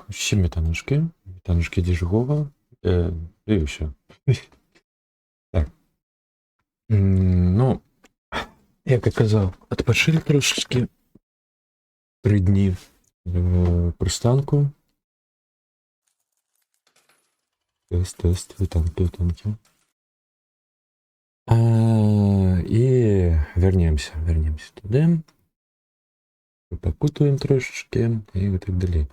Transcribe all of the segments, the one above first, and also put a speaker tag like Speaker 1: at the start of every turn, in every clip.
Speaker 1: Так, ще метанушки. Метанушки діжгова. І все. Так. Ну, як я казав, відпочили трошечки. 3 дні в пристанку. Тест, витанки. І вернемся туди. Покутуємо трошечки і так далі.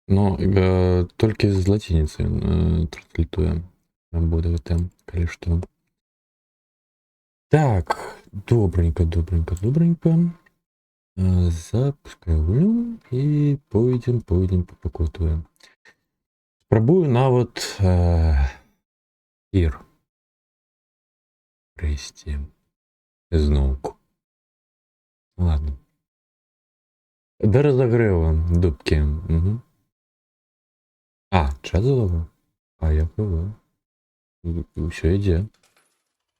Speaker 1: Ну, тільки з латиниці транслітуємо. Нам буде там, коли що. Так, добренько. Запускаю і поїдемо попокутуємо. Спробую навіть ір. Привести. Знову. Ладно. До розогріву дубки. Угу. Час заловив? Я пливу. Все йде.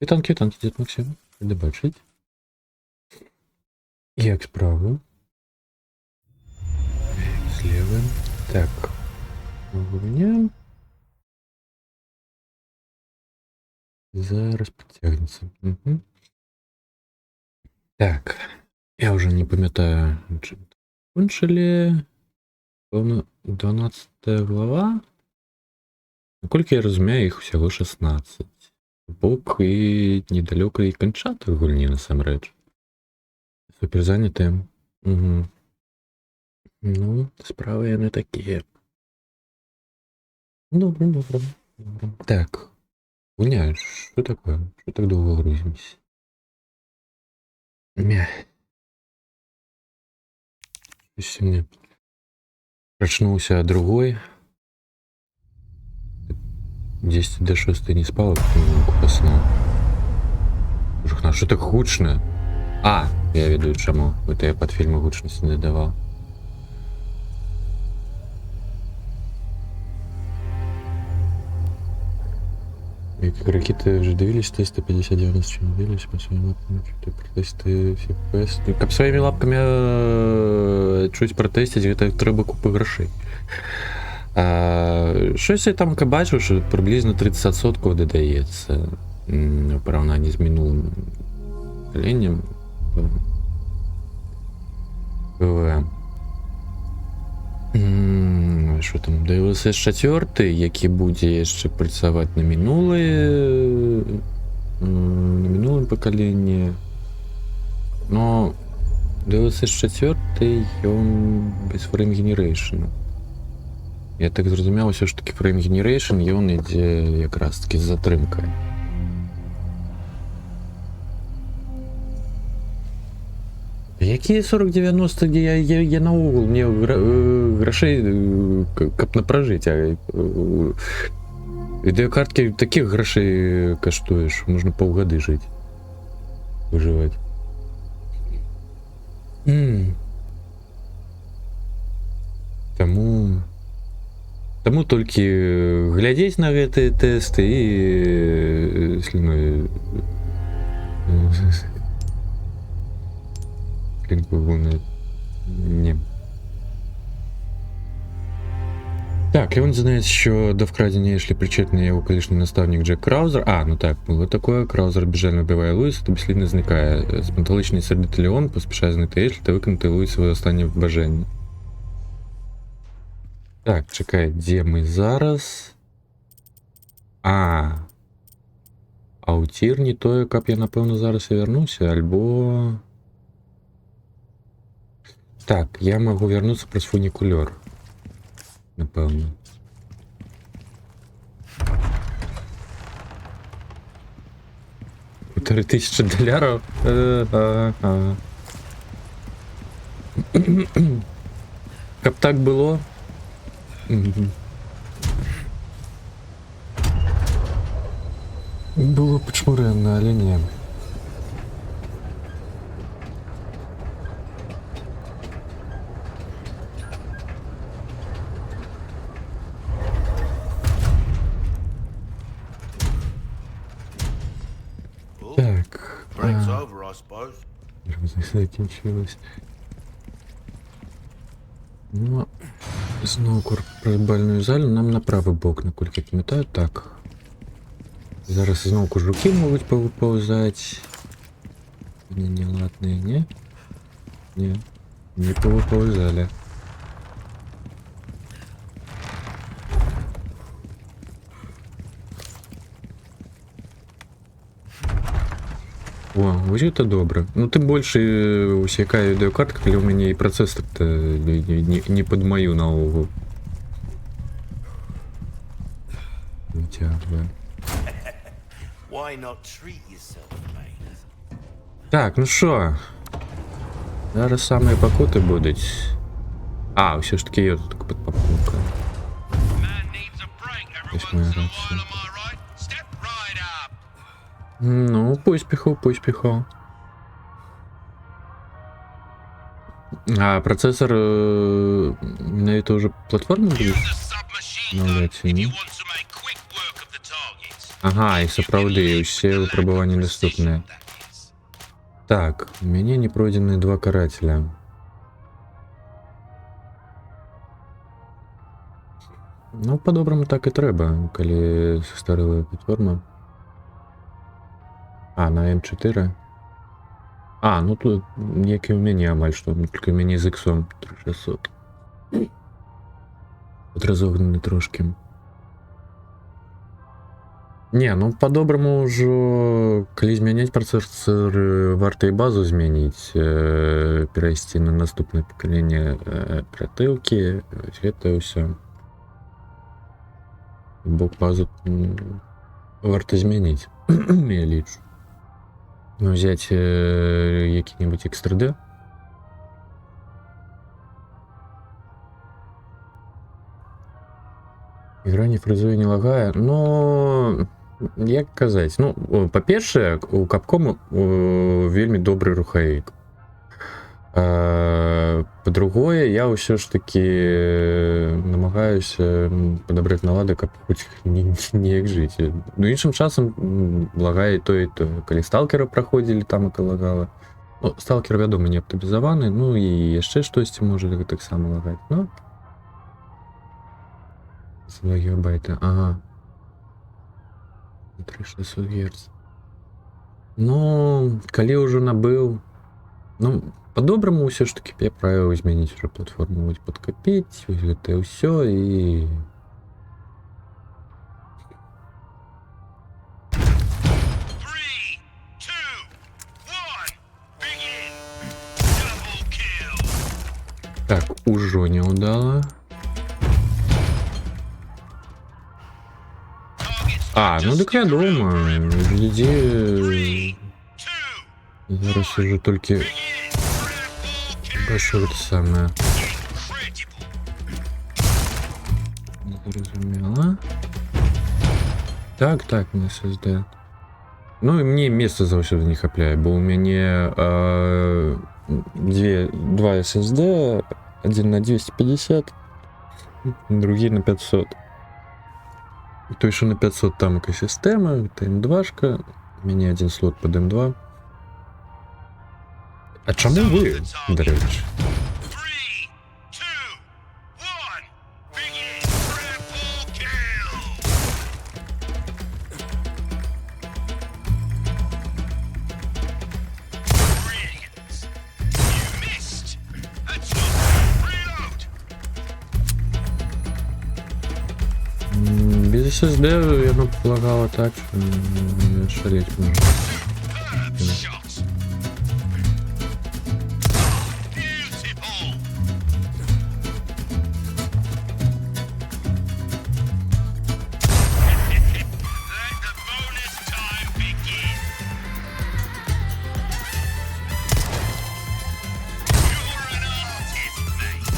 Speaker 1: І танки, дід Максим. Де бачить? Як справа? Зліва. Так. Вогня. Зараз підтягнеться. Угу. Так. Я вже не пам'ятаю, чим кончили. Певно, 12 глава. Наскільки я розумію, їх всього 16. Поки недалеко і кончати гульні, насамреч. Супер зайняті. Угу. Ну, справи не такі. Добре. Так. Гуня, що таке? Що так довго грузимось? Щось мені прочнулся другой. 10 до 6 не спал, потом поснул. Жухна, что так гучно? Я веду чему. Это я под фильмы гучности не давал. И как ракеты вже дивились, тесты 50-90 чем дивились, по своим лапкам, что-то протесты всех ПС. Как своими лапками чуть протестить, это треба купи грошей. Щось я там бачив, що приблизно 30% додається в порівнянні з минулим поколінням. Що там, DLSS 4, який буде ще працювати на минулому поколінні. Но DLSS 4, він без frame generation. Я так зрозумів, все ж таки frame generation, і він йде якраз таки з затримкою. Які 40-90, де я на угол, мені грошей кап на прожиття. Відеокартки таких грошей коштує, що можна півгоди жити. Виживати. Тому тільки глядіть на ці тести і сліною не. Так, і він знається, що до вкрадення Ешлі причетний його колишній наставник Джек Краузер. Ну так, було таке. Краузер біжально вбиває Луїса та безслідно зникає. Спанталичний сердитий Леон поспішає знайти Ешлі та виконати Луїсове останнє бажання. Так, чекай, де ми зараз? У тірні то, як я, напевно, зараз і вернуся, або... Так, я можу вернутися про фунікульор. Напевно. $3000? Как так було? Було почмуренно, але ні. Так,
Speaker 2: I suppose.
Speaker 1: Закінчилось. Ну, знову корпорабальну залю нам на правий бок, наскільки я пам'ятаю. Так. Зараз знову жуки можуть повиповзати. Вони неладні, ні? Ні. Не повиповзали. О, ось це добре. Ну, тим більше усякає відеокартка, коли у мене і процесор-то не під мою наогул. Витягує.
Speaker 2: Why not treat yourself, mate?
Speaker 1: Так, ну що? Зараз саме покоти будуть. А, все ж таки є тут підпаковка.
Speaker 2: Man needs a break,
Speaker 1: Ось
Speaker 2: everyone.
Speaker 1: моя
Speaker 2: So while
Speaker 1: рація.
Speaker 2: am I right? Step right up.
Speaker 1: Ну, пусть піхов. А процессор на эту уже платформу будет?
Speaker 2: Use the submachine
Speaker 1: Ну,
Speaker 2: gun
Speaker 1: блядь,
Speaker 2: if
Speaker 1: ну.
Speaker 2: you want to make quick work of the targets.
Speaker 1: Ага, і справді, усі випробування доступні. Так, у меня не пройдены 2 карателя. Ну, по-доброму так і треба, коли створили платформу. А, на М4. А, ну тут, як і у мене, амаль що, тільки у мене з X 3600. Тут розогнаний трошки. Не, ну по-доброму уже, коли змінять процесор, варто і базу змінить, перейти на наступне покоління оперативки, це все. Бок базу варто змінити, я лічу. Ну, взять який-нибудь X3D. Игра не фризує, не лагає, но як казати, ну, по-перше, у Capcom вельми добрий рухавик. По-другое, я все ж таки намагаюся подобрати налади, як хоч ніяк жити. Ну, іншим часом лагає і то, і то. Коли сталкера проходили, там і лагало. Ну, сталкер, відомо, не оптимізований, ну і ще щось може так само лагати. Ну, 2 гігабайта, ага. 3600 Гц. Ну, коли уже набыл, ну, по-доброму все ж таки я правил змінити вже платформу, ось подкопить, ось це все і...
Speaker 2: Three, two, one, begin. Double kill.
Speaker 1: Так, уже не удало.
Speaker 2: Targets
Speaker 1: А, ну так відомо, гляді,
Speaker 2: two,
Speaker 1: зараз уже тільки
Speaker 2: begin. Triple kill.
Speaker 1: бачу те саме.
Speaker 2: Incredible.
Speaker 1: Не зрозуміло. Так, на SSD. Ну и мне место завсёды не хапляе, бо у мяне два SSD, один на 250, другий на 500. Той, що на 500 там екосистема, это М2, у меня один слот под М2. А чому ви, до речі?
Speaker 2: Three, two, one, begin. Triple kill. Brilliant. You missed. That's not reload.
Speaker 1: Без SSD я полагала так, що шалеть можна.
Speaker 2: Superb shot. Beautiful. Let the bonus time begin. You're an artist, mate.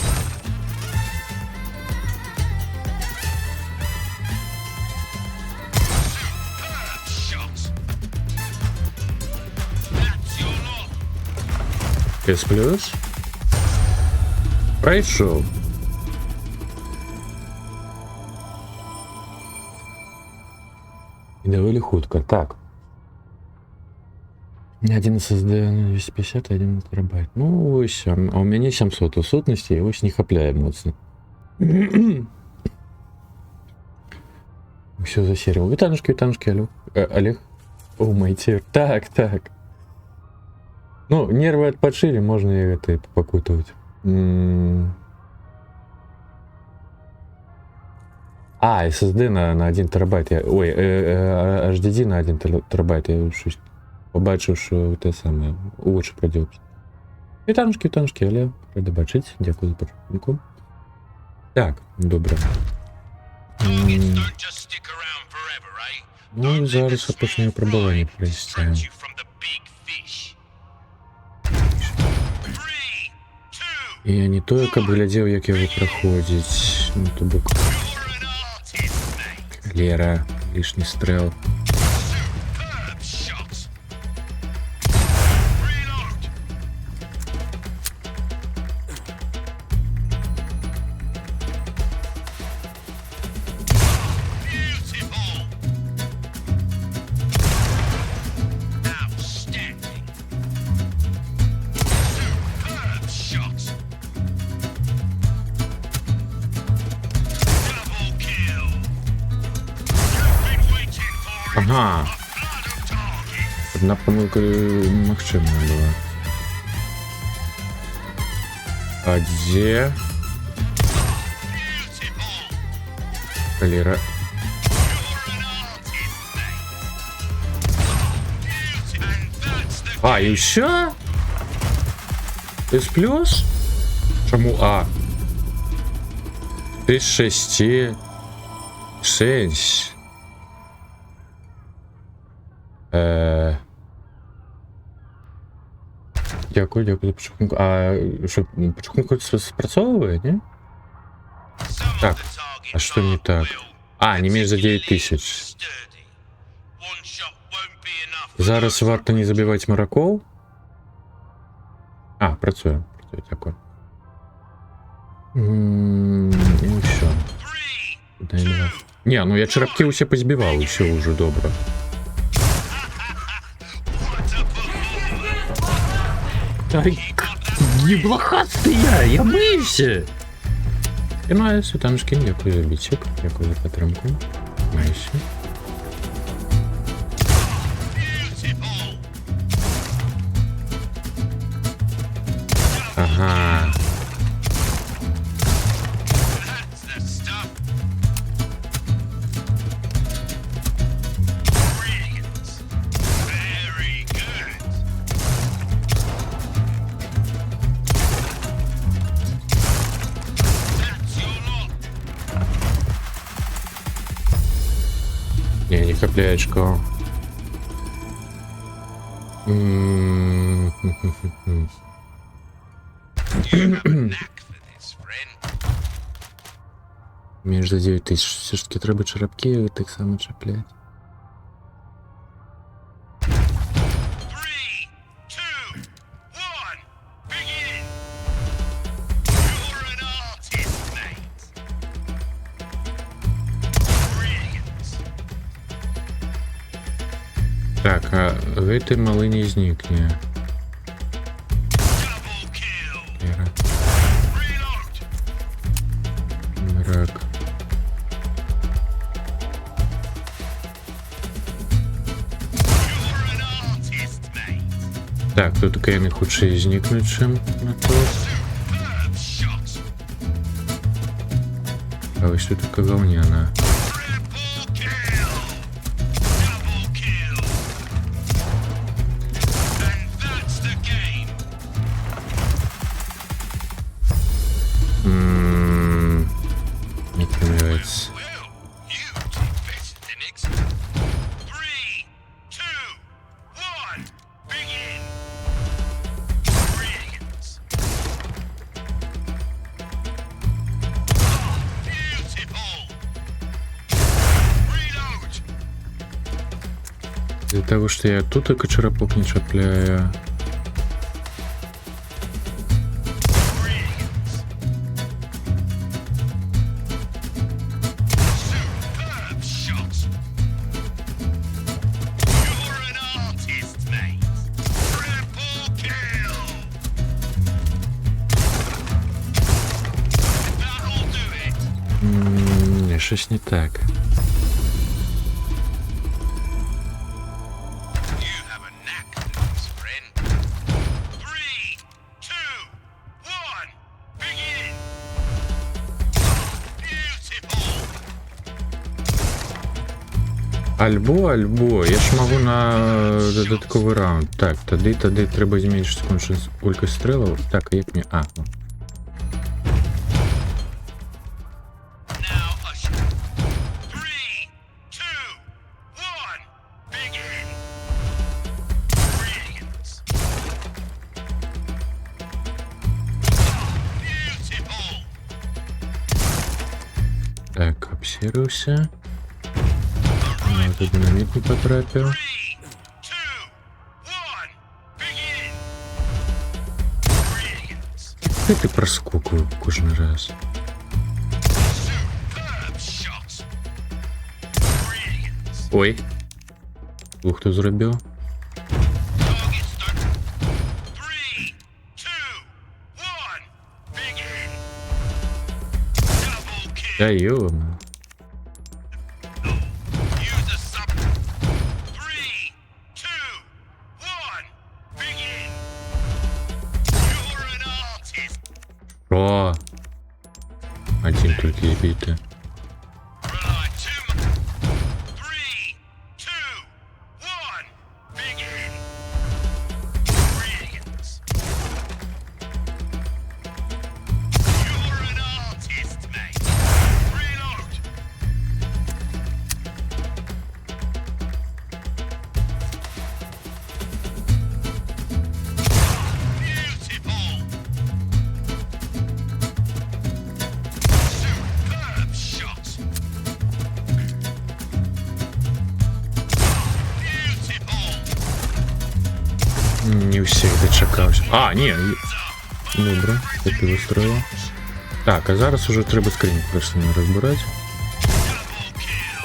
Speaker 2: Superb shot. That's your lot.
Speaker 1: С плюс. Пройшов. І доволі хутко. Так. Один SSD на 250, один терабайт. Ну, ось, а у меня 700 у сутності, і ось не хапляє моцно. Все засерил. Витанушки, алло. Олег. О, мой тир. Так, так. Ну, нервы отпочили, можно и это покутывать. А, SSD на 1 терабайт. Ой, HDD на 1 терабайт. Я щось побачив, що те саме. Лучше проділки. Вітанушки, але ради бачити. Дякую за підтримку. Так, добре.
Speaker 2: Targets don't just stick around forever, eh?
Speaker 1: Ну,
Speaker 2: Don't let
Speaker 1: зараз
Speaker 2: the
Speaker 1: я почну
Speaker 2: small
Speaker 1: випробування
Speaker 2: fry
Speaker 1: провести.
Speaker 2: distract you from the big fish. 3, 2,
Speaker 1: Я не то, як глядів, як його проходить. Ну, то бок.
Speaker 2: you're an artist, mate.
Speaker 1: Лера, лишній стрел.
Speaker 2: Superb shot. Reload. Beautiful. Outstanding. Superb shot. Double kill. You've been waiting for it.
Speaker 1: Ага,
Speaker 2: A flood of targets.
Speaker 1: одна помилка максимальна була. А де
Speaker 2: Beautiful.
Speaker 1: Лера?
Speaker 2: You're an artist, mate. Beautiful. And that's the
Speaker 1: А, і все? С плюс? Чому А? 3 з 6. 6. Дякую за почухунку. А що, почухунку спрацьовує, ні?
Speaker 2: Some
Speaker 1: Так,
Speaker 2: of the targets
Speaker 1: а что не
Speaker 2: are
Speaker 1: так?
Speaker 2: well,
Speaker 1: А, не меньше за
Speaker 2: particularly
Speaker 1: 9000.
Speaker 2: sturdy. One shot won't be enough for
Speaker 1: Зараз
Speaker 2: those
Speaker 1: варто не
Speaker 2: robots.
Speaker 1: забивати мараков. А, працює, дякую. І все.
Speaker 2: 3, 2,
Speaker 1: Ні, ну я черепки усі позбивав, все вже добре.
Speaker 2: what a performance.
Speaker 1: Ай, єблахастий я бився. І маю світанушки, дякую за бічок, дякую за підтримку. Майше.
Speaker 2: Beautiful.
Speaker 1: Ага.
Speaker 2: That's the stuff. Brilliant. Very good. That's your lot.
Speaker 1: Не копляечко.
Speaker 2: You have a knack for this, friend.
Speaker 1: Між за 9000. Все ж таки треба черепки так само чіпляти.
Speaker 2: 3, 2, 1, begin. You're an artist, mate. Brilliant.
Speaker 1: Так, а вийти малині зникне.
Speaker 2: Double kill.
Speaker 1: Лера,
Speaker 2: Reload.
Speaker 1: мрак.
Speaker 2: You're an artist, mate.
Speaker 1: Так, тут таке не хоче зникнути, чим на то.
Speaker 2: Superb shot.
Speaker 1: А ось тут така говняна.
Speaker 2: Triple kill. Double kill. And that's the game.
Speaker 1: Не подобається.
Speaker 2: Well, you did better than expected. 3, 2, 1, begin. Brilliant. Beautiful. Reload.
Speaker 1: Из-за того, что я тут только черепок не чіпляю.
Speaker 2: Brilliant. Superb shot. You're an artist, mate.
Speaker 1: Ні, щось не так.
Speaker 2: You have a knack for this, friend. 3, 2, 1, begin! Beautiful!
Speaker 1: Альбо, я ж можу на додатковий раунд. Так, тоді треба зменшити кількість стрілів. Так, а як мені... А, ну.
Speaker 2: Now usher. 3, 2, 1, begin! Brilliant! Beautiful!
Speaker 1: Так, обсервився. Тут динаміт не потрапив.
Speaker 2: 3, 2, 1, begin! Brilliant!
Speaker 1: Ти проскокую кожен раз.
Speaker 2: Superb shot! Brilliant!
Speaker 1: Ой. Хто зробив?
Speaker 2: Target start. 3, 2, 1, begin! Double kill!
Speaker 1: Та йо.
Speaker 2: Use a sub. 3, 2, 1, begin! You're an artist!
Speaker 1: О. Один тільки бійте.
Speaker 2: Rely too much. 3, 2, 1, begin! Brilliant! You're an artist, mate! Reload! Beautiful! Superb shot! Beautiful!
Speaker 1: Не всіх дочекався. А, ні. Добре, я підвистрою. Так, а зараз уже треба скриньку просто не розбирати.
Speaker 2: Double kill!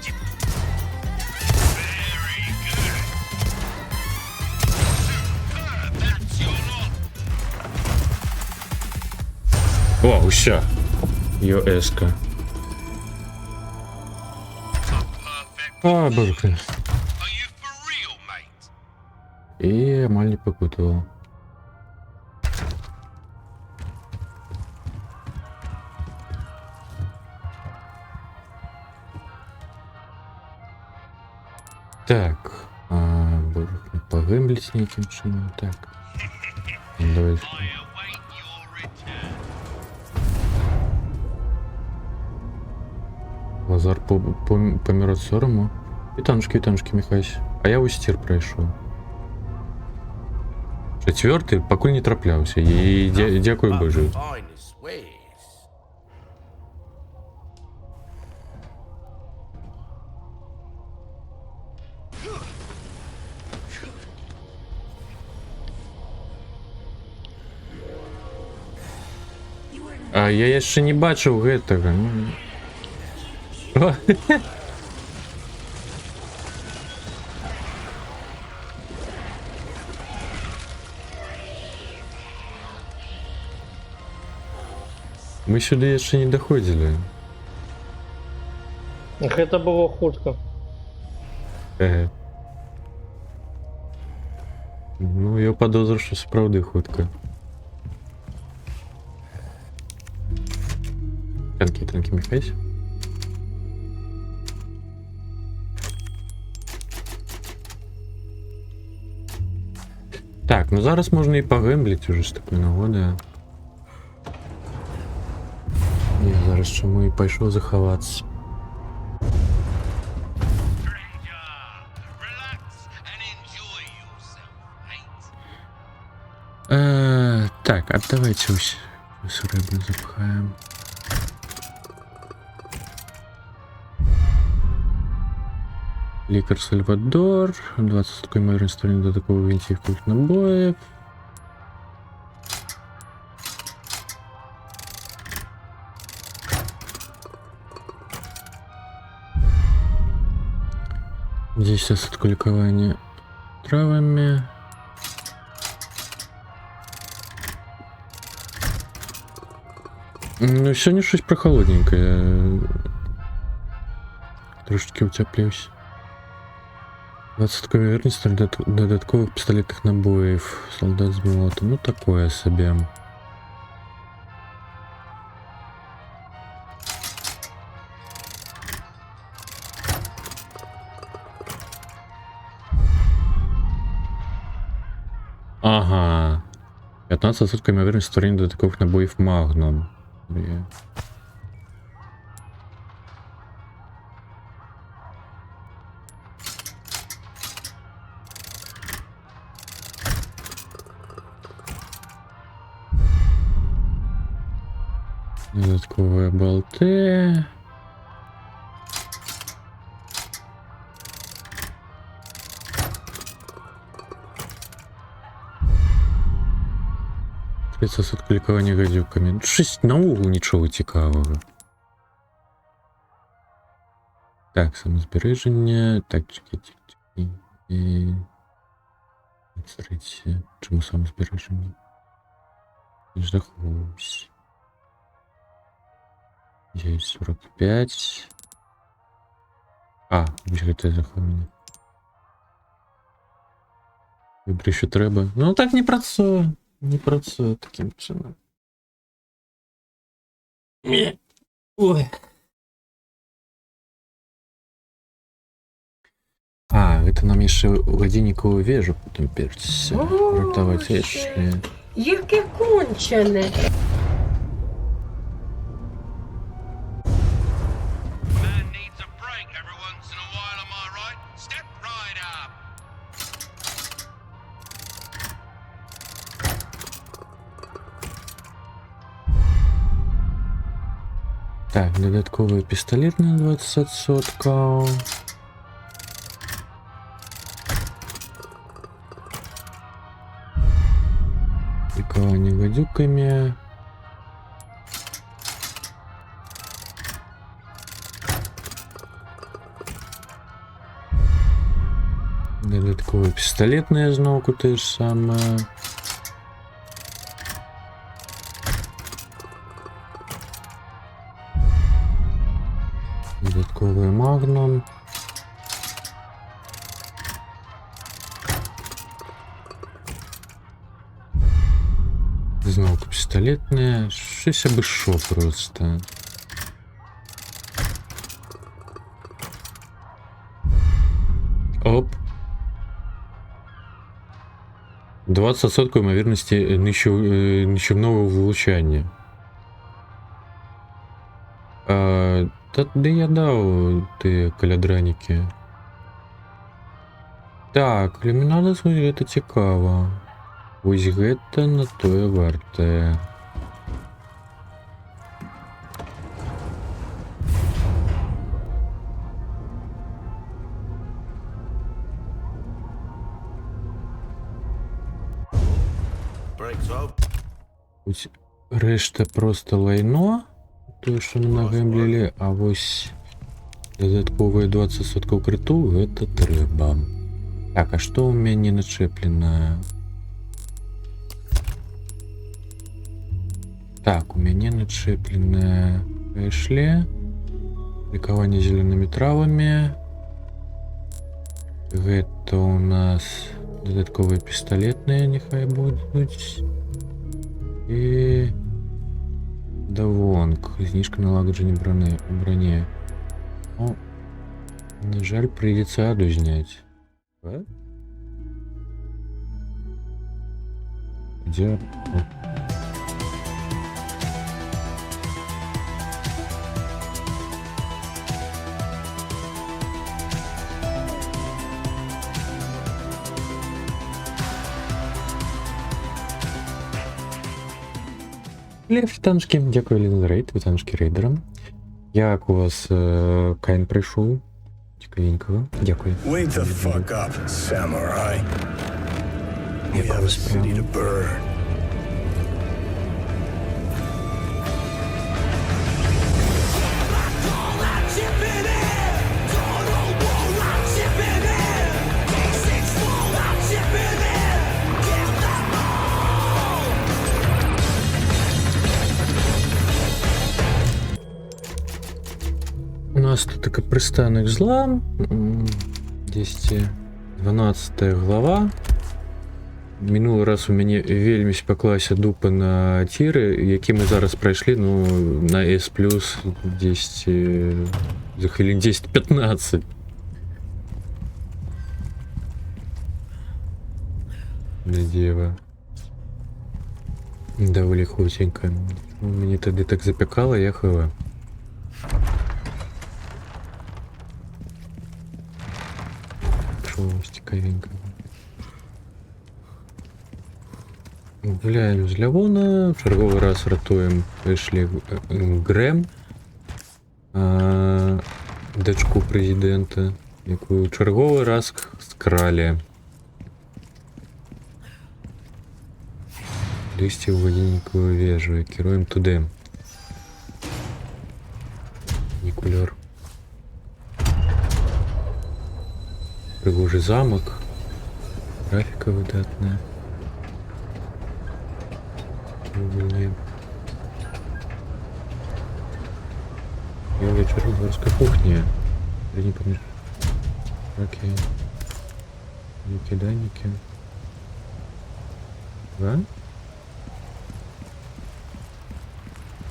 Speaker 2: Incredible! Very good! Superb! That's your lot!
Speaker 1: О, уся. ЙОС-ка.
Speaker 2: A perfect
Speaker 1: А, боже.
Speaker 2: Are you for real, mate?
Speaker 1: І маль не попутував. Так. Боже, погимблить неким чином. Так. Давай.
Speaker 2: I await your return.
Speaker 1: Лазар помер від сорому. Вітанушки, Михась. А я ось тір пройшов. Четвертий, покуль не траплявся. І дякую Боже.
Speaker 3: Finest ways.
Speaker 1: А я яшчэ не бачыў гэтага. Ну... О, мы сюды яшчэ не даходзілі.
Speaker 4: Гэта было хутка.
Speaker 1: Ну, я падозру, што сапраўды хутка. Танки, Михась. Так, ну зараз можна і погембліць уже з такої нагоди. Я зараз чому і пайшов заховатися.
Speaker 2: Relax and enjoy yourself, mate.
Speaker 1: Так, а давайте ось рибу запхаємо. Лікар Сальвадор, 20 такої ймовірності створення додаткових вінтівкових набоїв. Здесь откликование травами. Ну, сьогодні щось прохолодненьке. Трошечки утеплюсь. 20 верність додаткових пістолетних набоїв. Солдат з молотом. Ну, такое собі. Ага. 15% ймовірність створення додаткових набоїв Magnum. Додаткові болти. Сосуд лікування гадюками. Щось наогул нічого цікавого. Так, самозбереження. Так, чекайте. І... Смотрите, чому самозбереження? Заховуюсь. Є 45. А, це заховання. Вибери, що треба. Ну так не працює. Не працює таким чином. Ой. А, это нам еще Ладенниковую вежу потом перчить. Ротовать Эшли.
Speaker 3: Яке кончене.
Speaker 2: Man needs a break every once in a while, am I right? Step right up.
Speaker 1: Так, додатковый пистолет на 20%. Ликование гадюками. Додатковый пистолетная знову те ж саме. Додатковий магнум. Знову пістолетне. Щось аби що просто. Оп. 20% ймовірності нищівного влучання. Та де я дав ті калядраники? Так, лімінада свої, це цікаво. Ось гэта на тое вартае.
Speaker 2: Breaks up.
Speaker 1: Ось решта просто лайно, тое, що ми нагемблілі, а ось додатковые 20% криту, гэта трэба. Так, а што ў мяне начэплена? Так, у мяне начэпленае Эшлі, лікаванне зеленымі травамі. Гэта у нас дадатковыя пісталетныя, няхай будуць. І давонг, знижка налагодження броні. О, на жаль, прийдеться аду знять. А? Где? О. Вітаночки, дякую, Лін за рейд, вітаночки рейдерам. Як у вас Кайн прийшов? Цікавенького. Дякую.
Speaker 4: Wake the fuck up, samurai. We
Speaker 1: Як
Speaker 4: have
Speaker 1: у
Speaker 4: a
Speaker 1: вас
Speaker 4: city to
Speaker 1: справа?
Speaker 4: burn.
Speaker 1: нас тут таки пристанок зла. 212 глава. Минулий раз у мене вельми спеклася дупа на тіри, які ми зараз пройшли, ну, на S+, десь за хвилин 10-15. Надеева. Доволі худенько. Мені тоді так запекало, я хила. Шо, цікавенько. Гуляємо з Лявона, в черговий раз рятуємо Ешлі Грем, дочку президента, яку в черговий раз скрали. 200 в водяникову вежу, керуємо туди. Нікульор. Пригожий замок. Графіка видатна. Блин. Я вечер в дворской кухне. Или не помнишь? Окей. Ники. Да?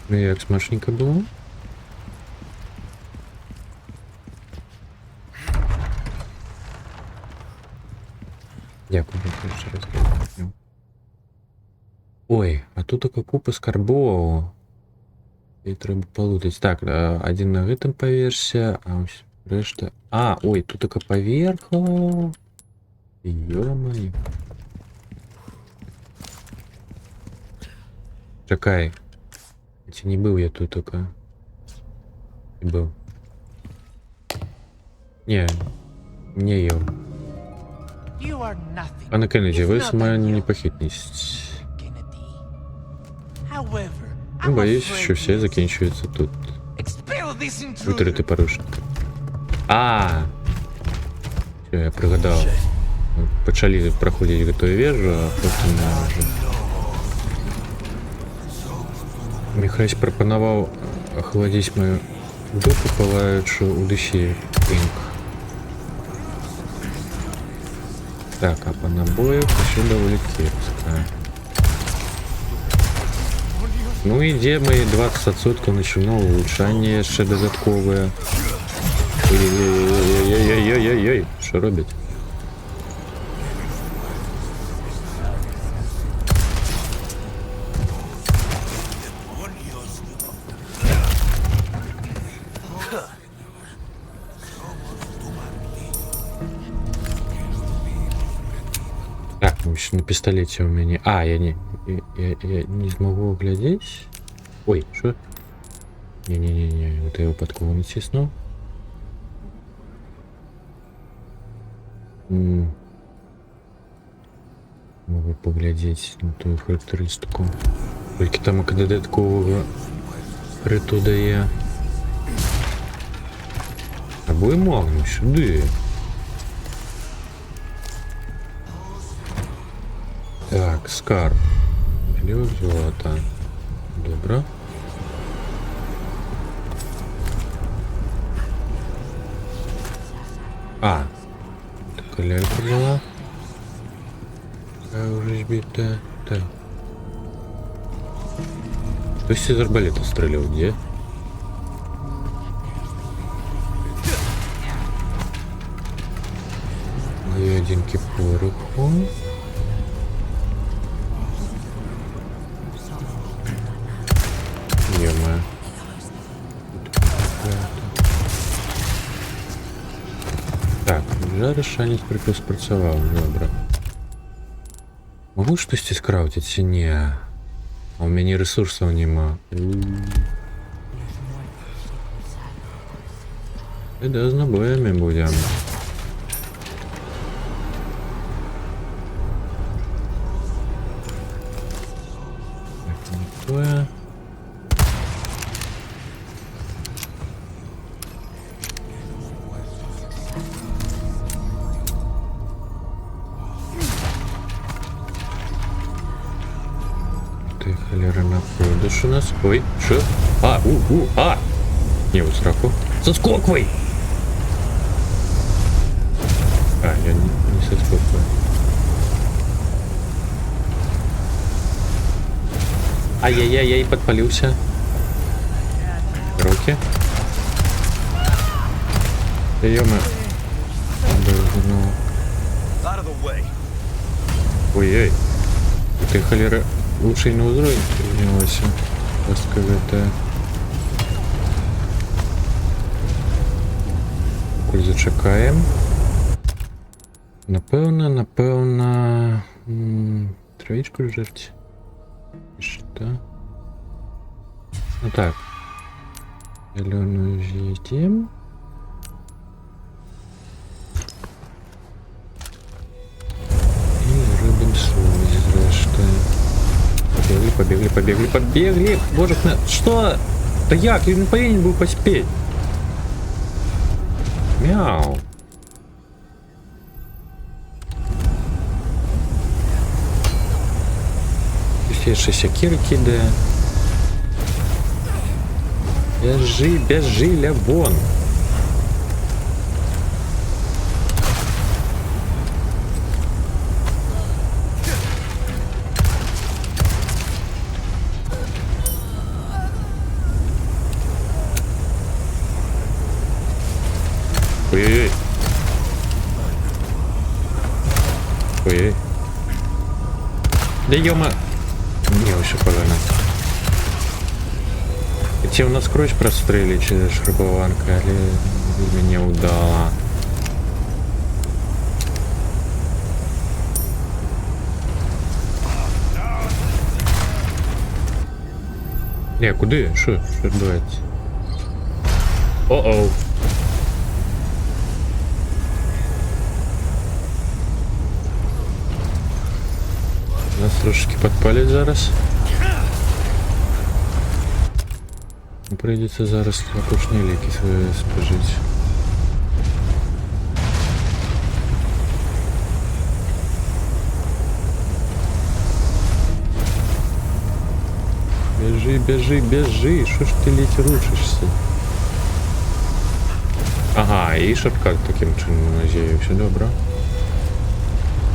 Speaker 1: Ну як смачненько було? Дякую, ще раз. Ой, а тут така купа скарбового. І треба полутать. Так, один на этом поверсі, а ось решта... А, ой, тут така поверха. Ё-моё. Чекай. Це не був я тут только. Не був. Не ел. Пане Кеннеді, ви сама непохитність. Ну, боюсь, що все закінчується тут. Витрати порушника. Все, я пригадав. Ми почали проходити готові вежу, а потім вже... Михась пропонував охолодити мою дупу, палаючу у душі пінк. Так, а по набою ще доволі кепська. Ну і де мої 20% начального улучшання ще додаткове. Ой-ой-ой-ой-ой-ой-ой-ой, що робить? Так, еще на пистолете у меня... я не смогу глядеть. Ой, что? Не-не-не, вот я его подкову не тисну. Могу поглядеть на ту характеристику. Тільки там додаткового криту дає. Або і магнум сюди. Так, скарб. Лівок золота. Добре. Така лялька була. Уже сбитая. Так. Хтось из арбалета стрелял, где? И один пороху. Ё-моё. Так, вже рішальність спрацював, добре. Могу щось скрафтити? Ні. А у мене ресурсів нема. І да, з набоями будемо. Так, не твоє. Холера на продаж у нас. Ой, что? Не, вот сраку. Соскоквай! А, я не соскокваю. Ай-яй-яй-яй, подпалился. Руки. Да ё-моё.
Speaker 2: Out of the way.
Speaker 1: Ой-ой. Ты холера лучше не узрунилась. Просто какая-то... Зачекаем. Напевно... Травичку жерти. И что? Ну так. Зеленую съедим. И рыбин соль зрешти. Побегли. Боже, что? Да як? Він не повинен був поспеть. Мяу. Ще сякир кидає. Біжи, лявон. Ой-ой-ой. Ой-ой. Да ё-мо... Не, вообще погано. Хотел насквозь прострелить через шрабованка, але мне удало. Не, куди? Що відбувається? О-оу. Нас трошечки підпалять зараз. Прийдеться зараз покушні ліки спожити. Біжи, що ж ти ледь рушишся? Ага, і шорткат таким чином надію, все добре.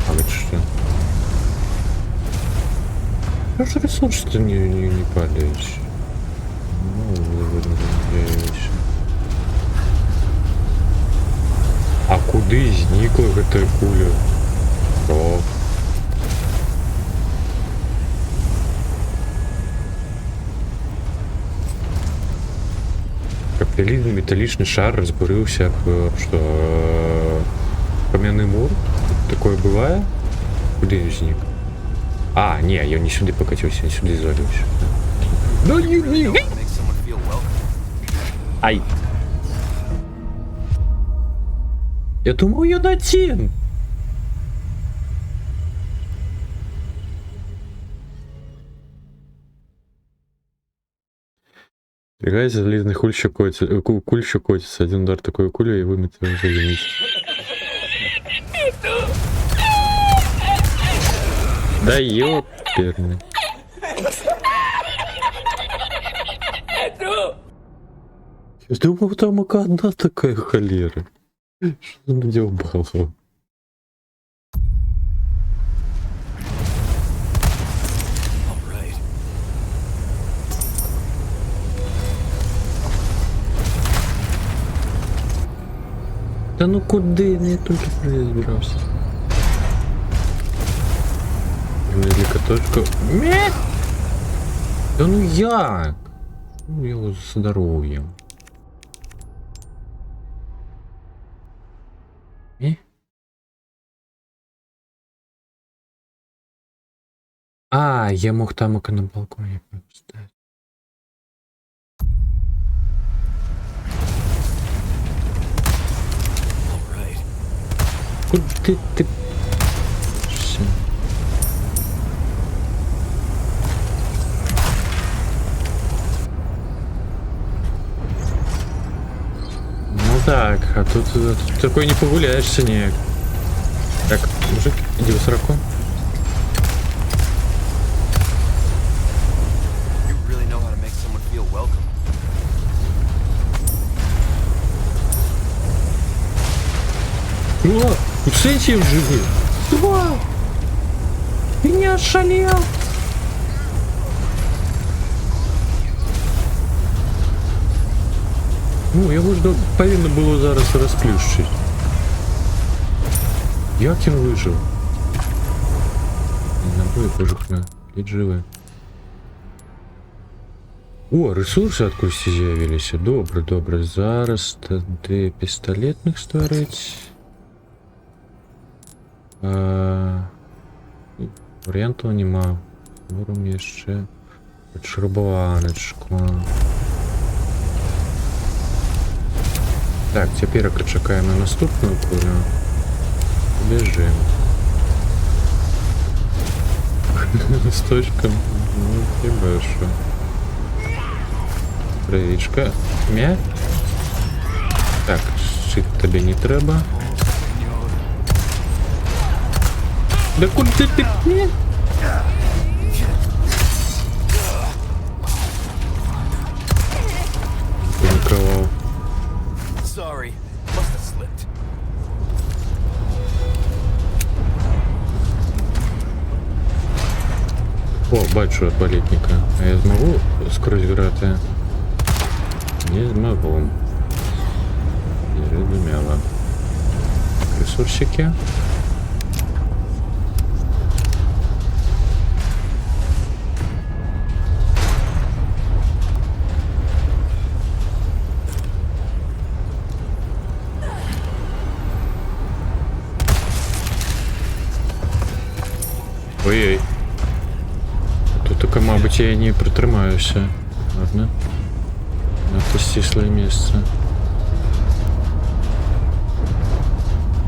Speaker 1: А вот что? Что же ресурс-то не падаешь? Ну, надеюсь. А куди зникла эта куля? О. Капіталізм металічний шар розбурився об що? Кам'яний мур? Такое бывает? Куди він зник? А, не, я не сюди покатився, я сюди звалився. Да не. Ай. Я думал, я на тем. Играйте, залезный куль щекотится. Один удар такой кулю и вымет его за. Да ёперный. Я думал, там одна такая холера. Что за надёбало? Да ну куди? Я только разбирался. Или каточку. Да ну як? Ну його з здоров'ям. А, я мог там на балконе поставить. Куди ти? Все. Ну так, а тут такой не погуляешься никак. Так, мужик, иди в сраку. О, у сенсі живи. Два. Ты не ошалел. Ну, його ж повинно було зараз розплющити. Як він вижив? Набої пожухля. Ледь живе. О, ресурси откуда з'явилися. Добре, добре. Зараз тоді пістолетних створить. Варіантів нема. Беремо ще шрубованочку. Так, тепер чекаємо на наступну кулю. Біжимо. С точком. Ну, хіба що. Привічка. Мя. Так, щит тобі не треба. Да куди ти? Мя? Паниковал.
Speaker 2: Sorry, must have slipped.
Speaker 1: О, бачу отвалітника. А я змогу скрозь грати? Не змогу. Зрозуміло. Ресурсики. Ой-ой. Тут только, мабуть, я не протримаюся. Ладно. Надо стислое место.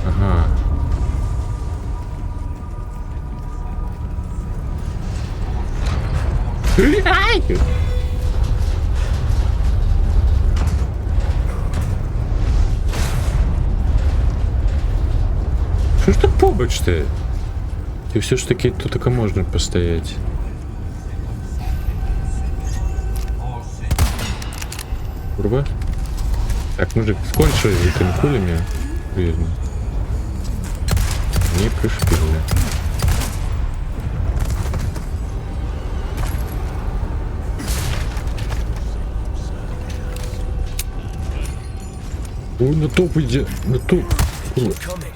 Speaker 1: Ага. Ай! Що ж так побач ти? И все ж таки тут только можно постоять. Курва. Так, мужик, скончи этими кулями. Верно. Не пришпильно. О, на топ иди, на топ. Курва.
Speaker 2: Coming.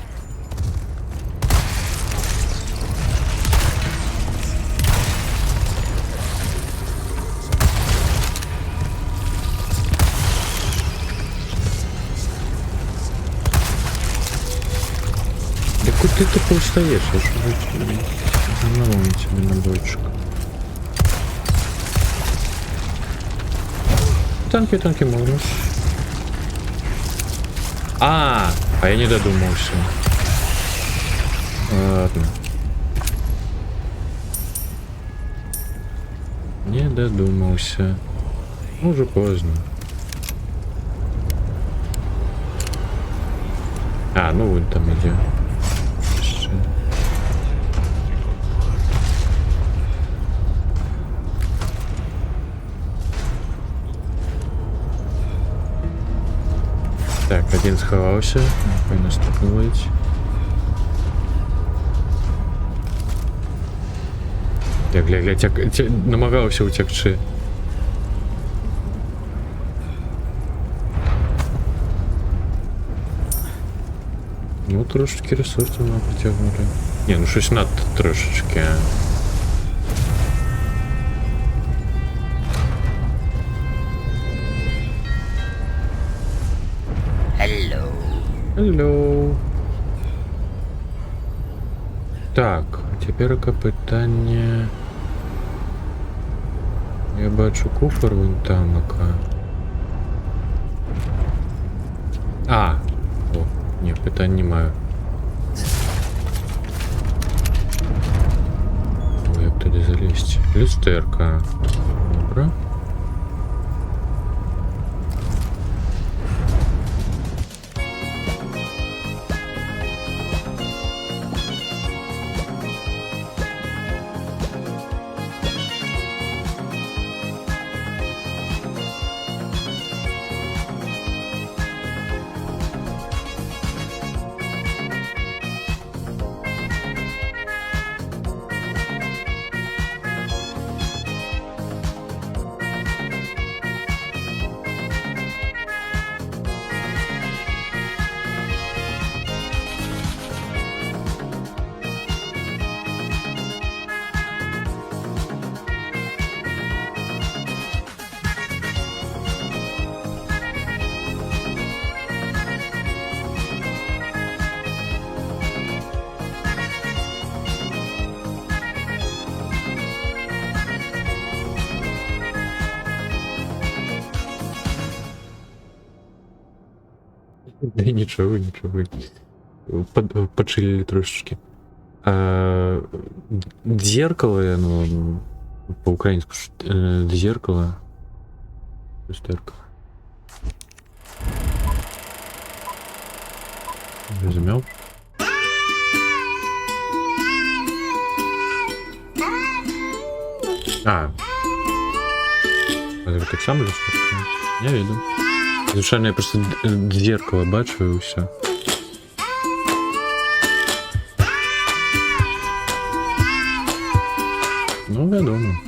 Speaker 1: Да куда ты такой стоишь? Я что за тебе набойчик? Танки можно. А я не додумался. Ладно. Не додумался. Уже поздно. А, ну вон там иди. Так, один сховався, хай наступний летить. Я гля, намагався утекти. Ну, трошечки ресурсів нам потягнули. Ні, ну щось надто трошечки. Hello. Так, тепер питання. Я бачу куфер вон там, о, ні, питань немає. О, як туди залізти? Люстерка. Добре. Да нічого, нічого. Почилили трошечки. Дзеркало, ну, по-украински дзеркало. Люстерка. Замел. Это так само люстерка? Я виду. Звичайно, я просто дзеркало бачу і все. Ну, я думаю.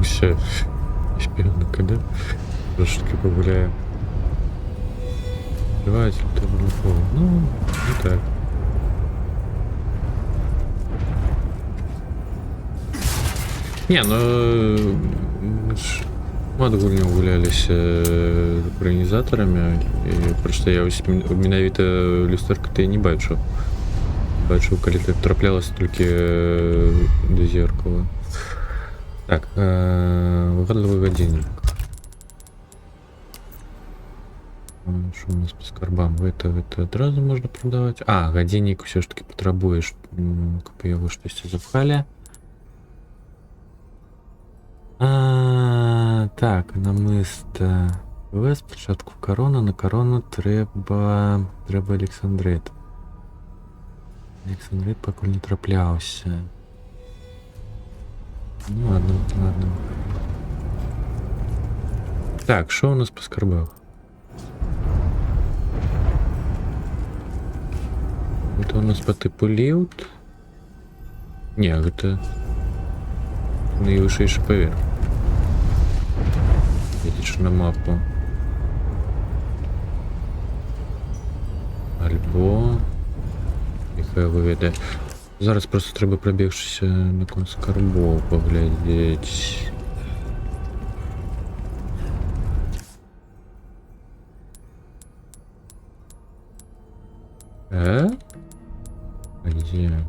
Speaker 1: Все, шпион КД. Трошечки погуляю. Открывается телефон. Ну, не так. Не, ну мы отгульно гулялись з організаторами, і просто я ось менавіта люстерка-то і не бачу. Бачу, коли так траплялось тільки до зеркала. Так, выгадливый годинник. Что у нас по скарбам? Это одразу можно продавать. Годинник все ж таки потребуешь, каб его штось запхали. Так, намиста. Спочатку корона, на корону треба Олександрит. Олександрит поки не траплявся. Ну ладно. Так, что у нас по скарбах? Это у нас по типу лифт. Не, это наивысший поверх. Видишь на мапу. Альбо. Нехай виведе. Зараз просто треба пробігшися на скарбов поглядеть. Где?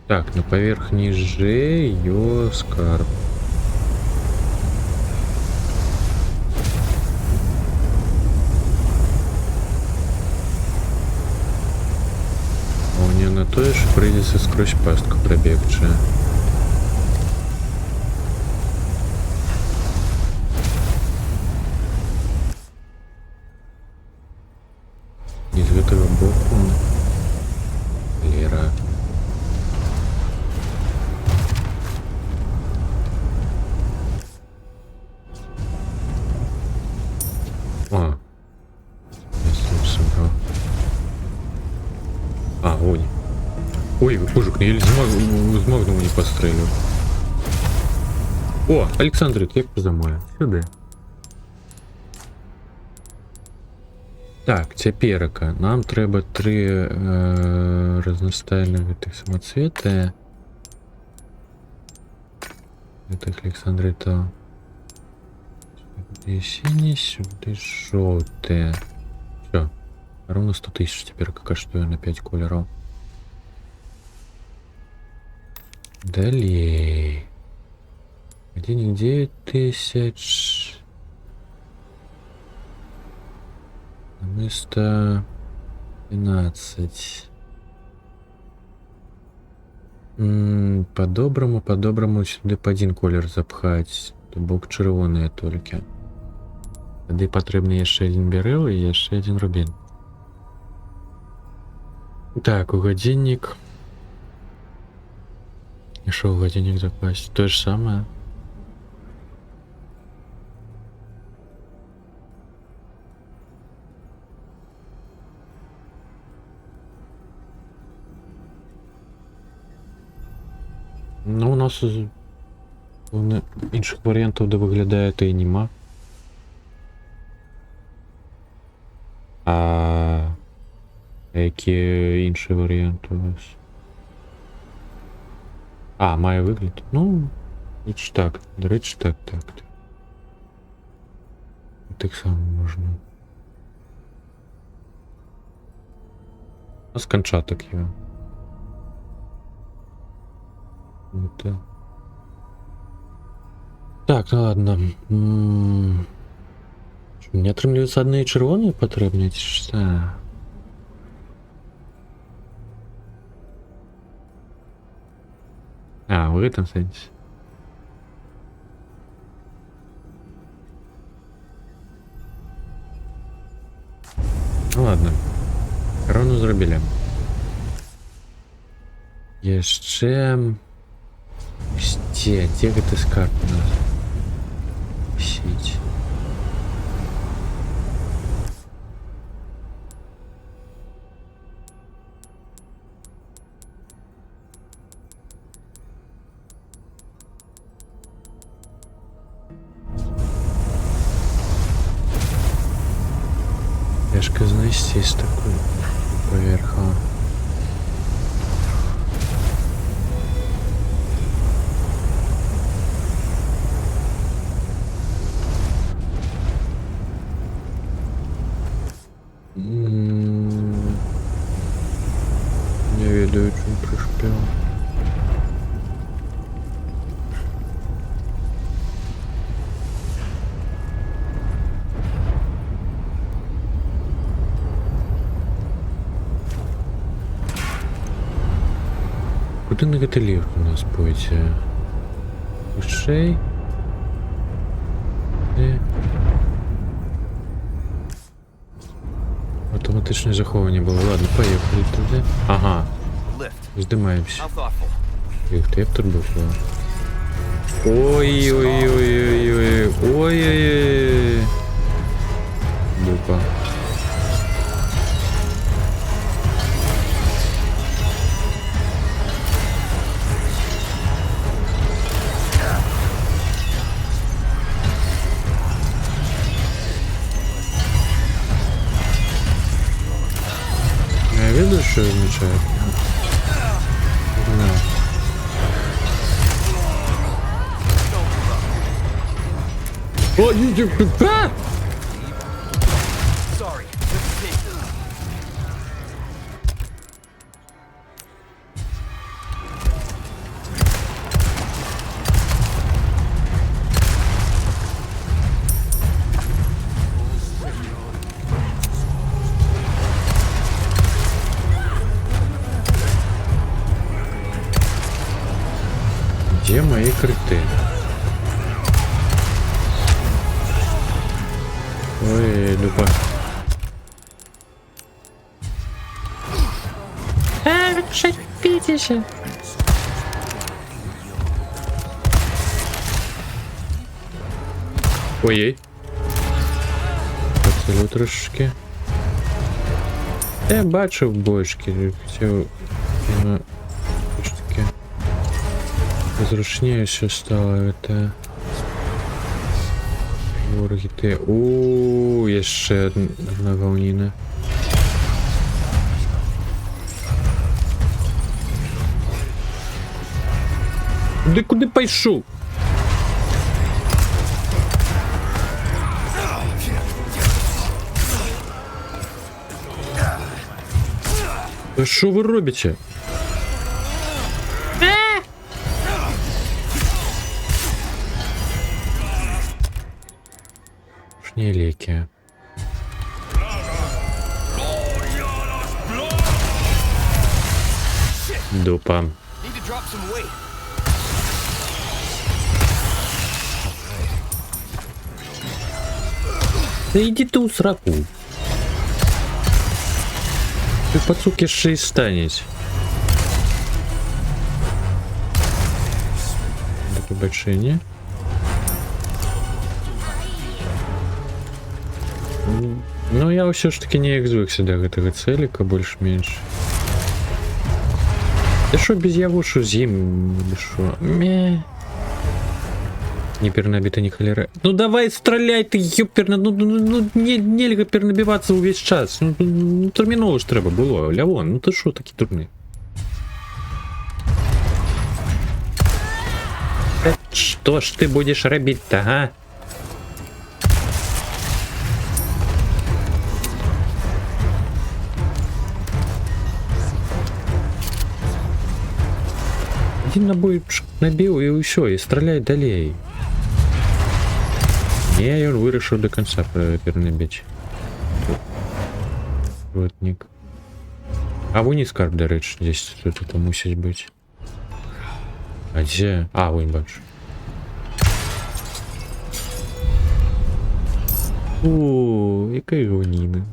Speaker 1: Так, на поверх ниже ее скарб. На то, что придется сквозь пастку пробегче. Из этого боку Лера. Я собрал. Ой. Ой, боже, я змогнув не пострелю. О, Олександрит, як позамоє. Сюди. Так, цяперака. Нам треба 3 разностайных гэтых самоцветы. Гэтых Олександритов. Сюди синий, сюди жовтые. Все. Ровно 100 тысяч теперь коштує на 5 кольоров. Далее. Денег 9000. Вместо 12. По-доброму сюда по 1 колер запхать. То бок червоные только. Тады потрібно еще 1 берел и еще 1 рубин. Так, у годинник. И что в годинник запасть? То же самое. Ну, у нас інших варіантів, де виглядає, то і нема. А які інші варіанти у вас? А, має вигляд. Ну, річ так. До речі, так. Так само можна. А з кончаток його. Это... Так, ну ладно. Мне атрымліваюцца адны чырвоныя патрэбныя, ці што? А, в гэтым сэнсе. Ну ладно. Корону зрабілі. Яшчэ... Где гэты скарб у нас? Сеть. Яшка, знаете, есть такой поверха. Не ведаю, чым прышпеў. Куды на гэты ліфт у нас пойдзе? Вышэй? Автоматичное заховывание было. Ладно, поехали туда. Ага. Вздымаемся. Лифт, я б тут был. Ой-ой-ой-ой-ой. Ой-ой-ой. Дупа. Видишь, что означает? Да. О, а! Где мои криты? Ой, дупа. Видите? Ой-ой. Поцілю трошечки. Я бачив бочки, хотів трошки зручніше все стало это. Вороги те. Ууу, є ще одна говніна. Куди пойшов? Та що ви робите? Шні ліки. Дупа. Да иди ты у сраку. Ти пацуки ще й станеть. До побачення. Ну, я все ж таки не звыкся до гэтага цэліка, больш-менш. Ты шо без явушу з'їм, или шо? Мя. Не пернабіта, не холера. Ну давай страляй ты, ёперна, нельга пернабівацца увесь час. Ну тэрмінова ж трэба было, Лявон, ну ты шо такі дурны? Что ж ты будешь рабіць-то, га? Один набой набіў і ўсё, і страляй далей. Не, ён вырашыў до конца пернабіць. Ротнік. А вунь і скарб, дарэчы, дзесь тут это мусіць быць. А дзе? А, вунь бачу. О, якая гуніна.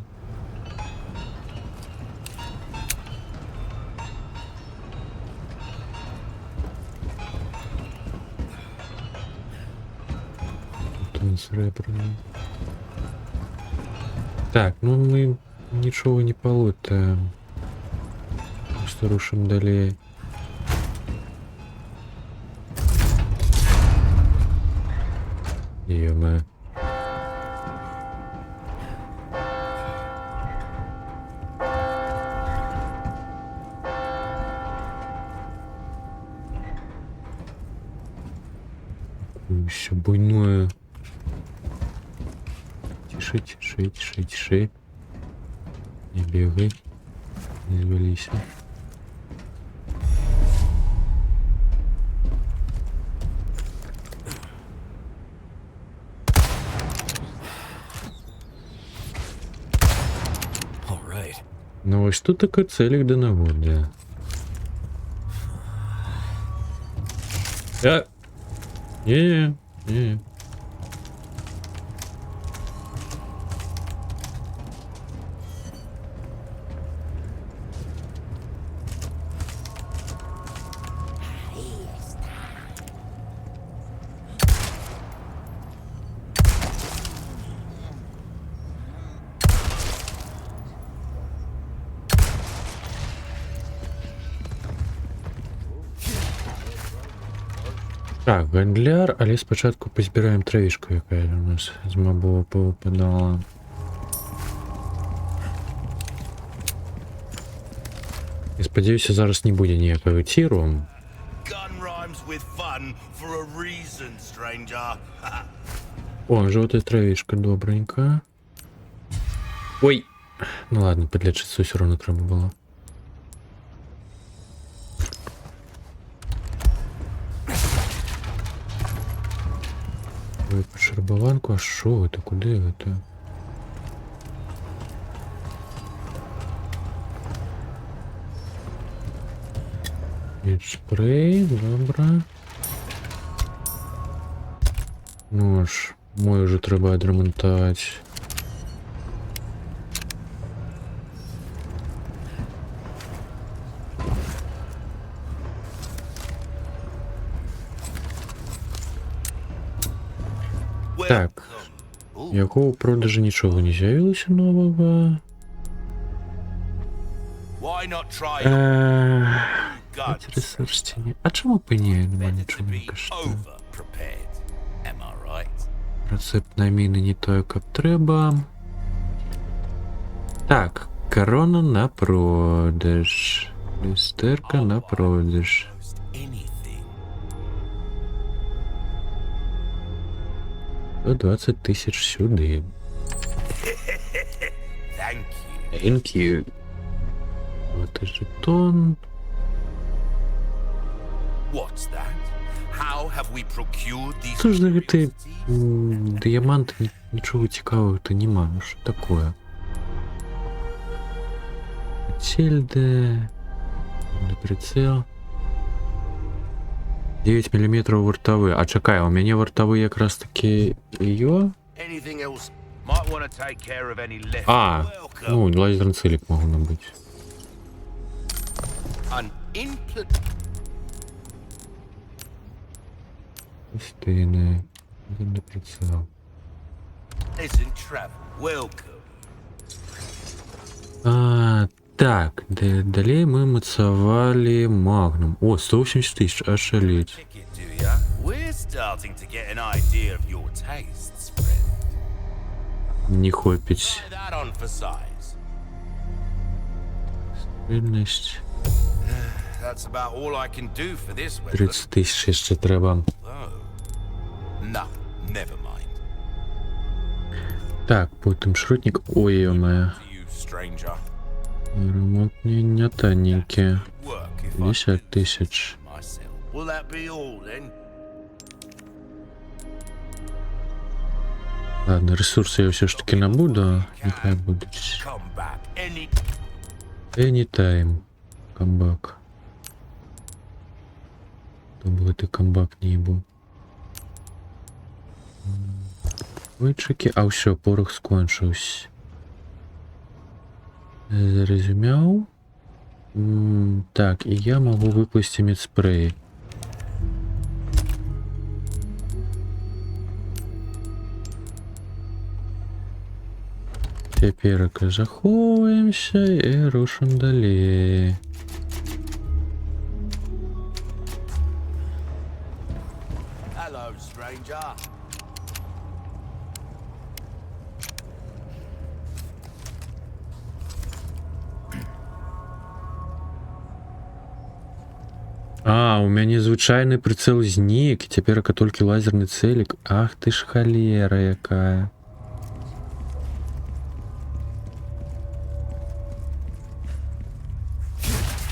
Speaker 1: Сребряный. Так, ну мы ничего не полутаем. Просто рушим далее. Ё-моё. Все буйное. Тише, тише, тише, тише. Не бегай. Не звалися. Ну ось тут такой целик да навода. Не. Так, гандляр, але спочатку позбираємо травішку, яка у нас з мобова повипадала. І сподіваюся, зараз не буде ніякого тіру.
Speaker 2: Gun rhymes with fun for a reason, stranger.
Speaker 1: О, жовта травішка, добренька. Ой! Ну ладно, подлечиться все одно треба було. Ой, по шарбованку, а шо это, куди это? Спрей, добре. Нож, мой уже треба відремонтувати. Так, якого у продажі нічого не з'явилося нового.
Speaker 2: Why not try
Speaker 1: Эти ресурси. А чому по ній нема нічого не коштує?
Speaker 2: over-prepared. Am I right?
Speaker 1: Рецепт на міни не той, як треба. Так, корона на продаж. Люстерка на продаж.
Speaker 2: Anything.
Speaker 1: 120 тисяч сюди.
Speaker 2: Thank you.
Speaker 1: Thank you. Вот и жетон.
Speaker 2: What's that? How have we procured these?
Speaker 1: Слушай, ти
Speaker 2: curiosities?
Speaker 1: діамант, нічого цікавого то нема, ну що таке? Матильда. Прицел. 9 мм вартовий. А чекай, у мене вартовий якраз таки її.
Speaker 2: Anything else? Might want to take care of any left.
Speaker 1: А,
Speaker 2: Welcome.
Speaker 1: ну, лазерный целик могу набыть.
Speaker 2: An impl...
Speaker 1: Частини. Один не прицел.
Speaker 2: Pleasant travel. Welcome.
Speaker 1: Так, далее мы мацевали Магнум. О, 180 тысяч, ошалеть.
Speaker 2: Ticket, do ya? We're starting to get an idea of your tastes, friend.
Speaker 1: Не хопить.
Speaker 2: Try that on for size.
Speaker 1: Сильність.
Speaker 2: That's about all I can do for this weather.
Speaker 1: 30 тисяч ще треба.
Speaker 2: Oh. No, never mind.
Speaker 1: Так, потім шрутник. Ой, йо-моє.
Speaker 2: To you, stranger.
Speaker 1: Ремонтні не тоненькі.
Speaker 2: Work if I
Speaker 1: 50 тисяч.
Speaker 2: myself. Will that be all then?
Speaker 1: Ладно, ресурси я все ж таки набуду. Нехай будуть.
Speaker 2: Come back any...
Speaker 1: Anytime. Камбак. То був ти камбак не був. Вичики. А все, порох скончився. Зарезюмяв. Так, і я можу викласти медспрей. Тепер заховуємося і рушимо далі.
Speaker 2: Hello, stranger.
Speaker 1: А, у мяне звычайны прыцэл знік, цяперака толькі лазерны цэлік. Ах ты ж халера якая.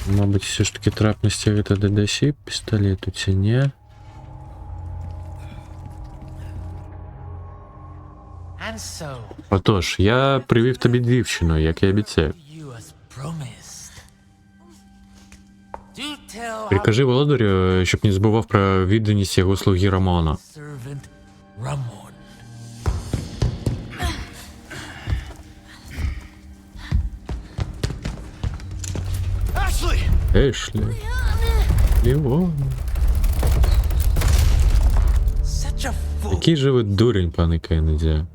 Speaker 1: Мабыць, все ж таки трапнасці гэта дадасі пісталету ці не?
Speaker 5: And so,
Speaker 1: Отож, я привів тобі дівчину, як і обіцяв.
Speaker 5: you as promised. Do tell
Speaker 1: Прикажи володарю, щоб не забував про відданість його слуги Рамона.
Speaker 5: our servant Ramon.
Speaker 2: Ashley!
Speaker 1: Ешлі. Ліон.
Speaker 5: Such a fool
Speaker 1: Який же ви дурень, пане Кеннеді.
Speaker 5: to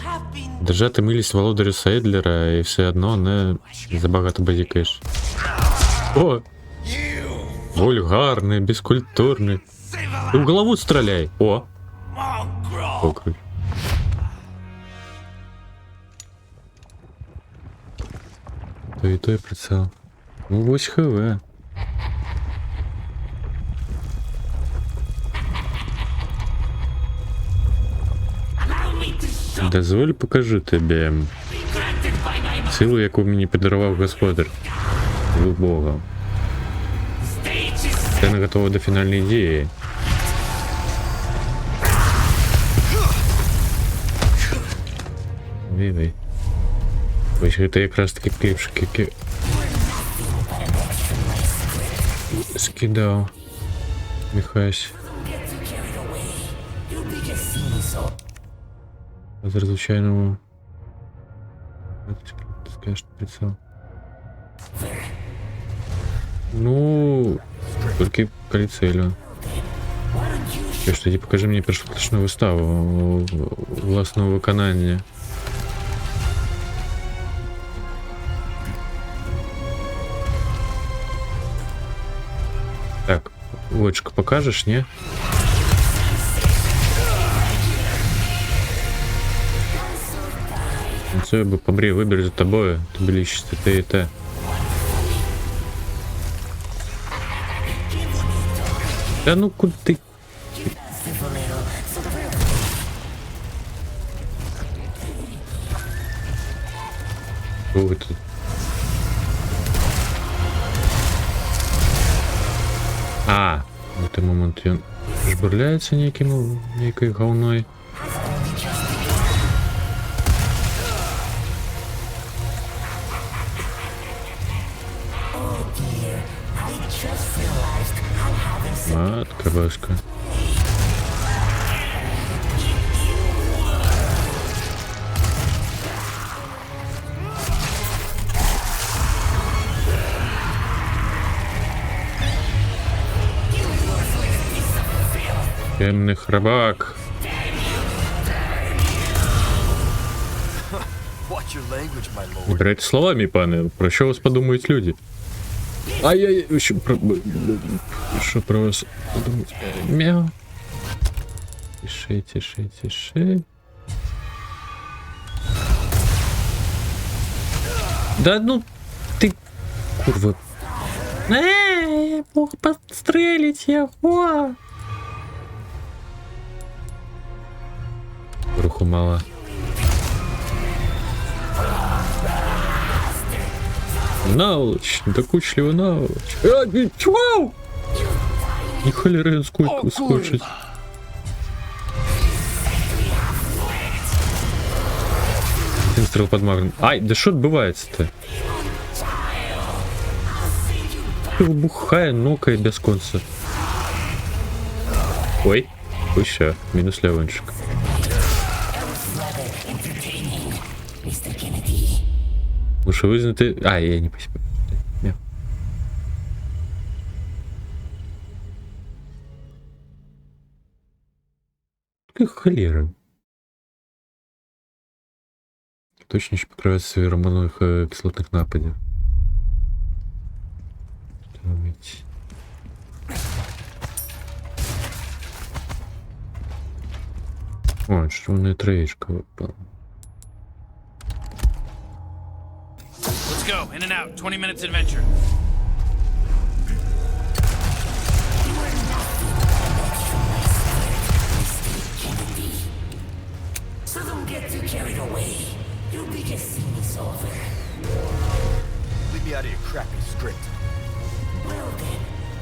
Speaker 5: have been
Speaker 1: Держати милість володарю Сейдлера і все одно не забагато базікаєш. О! Вульгарний, безкультурний. Ти в голову стріляй! О! Окрик. То і той прицел. Ну ось ХВ. Дозволь покажу тобі силу, яку мені подарував господар. Силу Бога. Ти не готова до фінальної дії. Вівей. Ось гэта якраз таки кліпшик, які скидав Михась. З звичайного скажешь прицел. Ну, только коли целью. Що ж тоді покажи мені першокласну виставу власного виконання. Так, Вочка, покажешь, не? Це бы побрей, выбери за тобой, ты величество, ты и ты. Да ну куда ты? Что вы тут? А, в той момент ён жбурляецца нейкай гаўной. Матка баска. Темний храбак.
Speaker 6: Watch your language, my lord.
Speaker 1: Вибирайте словами, пане. Про що вас подумають люди? Ай-яй, що про вас подумають? Мяу. Тише, тише, тише. Да ну ты, курва. Я мог подстрелить его. Руху мало. Наволочь, докучливо наволочь. Чего? Не холерен скочить. Выстрел под магнум. Ай, да что отбывается-то? Бухая, нокая без конца. Ой, еще минус левончик. Лучше вызнаты... А, я не поспел. Как холера. Точно еще покрывается гормоновых кислотных нападов. О, червоная троечка выпала.
Speaker 2: Let's go. In and out. 20 minutes adventure.
Speaker 7: So don't get too carried away. You'll be just seeing this over.
Speaker 6: Leave me out of your crappy script.
Speaker 7: Well then,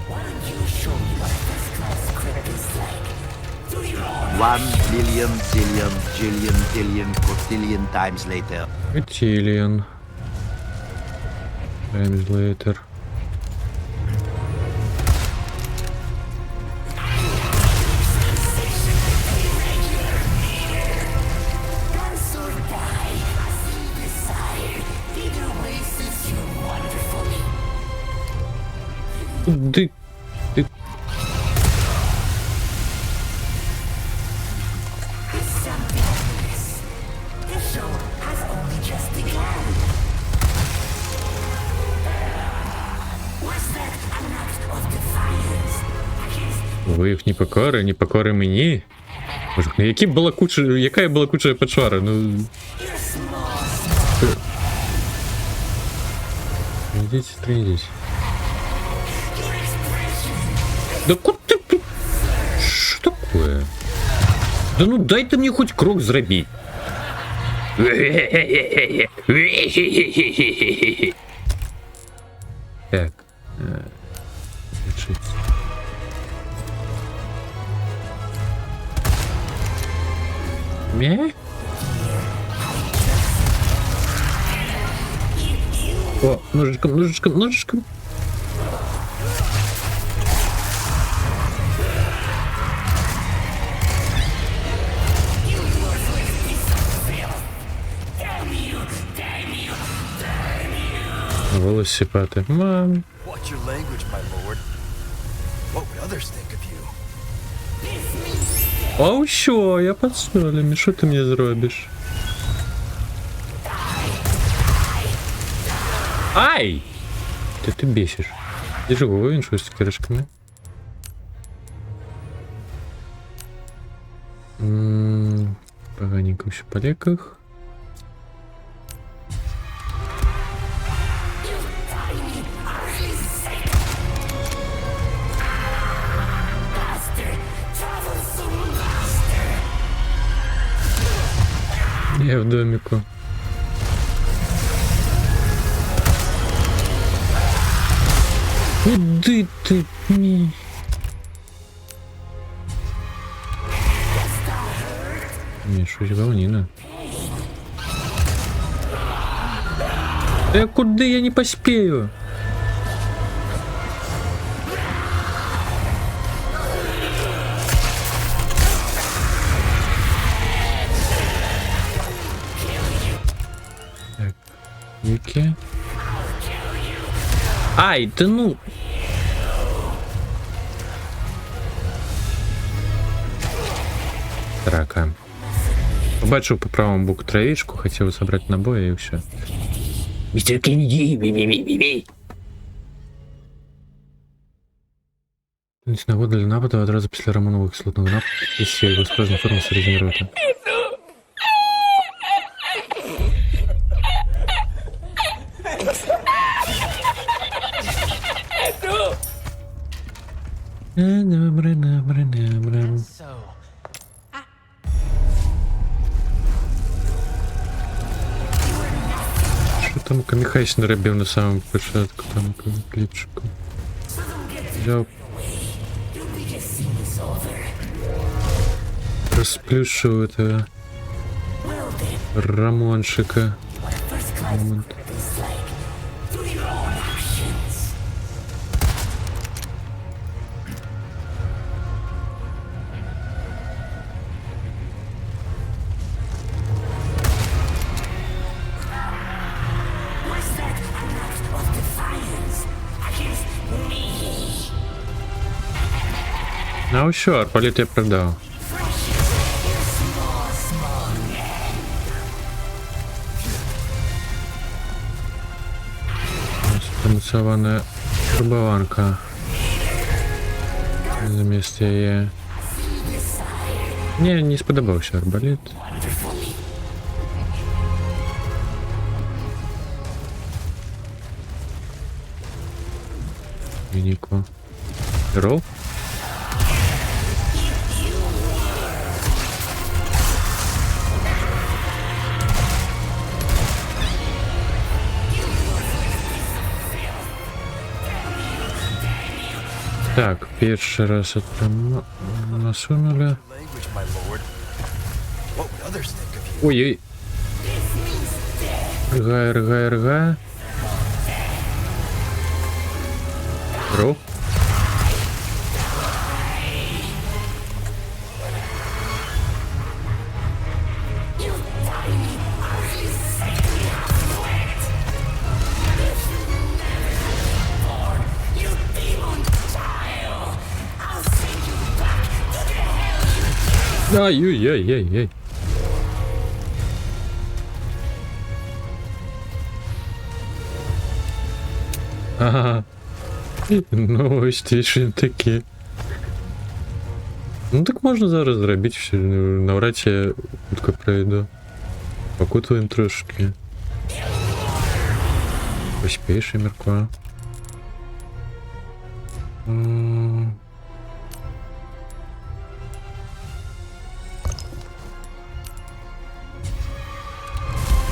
Speaker 7: why don't you show me what a first-class script is like? Do your own.
Speaker 8: 1 billion, zillion, jillion, billion, quadrillion times later.
Speaker 1: Утилиан. Times later. Ты... Ты... Ви їх не покори, не покори мені. Боже, ну яка була куча почвара, ну... Идите, стрелись. Да куда ты... Что такое? Да ну дайте мне хоть крок зробить. Так. Решить. Мя? О, ножичком, ножичком, ножичком. Велосипеди. Мам.
Speaker 6: Watch your language, my lord. What would others think of you?
Speaker 1: А що? Я під солями. Що ти мені зробиш? Ай! Ти бесиш. Ти ж воїн, що з киришками. Поганенько все по леках. Я в домику. Куди ти мій? Ні, щось говніна. Куди я не поспею? Так, які? Ай, да ну! Побачив по правому боку травичку, хотів забрати набої і все. Містер Кеннеді, бі-бі-бі-бі-бі. Нагода для нападу одразу після Рамонових кислотного нападу, якщо його справжня форма середньої роти. Добре, добре, добре.
Speaker 5: So,
Speaker 1: Що там Каміхайсь не робив на самому початку, там кліпчику. Взяв. Розплющив этого Рамончика. Момент. Ну що, арбалет я продав. Спромоцована турбованка. Замість її. Ні, не сподобався арбалет. Юніко. Рол? Так, перший раз это насунули.
Speaker 6: Language, my lord. What would others think of you?
Speaker 1: Ой-ой. Ргай, ргай, ргай. Ру. Ай-яй-яй-яй-яй. Ага. Ну, ось ті ж він такі. Ну так можна зараз зробити все. Навряд я швидко пройду. Покутуємо трошки. Поспіше, Мірко.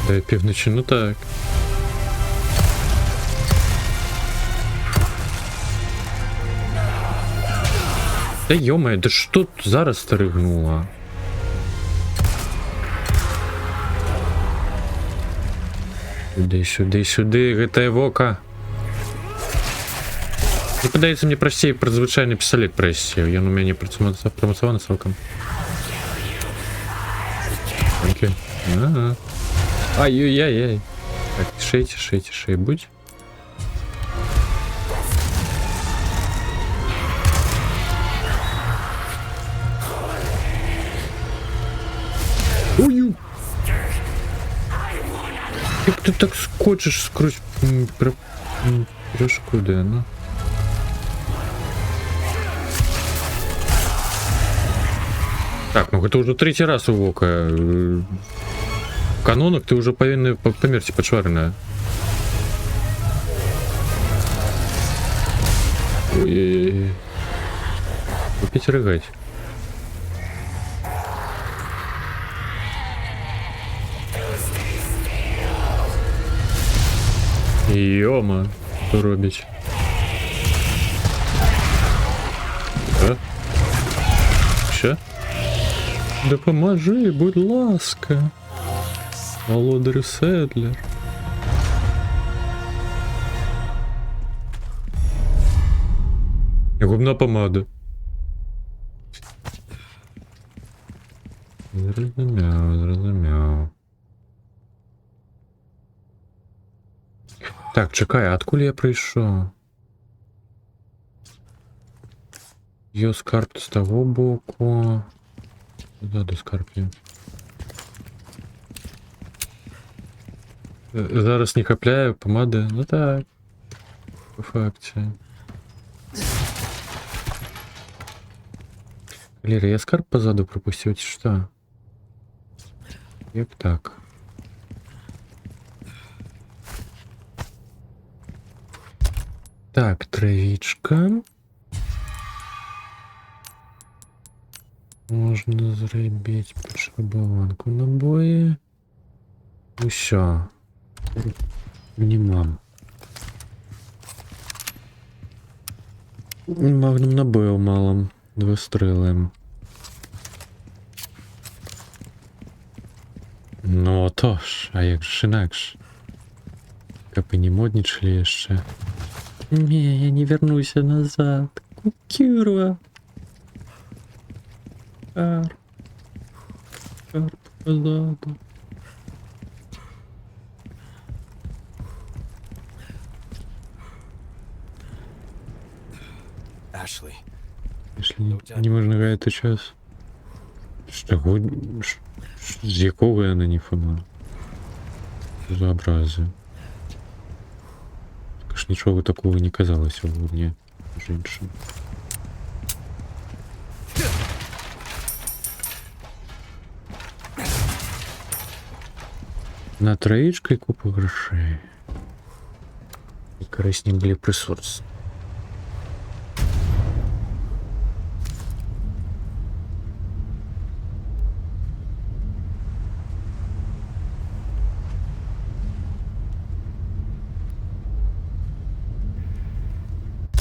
Speaker 1: Дай півночі, ну так. Та йомає, да що тут зараз стригнула? Сюди, сюди, сюди, GTA Вока. Ну, подається мені простіше про звичайний пістолет просів. Він у мене промоцований цілком. Окей. Ага. Ай-яй-яй. Так, шей, будь. Ой-ю. Як ти так скочиш скрозь прыжку, да, ну? Так, ну это уже третий раз у Вока. Канонок ты уже повинен померти подшваренная. Ой-ой-ой. Купить рыгать. Йома, що робить? А? Що? Допоможи, будь ласка. Володар Седлер. Губна помада. Зрозумів. Так, чекай, а откуда я прийшов? Йо скарб з того боку. Куда до скарбів? Зараз не капляю помади. Ну так. По факті. Лера, я скарб позаду пропустил, чи що? Як так? Так, травичка. Можна зробити подшарбованку набої. Усё. Нема. Магнум набою мало. 2 стріли. Ну отож, а як же інакше? Капи не модничали ще. Не, я не вернуся назад. Курва. Карп позаду.
Speaker 6: Ashley.
Speaker 1: Если не можна гаяти час. Що? З якого я на ній фона? Безобразие. Так ж нічого такого не казалось сьогодні. Женщин. На троечкой купу грошей. І корисні були присутстві.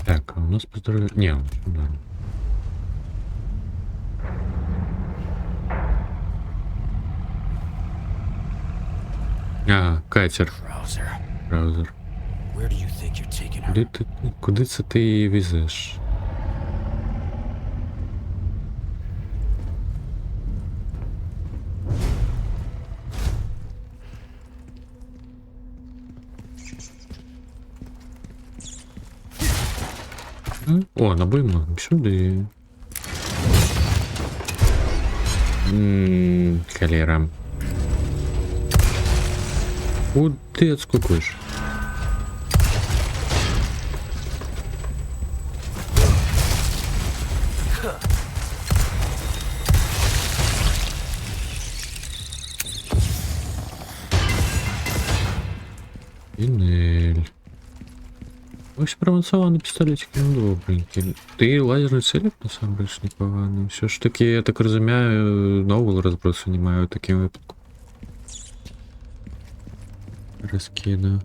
Speaker 1: Так, а у нас поздравляют... Не, да. А, катер.
Speaker 6: Browser.
Speaker 1: Браузер.
Speaker 6: Where do you think you're taking her?
Speaker 1: Куди це ти її везеш? О, набой магнум, сюди. Холера. Куди ти отскокуєш? Пінель. Ось промансований пістолетик, ну добренький. Ти лазерний целик насамрэч непоганий. Все ж таки, я так розумію, нового розбросу немає у таким випадку. Розкину.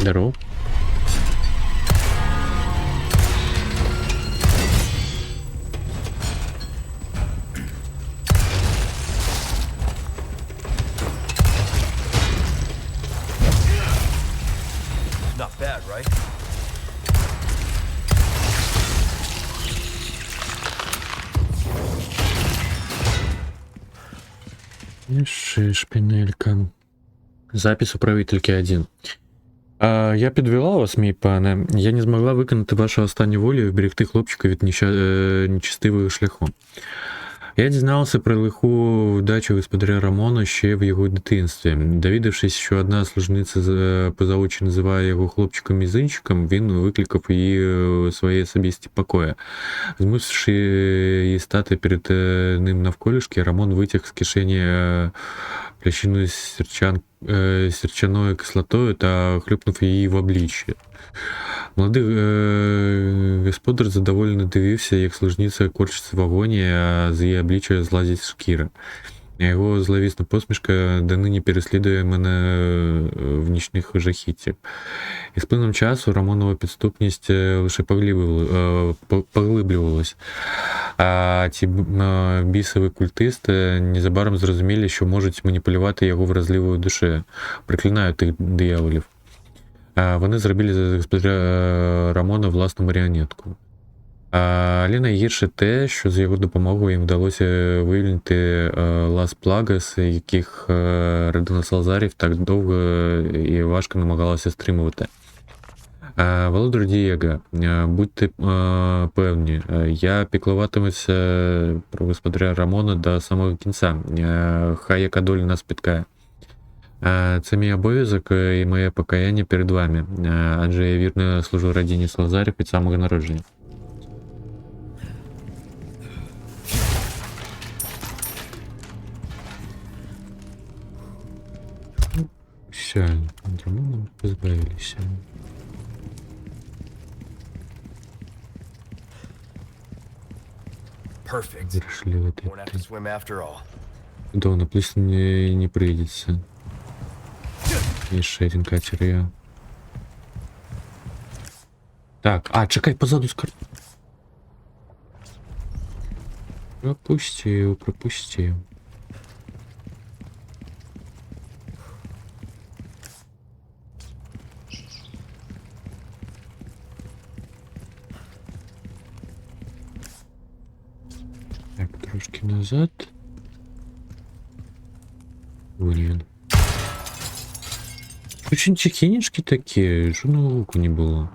Speaker 1: Здорово.
Speaker 6: Not bad, right?
Speaker 1: Ще шпинелька. Запис управительки 1. Я підвела вас, мій пане. Я не змогла виконати вашу останню волю і вберегти хлопчика від нечестивого шляху. Я дізнався про лиху вдачу господаря Рамона ще в його дитинстві. Довідавшись, що одна служниця поза очі називає його хлопчиком-мізинчиком, він викликав її у свої особисті покої. Змусивши її стати перед ним навколішки, Рамон витяг з кишені плящину з сірчаною кислотою та хлюпнув її в обличчя. Молодий господар задоволено дивився, як служниця корчиться в агонії, а з її обличчя злазить шкіра. Його зловісна посмішка донині переслідує мене в нічних жахіттях. І з плином часу Рамонова підступність лише поглиблювалась. А ці бісові культисти незабаром зрозуміли, що можуть маніпулювати його вразливою душею. Проклинаю тих дияволів. Вони зробили з господаря Рамона власну маріонетку. Але найгірше те, що з його допомогою їм вдалося вивільнити Лас Плагас, яких родина Салзарів так довго і важко намагалася стримувати. Володар Дієго, будьте певні, я піклуватимуся про господаря Рамона до самого кінця. Хай яка доля нас спіткає. Це мій обов'язок і моє покаяння перед вами, адже я вірно служу родині Салазарів від самого народження. Все, от Рамона позбавилися.
Speaker 6: Perfect.
Speaker 1: Пришли вот
Speaker 6: Won't have to
Speaker 1: это.
Speaker 6: swim after all.
Speaker 1: Да, на плюс не прийдется. Еще один катер я. Так, чекай, позаду скоро. Пропустил. Так, трошки назад. Блин. Очень тихенечки такие, жодного луку не было.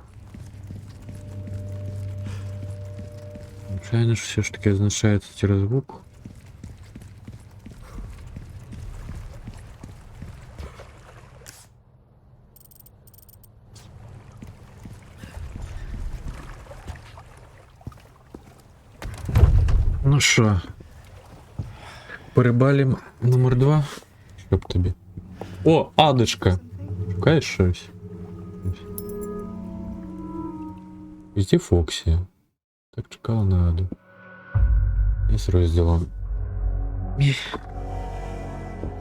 Speaker 1: Звичайно ж все ж таки означает звук. Ну що, перебалім номер 2. Щоб тобі. О, адочка! Шукаєш щось? Везде Фоксі. Так чекала на аду. І з розділом.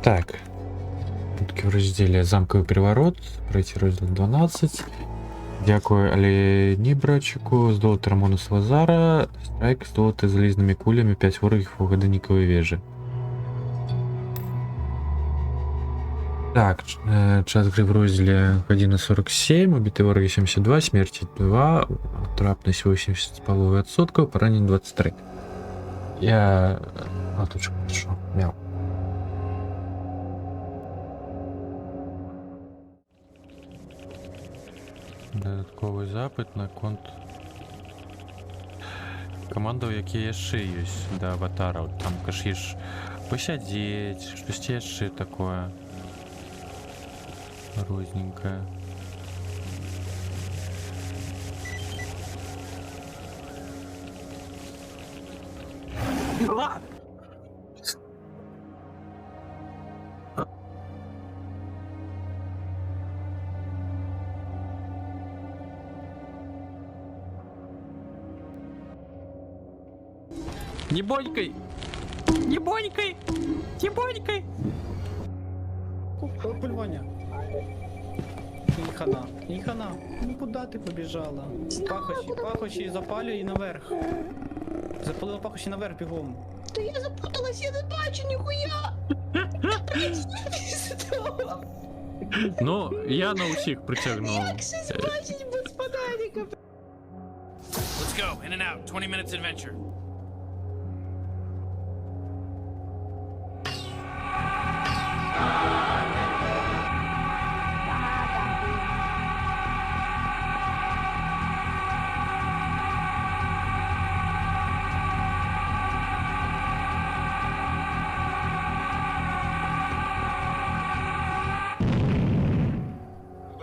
Speaker 1: Так. Таки в розділі замковий переворот. Пройти розділ 12. Дякую Аліні братчику. Здолати Рамона Салазара. Страйк здолати залізними кулями 5 ворогів у годинниковій вежі. Так, час гри в розділі 1.47, убиті вороги 72, смерті 2, трапність 80,5%, поранень 23. Я... Аточку пішов, мяу. Додатковий запит на конт командаў, якія яшчэ ёсць да аватараў. Там каш'еш пасядзець, штось яшчэ такое. Розненькая.
Speaker 9: Не бонькай! Не бонькай! Не бонькай!
Speaker 10: Пульваня. І хана. Ну куди ти побіжала? Пахощі запалюй і наверх. Запалила пахощі наверх бігом.
Speaker 7: Та я запуталась, я не бачу ніхуя!
Speaker 9: Ну, я на усіх притягнув.
Speaker 7: Як щось бачить без фонарика?
Speaker 2: Let's go. In and out. 20 minutes adventure.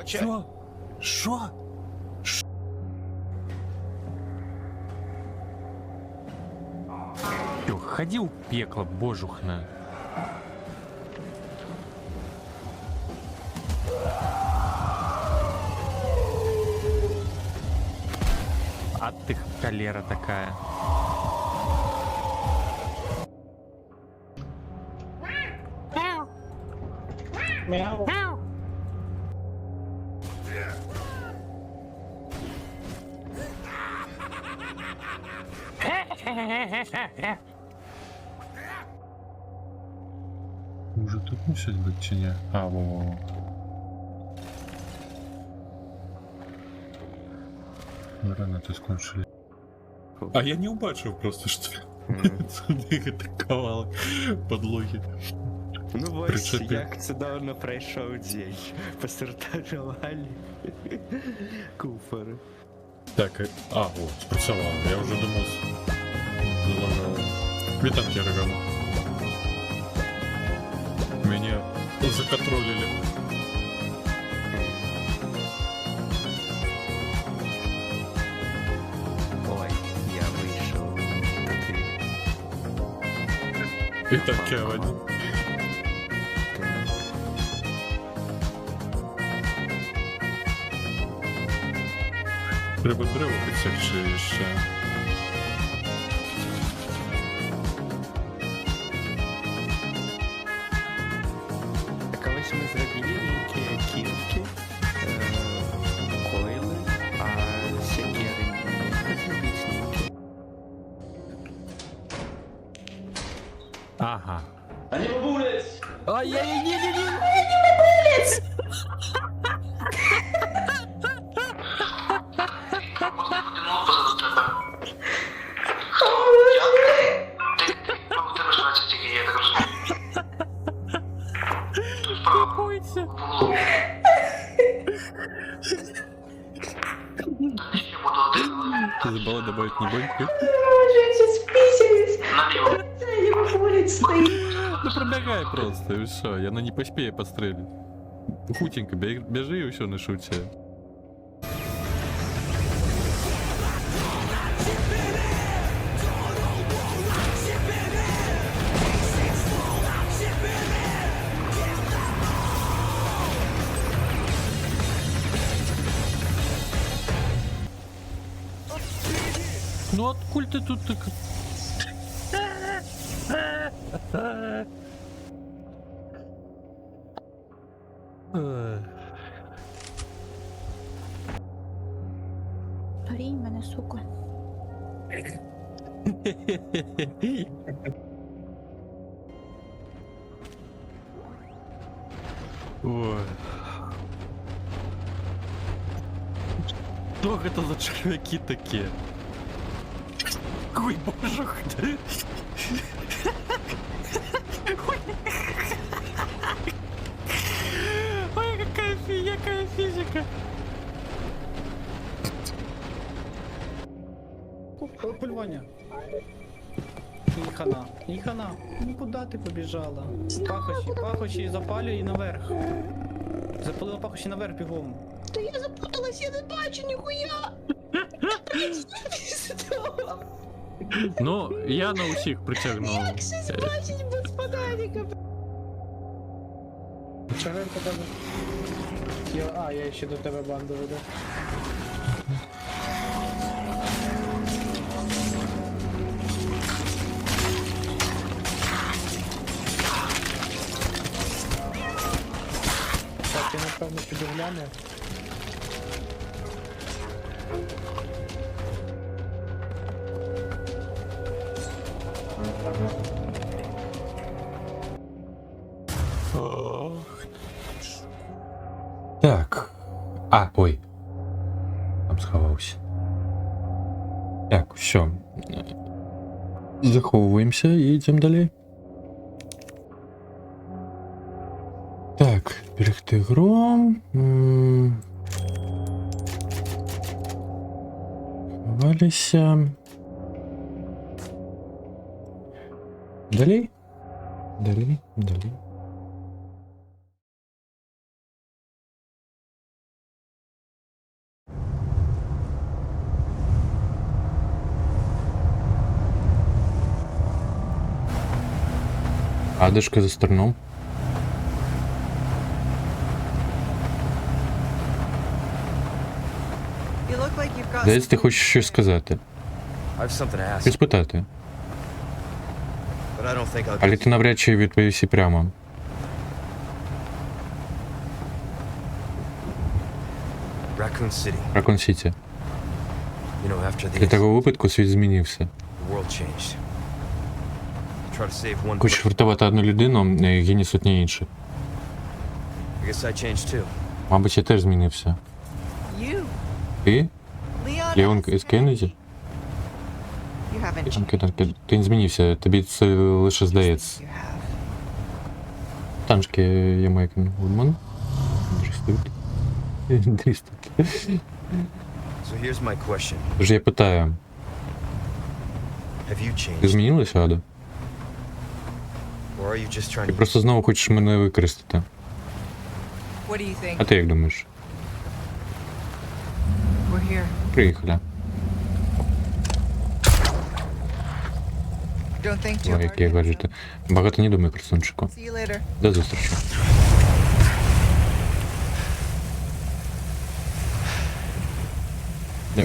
Speaker 5: Що? Що?
Speaker 9: Ходи у пекло, божухна. А ты холера такая.
Speaker 10: Мяу.
Speaker 1: Може тут не щось бути чи ні? Во. Гранати скончили.
Speaker 11: А я не убачив просто, що вони атакували подлоги.
Speaker 6: Ну ось,
Speaker 1: Причепив.
Speaker 6: як чудовно пройшов день. Посортували куфери.
Speaker 1: Так, о, спрацювало. Я вже думав, залагало. Вітам, Керган. Мене законтролили.
Speaker 6: Ой, я вийшов.
Speaker 1: Вітам, Кевані. Треба дерево підсекти ще.
Speaker 6: Так а ось ми зробили які кілки, койли, а секери обичненькі.
Speaker 1: Ага. Ты забыла добавить не боньки? Ну пробегай просто, и все, я на не поспею подстрелить. Хутенько, бежи и все на шуте. Ну откуль ты тут так...
Speaker 7: Парінь мене, сука.
Speaker 1: Ой. Что это за червяки такие? Ой, боже ты. Ой, какая физика.
Speaker 10: Полювання. І хана. І хана. Ну куди ти побіжала? Пахощі запалюй і наверх. Запалила пахощі наверх бігом.
Speaker 7: Та я запуталась, я не бачу ніхуя.
Speaker 1: Ну, я на усіх притягнув.
Speaker 7: Бачить без фонарика.
Speaker 10: Чагарка тебе. Я ще до тебе банду веду. Так, я напевно піду гляну.
Speaker 1: Так. Ой. Там сховався. Так, все. Заховуємося і йдемо далі. Так, берегти гру. Ховалися. Далі. Далі. Адишка за стерном. Здається, ти хочеш щось сказати.
Speaker 6: I have something to ask,
Speaker 1: Щось питати.
Speaker 6: but I don't think I'll
Speaker 1: Але ти навряд чи відповісі прямо.
Speaker 6: Raccoon City.
Speaker 1: Ракон Сіті.
Speaker 6: You know, after
Speaker 1: Для
Speaker 6: the
Speaker 1: того випадку світ змінився.
Speaker 6: the world changed. Try to save one
Speaker 1: Хочеш врятувати одну людину, гині сотні інших.
Speaker 6: I guess I changed too.
Speaker 1: Мабуть, я теж змінився. Ти? Леон із Кеннеді? Ти не змінився, тобі це лише здається. танчики Ямайкен Гудман. Здравствуйте.
Speaker 6: So here's my question.
Speaker 1: Тож я питаю,
Speaker 6: Have you
Speaker 1: ти
Speaker 6: changed?
Speaker 1: змінилася, Ада?
Speaker 6: Or are you just trying
Speaker 1: Ти
Speaker 6: to
Speaker 1: просто знову хочеш мене використати.
Speaker 9: What do you think?
Speaker 1: А ти як думаєш?
Speaker 9: We're here.
Speaker 1: Приїхали.
Speaker 9: Don't think too
Speaker 1: Ой, які гаджети. Багато не думай, красунчику.
Speaker 9: See you later.
Speaker 1: До зустрічі.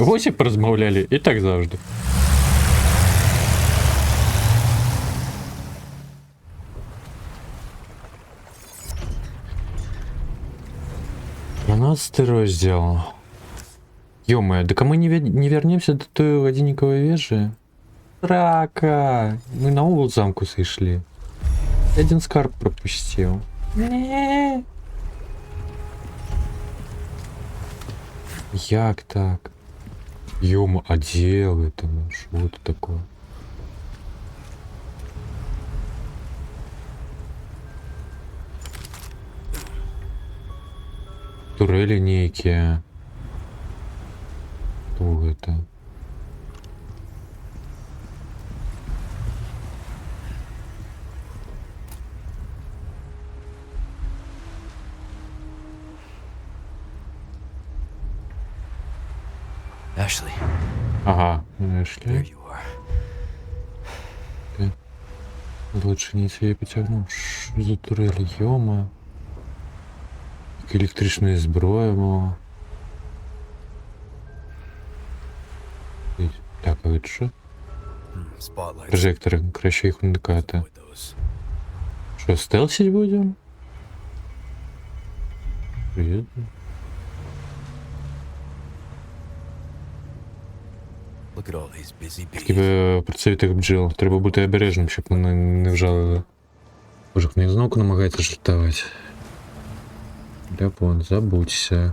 Speaker 1: Ось і порозмовляли, і так завжди. Двенадцатый розділ. Ё-моё, так а мы не вернемся до той Годинниковой вежи? Рака! Мы на угол замку сошли. Один скарб пропустил. Як так? Ё-мо, а дело это наш. Вот такое. Турели некие. Что это?
Speaker 5: Ashley,
Speaker 1: Ага,
Speaker 5: there
Speaker 1: Эшли.
Speaker 5: you are.
Speaker 1: Лучше не себе потягнул. Що за турели, йома. Електричної зброї мало. Так, а від що?
Speaker 6: spotlights?
Speaker 1: Прожектори, краще їх уникати.
Speaker 6: Avoid those.
Speaker 1: Що, стелсить будемо? Привіт.
Speaker 6: Look at all these busy bees.
Speaker 1: Такі працюють бджіл. Треба бути обережним, щоб мене не вжалили. Боже, мені знову намагається жартувати. Ляпон, забудься.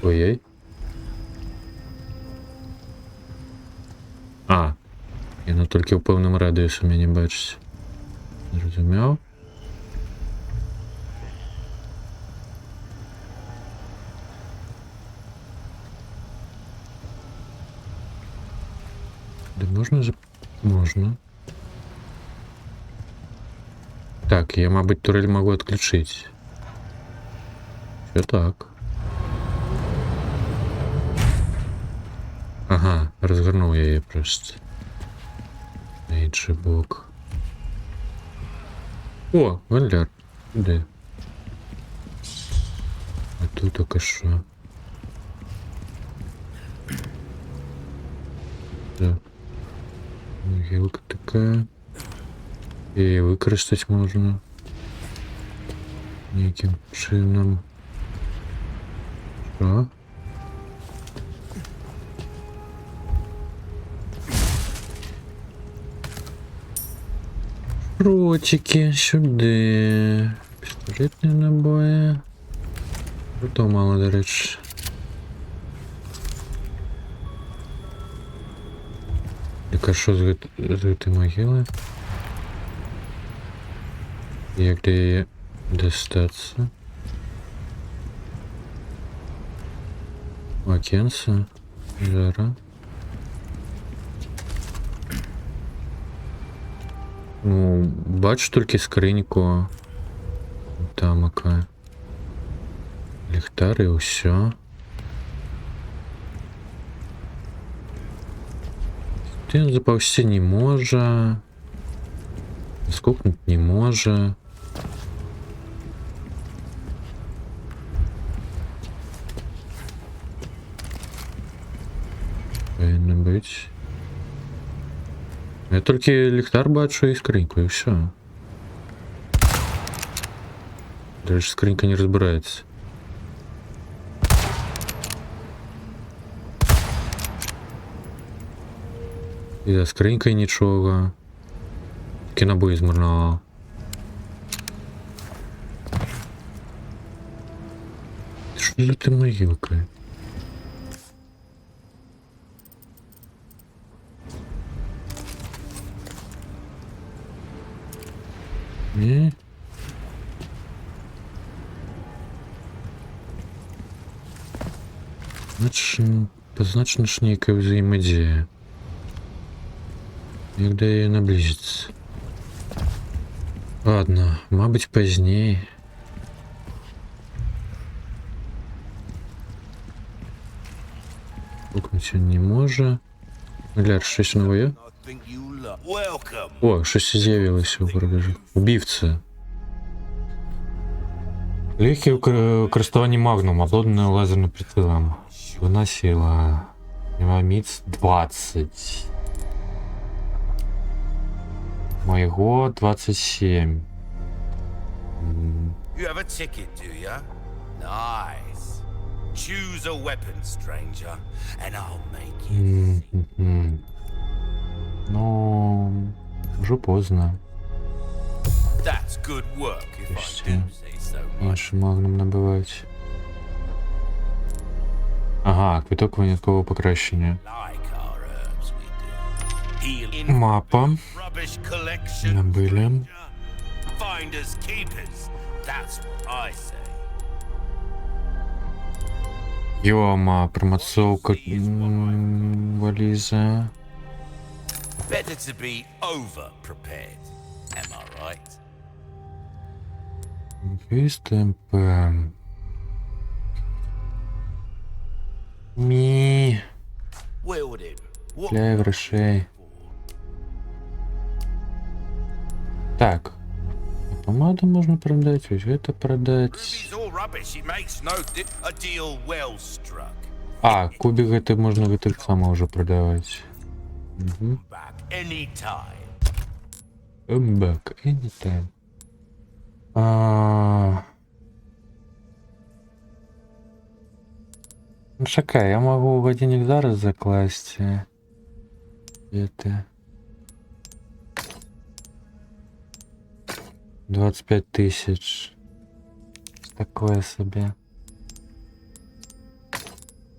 Speaker 1: Ой-ой. А, яно тільки в певному радіусі мене бачить. Зрозумів. Да можно же... Можно. Так, я, мабуть, турель могу отключить. Все так. Ага, развернул я ее просто. На інший бок. О, Валер. Де? А тут только що? Так. Гілка така. Її використати можна. Яким чином. Що? Ротики сюди. Пістолетні набої. То мало, до речі. Яка що звити могили? Як де її достатися? Макенса. Жара. Ну, бачу тільки скриньку. Там яка. Ліхтар і усе. Ти заповзти не може. Скокнути не може. Повинно бути. Я тільки ліхтар бачу і скриньку, і все. Дальше скринька не розбирається. І за скринькою нічого. Тільки набої змарнував. Що за ти могилка? Ні. Позначнішніка взаємодія. Як до її наблизиться? Ладно, мабуть, пізніше. Пукнути не може. Гляд, щось нове?
Speaker 8: I think you love. Welcome.
Speaker 1: О, щось з'явилося у продажі. Убивця. Легкі у користуванні магнум, обладнане лазерним прицілом. Вона сила. Міць 20. Моєго 27.
Speaker 2: You have a ticket, do ya? Nice. Choose a weapon, stranger, and I'll make you.
Speaker 1: Мгм. Ну, вже поздно.
Speaker 2: That's good work, if I
Speaker 1: Почти.
Speaker 2: do say so much.
Speaker 1: Інший магнум набивають. Ага, квиток виняткового покращення.
Speaker 2: Like our herbs, we do. Heal in
Speaker 1: Мапа.
Speaker 2: rubbish collection.
Speaker 1: Набили.
Speaker 2: Finders keepers. That's what I say.
Speaker 1: Йома, промацовка валіза.
Speaker 2: Better to be over prepared. Am I right?
Speaker 1: ТМП. Мі.
Speaker 2: Wield him. What
Speaker 1: Для грошей. Так. Помаду можна продати, ось це продати.
Speaker 2: Ruby's all rubbish. It makes no a deal well struck.
Speaker 1: А, кубик це можна так само вже продавати. Угу.
Speaker 2: Back anytime.
Speaker 1: Back anytime. Ну чекай, я можу годинник зараз закласти. Это 25 тысяч. Такое себе.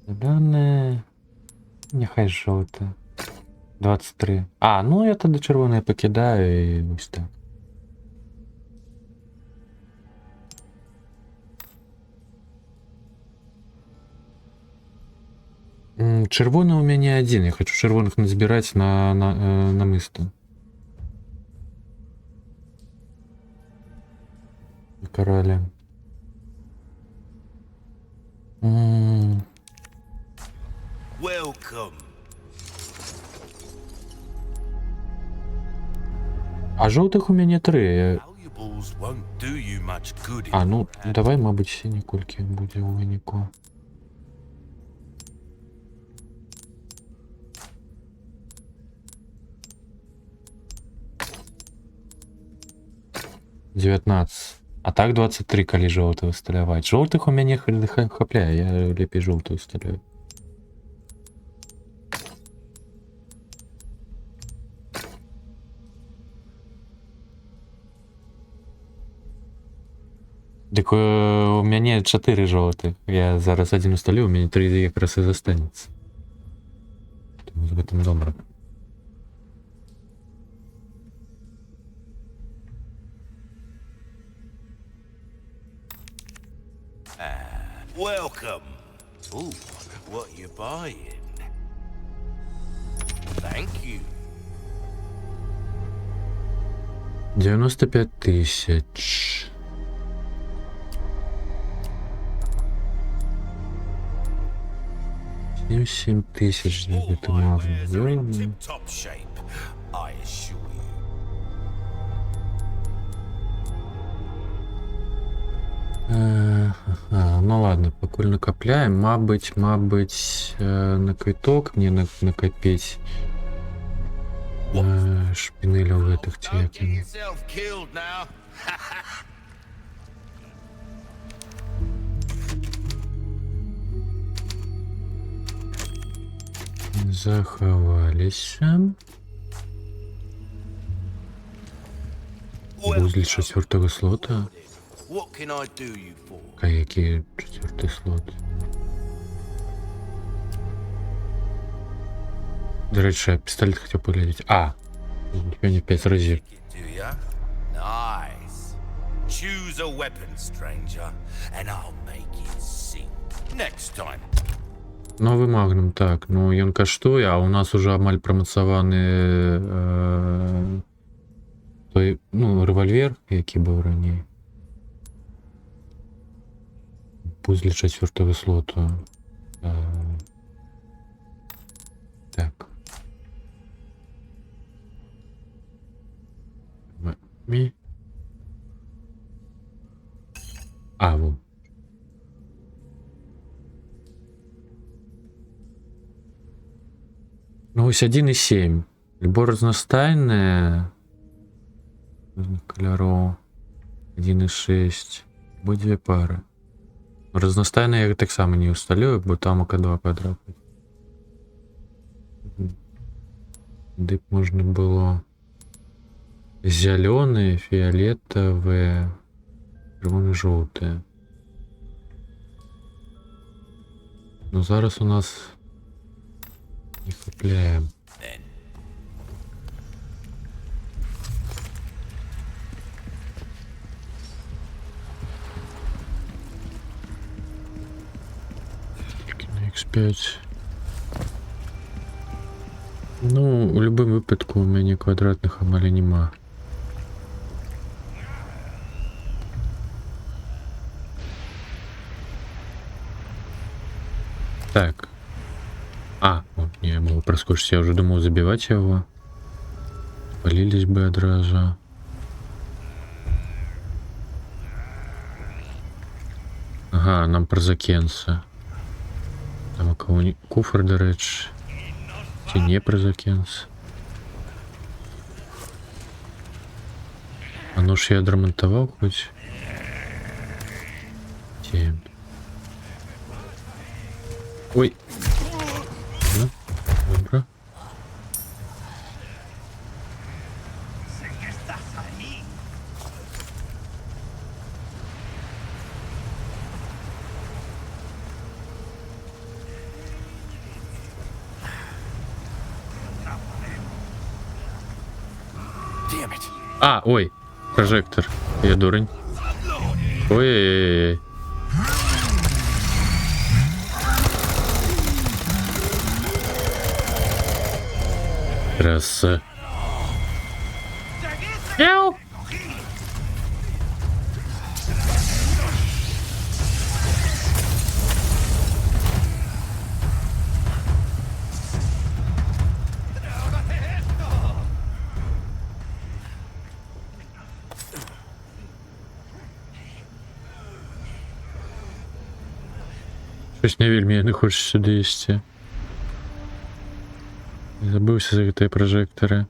Speaker 1: Зелене. Нехай жовте. 23. А, ну я тоді червоне покидаю і ось так. Червоный у меня один. Я хочу червоных назбирать на мисто. Короля.
Speaker 2: Welcome.
Speaker 1: А жовтих у меня 3.
Speaker 2: Valuables won't do you much good.
Speaker 1: А, ну, давай, мабуть, сині кульки буде у виніку. «19». А так 23 калі жовтого стрілявати. Жовтих у мене хапляє, я ліпі жовтого стріляю. Так у мене 4 жовтих. Я зараз один усталю, у мене 3 якраз і застанеться. Тому в этом добре.
Speaker 2: Welcome. Ooh, what you buying? Thank you.
Speaker 1: 95 тисяч. Сім тисяч забити
Speaker 2: All my wares are in
Speaker 1: магазин.
Speaker 2: tip-top shape, I assure you.
Speaker 1: Ага, ну ладно, покуль накопляем. Мабуть, на квиток мне накопить шпинелю в этих
Speaker 2: Don't get
Speaker 1: телекинах.
Speaker 2: yourself killed now.
Speaker 1: Заховались. Узлі 4 слота.
Speaker 2: What can I do you for?
Speaker 1: А який 4 слот? До речі, я пістолет хотів поглядати. А! Я не 5 разів.
Speaker 2: Do ya? Nice. Choose a weapon, stranger, and I'll make it sing. Next time.
Speaker 1: Новий магнум, так. Ну, ён каштує, а у нас уже амаль прамацаваны той, ну, рэвальвер, які быў раней. Пузлі 4-го слоту. Так. Мі. А, во. Ну, ось 1,7. Любо разнастайнае. Каляроў. 1,6. Бо 2 пары. Разнастайнае я таксама не усталю, бо там АК2 подрапаць. Дык можна было зялёныя, фіялетавыя, чырвона-жоўтыя. Ну зараз у нас не хапляем. Тільки на X5. Ну, у любым выпадку у мяне квадратных амаль нема. Так. Вот, не, я могу проскочить. Я уже думал забивать его. Полились бы одразу. Ага, нам про закенца. Там у кого-нибудь куфр, до речі. Чи не про закенца. А ну ж я отремонтовал хоть. 7. Ой. Ну, добре. Ой, прожектор. Я дурень. Ой-ой-ой. Краса. Мяу. Щось не вельмі, я не хочу сюди йти. Забився за ті прожектори.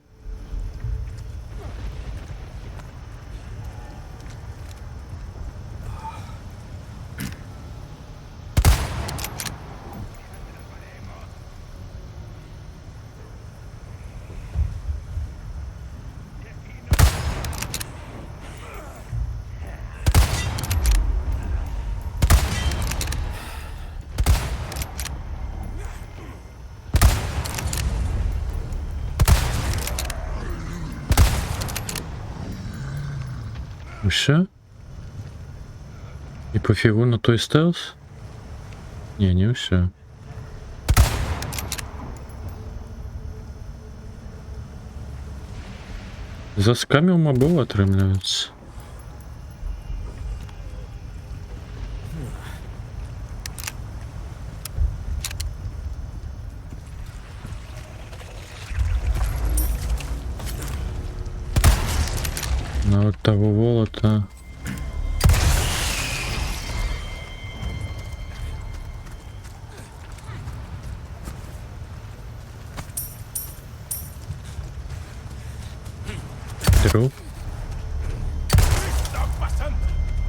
Speaker 1: Все? И пофигу на той стелс? Не все. Заскамил мобов отрымливается. На вот того волота. Труп.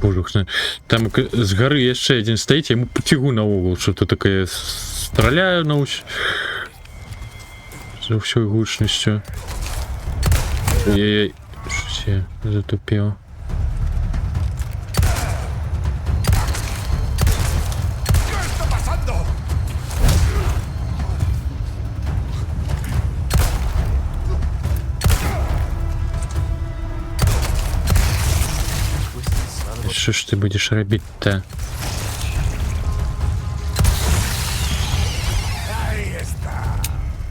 Speaker 1: Боже, там з гори яшчэ один стаіць, я ему потягу на угол, что-то такое стреляю науч. За всей гучностью. Ой-ой-ой. Все, затупил. что ж ты будешь робить-то?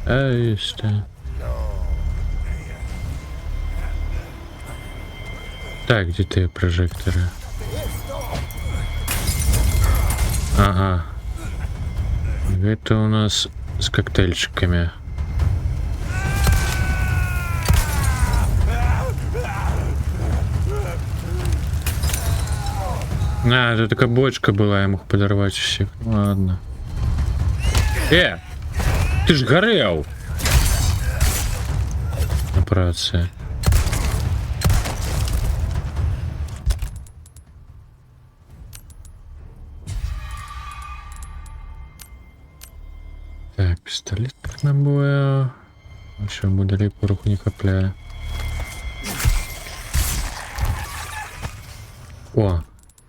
Speaker 1: Аиста. Так, где ты прожекторы? Ага. Это у нас с коктейльчиками. А, это такая бочка была, я мог подорвать всех. Ладно. Ты ж горел! Операция. Так, пистолет набоя. Еще буду пороху не капляю. О,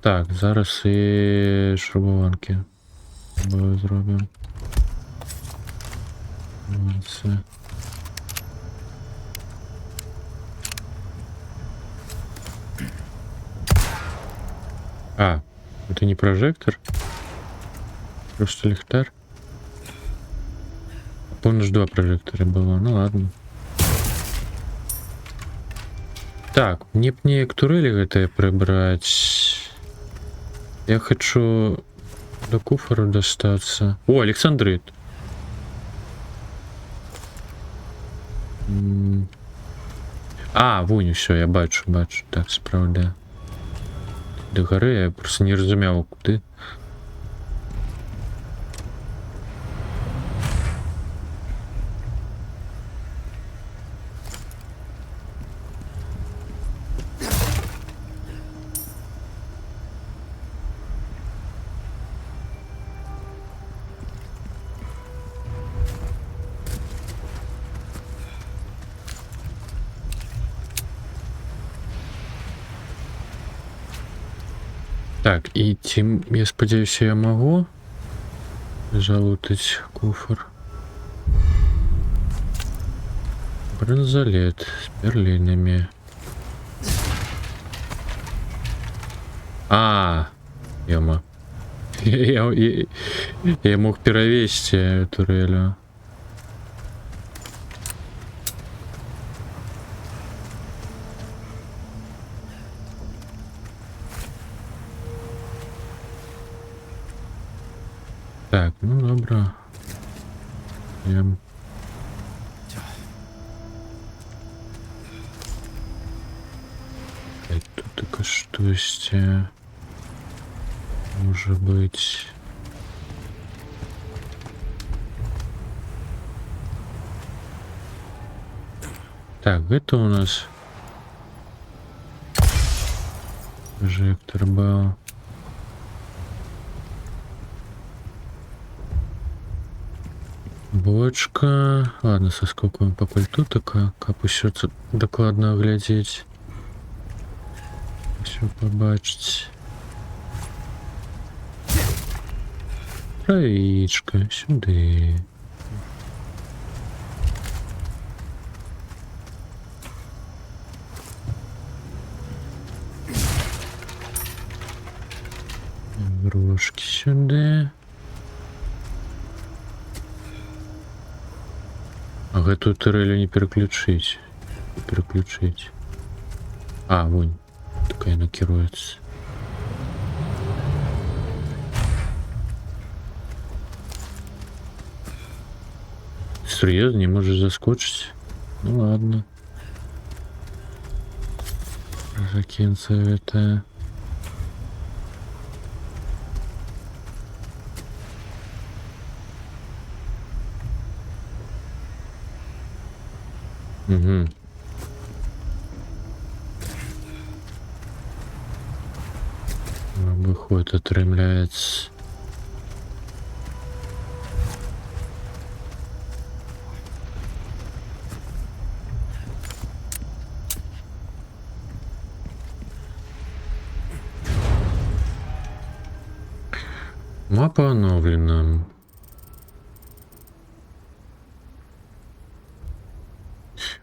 Speaker 1: так, зараз і шрубованки зробимо. Це. А, это не прожектор? Просто ліхтар? Помню, ж 2 прожектора было. Ну ладно. Так, мне б не к турели гэта прибрать. Я хочу до куфара достаться. О, Александрит. А, вунь, все, я бачу. Так, справді. До гори я просто не розумів, куди. Так, і тим, я сподіваюся, я можу залутати куфр. Бронзолет с перлинами. Ёма. Я мог перевести турелю. Так, ну добре. Тут таке щось може бути. Так, это у нас прожектор был. Бочка. Ладно, соскокуем по пальту, такая, как еще докладно оглядеть. Все побачить. Травичка, сюда. Игрушки сюда. А эту турель не переключить. А, вон. Такая накируется. Серьезно, не можешь заскочить? Ну ладно. Закинься это. Угу. Выход отрымляется. Мапа оновлена.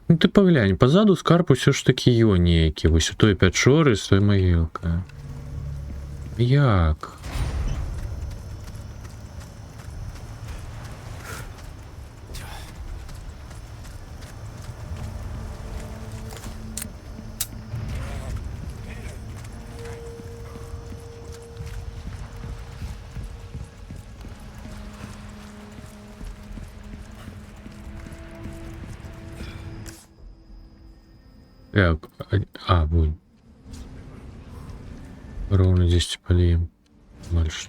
Speaker 1: Ну ты поглянь, позаду скарб все ж таки його ніякі. Ось той п'ячори з той могилка. Як? Так, вот. Ровно 10 полеем. Больше.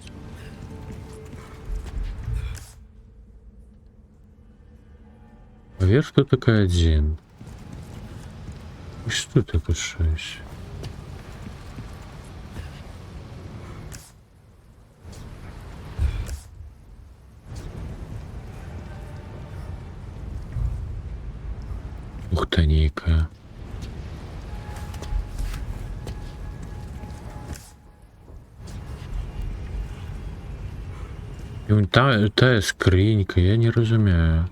Speaker 1: Поверх тут такая один. И что такое 6? Ух ты, некая. І вон та скринька, я не разумею.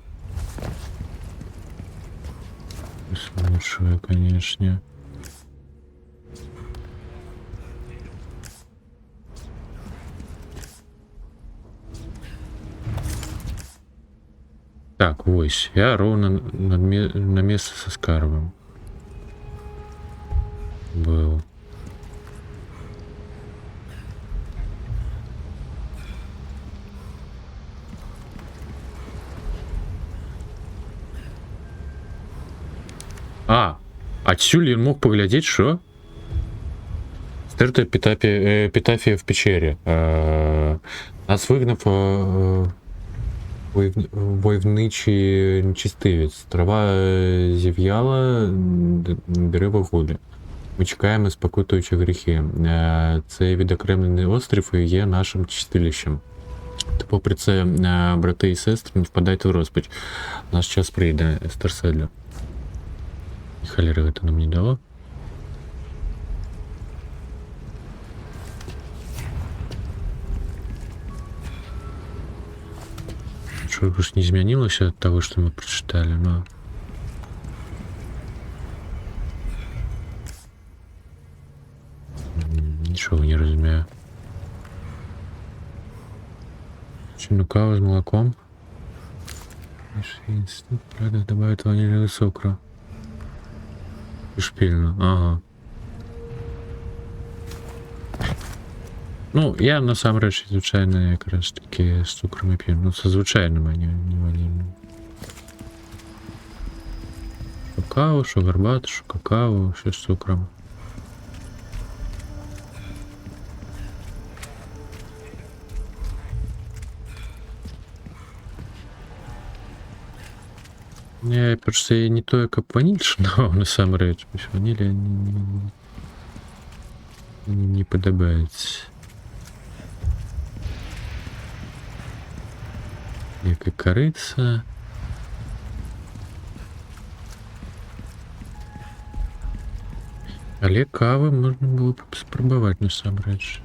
Speaker 1: Смешиваю, конечно. Так, вось, я ровно на место со скарбом был. Отсюль ён мог паглядзець, що? Стерта епітафія в печері. Нас вигнав войовничий нечистивець. Трава зів'яла, дерева голі. Ми чекаємо, спокутуючи гріхи. Цей відокремлений острів є нашим чистилищем. Та попри це, брати і сестри, не впадайте в розпач. Наш час прийде, Естерселю. Холера это нам не дало. Что уж не изменилось от того, что мы прочитали, но... Ничего не разумею. Чайную каву с молоком. Правда, добавить ванильного сокра. Шпільно, ага. Ну, я насамрэч, звычайна, якраз таки з цукрам і п'ю. Ну, це звычайным, а не ванільным. Що каву, що гарбату, що какао, що з цукрам. Не, просто я не тое, каб ваніль шанаваў, насамрэч. Ваніль не падабаецца. Некая карыца. Але кавы можна было б спрабаваць, насамрэч.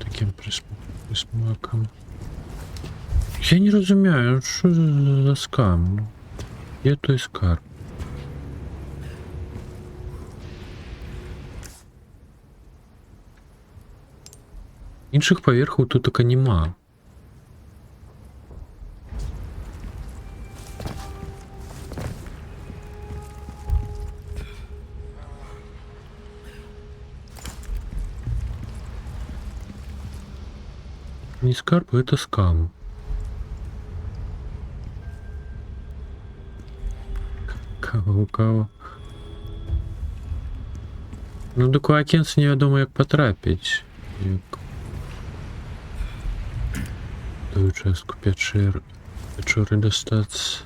Speaker 1: Такім прысмакам. Я не разумею, что за скам? Где той скарб? Іншых паверхаў тут така нема. Не скарб, это скам. Кава. Ну, до Куакенса невядома, як патрапіць. Як... Тую частку пячоры дастацца.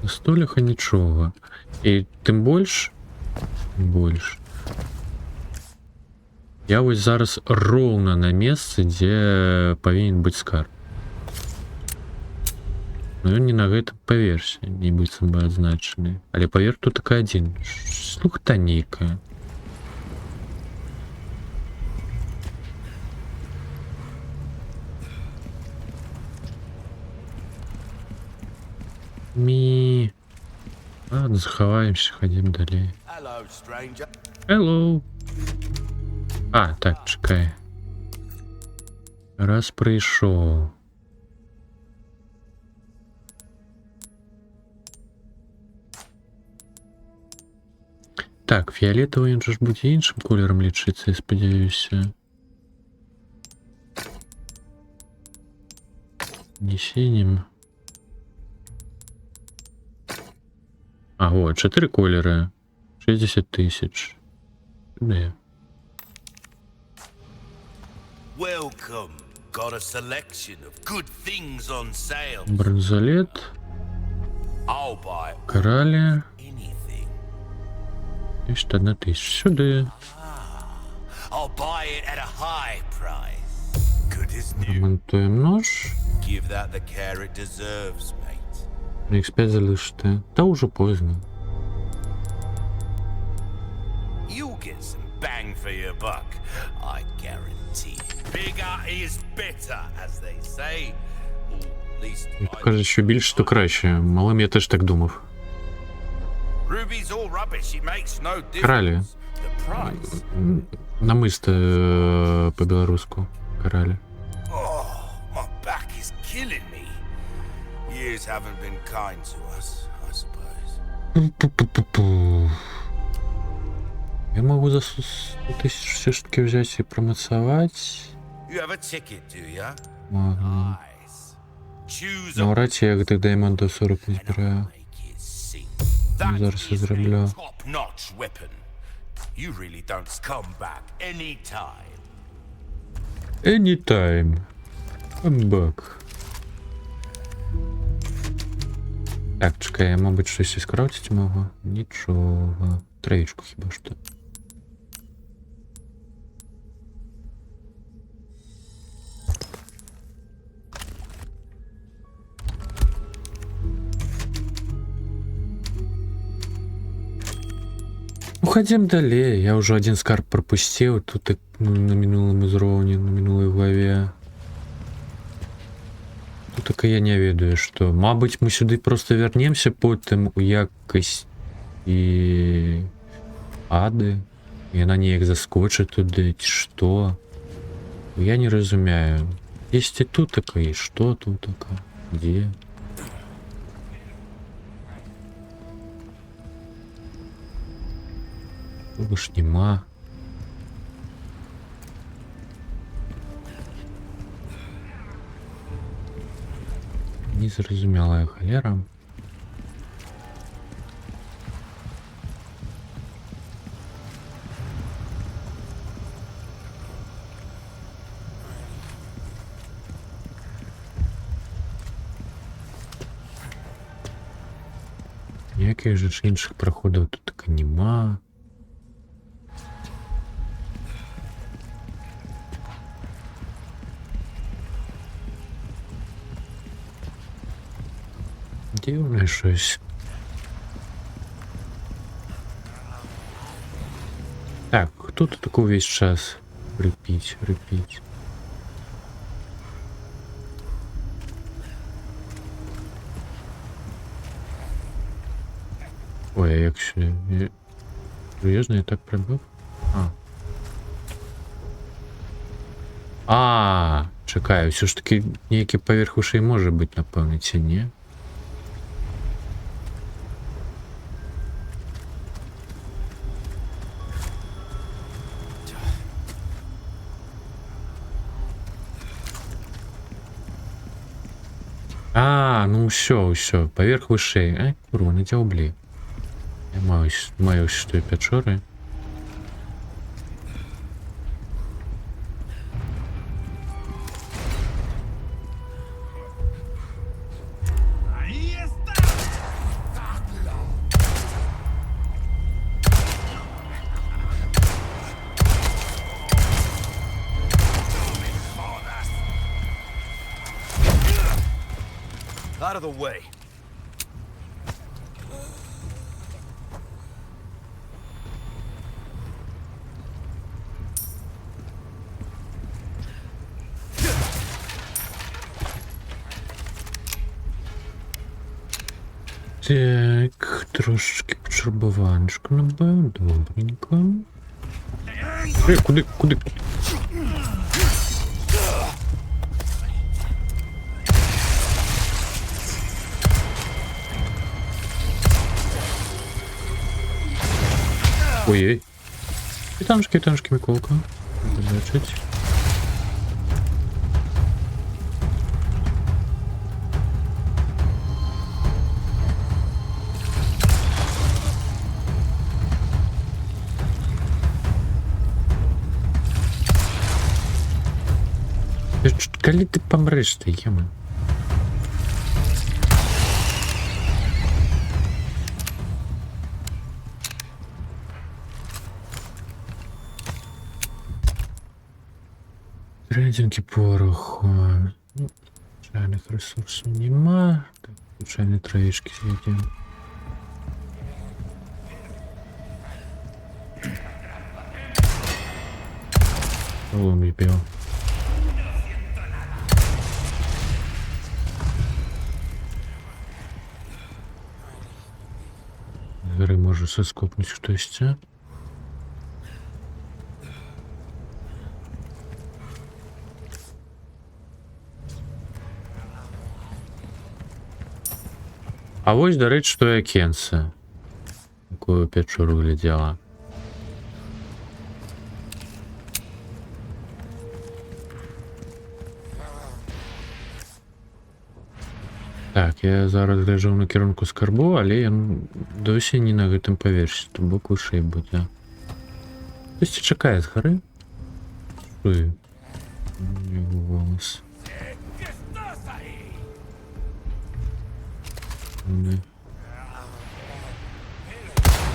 Speaker 1: На столях нічога. І тым больш... Я вось зараз роўна на месцы, дзе павінен быць скарб. Но ён не на гэтым паверсе, не быццам бы адзначаны. Але паверх тут такая адзін. Слухта нейкая. Мі. Ладно, заховаємося, ходім далі.
Speaker 8: Hello, stranger.
Speaker 1: Hello. А, так, чекай. Раз прийшов. Так, фіолетовий він же ж буде іншим кольором лічиться, я сподіваюся. Не синім. А, вот, 4 кольори. 60 тисяч. Де?
Speaker 2: Welcome. Got a selection of good things on sale.
Speaker 1: Бронзолет.
Speaker 2: I'll buy
Speaker 1: Коралі.
Speaker 2: anything.
Speaker 1: І ще 1 тисяча. Сюди.
Speaker 2: I'll buy it at a high price. Good as new.
Speaker 1: Ремонтуємо нож.
Speaker 2: Give that the care it deserves, mate.
Speaker 1: X5 залишити. Та уже поздно.
Speaker 2: You'll get some bang for your buck, I guarantee. Bigger is better, as they say. Or at least
Speaker 1: Як кажуть, що більше, то краще. Малим я теж так думав.
Speaker 2: Ruby's all rubbish. It makes no difference.
Speaker 1: Коралі.
Speaker 2: The price.
Speaker 1: Намисто по-білоруську. Коралі.
Speaker 2: Oh, my back is killing me. Years haven't been kind to us, I suppose.
Speaker 1: Пу-пу-пу-пу. Я можу за 100 тисяч все ж таки взяти і промацувати.
Speaker 2: You have a ticket, do ya?
Speaker 1: Ладно.
Speaker 2: Nice. Choose a
Speaker 1: Навряд чи я так Diamond до 40 не збираю.
Speaker 2: make it sing.
Speaker 1: Зараз я
Speaker 2: is a
Speaker 1: зроблю.
Speaker 2: top-notch weapon. You really don't come back anytime.
Speaker 1: Anytime. I'm back. Так, чекай, я, мабуть, щось скрафтити можу. Нічого. Троєчку хіба що. Уходим далее. Я уже один скарб пропустил. Тут и, ну, на минулом уровне, на минулой главе. Тут таке я не ведаю, що. Мабуть, ми сюди просто вернемося потім у якось і ади. І вона ніяк заскочить туди, чи що. Я не розумію. Есть и тут такое, и что тут такое? Где? Того ж нема. Незрозумілая холера. Ніяких же ж інших проходів тут таки нема. Дивне щось. Так, хто тут такий весь час? Репіть, репіть. Ой, а як ще? Серйозно, я так прибив? Чекай, все ж таки ніякий поверх ушей може бути, напевно, чи ні? Ну все, поверх ушей. Ай, курва, не дяублі. Я маю ось той печори.
Speaker 2: Out of the way.
Speaker 1: Так, трошечки почербованочку набив, добренько. Куди? Ой-ой. Квитанушки, Миколка. Значить. Коли ти помреш, ти єма? Трейдинги пороху. Ну, звичайних ресурсів нема. Так, звичайні троєчки з'їдемо. Лом їбів. Гри може соскопнуть хтось, а? А вось, до речі, то Акенса. Такую печуру глядела. Так, я зараз гляджу на кірунку скарбу, але я досі не на гэтым паверсі, то бок вышэй будзе. Хтось чакае з гары? Чую. Його голос.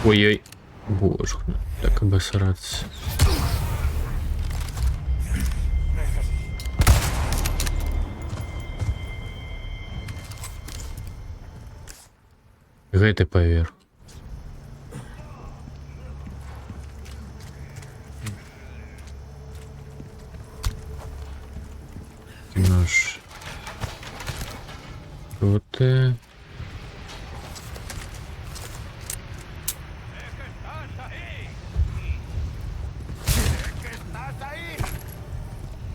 Speaker 1: Ой-ой. Боже, так обосраться. Гэты паверх. Нож. Вот ты.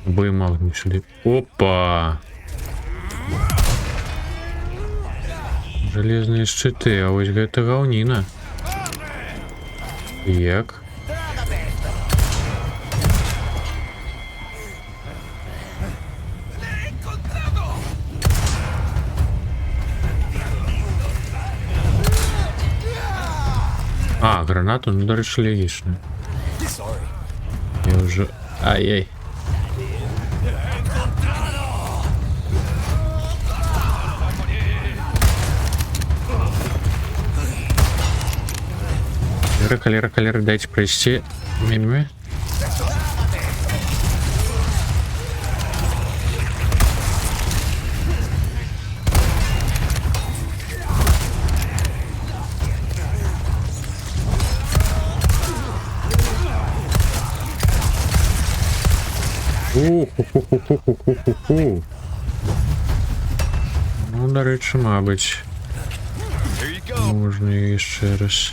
Speaker 1: Боемаг начали. Опа! Железные щиты, а вось гэта гаўніна. Як? А, гранату, ну, до речі, логічно. Я вже... Ай-яй. Калера, дайте пройти. Мимо. Ху-ху-ху-ху-ху-ху-ху. Ну, до речі, мабуть. Можна і ще раз.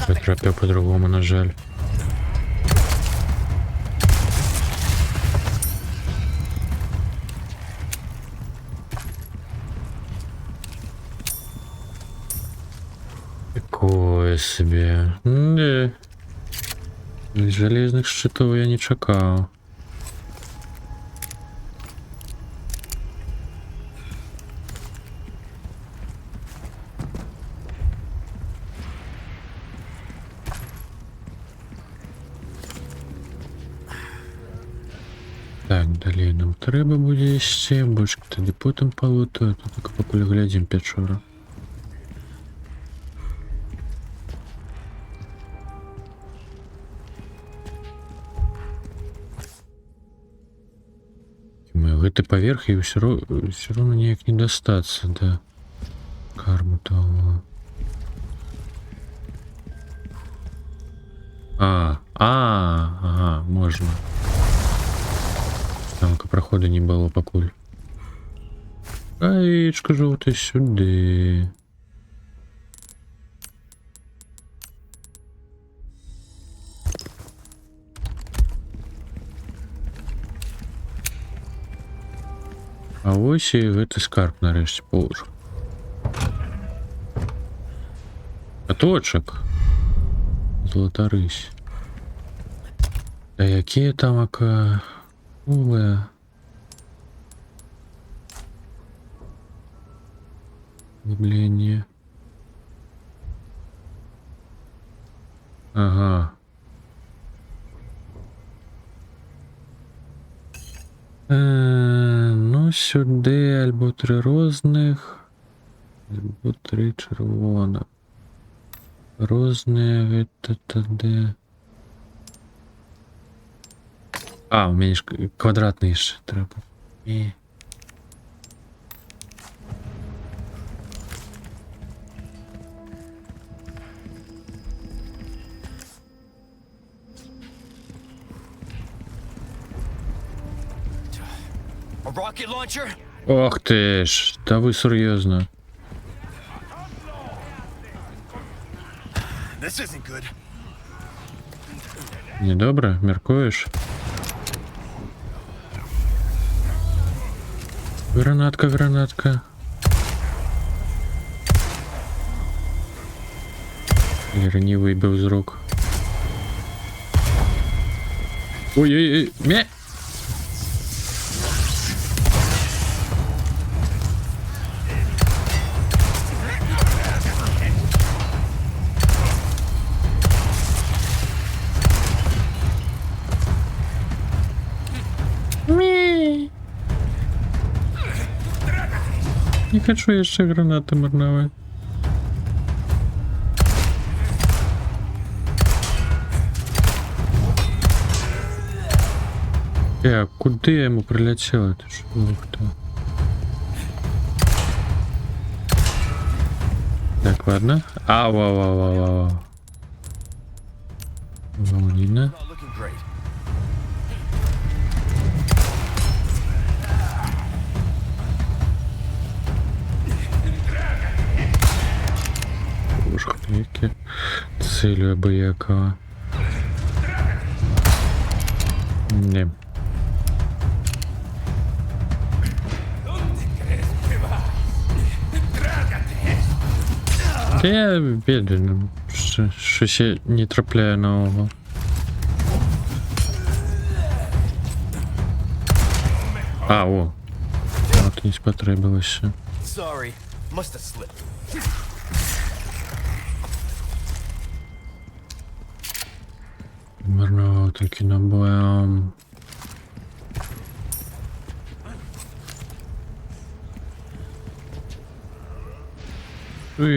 Speaker 1: Потрапив по-другому, на жаль. Такое себе. Да. Железных щитов я не чекал. Так, далее нам треба буде ісці, бочки тоді потім полутаю, тут тільки поки глядім печора. Гэты паверх і ўсё роўна ніяк не дастацца, да. Карму того. Ага, можна. Там проходу не було покуль. Гаєчка жовтий сюди. А ось і гэты скарб нарэшце положу. Каточак. Золота рысь. Да якія там ака... Уле. Глубление. Ага. Ну, сюди альбо 3 розних, альбо 3 червоних. Розне, это де? А, у мене ж квадратний ще треба. І...
Speaker 2: A rocket launcher?
Speaker 1: Ох ти ж, та ви серйозно.
Speaker 2: This isn't good.
Speaker 1: Недобре, міркуєш? Гранатка, гранатка. Лірні вибив з рук. Ой-ой-ой, мє! Не хочу jeszcze granaty marnować. Куди я йому прилетіла? Ти ж хто? Так, ладно. Ау. Волнина.
Speaker 2: Not looking great.
Speaker 1: Боже, які цілю абиякова. Ні. Та я бідний, щось я не трапляю нового. О. От не спотребилося.
Speaker 2: Sorry, must have slipped.
Speaker 1: Марно таки набоям.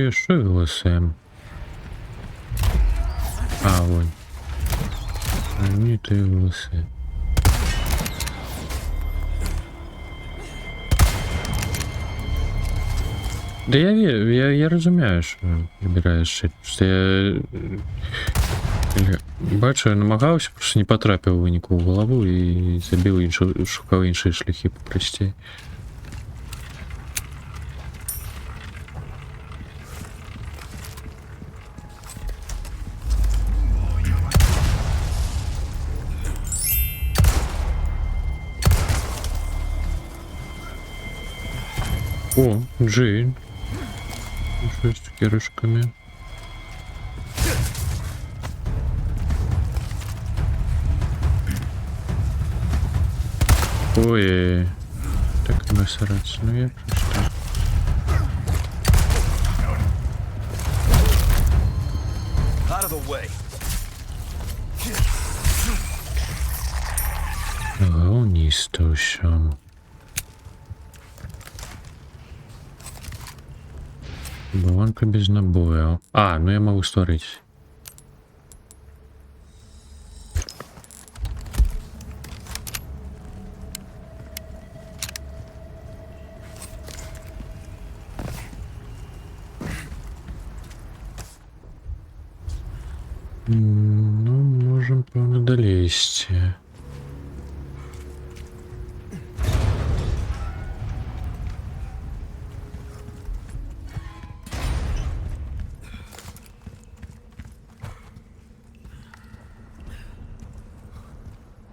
Speaker 1: Що голосуємо? Вон. Ні, ти голосує. Да я розумію, що вибираєш шит. Просто я бачу, я намагався, просто не потрапив виніку в голову і забив шукав інші шляхи попростій. О, Джейн. Что с цукерочками? Ой, так не сраться, ну я просто...
Speaker 2: Out of the way.
Speaker 1: Гауністо що. Болванка без набоя. Ну я могу створить. Ну, можем, певно, долезти.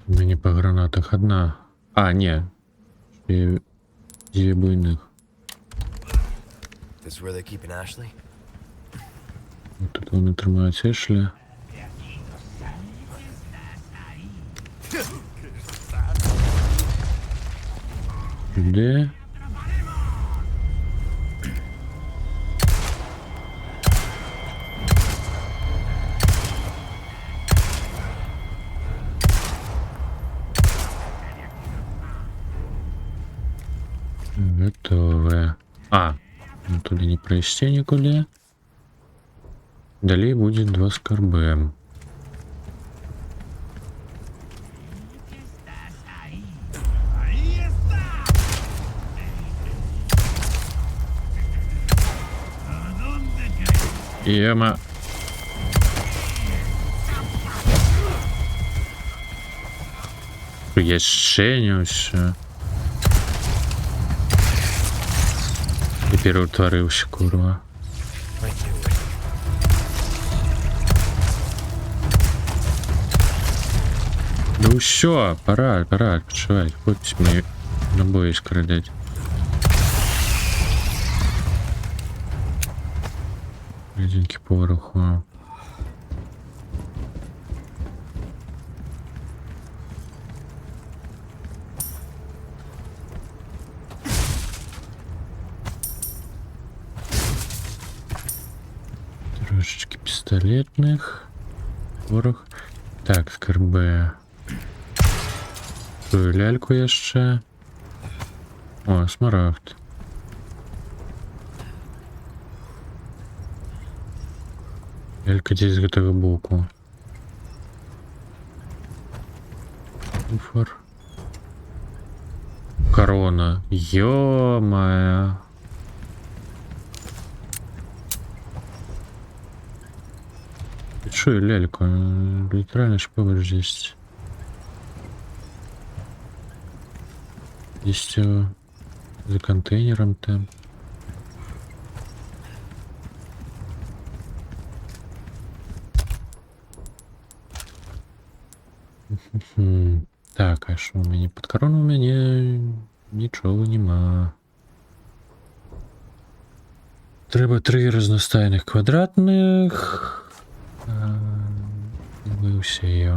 Speaker 1: У меня по гранатах одна. А, не. Две буйных.
Speaker 6: This where they're keeping Ashley?
Speaker 1: Вот тут вони тримають Ешлі. Де? Готове. А, ну туди не пройти нікуди. Далее будет 2 скарби. Ема. Jeszcze не все. І переутворився, курва. Ну все, пора, почувай, хоть мне на бой скрадать. Резинки пороху. Трошечки пистолетных. Порох. Так, скарби. Ту ляльку jeszcze. О, смарагд. Лялька здесь з гэтага боку. Куфар. Корона. Ё-моё. Ты чё, лялька? Литерально шпагаешь здесь. Есть за контейнером там. Так, а що у мене? Під корону у мене нічого нема. Треба 3 різностайних квадратних. Ви всі.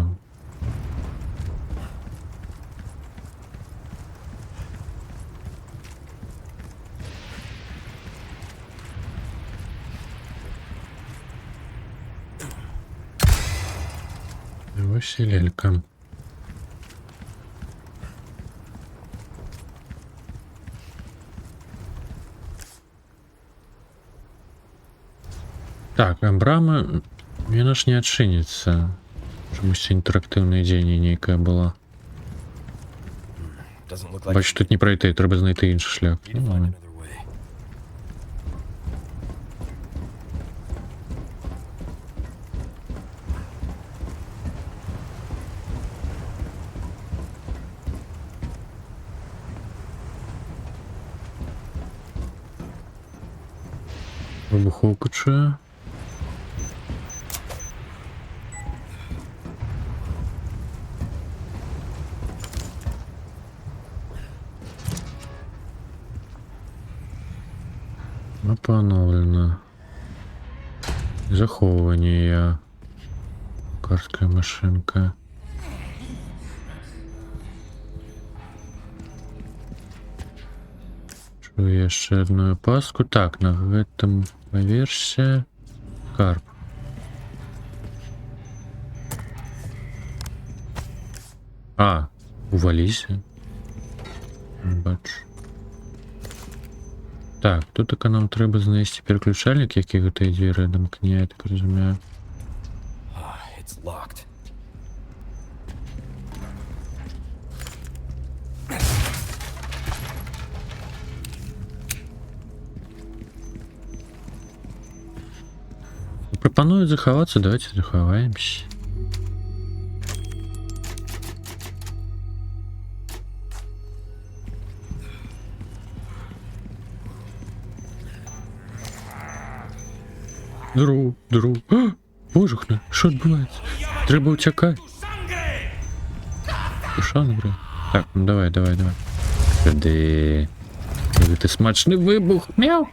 Speaker 1: Ось і лялька. Так, а брама, яна ж не адчыніцца. Чамусь інтэрактыўнае дзеянне нейкае было. Бач, тут не пройти, треба знайти інший шлях. Ну, вибуховку чую. Поновлено. Заховування. Карська машинка. Чую ще одну паску. Так, на гэтым паверсе карп. А, уваліся. Бачу. Так, тут таки нам треба знайти переключальник, який гэтыя дзверы адамкне, я так разумею.
Speaker 6: It's locked.
Speaker 1: прапануюць захавацца, давайте захаваемся. Друг. А! Божухна, що відбувається? Треба утікати. Шангри. Так, ну давай. Сюди. Який ти смачний вибух. Мяу.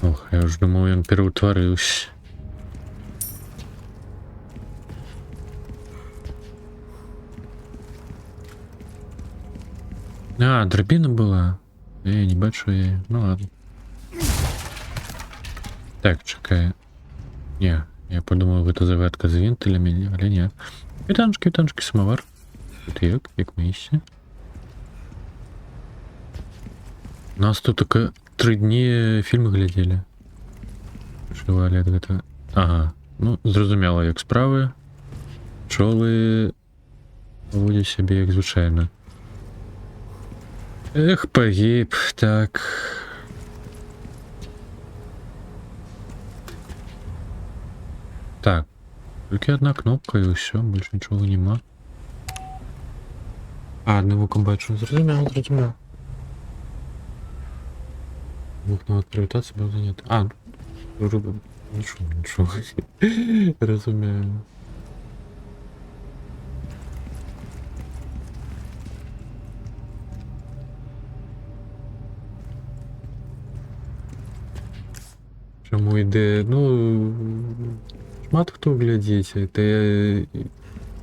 Speaker 1: Ох, я ж думав, він переутворився. А, драбина была. Я не бачу її. Ну ладно. Так, чекай. Не, я подумал, это загадка з вентилями, але ні. Квитанчики, самовар. Тут як місце. Нас тут только 3 дні фільми глядели. Шивали від этого. Ага. Ну, зрозуміло, як справи. Пчоли поводять себе як звичайно. Эх, погиб, так. Так. Только одна кнопка и все, больше ничего нема. А, одного комбайчу. Зрозуміло. Вікно от привітації було занято. А, нічого. Розумію. Чому йде, ну, шмат хто глядіть, та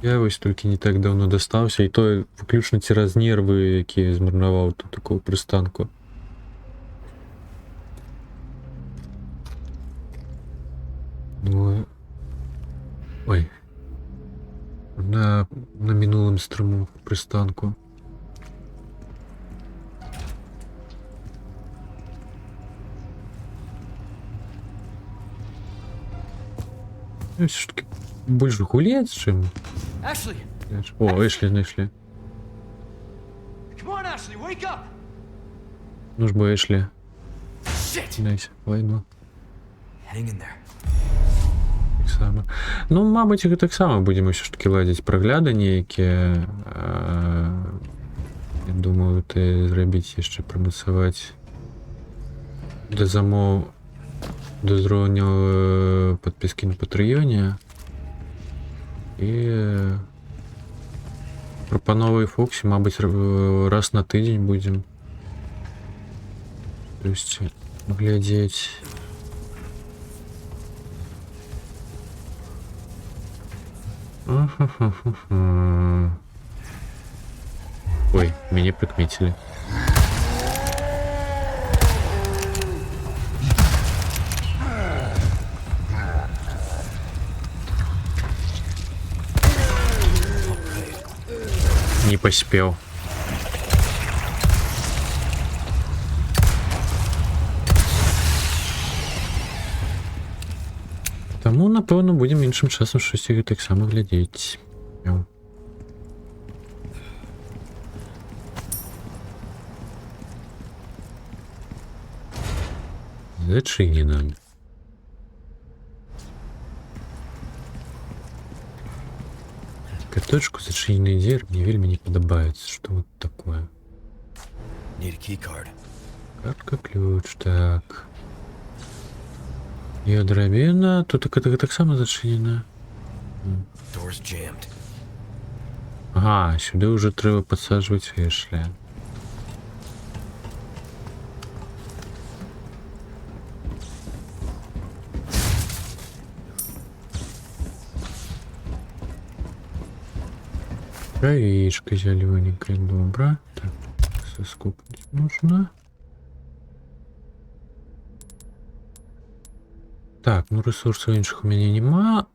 Speaker 1: я ось тільки не так давно достався, і то виключно ці раз нерви, які я змарнував тут такого пристанку. Ну, ой, на минулому стріму пристанку. Все-таки больше гулять, чем...
Speaker 5: Ashley!
Speaker 1: О, Эшли.
Speaker 5: Come on, Ashley, wake up!
Speaker 1: Ну ж бо Эшли.
Speaker 5: Shit!
Speaker 1: Найс, войну.
Speaker 5: Hang in there.
Speaker 1: Так само. Ну, мабуть, і так само будемо все ж таки ладити проглядання, які... Я думаю, ти зробити ще промусувати до замов... До зробленого підписки на Патреоні. І пропановий Фоксі, мабуть, раз на тиждень будемо. То есть, глядеть. Ой, меня прикметили. Не поспел. Тому, напевно, будемо іншим часом щось і так само глядіть. Зачинено. Каточку зачиненной двери мне вельми не подобается. Что вот такое?
Speaker 2: Need a key card.
Speaker 1: Картка-ключ, так. И дробина. Тут так само зачинено.
Speaker 2: Door's jammed.
Speaker 1: Ага, сюда уже треба подсаживать Эшли. Травичка зелененькая, добра. Так, соскупнуть нужно. Так, ну ресурсов інших у меня нема.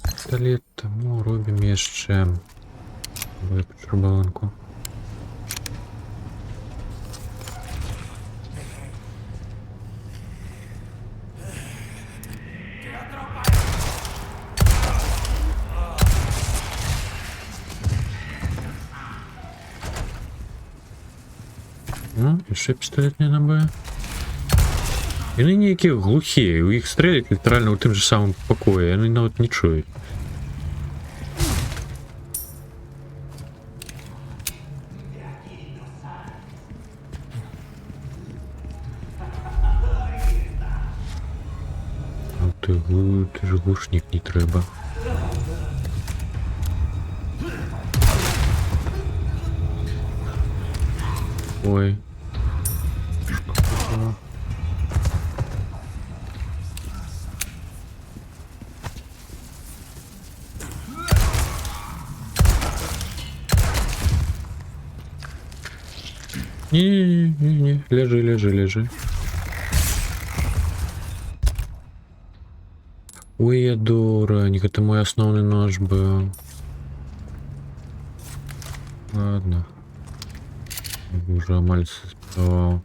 Speaker 1: Пістолет, тому робимо jeszcze потребованку. Ну, і ще пістолетні набої. І вони ніякі глухі, їх стрілять літерально у тим же самому покої, вони навіть не чують. Ти ж глушник не треба. Ой. Не, лежи. Ой, я дурак, это мой основной нож был. Ладно. Уже мальцы спал.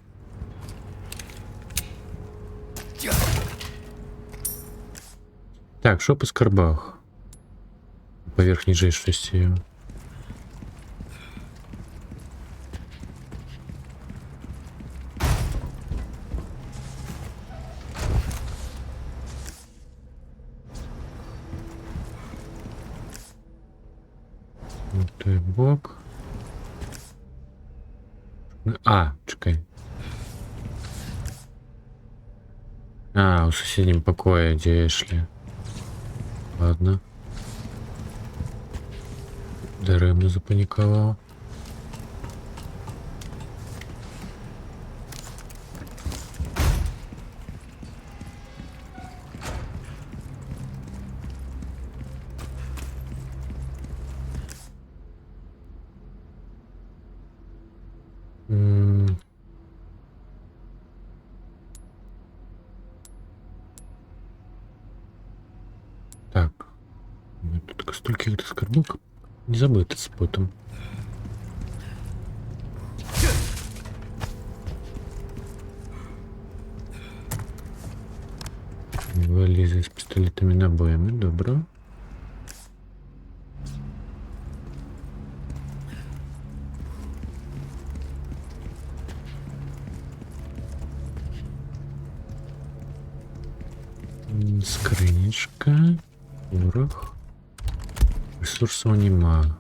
Speaker 1: Так, что по скорбах? По верхней жестокости. Той бок. А, чекай. А, у соседнем покое, где шли. Ладно. Даремно запаниковал. Так. Тут стольких доскорбок. Не забыто с потом. Вализа с пистолетами набоями, добро. Скринічка, порох. Ресурсів нема.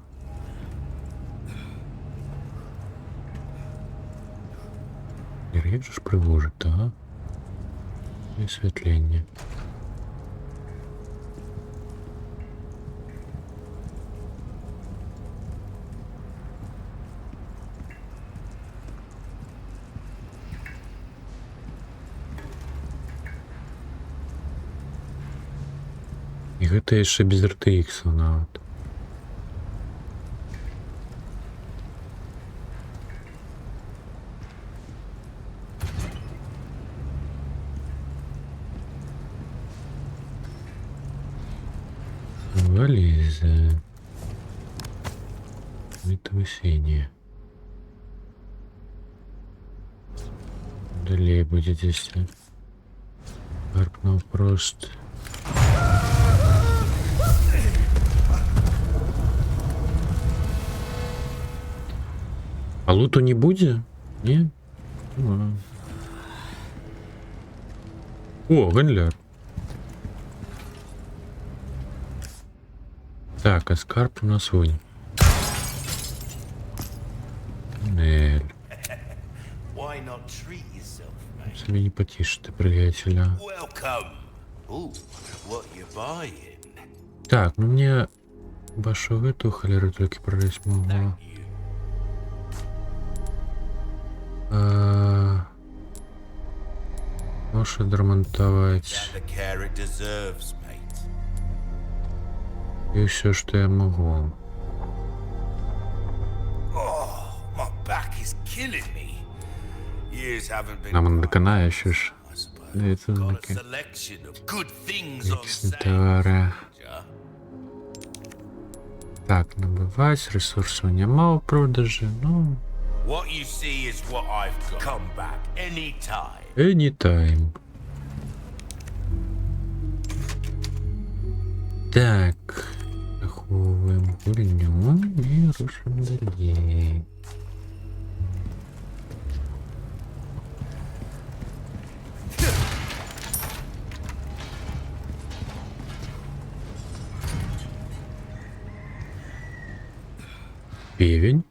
Speaker 1: Як же ж привожити, а? І освітлення. І гэта яшчэ без RTX нават. Валіза. Это весеннее. Далее будет, если гаркнул просто. А луту не будет? Не? Ну, о, ганляр. Так, а скарб у нас вон. Нель. Себе не потише ты, приятеля. Так, ну мне вашу эту холеру только пролезть могла. Можешь драмонтовать. И все, что я могу. Нам доконає ще ж. Дивіться, знаки. Якісні товари. Так, набивать, ресурсів нема у продажі, ну... Anytime. Так, заховуємо гульню і рушимо далі. Півень.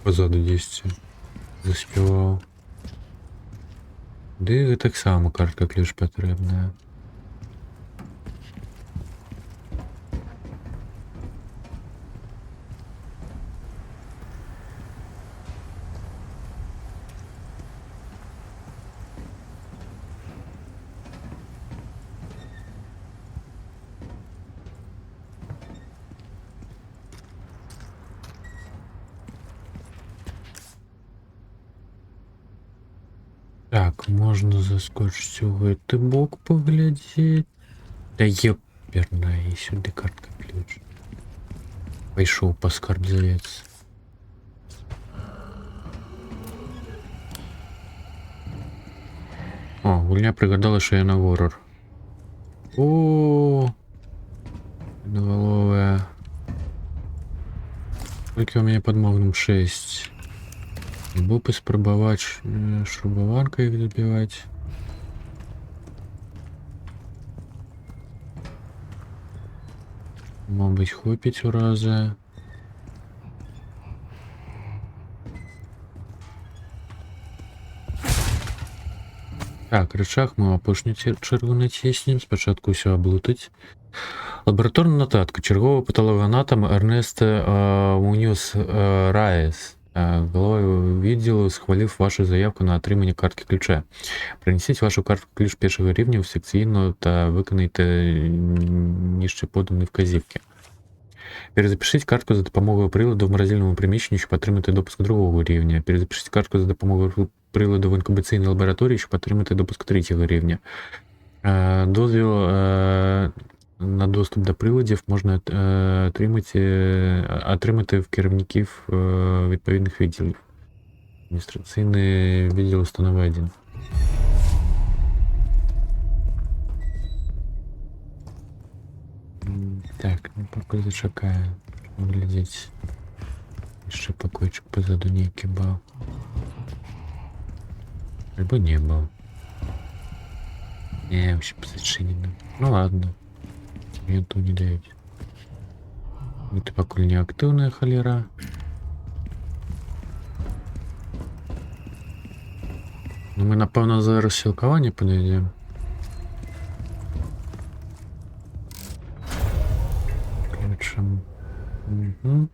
Speaker 1: Позаду 10 заспівав. Ды так само картка ключ потрібна. Так, можна заскочити у гэты бок поглядзець. Да ёперна, і сюди картка ключ. Пайшоў па скарб завецца. О, гульня прыгадала, що я на горор. О, головая. Толькі у мяне пад магнум 6. Бо паспрабаваць шрубаванкай іх забіваць. Мабыць, хопіць у раза. Так, рычаг мы апошнюю чергу націснем. Спачатку ўсё аблутаць. Лабараторная нотатка. Чарговы патологоанатом Эрнест Муньоз Раес. Головой відділу схвалив вашу заявку на отримання картки ключа. Принесіть вашу картку ключ першого рівня в секційну та виконайте нижче подані вказівки. Перезапишіть картку за допомогою приладу в морозильному приміщенні, щоб отримати допуск другого рівня. Перезапишіть картку за допомогою приладу в інкубаційній лабораторії, щоб отримати допуск третього рівня. Дозвіл на доступ до приладів можна отримати в керівників відповідних відділів. Адміністраційний відділ установи 1. Так, ну поки зачекаю. Глядіть. Ще покойчик позаду нейкий бав. Або не бав. Не, вообще зачинено. Ну ладно. Мне тут не дають. Это покуль не активная холера. Ну ми напевно за розсілкування подойдемо. Ключом. Угу.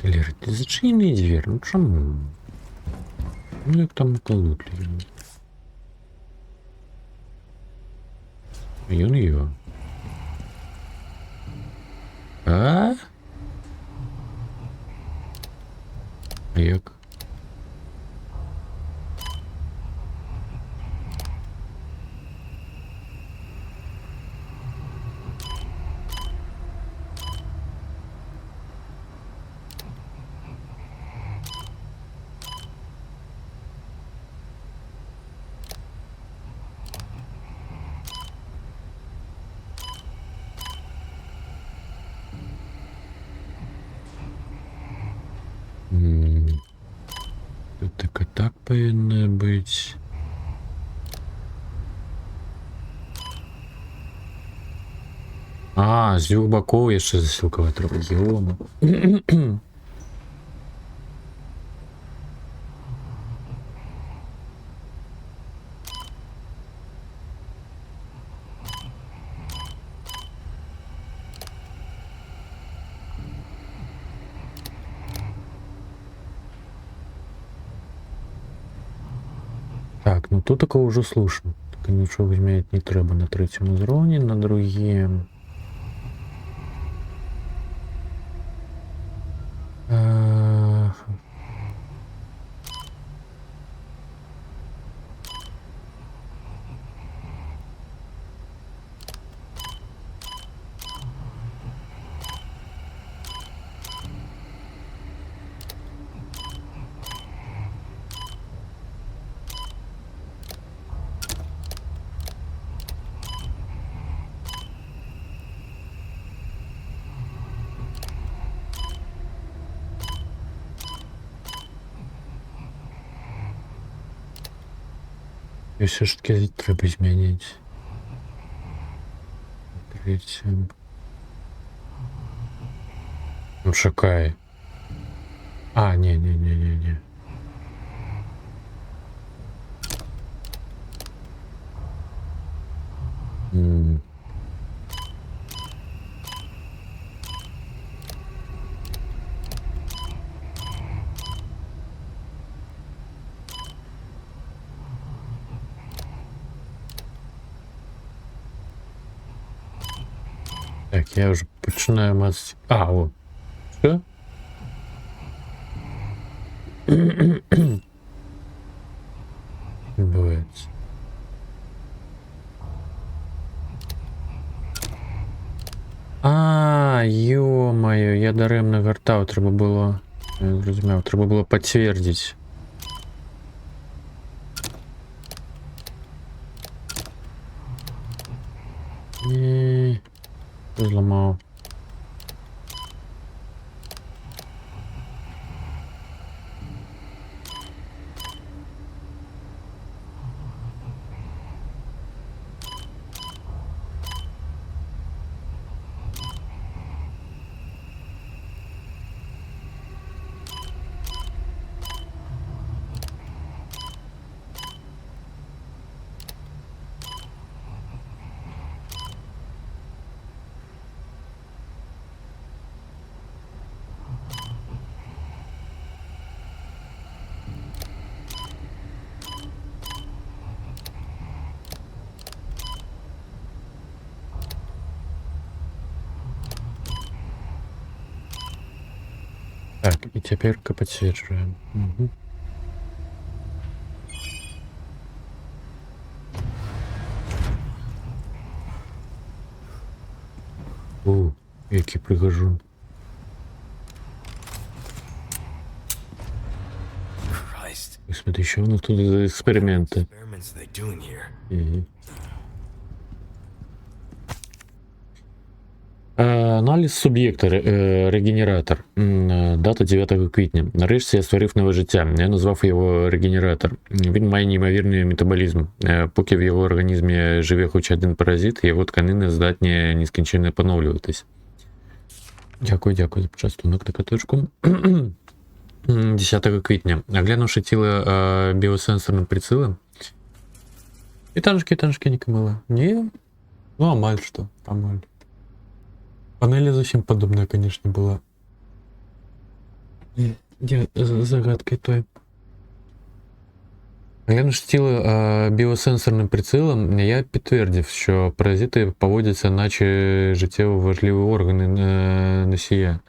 Speaker 1: Лера, ты зачини дверь, ну чому? Ну як там колут лежить? Ён його. А? А як? Тут так и так повинно быть. А, з двох боков ще засілкова треба. Йома. Так, ну тут такого вже слушно. Так нічого змінити не треба на третьому зоні, на другім. І все ж таки треба змінити. Третім. Ну, шукай. А, не. Так, я вже починаю мати... А, о. Що? Відбувається. А, ё-моё, я даремно гортав, треба було... Я зрозумів, треба було підтвердити. Ні, зламав. Так, і тепер-ка підсвічуємо. Угу. О, який пригожун.
Speaker 2: Christ.
Speaker 1: Господи, що воно тут за експерименти?
Speaker 2: Experiments are they doing here?
Speaker 1: Угу. Аналіз суб'єкта регенератор. Дата 9 квітня. Нарешті я створив нове життя. Я назвав його регенератор. Він має неймовірний метаболізм. Поки в його організмі живе хоч один паразит, його тканини здатні нескінченно поновлюватись. Дякую за почастунок на каточку. 10 квітня. Оглянувши тіло біосенсорним прицілом. І танчики не камила. Ні? Ну, амаль що. Амаль. Панель зовсім подобная, конечно, была. Где загадкой той? Глянувши тіло біосенсорним прицілом, я підтвердив, що паразити поводяться, наче життєво важливі органи носія.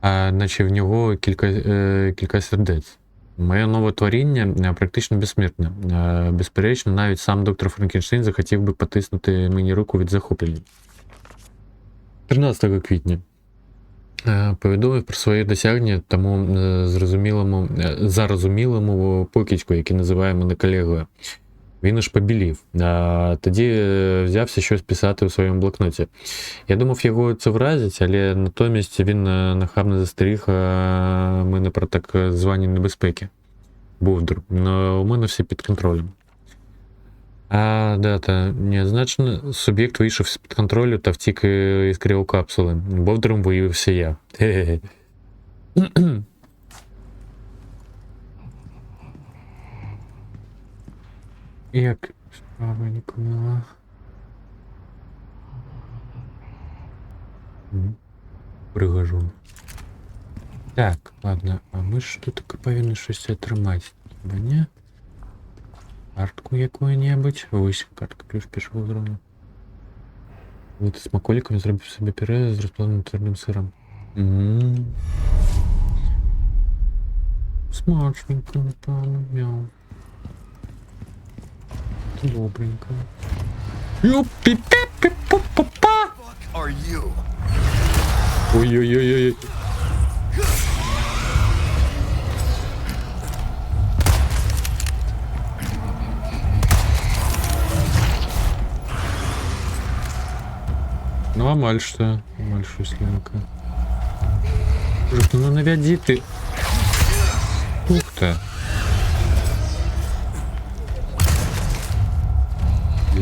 Speaker 1: А наче в нього кілька сердець. Моє нове творіння практично безсмертне. Безперечно, навіть сам доктор Франкенштейн захотів би потиснути мені руку від захоплення. 13 квітня. Повідомив про своє досягнення тому зарозумілому покидьку, який називає мене колегою. Він аж побілів. Тоді взявся щось писати у своєму блокноті. Я думав, його це вразить, але натомість він нахабно застеріг мене про так звані небезпеки. Бовдур. Но у мене все під контролем. А дата неозначена. Суб'єкт вийшов з-під контролю та втік із кріокапсули. Бовдуром виявився я. Хе-хе. Як справа не помила. Пригожу. Так, ладно, а ми ж тут повинні щось отримати. Хіба ні? Картку яку-небудь. Ось, картка плюс пішов зрону. Вот з маколіком зробив собі пюре з розплавленим твердим сиром. Смачненько, напевно, мяу. Добренько. Юпі-пі-пі-пу-пу-па!
Speaker 2: Are you?
Speaker 1: Ой-ой-ой-ой. Ну, амаль что? Амаль что, слинка. Ну, наведи ты. Ух ты.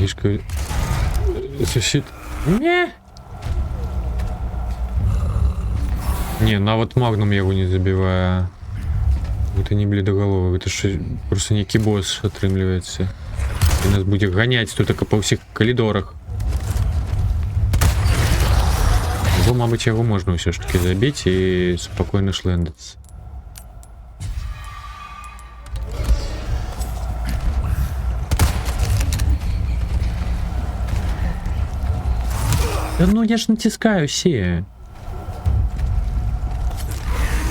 Speaker 1: Лишка... Сусід... Не. Не, нават магнум его не забивая. Это не бледоголовый, это ж просто некий босс отрымливается. И нас будет гонять тут только по всех коридорах. Бо, мабуть, його можна все ж таки забити і спокійно шлендитися. Да ну я ж натискаю всі.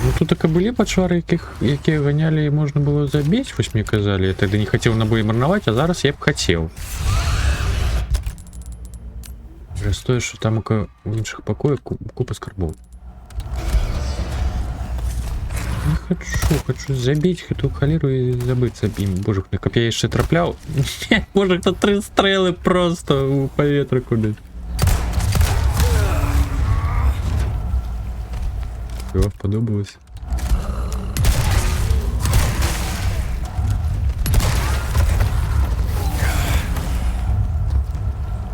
Speaker 1: Ну тут таки були подшвари, які ганяли і можна було забити, ось мені казали. Я тоді не хотів набої марнувати, а зараз я б хотів. Стоит, что там в інших покоях купа скарбов. Не хочу забить эту холеру и забыться им. Боже, на копья еще траплял. Боже, кто 3 стрелы просто у поветра куда. Все, подобалось.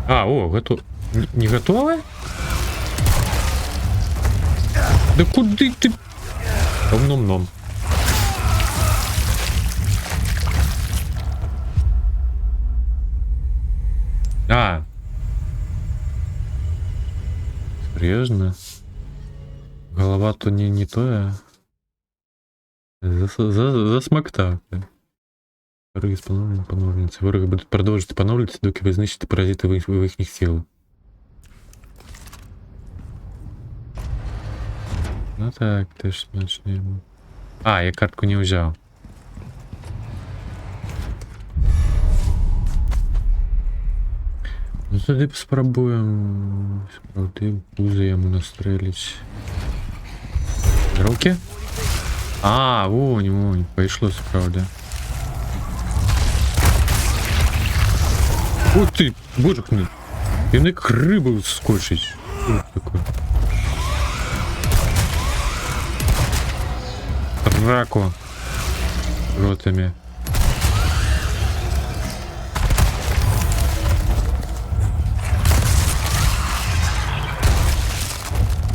Speaker 1: А, о, готов. Не готовы? Да куды ты? Ном-ном-ном. А. Серьезно? Голова-то не то, засмоктав. Вороги з поновлюються. Вороги будуть продовжувати поновлюватися, доки ви знищите паразити в їхніх сил. Ну так, теж смачно йому. А, я картку не взяв. Ну тоді спробуємо справді пузо йому настрелить. Руки? А, вонь, пішло справді. Ух ты, боже мой. Я на рыбу скочить. Что такое? Раку. Ротами.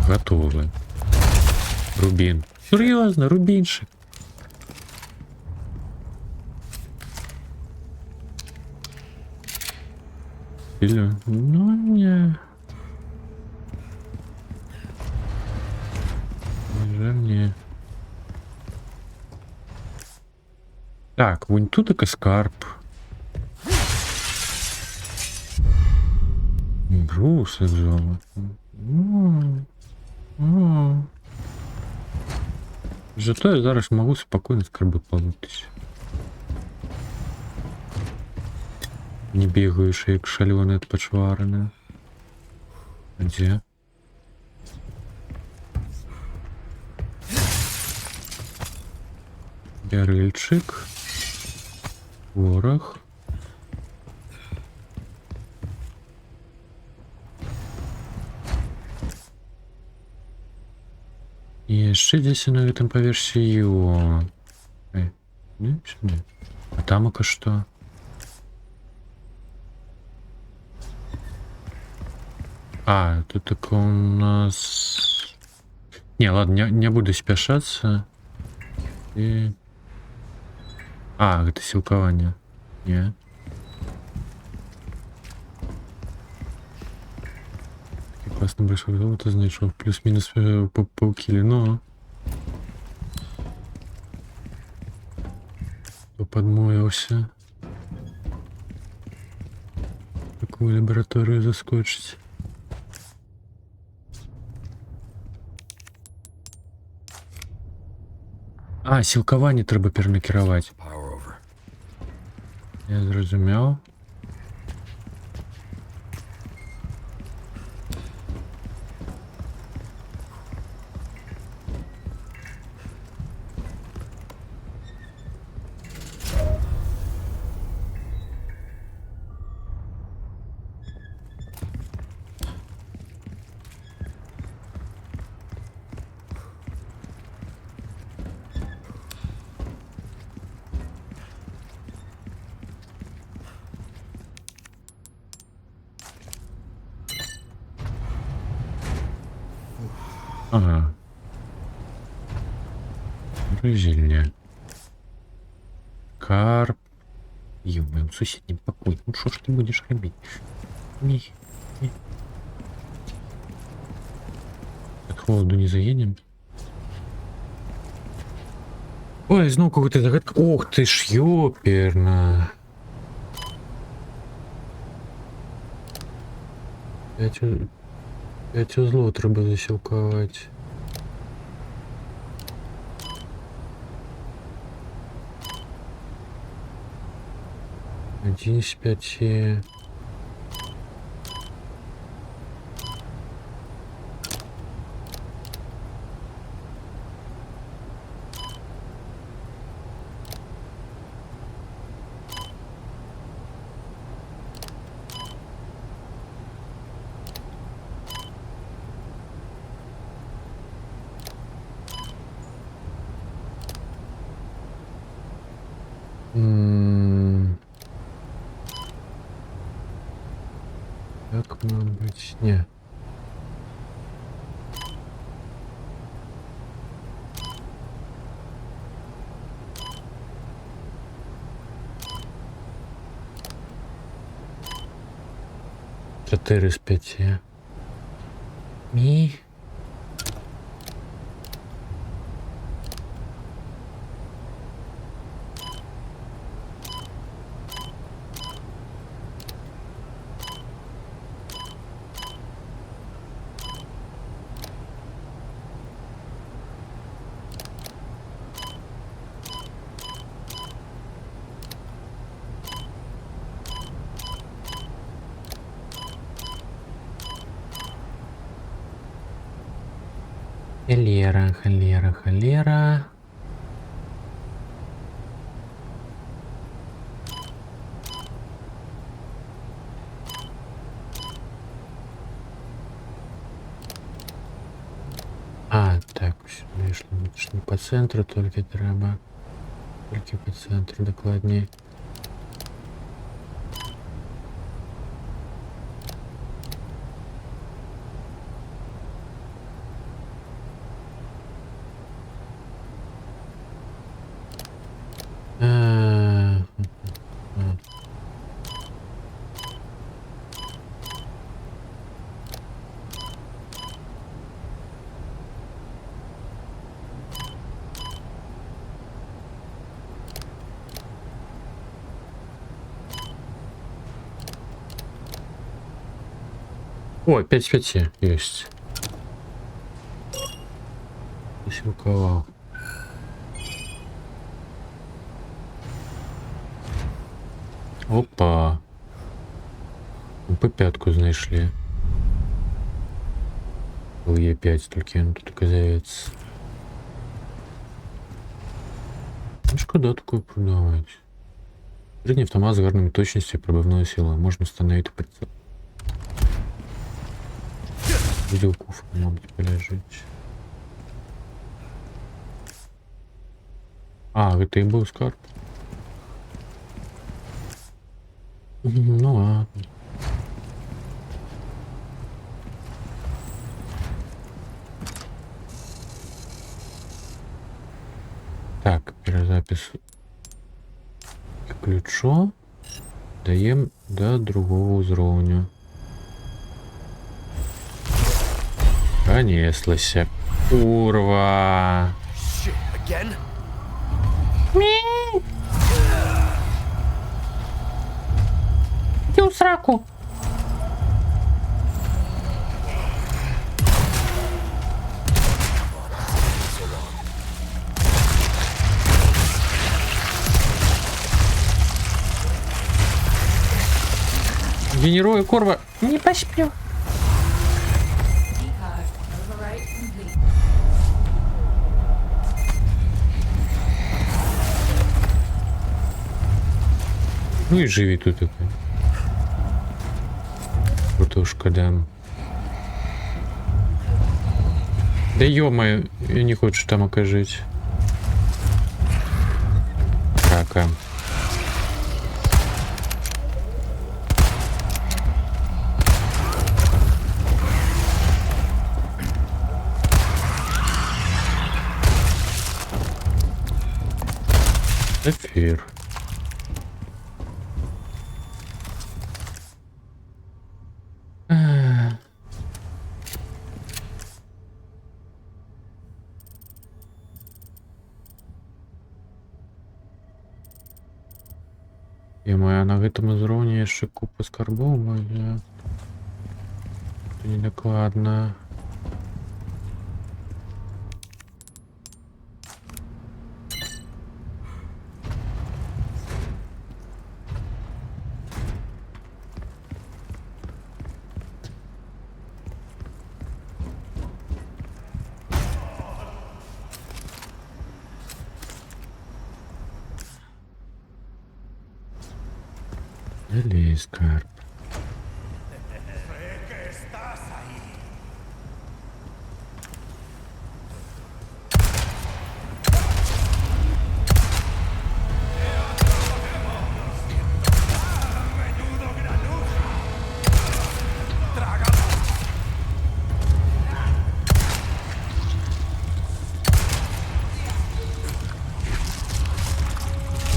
Speaker 1: Готово. Рубин. Серьезно, рубинчик. Или... Ну, не. Жаль мне. Так, вон тут таки скарб. Бруси золото. Зато я зараз можу спокійно скарби получить. Не бегаешь, як шаленый от почварена. Где? Ярильчик. Ворох. И еще здесь на этом поверхе его. Не, сюда. А там ока что? А, тут такое у нас... Не, ладно, не буду спешаться. И... А, это силкование. Не. Классно большое золото, значит, что плюс-минус по киле, но... Подмоился. Такую лабораторию заскочить. А, сілкування треба перенакерувати. Я зрозумів. Ага. Рызельня. Карп. Ё, в моем соседнем покое. Ну что ж ты будешь робить? Ні. От холоду не заедем. Ой, знову какой-то загадка. Ох ты ж, ёперна. 5 узлов треба засілкувати. Один з 5. Как нам быть? Не. Чотири з 5. Мі. Холера, холера, холера. А, так, вийшло, не по центру, тільки треба. Тільки по центру, докладніше. О, 5 с 5 есть. Засилковал. Опа. По пятку знайшли. Был Е5, только он тут оказывается. Ну, шкода такое продавать. Средний автомат с гарной точностью и пробивной силой. Можно установить прицел. Виделку мабуть полежить. А, это и был скарб. Ну ладно. Так, перезапис ключу даем до другого уровня. Понеслася. Курва.
Speaker 9: Иди в сраку.
Speaker 1: Генерую, курва.
Speaker 9: Не поспел.
Speaker 1: Ну и живи тут такой. Крутушка, да. Да ё-моё, я не хочу там окажить. Кака. Сир. І моя на гэтым узроўні яшчэ купа скарбоў мая. Недакладна. Или скарб.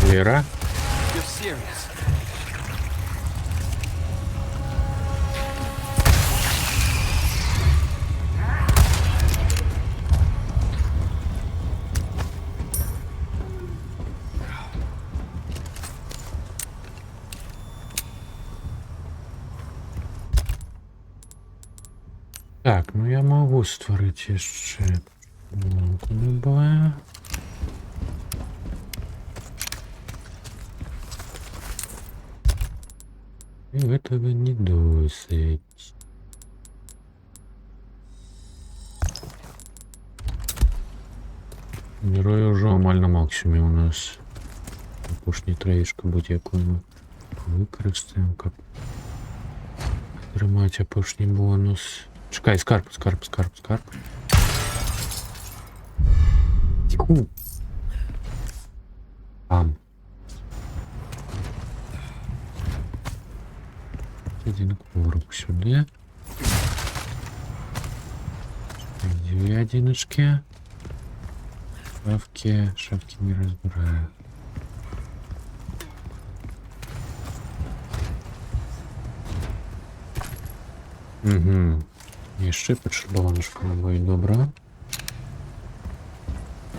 Speaker 1: Лера?
Speaker 6: You're serious.
Speaker 1: Так, ну я могу створити яшчэ блоку любая. И этого не досить. Герой уже амаль на максимуме у нас. Апошні троечка будь яку ми використаємо, каб отримати апошній бонус. Чекай, скарб. Тиху. Там. Один кубок сюда. Две одиночки. Шапки не разбираю. Угу. Еще подшибаланушка будет добра.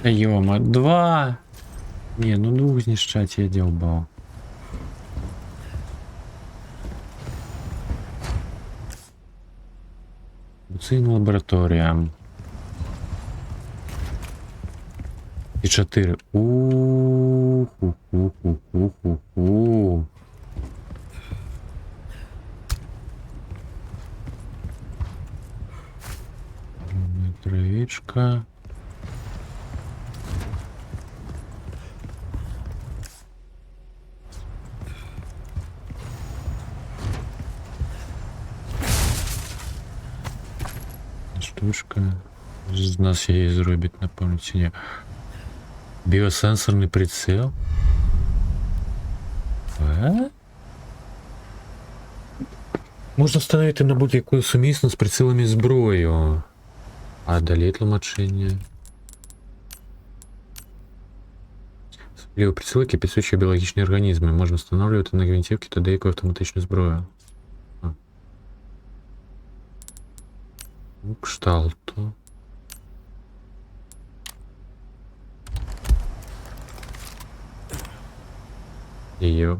Speaker 1: Ёма, 2. Не, ну 2 знищать я дёбал. Цин лабораторія. І 4. У-ху-ху-ху-ху-ху. Троечка. Штучка. З нас її зробить, напевно, чи ні. Біосенсорний прицел. Можна встановити на будь-яку сумісно з прицілами зброю. А далі тлумачення. Особливо приціли, які підсвічують біологічні організми. Можна встановлювати на гвинтівки та деяку автоматичну зброю. Кшталту. Є.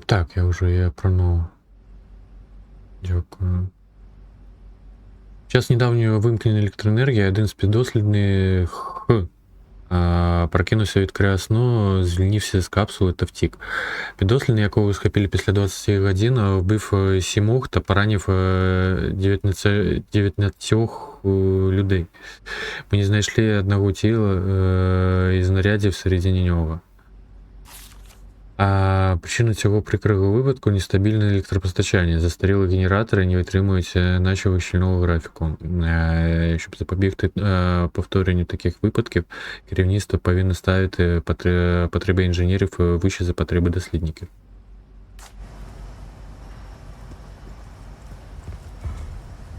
Speaker 1: Так, я вже її пронув. Дякую. Час недавнього вимкнення електроенергії один з піддослідних прокинувся від краю сну, звільнився з капсули та втік. Піддослідний, якого схопили після 20 годин, вбив 7 та поранив 19 людей. Ми не знайшли одного тіла і знарядів всередині нього. А причина цього прикрого випадку – нестабільне електропостачання. Застарілі генератори не витримують нашого щільного графіку. Щоб запобігти повторенню таких випадків, керівництво повинно ставити потреби інженерів вище за потреби дослідників.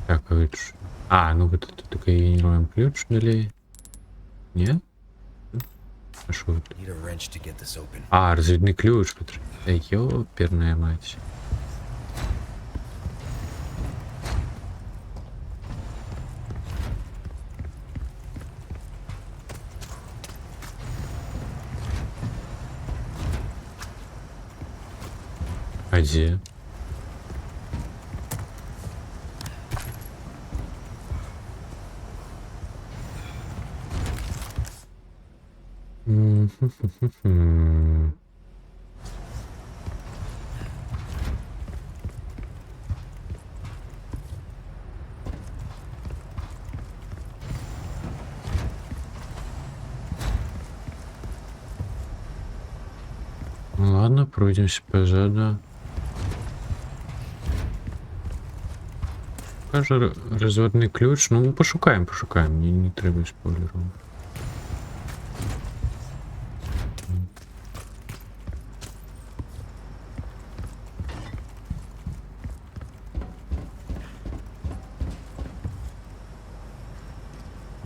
Speaker 1: Так, А, ну вот это такой генеруем ключ дали. Не? А що это?
Speaker 2: Need a wrench to get this open.
Speaker 1: А, розвідний ключ потрібен. Ёперная мать. А где? М-м-м-м-м. Ну ладно, пройдемся позаду. Каже, розводний ключ. Ну, пошукаємо. Не треба спойлерів.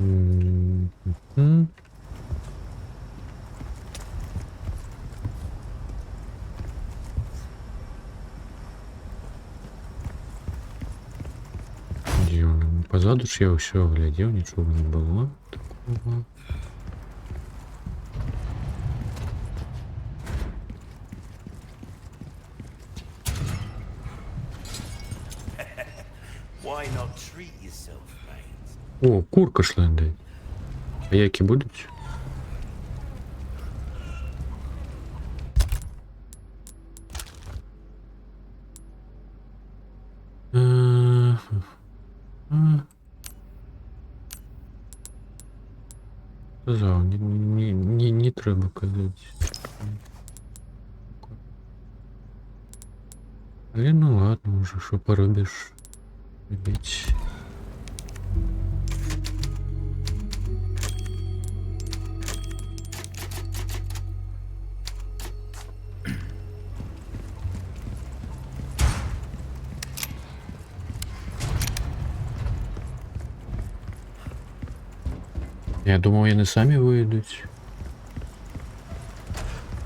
Speaker 1: М-м-м. Дивно. Позаду ж я все оглядел, ничего не было такого.
Speaker 2: Why not treat yourself, mate?
Speaker 1: О, курка шлендає. А які будуть? Сказав, не треба казати. Але ну ладно, уже що поробиш. Робіть. Я думав, вони самі вийдуть.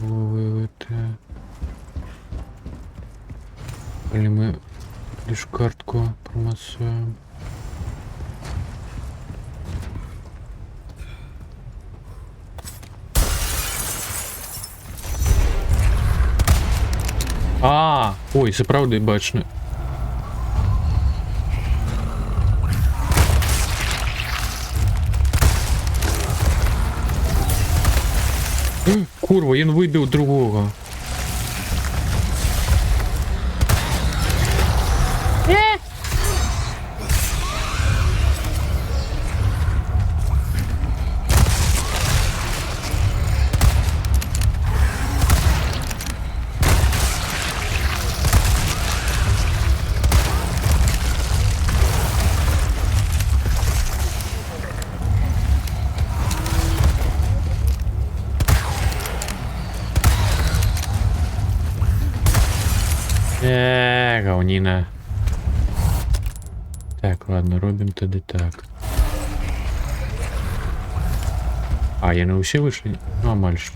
Speaker 1: Вивити. Или ми лиш картку промасуємо. А, ой, це правда і бачно. Курва, він вибив другого. Говніна. Так, ладно, робимо тоді так. А, я не усі вийшли? Ну, а мальчик.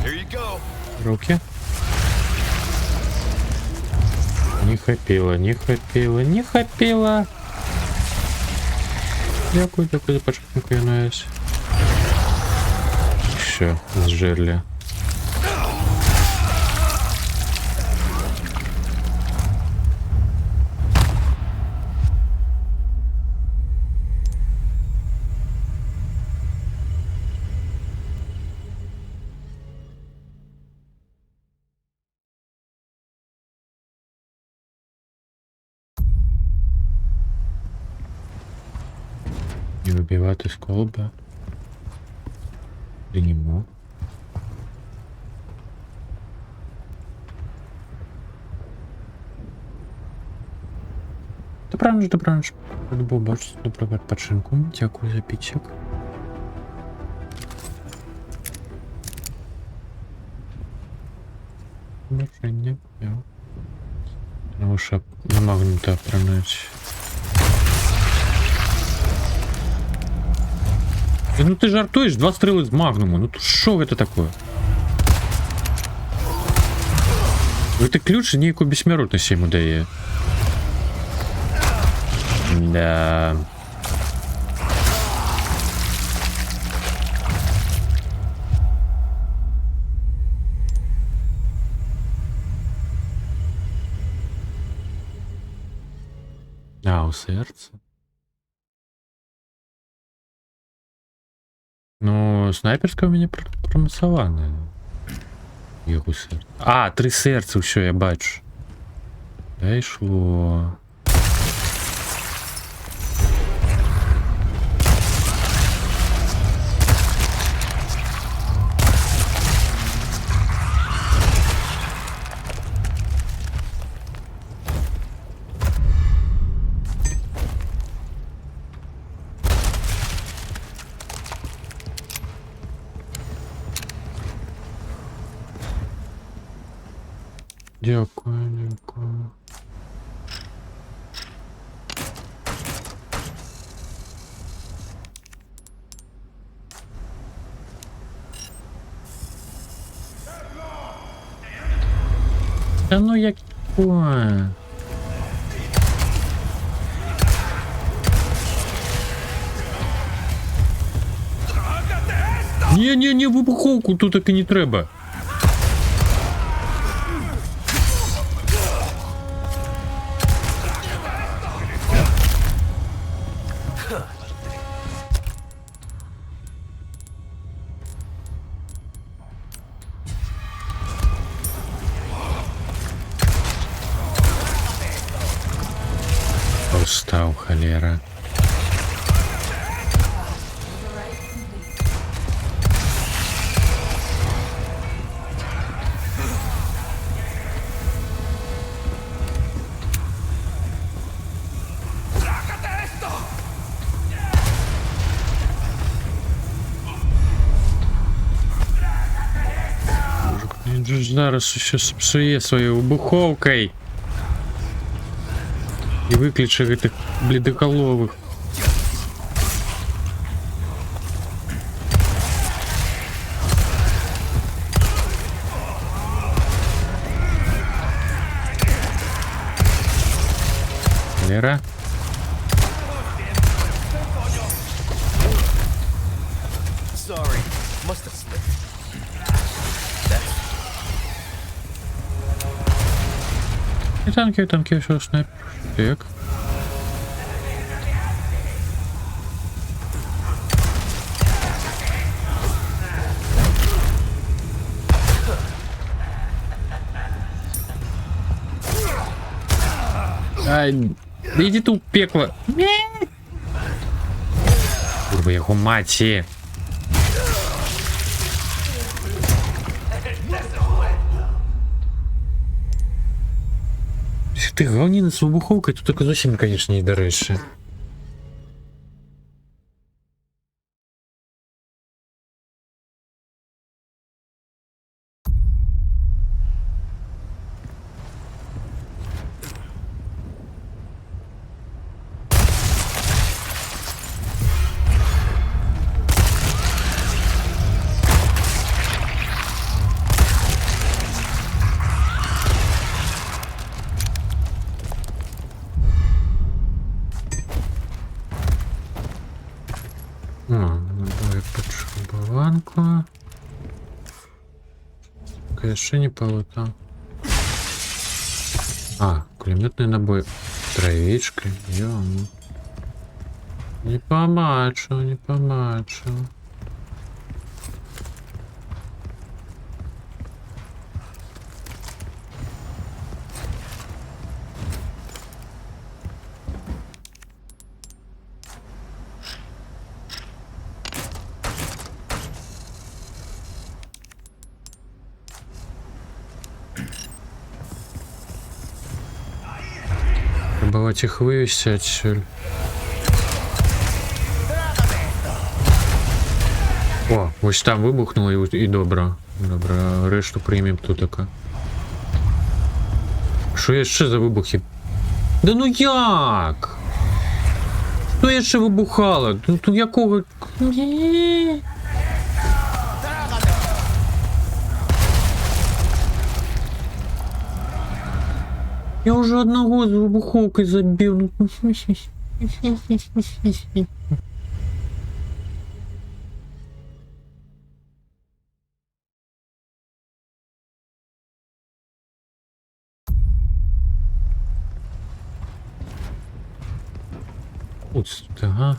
Speaker 2: Here you go.
Speaker 1: Руки. Не хапіло, не хапіло, не хапіло. Дякую за початку, януюсь. Все, зжерли. Не вибивати з колба. Приймемо. Та добраніч. Добу, бачите, добре відпочинку. Дякую за підсік. Бажання, я. Тому що на магнута пронать. Ну ти жартуєш? 2 стріли з магнуму. Ну то що це таке? Это ключ ніяку безсмертність йому дає. Да. А, у серця? Ну, снайперська у мене промасована. Його серце. А, 3 серця, все, я бачу. Та йшло. Дякую, дякую. Та ну як... Ой. Ні, вибуховку тут так і не треба. Устал, холера. Він же зараз щось псує своєю вибуховкою. И выключи этих бледоколовых. Лера?
Speaker 5: Sorry, must have slipped.
Speaker 1: И танки, все, снайпер. Так. Ай, да иди ты в пекло. Курва, його маті. Ты говнина с выбуховкой, тут только зовсім, конечно, не дорожче. Набой под шубованку. Конечно, не полутал. А, кулеметный набой. Травичкой. Ё-моё. Не помачу, не помачу. Бавать їх вивести отсюль. О, ось там вибухнуло і добре. Добре, решту приймемо тут така. Що є ще за вибухи? Да ну як? Що я ще вибухала? Тут якого... Ні. Я уже одного з вибуховкою забив. Ось, ага.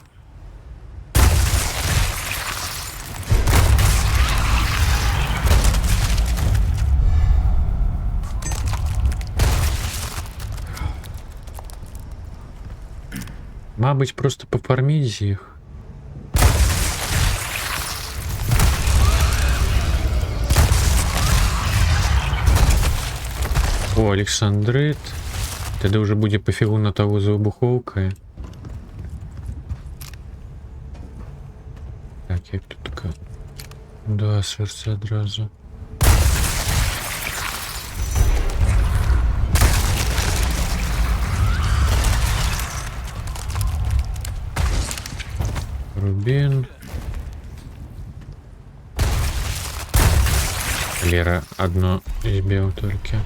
Speaker 1: Мабуть, просто пофарміть їх. О, Олександрит. Тоді вже буде пофігу на того з вибуховкою. Так, як тут така? Да, серце одразу. Рубин. Лера одно избил только.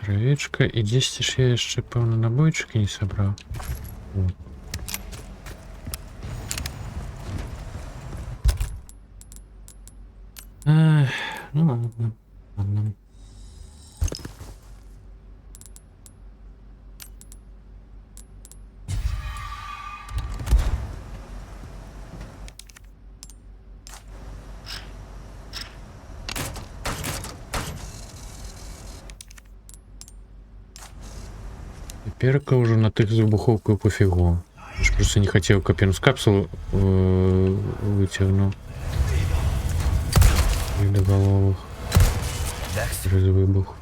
Speaker 1: Травичка. И 10 я еще, певно, набойчики не собрал. Вот. Ну ладно, ладно. Теперь-ка уже на тых выбуховку пофигу. Я ж просто не хотел копьем с капсулу вытянул. Доголовых. Через выбух.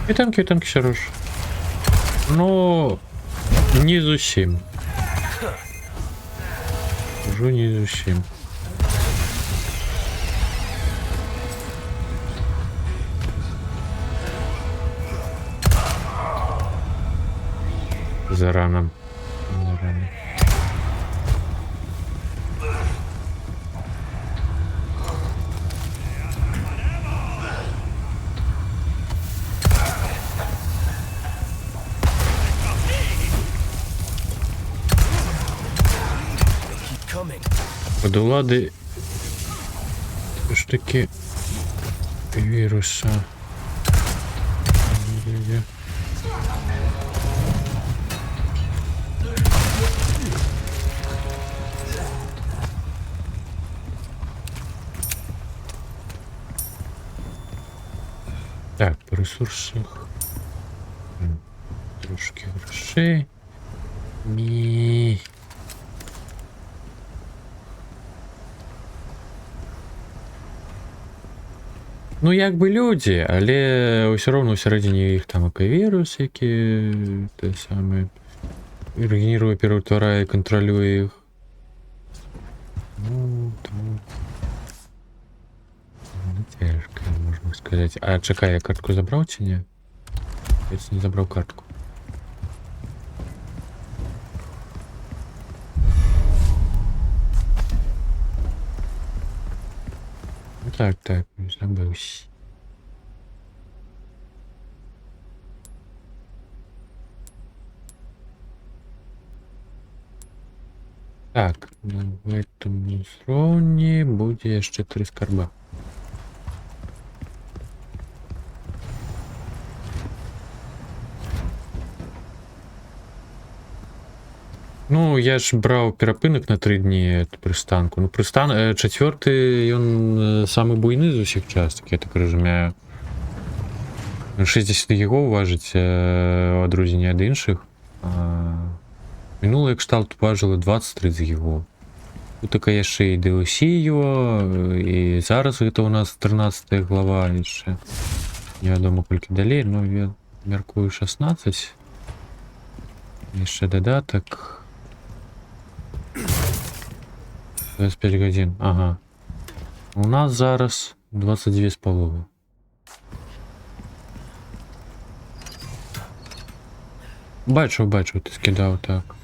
Speaker 1: Квітанки хорош. Ну, не зовсім. Уже не зовсім. Зарано. Зарано. Водолади ж таки віруса. Так, по ресурсах. Трошки грошей. Ні. Ну, якби люди, але все одно всередині їх там і вірус, які те саме регенерує, перетворяє, контролює їх. Ну, тому... Ну, тяжко, можна сказати. А чекай, я картку забрав чи ні? Я не забрав картку. Так, так, забився. Так, в этом зоні буде ще 3 скарба. Ну, я ж браў перапынак на 3 дні прыстанку. Ну, чацвёрты, ён самы буйны з усіх частак, я так разумею. 60 гігоў важыць у адрозненне ад іншых. Мінулая кшталт важыла 20-30 гігоў. Тут така яшчэ і DLC его, і зараз гэта у нас 13 глава яшчэ. Невядома колькі далей, но я мяркую 16. Яшчэ дадатак. 25 гадзін, ага. У нас зараз 22 з паловай. Бачу, ты скідаў так.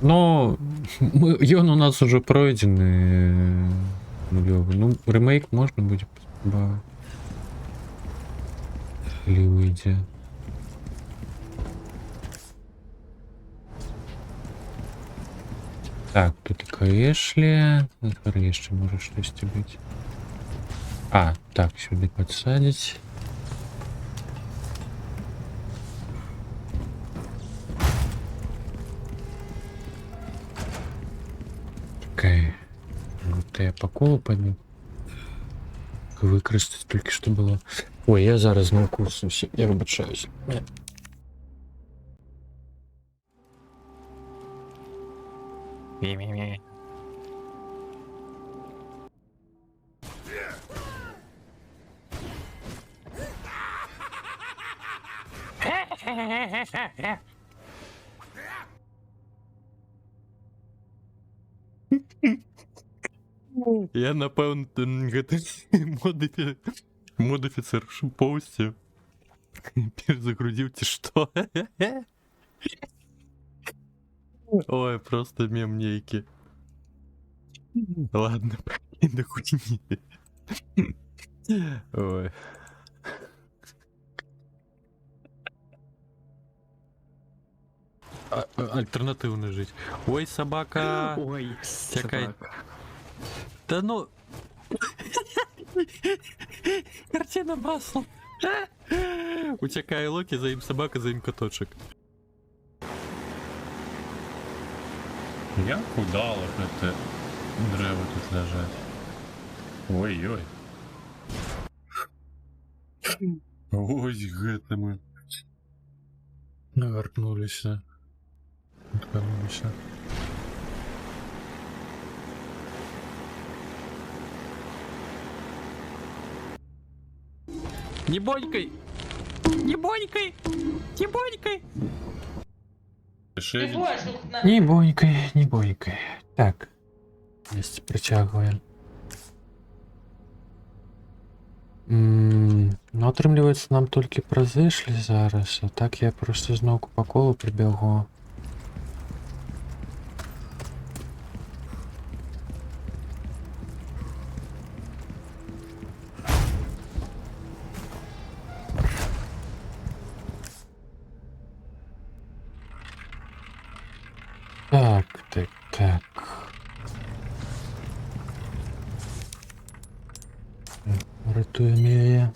Speaker 1: Но ён у нас уже пройдзены нулёвы. Ну, ремейк можна будзе паспрабаваць. Калі выйдзе. Так, тут і Эшлі. Яшчэ можа штосьці быць. А, так, сюды падсадзіць. Чакай. Вот я по колу пойду. Выкарыстаць толькі што было. Ой, я зараз на курсу, я выбачаюсь.
Speaker 6: Мі-мі-мі. Я напэўна гэты модифіцер поўсцю перезагрузіў ці што. Ой, просто мем нейкі. Ладно, пакінь да хуйні. Ой. Альтернативно жить. Ой, собака.
Speaker 10: Ой,
Speaker 6: Чекай. Да ну. Картина маслом. Утекай Локи, за им собака, за им коточек.
Speaker 11: Як удало это древо тут лежать. Ой-ой. Ось гэта мы навярнуліся. Уткнуліся.
Speaker 9: Не бойкай! Не бойкай! Не бойкай!
Speaker 1: Не бойкай. Так. Есть, прицягваем. Ну, атрымліваецца, нам толькі празышлі зараз, а так я просто зноўку по колу прыбягу. Так. Рятуем яе.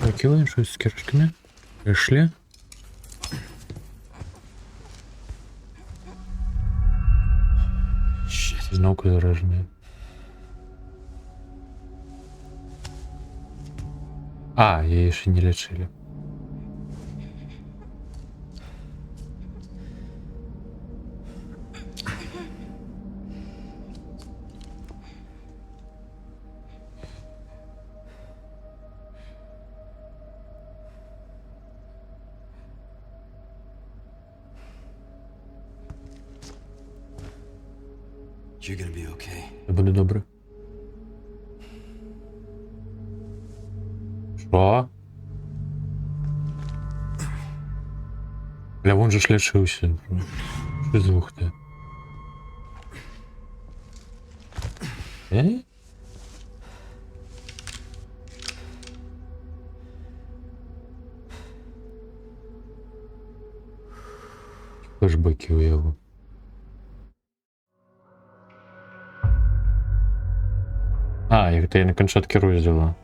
Speaker 1: Прокидываем щось з кирочками. Эшли. Знову заражений. А, її ще не лечили.
Speaker 5: You're gonna be okay.
Speaker 1: Це буде добре. Що? Бля, вон же ж лишився. Що звук ти? Флешбеки уяву. А, як ти на кончатки розділа.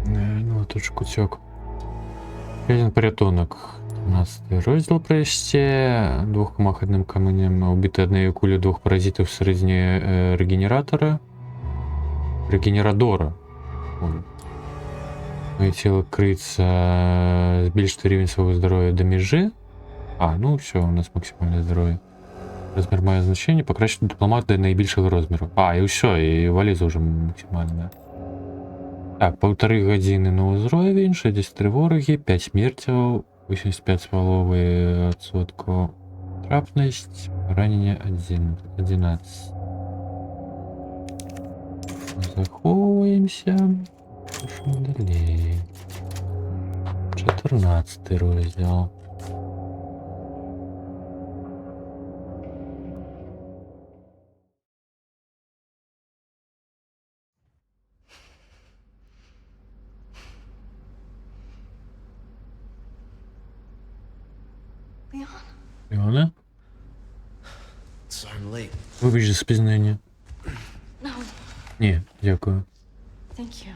Speaker 1: Ну, тут ж кутьок. Ще один порятунок. 15 розділ прийшли. Двох комах одним каменем убити однією кулею двох паразитів всередині регенератора. Регенерадора. Моє тіло криться, збільшити рівень свого здоров'я до межі. Ну все, у нас максимальне здоров'я. Розмір має значення, покращити дипломат до найбільшого розміру. І все, і валіза вже максимальна, да. Так, 1,5 години на уровень, 63 вороги, 5 смертів, 85 стволовий відсотку трапність, ранення 11. Заховуємося. Пишемо далі. 14 розділ. Леона?
Speaker 6: Sorry I'm late.
Speaker 1: Вибач за спізнення.
Speaker 7: No,
Speaker 1: Ні, дякую.
Speaker 7: thank you.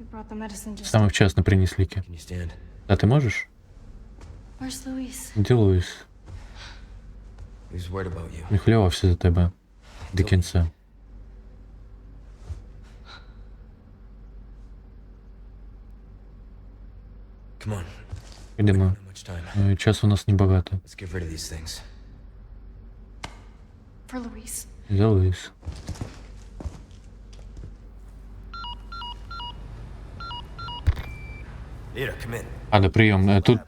Speaker 7: You brought the medicine just...
Speaker 1: Саме вчасно приніс ліки.
Speaker 6: Can you stand?
Speaker 1: А ти можеш?
Speaker 7: Where's Louise?
Speaker 1: Де Луїс?
Speaker 6: He was worried about you.
Speaker 1: Не хвилювався за тебе. До кінця.
Speaker 6: Come on.
Speaker 1: Ідемо.
Speaker 6: Not much time.
Speaker 1: Часу у нас небагато.
Speaker 6: Let's get rid of these things.
Speaker 7: For Louise.
Speaker 1: За Луїс.
Speaker 6: Ира, come in.
Speaker 1: Да, прийом. Тут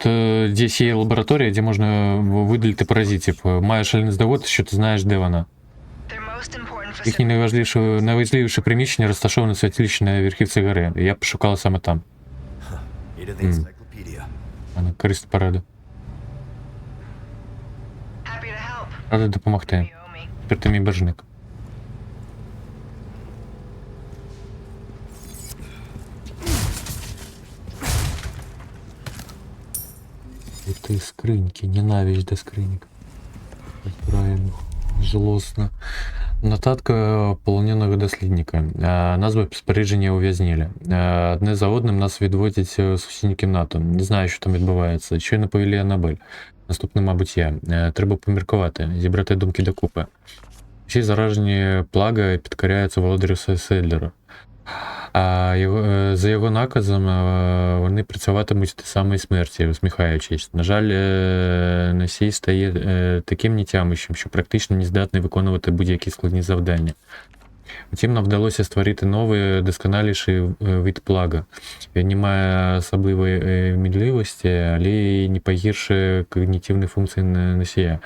Speaker 1: здесь є лабораторія, де можна видалити паразитів. Маєш лінздовод, що ти знаєш, де вона. Їхнє найважливіше приміщення розташоване в святилищі на верхівці гори. Я пошукала саме там.
Speaker 6: Ира, the encyclopedia.
Speaker 1: Вона корисна порада. Рада допомогти. Тепер ти мій боржник. Этой скриньки, ненависть до скринек. Разбираем их злостно. Нотатка полоненого дослідника. Нас би спорядження ув'язнили. Одне за одним нас відводять у сусідню кімнату. Не знаю, що там відбувається. Щойно повели Анабель. Наступне, мабуть, я. Треба поміркувати, зібрати думки докупи. Всі заражені Плага підкоряються володарю Седлеру. За його наказом вони працюватимуть до самої смерті, усміхаючись. На жаль, носій стає таким нетямищем, що практично не здатний виконувати будь-які складні завдання. Втім, нам вдалося створити новий, досконаліший вид Плага. Він не має особливої мідливості, але й не погіршує когнітивні функції носія.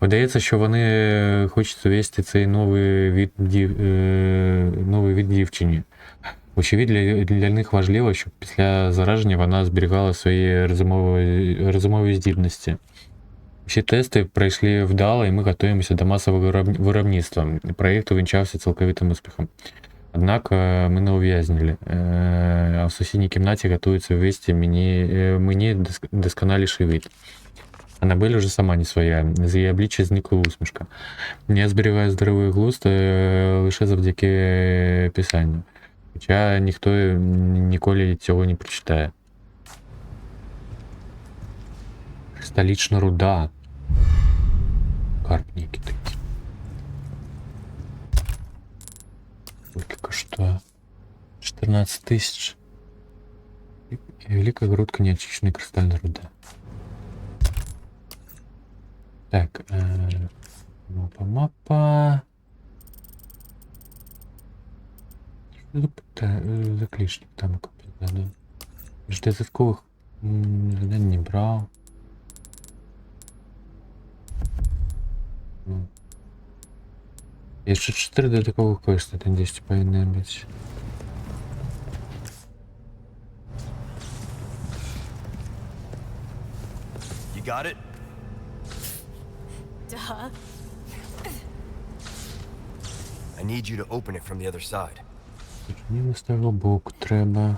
Speaker 1: Видається, що вони хочуть ввести цей новий від дівчині. Очевидь, для них важливо, щоб після зараження вона зберігала свої розумові здібності. Всі тести пройшли вдало, і ми готуємося до масового виробництва. Проєкт увінчався цілковитим успіхом. Однак мене ув'язнили, а в сусідній кімнаті готуються ввести мені досконаліший вид. Анабель уже сама не своя, з її обличчя зникла усмішка. Я зберігаю здоровий глузд лише завдяки писанню. Хоча ніхто ніколи цього не прочитає. Столічна руда. Карпники такі. Сколько коштує? 14 тысяч. И великая грудка неочищенной кристальной руды. Так, мапа. Заклишник там какой-то. Додатковых заданий не брал. Еще 4 додатковых квеста, это 10 повинны быть.
Speaker 6: You got it?
Speaker 7: Duh.
Speaker 6: I need you to open it from the other side.
Speaker 1: Мені з того боку треба.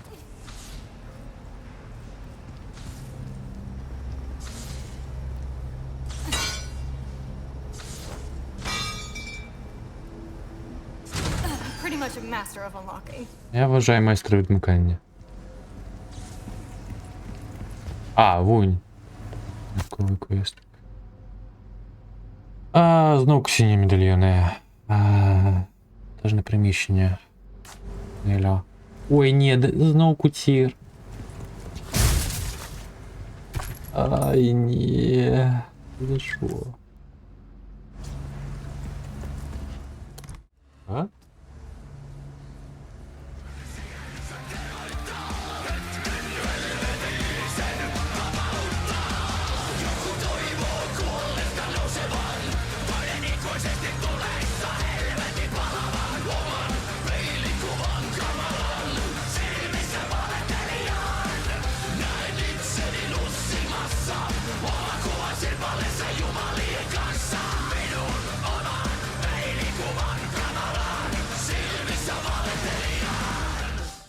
Speaker 7: Pretty much a master of unlocking.
Speaker 1: Я вважаю майстра відмикання. А, вунь. Додатковий квест. Знову ксені медальйони. Тожне приміщення. Неля. Ой, ні, знову кутір. Ай, ні. За що? А?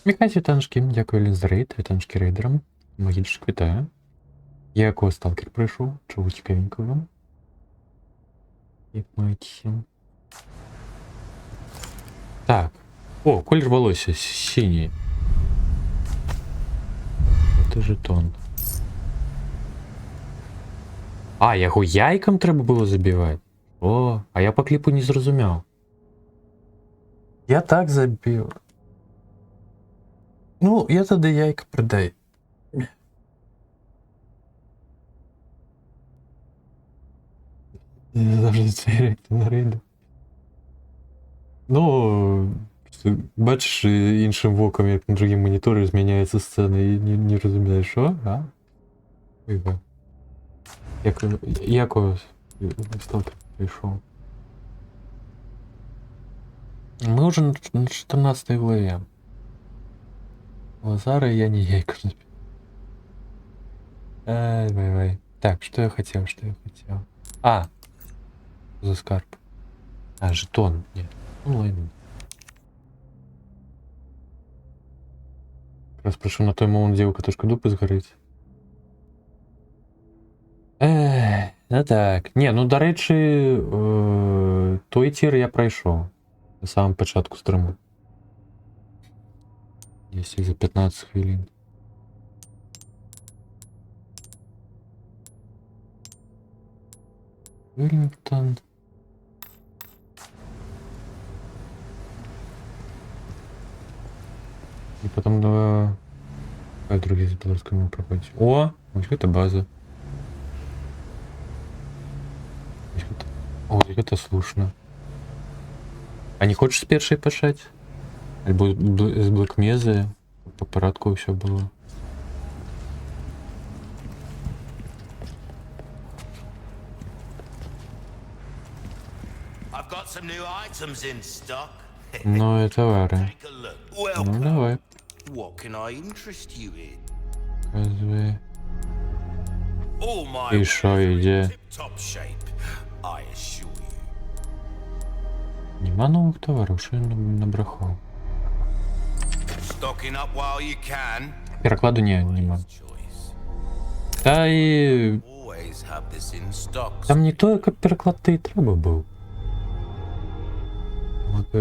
Speaker 1: Вітайте, вітаночки, дякую Лінзрейд, вітаночки рейдерам. Могильчик, вітаю. Я якого сталкер прийшов, чого цікавенько вам. Як маєте. Так. О, колір волосся, синій. Це жетон. А, його яйкам треба було забивати? О, а я по кліпу не зрозумів. Я так забив. Ну, я тоді яйка придай. Я завжди цей рейд на рейду. Ну, бачиш іншим воком, як на другим моніторі зміняється сцена і не розумієш, що? А? Якого сталкер прийшов? Ми вже на 14 главі. Лазара я не яйка забил. Ай. Так, что я хотел? За скарб. Жетон. Нет. Онлайн. Раз прошу на той момент деву катушку дупы сгорить. Ну так. Не, ну до речі, той тір я пройшов. На самому початку стриму. Если за 15 хвилин. Веллингтон. И потом два... А другие за белорусскому проходить. О! Вот это база. О, это слушно. А не хочешь с першей пошать? Альбо з Блэкмезы по порядку все было.
Speaker 2: I've got some new items in stock.
Speaker 1: Ну и товары.
Speaker 2: Take a look.
Speaker 1: Ну
Speaker 2: Welcome.
Speaker 1: давай.
Speaker 2: What can I interest you in?
Speaker 1: Показывай.
Speaker 2: All my
Speaker 1: И шо, иди.
Speaker 2: tip-top shape, I assure you.
Speaker 1: Нема новых товаров, что я набрахал.
Speaker 2: Stocking up while you can.
Speaker 1: Перекладу нема.
Speaker 2: Choice.
Speaker 1: Та і...
Speaker 2: Always have this in stock.
Speaker 1: Там не то, як переклад і треба був. От,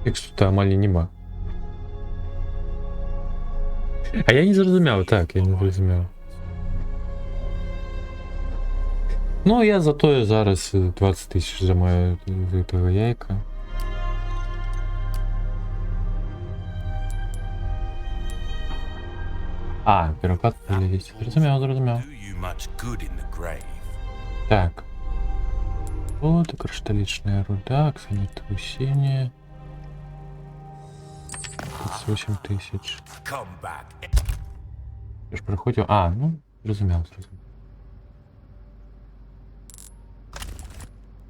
Speaker 1: тексту там малі нема. А я не зрозумів, так, я не зрозумів. Ну, я зато зараз 20 тисяч за маю випила яйка. А, переклад есть. Зрозумів. Так. Вот, кришталічна руда, аксонит усилие. 38 тысяч. Я ж приходив. А, ну, зрозумів.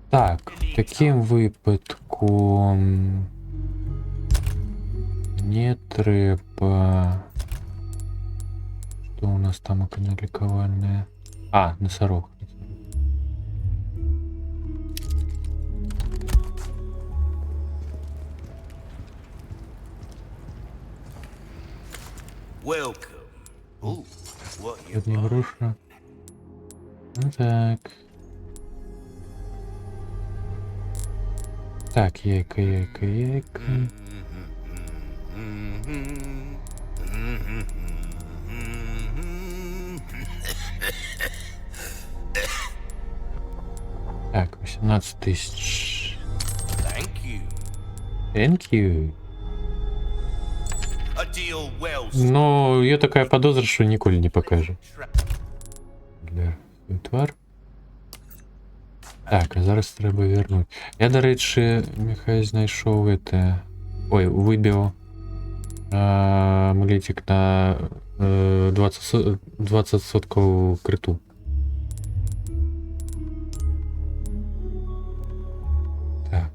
Speaker 1: Так, в таким випадку не треба. Что у нас там окно ликовальное? А, носорог. Одни груша. Ну так. Так, яйка. 17 тысяч.
Speaker 2: Thank you.
Speaker 1: Thank you.
Speaker 2: A deal well
Speaker 1: Ну, є така подозра, що ніколи не покаже. Для твар. Так, а зараз треба вернути. Я, до речі, Михай знайшов це. Ой, вибив амулетик на 20% криту. Так,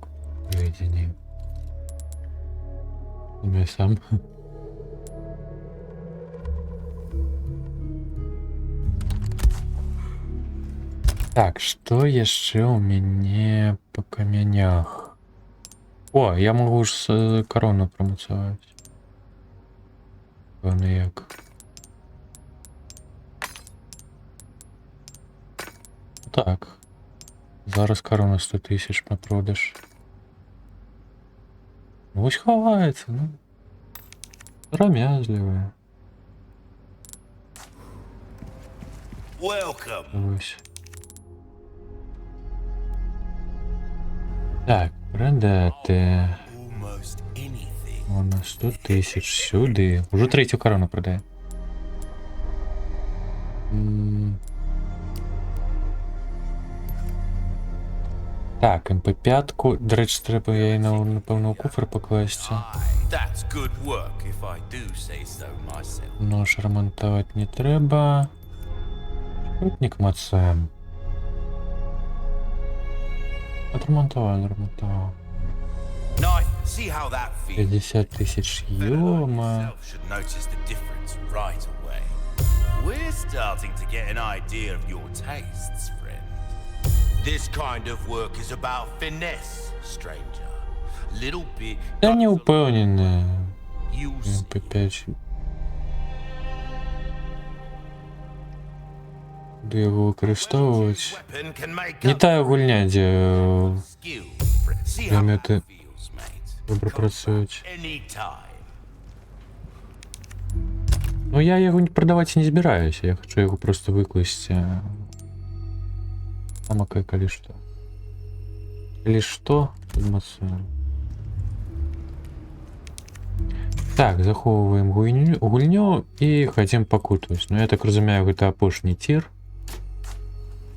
Speaker 1: видение. Я сам. Так, что еще у меня по каменях? О, я могу ж корону промацевать. Певно як. Так. Зараз корона 100 тисяч на продаж. Ну ось ховається, ну. Ром'язливе.
Speaker 2: welcome.
Speaker 1: Ось. Так, продати.
Speaker 2: Almost anything.
Speaker 1: Вона 100 тисяч сюди. Уже третю корону продає. Так, МП5. До речі, треба її напевно у куфер покласти.
Speaker 2: That's good work if I do say so myself.
Speaker 1: Нож ремонтувати не треба. Шутник Мацем. Отремонтував.
Speaker 2: Knife, see how that feels.
Speaker 1: 50 тисяч йома.
Speaker 2: Yourself should notice the difference right away. We're starting to get an idea of your tastes, friend. This kind of work is about finesse, stranger. Little bit.
Speaker 1: Я не упевнений.
Speaker 2: You'll see.
Speaker 1: МП5. Буду його використовувати.
Speaker 2: Weapon can make
Speaker 1: Не
Speaker 2: up
Speaker 1: та гульня, де
Speaker 2: skill. See how that
Speaker 1: Пулемети
Speaker 2: feels, mate.
Speaker 1: добре працюють.
Speaker 2: Anytime.
Speaker 1: Ну я його продавати не збираюся, я хочу його просто викласти. Там коли що. Или что? Так, заховуємо гульню і хотим покутувати. Ну я так розумію, это опошній тир.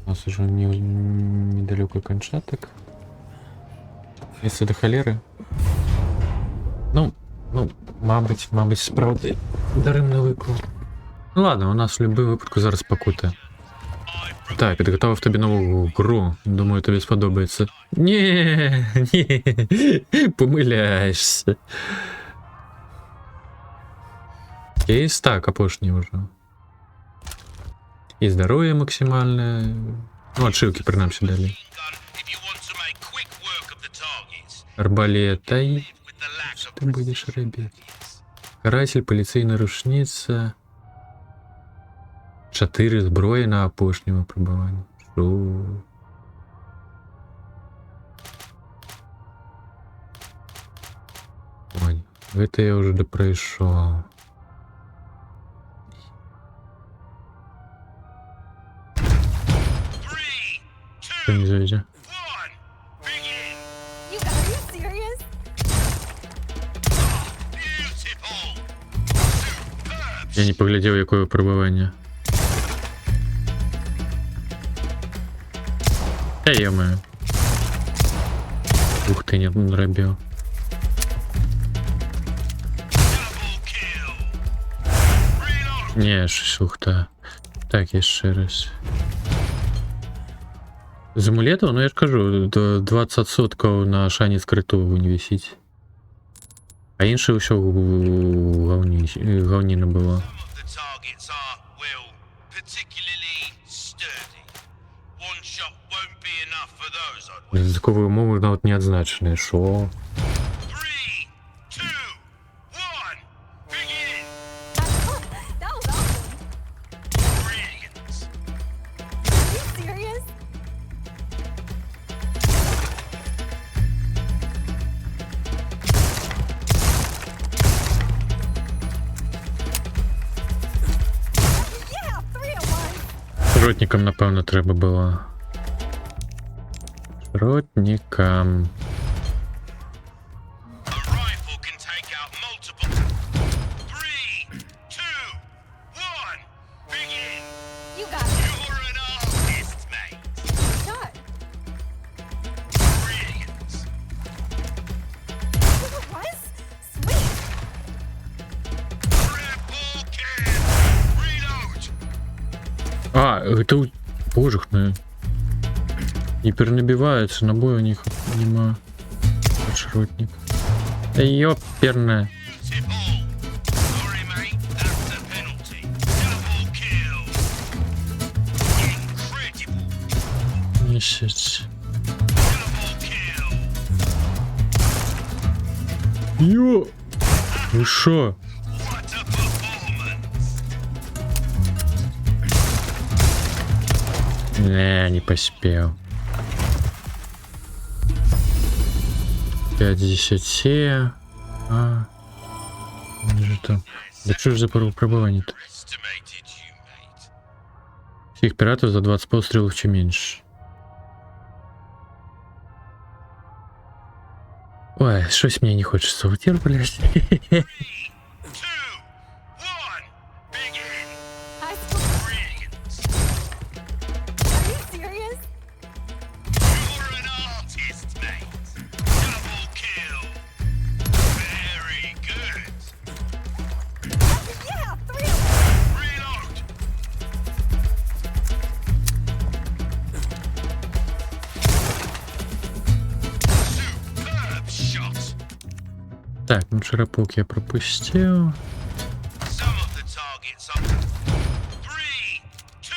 Speaker 1: У нас уже недалеко кончаток. Если до холери. Ну, мабуть, справді даремно виклав. Ну ладно, у нас в будь-якому випадку зараз покута. Так, підготував тобі нову гру. Думаю, тобі сподобається. Ні, помиляєшся. Кейс так, опошній вже. І здоров'я максимальне. Ну, отшивки принаймні дали. Арбалет, та й... Що ти будеш робити? Каратель, поліцейна рушниця. 4 зброї на опошньому пробуванні. Шо? Ой, это я уже допройшов. Что не заведя?
Speaker 7: You gotta be serious?
Speaker 1: Я не поглядел, якое пробування. Ё-моё. Ух ты, не наробил. Не, шухта. Так, еще раз. З амулетов, ну я ж кажу, до 20% на шані скриту не висить. А інше все говніна було. Языковые умовы навіть не отзначены. Шо?
Speaker 7: That was awesome. Are you serious? Yeah, 3 at once.
Speaker 1: Ротникам, напевно, треба було. Ротникам.
Speaker 2: A rifle can take out multiple. 3, 2, 1, begin.
Speaker 7: You got it.
Speaker 2: You're an artist, mate.
Speaker 7: Shot.
Speaker 2: Brilliant.
Speaker 7: What? Sweet.
Speaker 2: Triple kill. Reload.
Speaker 1: А, это... Боже мой. Не перенабивается, набоя у них нема. Подшротник. Да ёперная.
Speaker 2: Tip all. Sorry, mate. That's the penalty. Double kill. Incredible.
Speaker 1: Месяц.
Speaker 2: Double kill.
Speaker 1: Ё! Вы шо?
Speaker 2: What a performance.
Speaker 1: Не поспел. 50. Он же там. Да что ж за пробывание-то?
Speaker 2: Estimated you, mate.
Speaker 1: Всех пиратов за 20 пострелов чем меньше. Ой, щось мне не хочется. Вот блядь.
Speaker 2: 3, 2, 1, begin.
Speaker 7: I swear.
Speaker 2: Brilliant.
Speaker 7: Are you serious?
Speaker 2: You're an artist, mate. Double kill. Very good.
Speaker 7: Yeah, 3 of them.
Speaker 2: Reload. Superb shot.
Speaker 1: Так, ну широпок я пропустил.
Speaker 2: Some of the targets are 3, 2,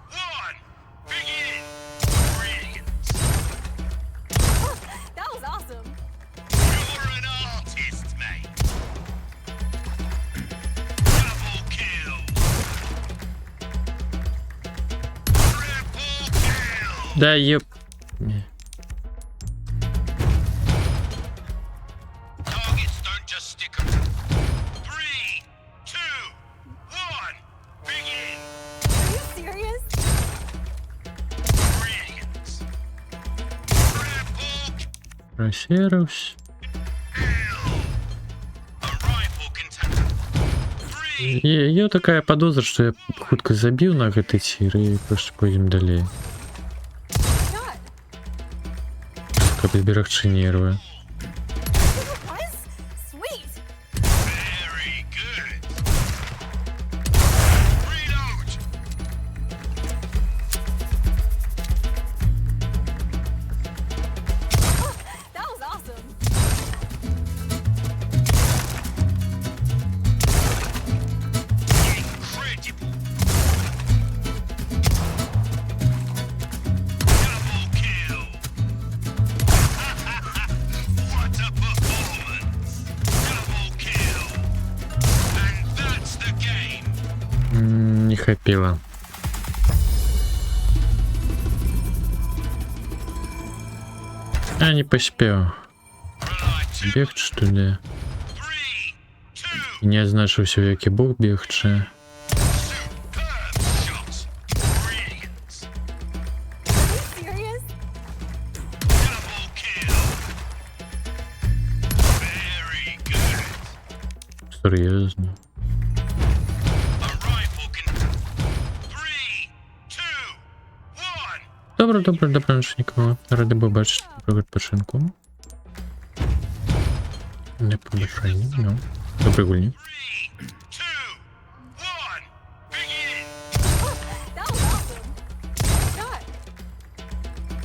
Speaker 2: 1, begin. Brilliant.
Speaker 7: That was awesome.
Speaker 2: You're an artist, mate. Double kill. Triple kill.
Speaker 1: Да ёп. Не.
Speaker 2: Targets don't just stick around. 3, 2, 1, begin.
Speaker 7: Are you serious?
Speaker 2: Brilliant. Triple
Speaker 1: Просерусь.
Speaker 2: kill. A rifle can take 3,
Speaker 1: Я такая подозра, что я хутка забіў на гэты цір і просто пойдзем далей.
Speaker 7: Shot.
Speaker 1: Каб зберагчы нервы.
Speaker 7: What? Sweet.
Speaker 2: very good. Reload.
Speaker 7: That was awesome.
Speaker 2: Incredible. Double kill. What a performance. Double kill. And that's the game.
Speaker 1: Не хапіла. А, не поспел.
Speaker 2: Relight
Speaker 1: Бегчы, что ли?
Speaker 2: 3, 2,
Speaker 1: І не азначыўся, у які бок бегчы.
Speaker 2: superb shot. Brilliant.
Speaker 7: Are you serious?
Speaker 2: Double kill. Very good.
Speaker 1: Серйозно.
Speaker 2: A rifle can. 3, 2, 1.
Speaker 1: Добре, нічого. Ради був бачити про відпочинку. Не побажання, ну. Добре гульні.
Speaker 2: 3, 2, 1, begin.
Speaker 7: That was awesome. Shot.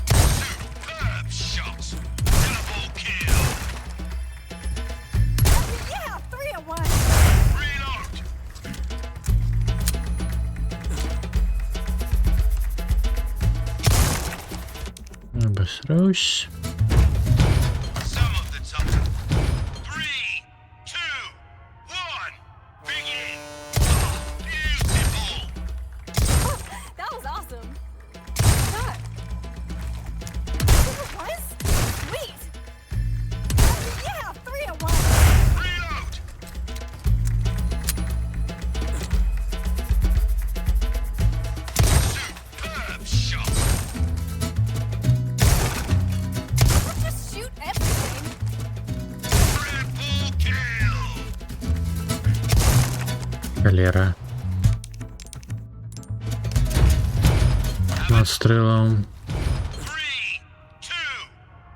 Speaker 2: Superb shot. Double kill.
Speaker 7: Yeah, 3 of 1.
Speaker 2: Reload.
Speaker 1: Обосрався.
Speaker 2: Some of the top. 3, 2, 1, begin. Beautiful.
Speaker 7: That was awesome. Shot. What? Sweet. Yeah, 3 of 1.
Speaker 2: Reload. Superb shot.
Speaker 1: Холера. Настрелом.
Speaker 2: 3, 2,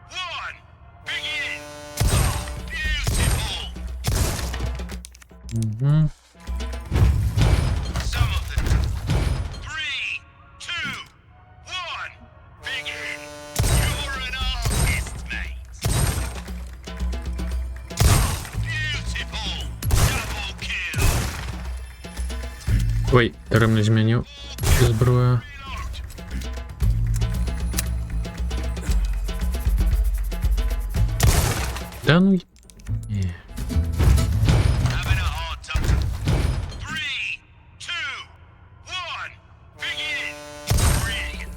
Speaker 2: 1, begin! Beautiful!
Speaker 1: Угу.
Speaker 2: Some of them. 3, 2, 1, begin! You're an artist, mate! Beautiful! Double kill!
Speaker 1: Ой, рем не змінив. Зброя. Да ну. Ні.
Speaker 2: Having a hard time. 3, 2, 1, begin! Brilliant!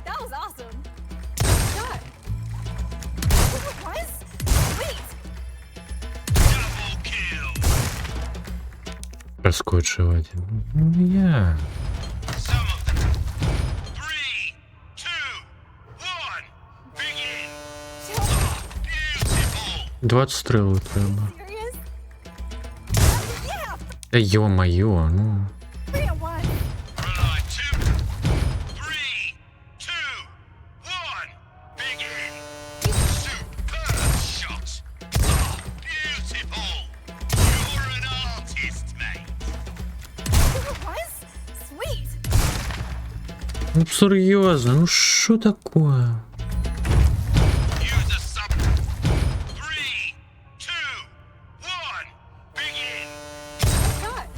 Speaker 7: That was awesome. God. What? Wait.
Speaker 2: Double kill!
Speaker 1: Проскочив один. Ну я.
Speaker 2: Some of them. 3, 2, 1, begin! Beautiful!
Speaker 1: 20 стрілів треба.
Speaker 7: Serious? Yeah.
Speaker 1: Та йо-моє, ну.
Speaker 7: 3 and 1.
Speaker 2: Right, 2, 3, 2, 1, begin! Superb shot! Beautiful! You're an artist, mate!
Speaker 7: What? Sweet.
Speaker 1: Ну серйозно, ну що таке?
Speaker 2: Use a sub. 3, 2, 1, begin!
Speaker 7: God.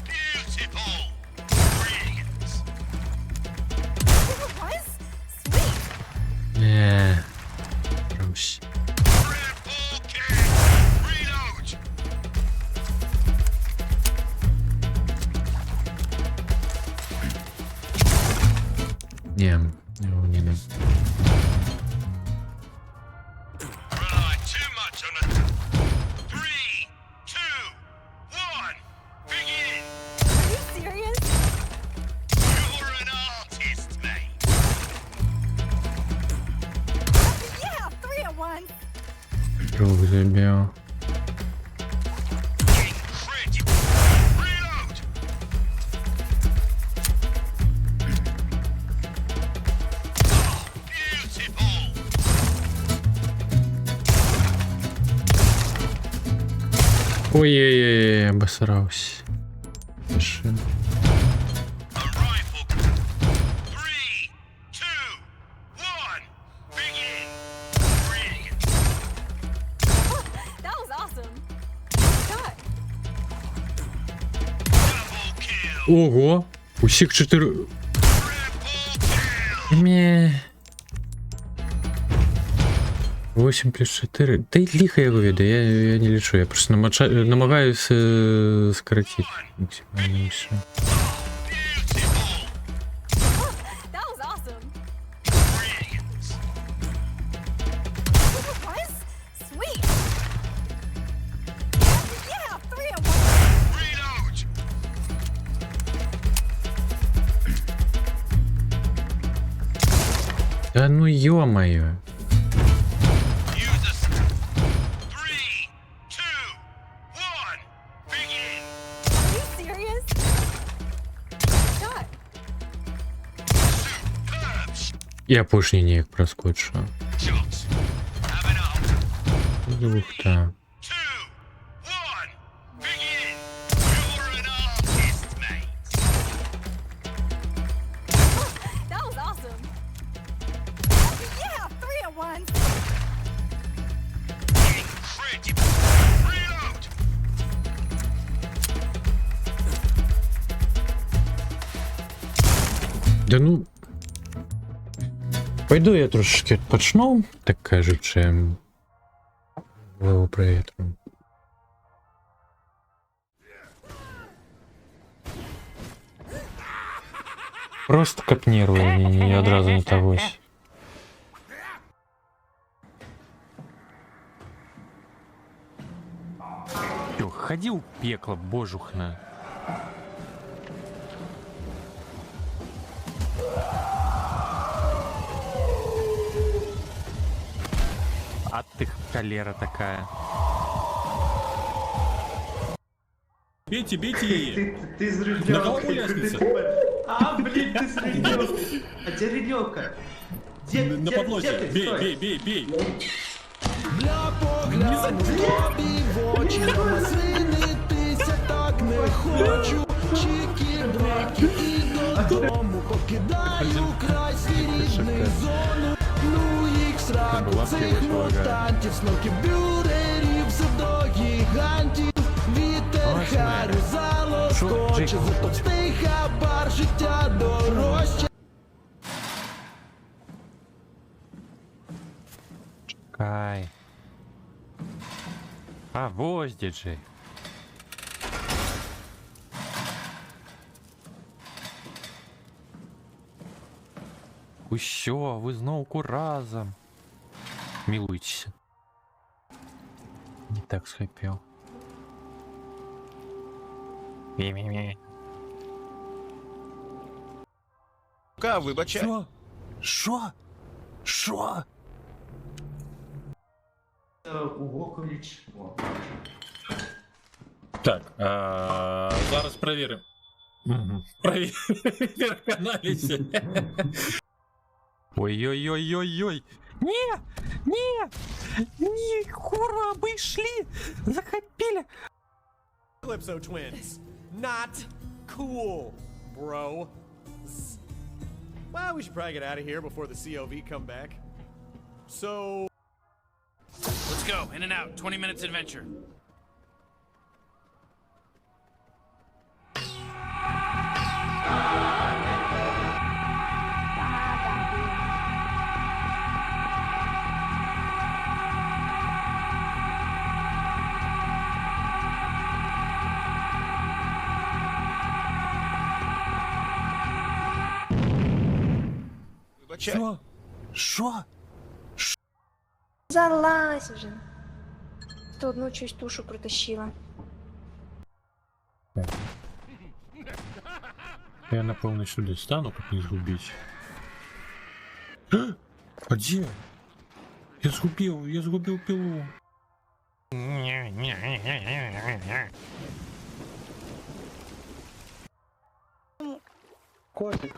Speaker 2: Beautiful! Brilliant!
Speaker 7: What? Sweet.
Speaker 1: Не. Промсь.
Speaker 2: Triple kill! Reload!
Speaker 1: Ні, його не дам.
Speaker 2: Right, too much on it. 3, 2, 1, begin!
Speaker 7: Are you serious?
Speaker 2: You're an artist, mate!
Speaker 7: Yeah, 3 and 1.
Speaker 1: Друг забив.
Speaker 2: Incredible! Reload! Beautiful!
Speaker 1: Ой-ой-ой, обосрався. Машина.
Speaker 2: A rifle. 3, 2, 1, begin! Brilliant!
Speaker 7: That was awesome. God.
Speaker 2: Double kill!
Speaker 1: Ого! Усіх 4.
Speaker 2: Triple kill!
Speaker 1: Мє. 8 плюс 4. Та й лихо його віде, я не лічу, я просто намагаюсь скоротити максимально і все.
Speaker 2: Beautiful!
Speaker 7: That was awesome.
Speaker 2: Brilliant!
Speaker 7: What? Sweet. Yeah, 3 and 1.
Speaker 2: Reload!
Speaker 1: Та ну ё-моё.
Speaker 2: Use a 3, 2, 1, begin!
Speaker 7: Are you serious? God.
Speaker 2: Superb
Speaker 1: Я пошні ніяк проскочив.
Speaker 2: shot! Having a
Speaker 1: Лухта.
Speaker 2: 2, 1, begin! You're an artist, mate!
Speaker 7: That was awesome. Yeah, 3 and 1.
Speaker 2: Incredible! Reload!
Speaker 1: Да ну. Пойду я трошки відпочну, так кажучи. Привіт. Просто как нервы, не одразу не тогось.
Speaker 6: Ё, ходи у пекла, божухна. А ты холера такая.
Speaker 11: Бейте, бейте її!
Speaker 10: Ты с рулем.
Speaker 11: На голову лестница.
Speaker 10: А, блин, ты с рулем. А где рулевка?
Speaker 11: На подлозе! Бей,
Speaker 10: Стой.
Speaker 11: бей, бей, бей!
Speaker 6: Кай. А, ось діджей. Ви що, ви знову разом? Милуйтеся. Не так схипел. Мі-мі-мі.
Speaker 2: Ка, вибачай.
Speaker 6: Що? Що? Що?
Speaker 10: Угокович.
Speaker 11: Так, зараз перевіримо. Перевіримо аналізи.
Speaker 6: Ой-ой-ой-ой-ой. Не! Не! Не, курва, обошли! Захопили!
Speaker 5: Calypso twins. Not cool, bro. Well, we should probably get out of here before the COV come back. So...
Speaker 9: Let's go. In and out. 20 minutes adventure.
Speaker 2: Вибачай.
Speaker 6: Що? Що?
Speaker 12: Залазь вже. То одну чусь тушу протащила.
Speaker 11: Я напевно сюди стану, как не згубить. А где? Я згубил пилу.
Speaker 10: Котик.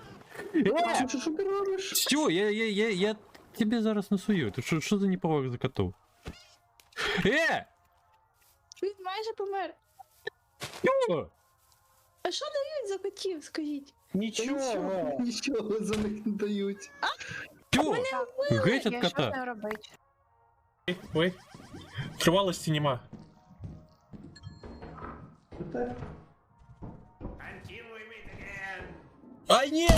Speaker 10: Что ты робишь?
Speaker 6: Все, я тебе зараз насую. Ти що за неповага за котов?
Speaker 12: Він майже помер.
Speaker 6: Що?
Speaker 12: А що дають за котів, скажіть?
Speaker 10: Ничего за них не дають.
Speaker 6: Що? Геть от
Speaker 12: Я що з
Speaker 6: кота.
Speaker 12: нею робити?
Speaker 11: Ой, тривалості нема. Ай, ні!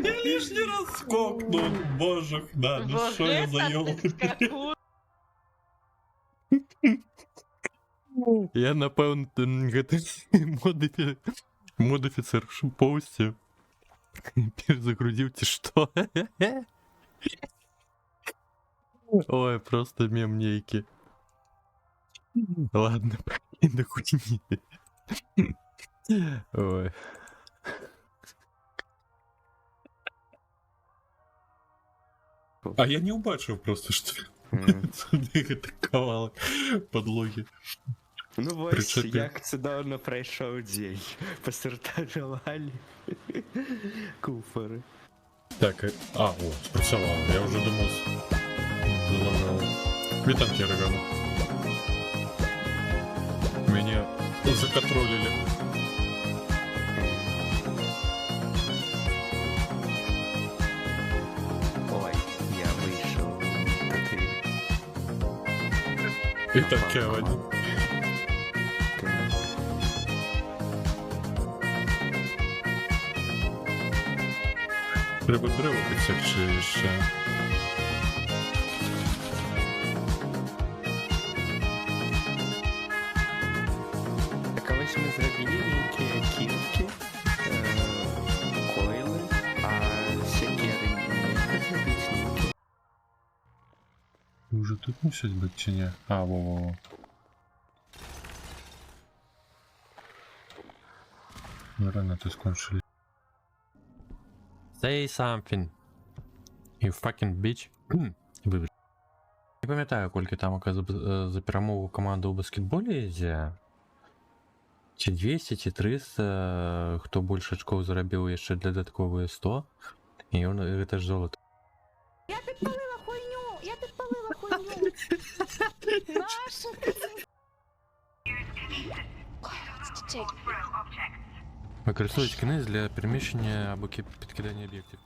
Speaker 11: Я лишний раз скокнул, боже, да, ну що я за ёлка?
Speaker 6: Я напевно модифицер в пості. Перезагрузив ті що? Ой, просто мем нейки. Ладно, покинь до хуйни. Ой.
Speaker 11: А я не убачив просто, що це кавалок подлоги.
Speaker 6: Ну ось,
Speaker 11: Причепив.
Speaker 6: як чудовно пройшов день. Посортували куфери.
Speaker 11: Так, о, спрацювало, я вже думав, залагало. Вітанки, ребята. Меня закатролили.
Speaker 6: Ой, я вийшов.
Speaker 11: Вітанки, Аваді. Треба дерево підсекти ще.
Speaker 6: Так, а ось ми зробили некие кілки, койли, а секери не зробити.
Speaker 11: Уже тут мусить бути чи ні? А, во-во-во. Гранати скончили.
Speaker 6: Say something. You fucking bitch. Вибач.
Speaker 1: Не пам'ятаю, колькі там за перемогу команду у баскетболі ідзе. Ці 200, ці 300, хто больше очков заробіў яшчэ дадатковыя 100. І он, гэта ж золото.
Speaker 12: Я підпалила хуйню! Я підпалила хуйню! Наша!
Speaker 1: Використовують кінець для переміщення або підкидання об'єктів.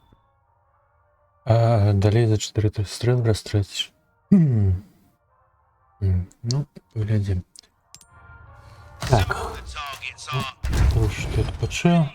Speaker 1: Далей за 4 стріл розтратиш. Ну, поглядим. Так. Ну, що тут почав?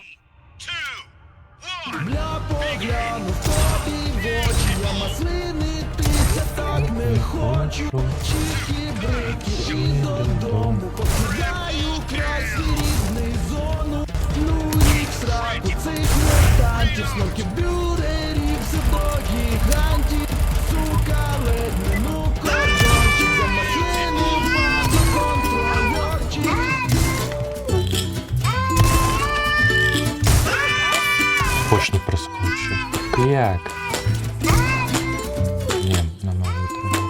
Speaker 7: Я погляну в тобі в очі, я маслини тися так не хочу. Чики-брики і додому, покидаю край свій рідний зону. Ну їх сраку цих мутантів, снорків-бюрерів, псевдогігантів. Сука, ледь мину кордончик, за маслини мати контрольорчик.
Speaker 1: Почни проскочив. Як? Ні, на новий треба.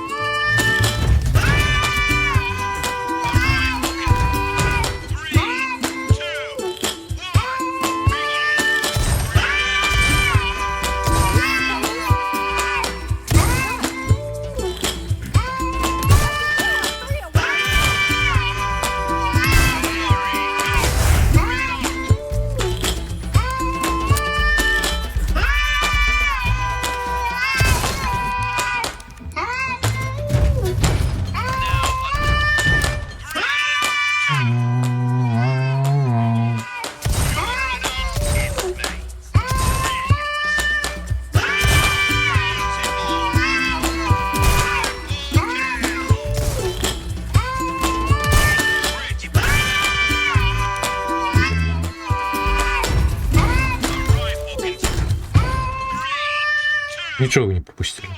Speaker 1: Ничего не пропустили.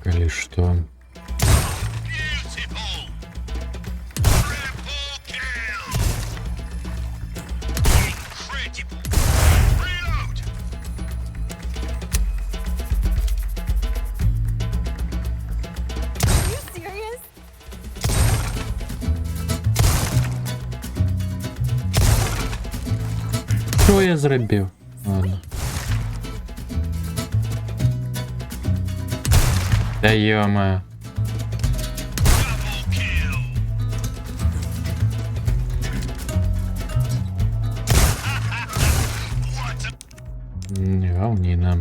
Speaker 1: Или что? Що я зробив? Ладно. Да ё-моё. Не волнина.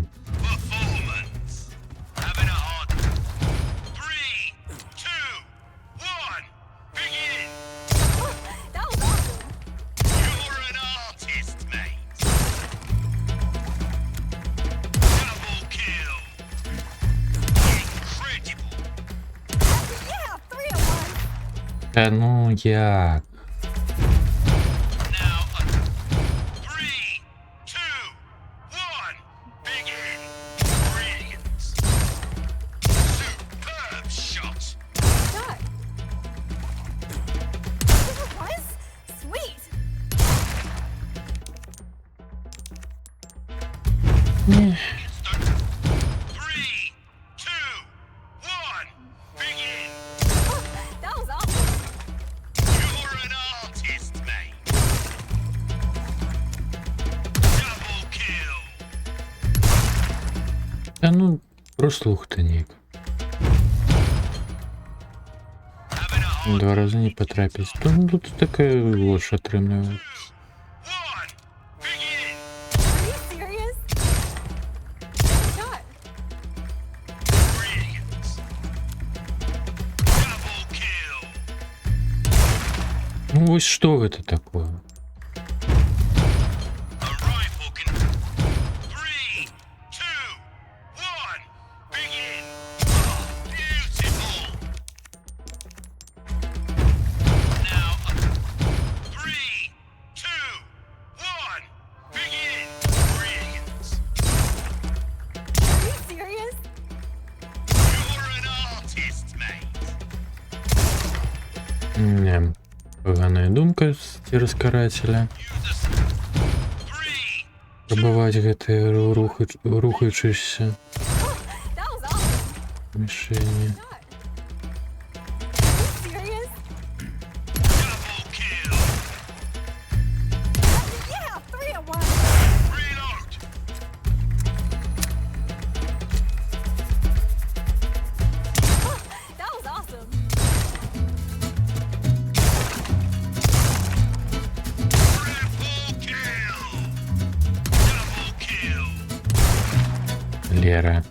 Speaker 1: Та ну як? Ні. Та ну, прослухайте ніяк. 2 рази не потрапить. Ну, тут таке лучше отримує. Ну, ось що это такое? Не, поганая думка з ці розкарателя. пробивати гэты рухаючыся мішені. Лера.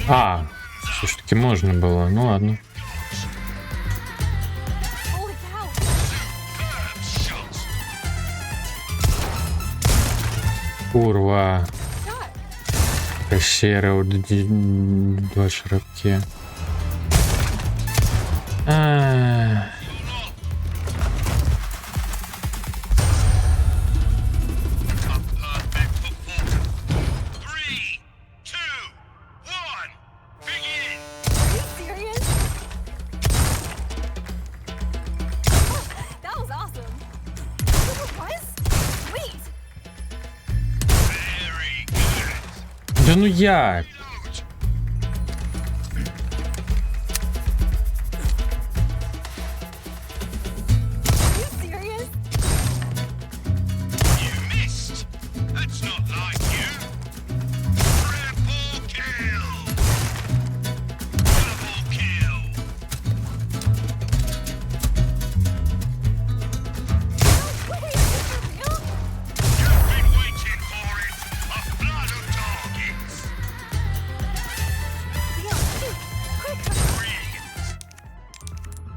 Speaker 1: А, все ж таки можно было. Ну ладно. Курва. Кассера, два шрапки. Да ну як?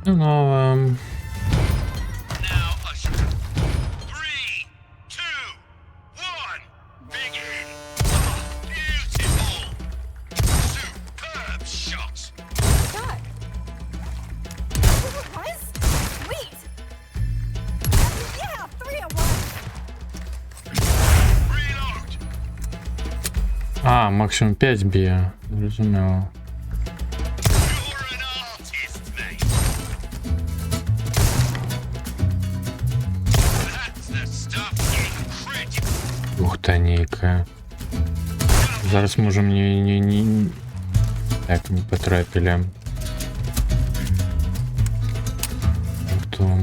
Speaker 1: Ну, новое. А, максимум 5 б'є. Розуміло. Ух та ніка. Зараз може мені так не потрапили. Хто?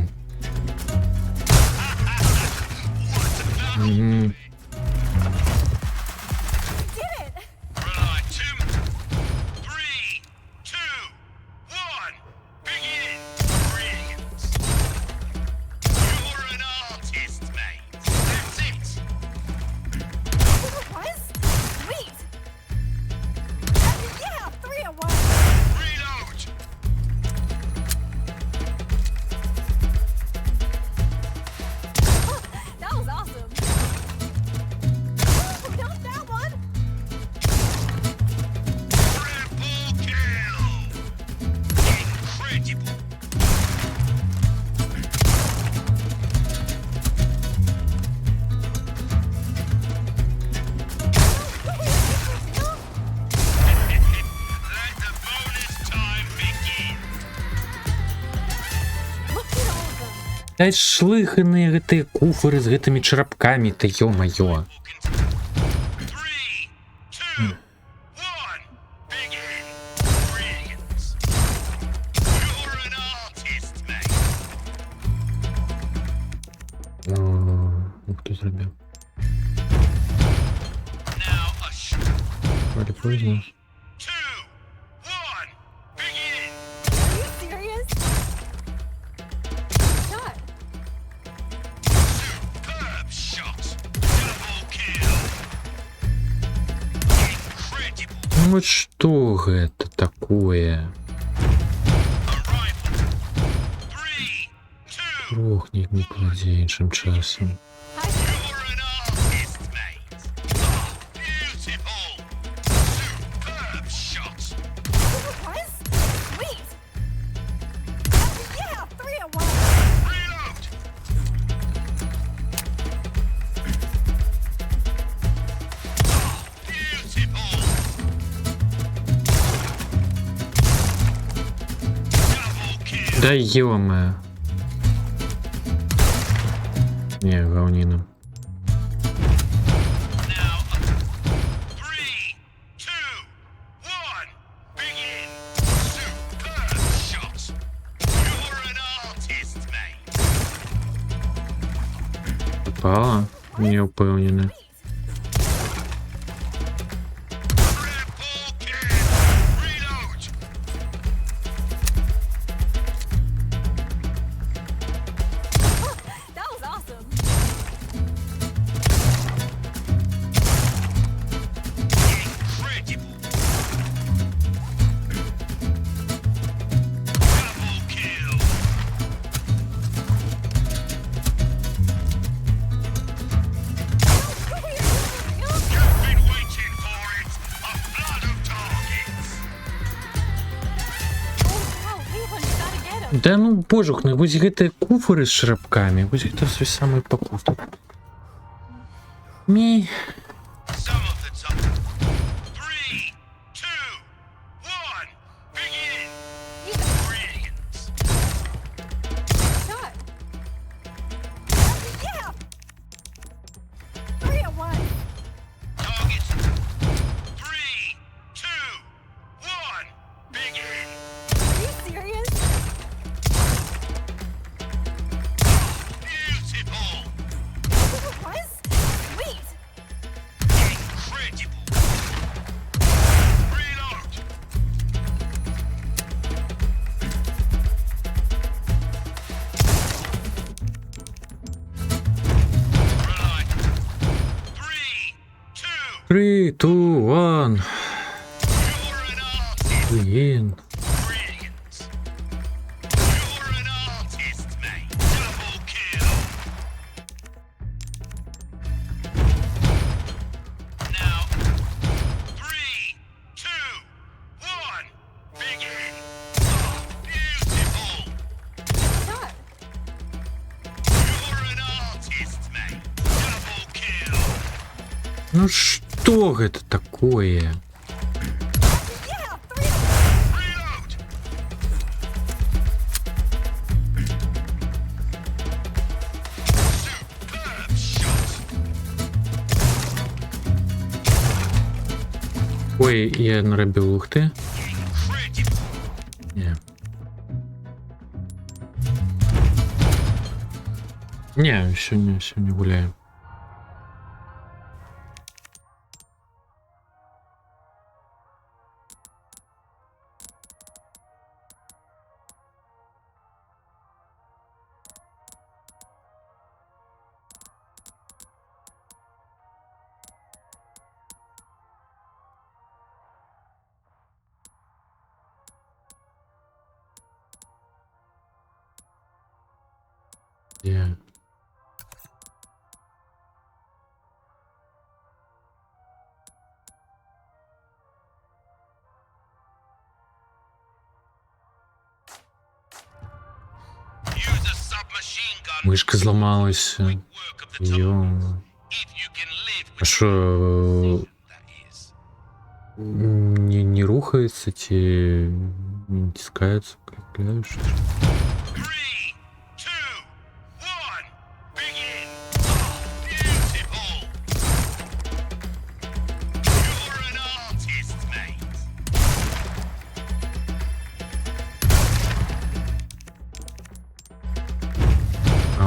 Speaker 1: Та шлихані гэты куферы з гэтымі чарапкамі, та ё-маё. Хто зробив? Вроде поздно. Ну вот что это такое? Рухнет не клади іншим часом. Да ё-моё. Не, говнина. Попала? Не упевнена. Да ну божух, ну вось гэтыя куфары з шрапкамі, вось гэта свой самы пакуты. Мі. Three, two, one. Блин. Ну что это такое? Ой, я наробил лухты. Не, еще не гуляем. Yeah. Мышка сломалась. Ё. А что? Не рухается, не тискается клавиши.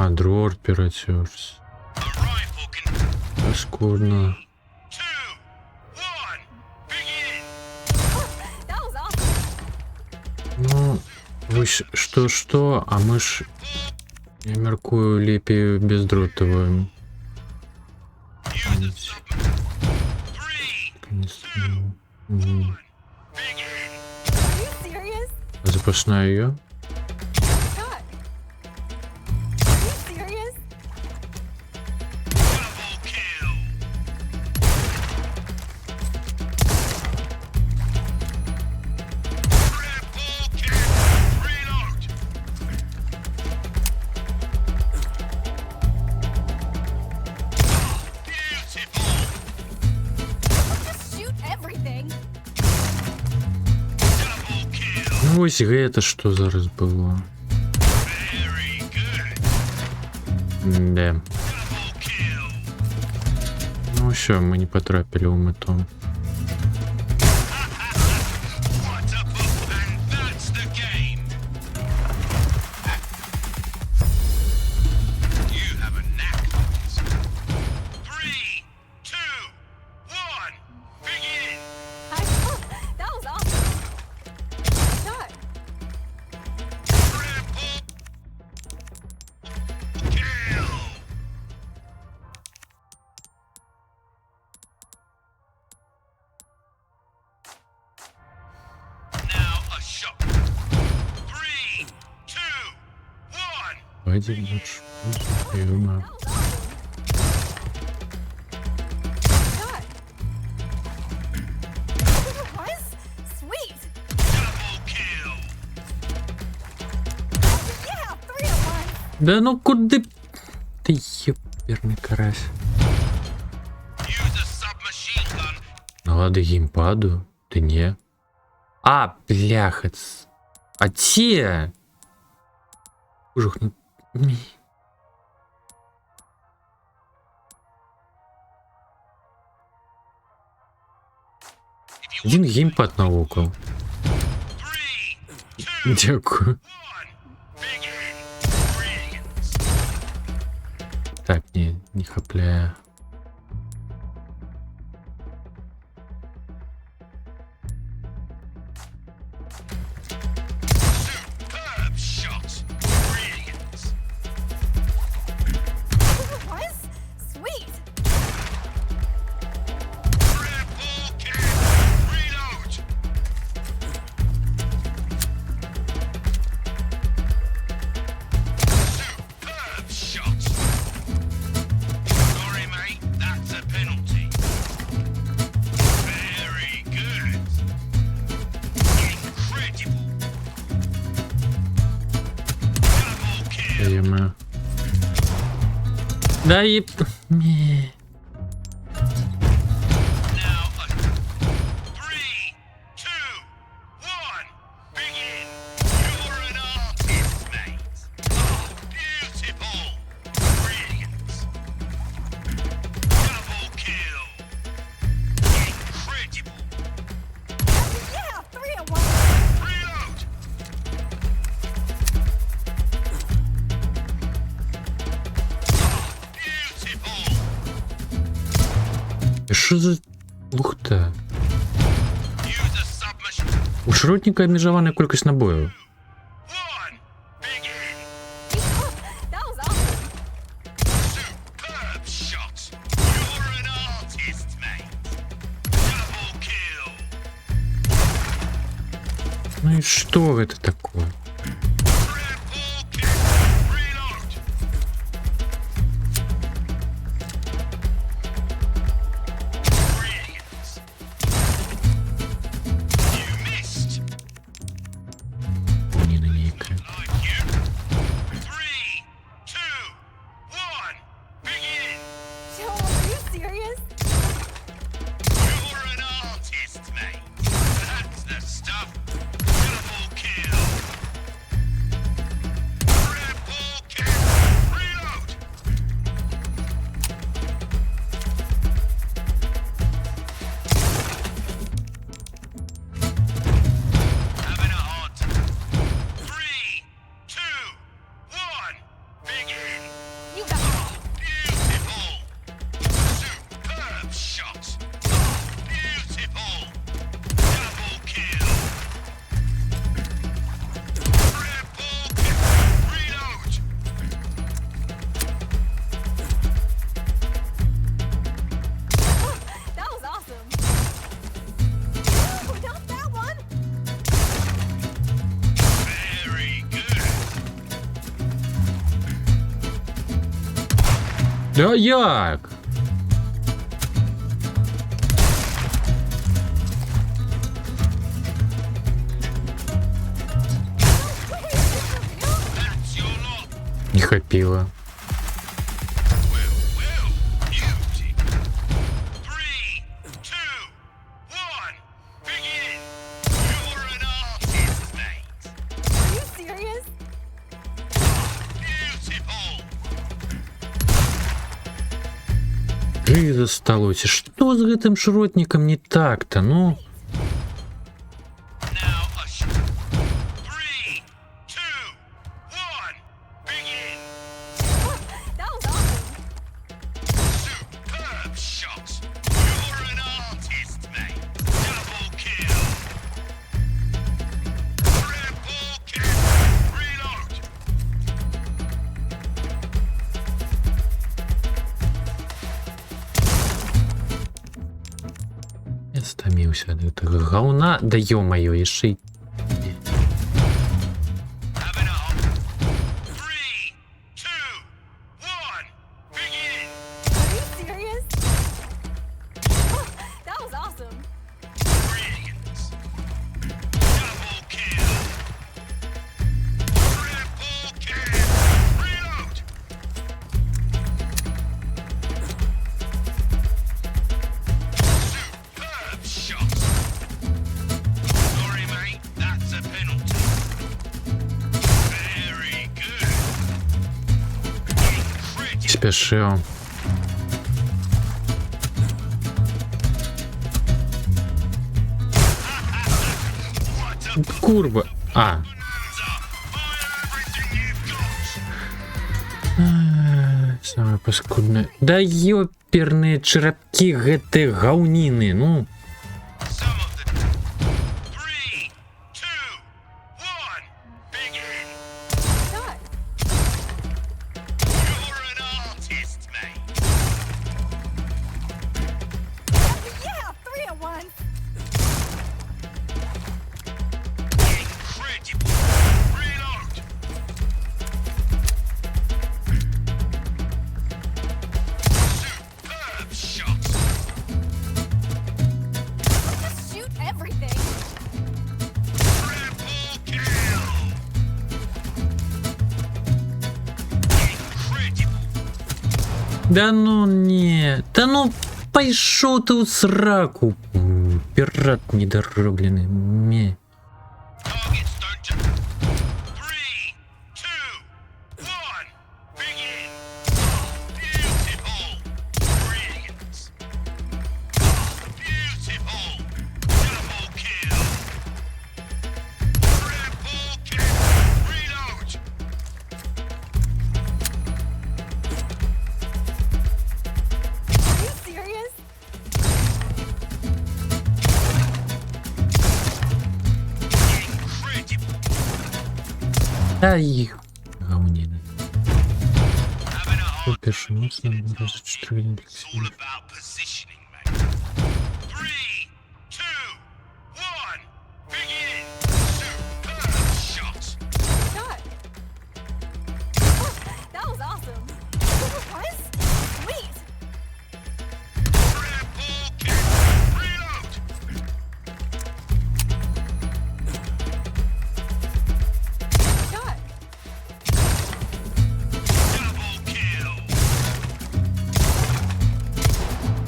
Speaker 1: А, дрор пиратёрс. Паскудно. Ну, вось что, а мы ж, я мяркую, лепей бездротовую. Запасная её? Ну, ось гэта што зараз было. Да. Ну що, ми не потрапили у мету.
Speaker 7: That was awesome. Shot.
Speaker 1: Пойди лучше. Юма.
Speaker 7: Shot. Was sweet. Yeah, 3 at once.
Speaker 1: Да ну куди? Ти ёперний карась. Налади геймпаду? Ти не? А, бляхац. А те? Ужух, ну... Один геймпад на око. Дякую. Так, не хапляю.
Speaker 7: Was sweet.
Speaker 1: Ема. Да и...
Speaker 7: Yeah, 3 at once.
Speaker 1: Що за лухта? У шротника обмежована кількість набоїв.
Speaker 7: That was awesome.
Speaker 1: Ну и что это такое? Не на ней экран.
Speaker 7: Joel, are you serious? You got it. That was awesome. Ooh, not that one.
Speaker 1: Да як? Не хапила.
Speaker 7: Are you serious?
Speaker 1: 3 засталося. Что с гэтым шротником не так-то, ну? Я стаміўся ад гэтага гаўна, да ё-маё, яшчэ і... Спешил. Курва. А. Самое паскудное. Да ёперные чарапки гэты гаўніны, ну. Да ну не, да ну пайшоў ты ў сраку, пірат недороблены, ме. Ай, гаўніны. Першы моцна, раза 4.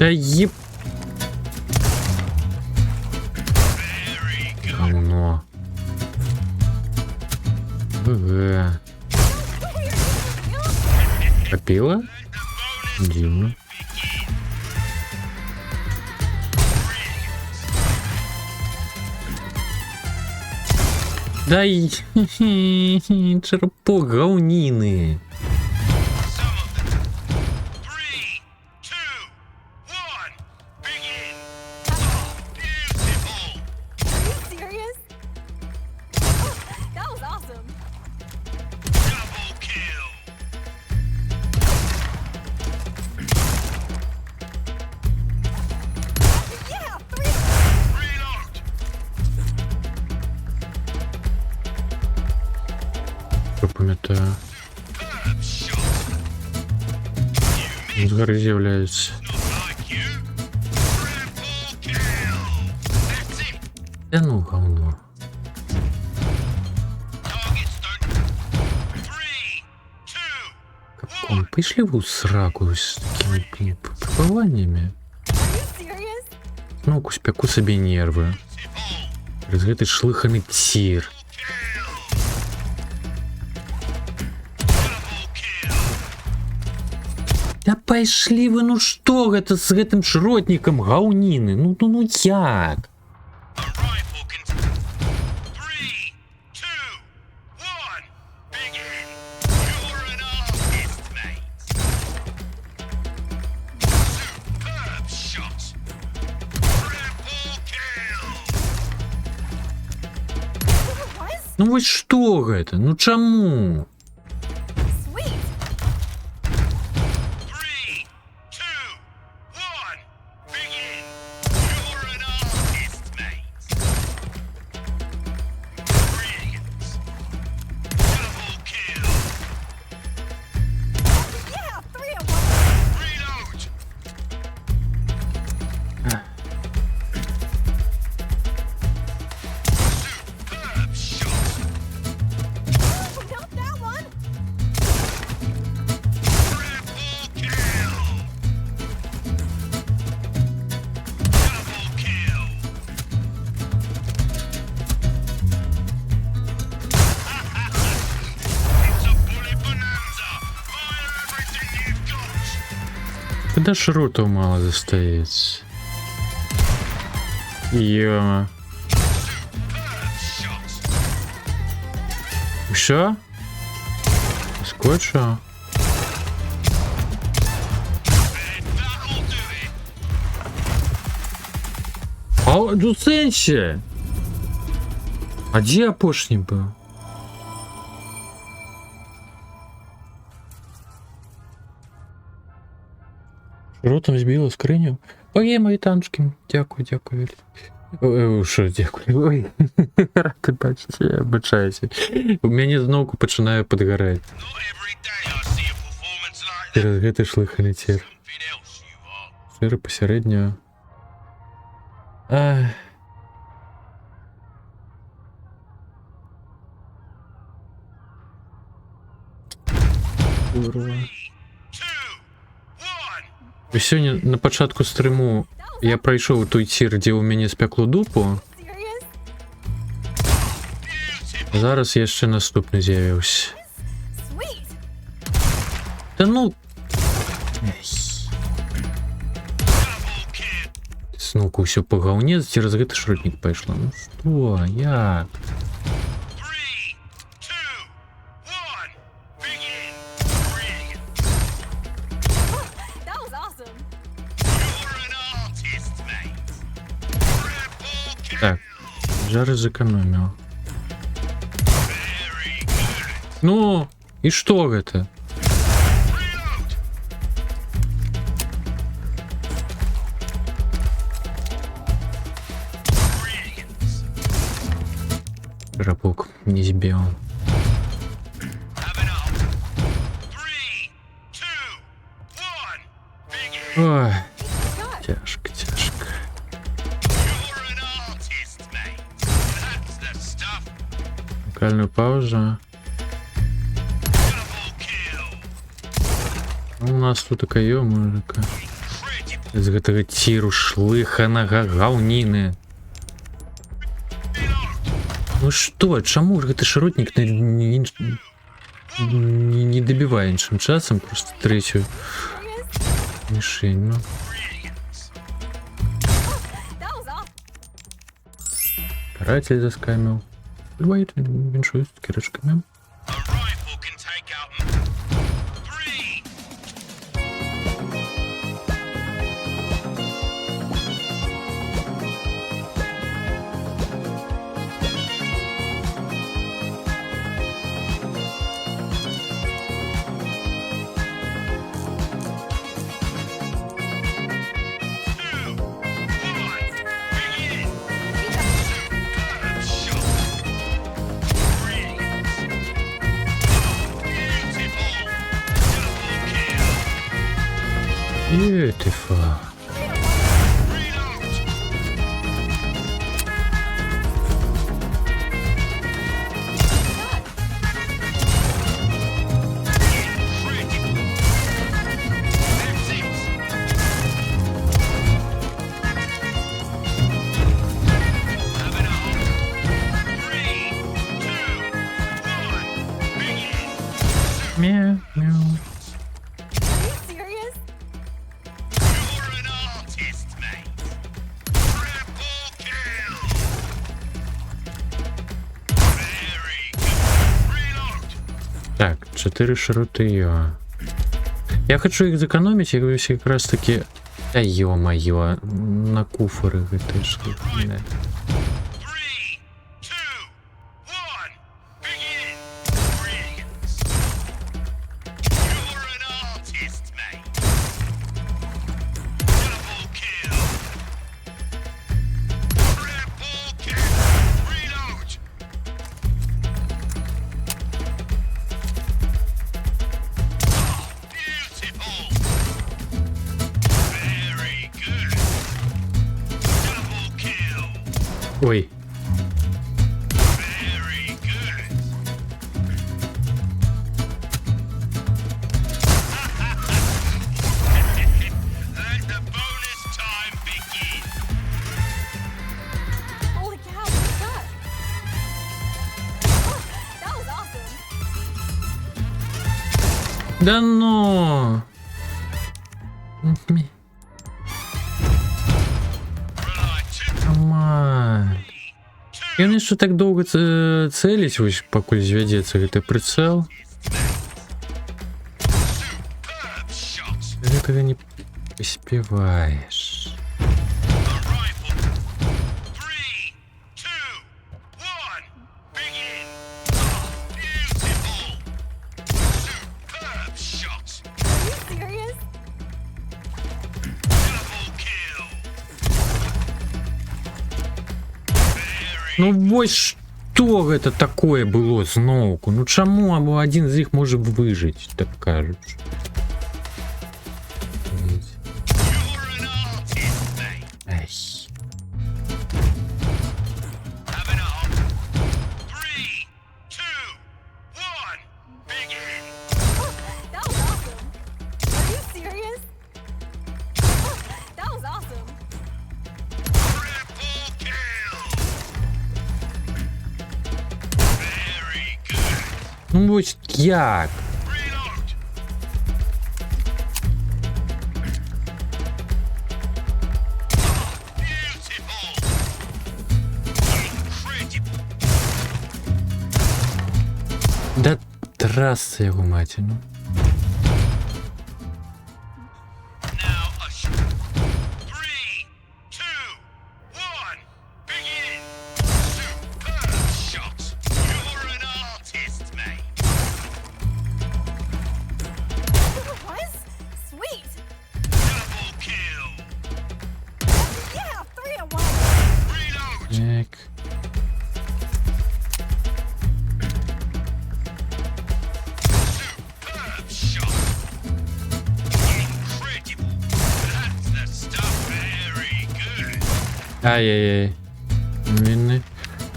Speaker 1: Да еб... Говно. Попила? Дивно. Дай... Черпок говнины. Пам'ятаю. Згори з'являється. Да ну, говно. Капком, пішли в сраку з такими припливаннями. Ну, спяку собі нерви. Через гэты шлыханы цір. Да пайшлі вы, ну што гэта з гэтым шротнікам гаўніны? Ну як? Ну вось што гэта? Ну чаму? Когда шротов мало застається? Йома. Що? Скотчу? А ну сенсі? А де апошній був? Ротом збило скриню. Ой, мої танчики. Дякую, дякую. Що, дякую. Ой, рад бачити, я бачаюся. У мене знову починає підгорати. Через гэта шлиханий тір. Сири посередньо. Ах. Курва. Сьогодні на початку стриму я пройшов той тір, де у мене спекло дупу. Зараз я ще наступний з'явився. Та ну... Снуку все по говне, через гэты шротник пайшло. Ну что, як? Так, жары зэкономіў. Ну, і што гэта? Рапок не збіў. Ой, цяжка, цяжка. Локальную паузу. У нас тут такая музыка. З гэтага ціру шлыханага гаўніны. Ну что, чаму гэты шротник не добівае іншым часам просто третью мішень, ну. Каратель заскаміў. Бывает, віншуюсь з кірачкамі. Beautiful.
Speaker 7: Meow, meow.
Speaker 1: Так, 4 шарутыя. Я хочу их сэкономить, я говорю, как раз таки... Да ё-моё, на куфары гэтай ж. Да. Ой. Да ну! Нормально. Яны що так доўга цэліць, вось пакуль звядзецца гэты прыцэл. Гэтага не паспяваеш. Ну вось што гэта такое было зноўку? Ну чаму або адзін з іх можа выжыць, так кажуць? Ай. Ну вось як? Да трасца яго маці, ну. Так. Ай-яй-яй. Міни.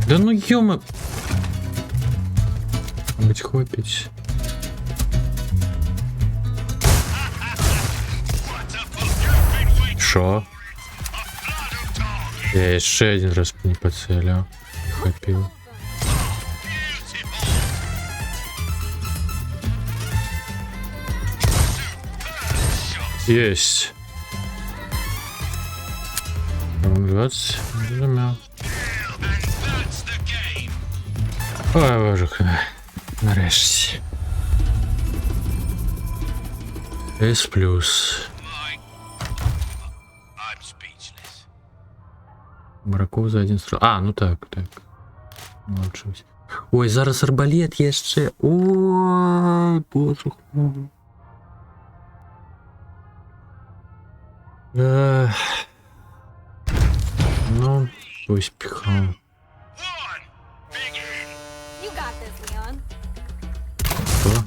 Speaker 1: Да ну ёма. Мабуть, хопить. Шо? Я еще один раз не поцелил. Хопил. Есть. 20. Замял. Ой, боже, нарешті. С плюс. Мараков за один стрел. А, ну так, так. Молчусь. Ой, зараз арбалет jeszcze. Ой, боже. Ну, пусть пихал. Что?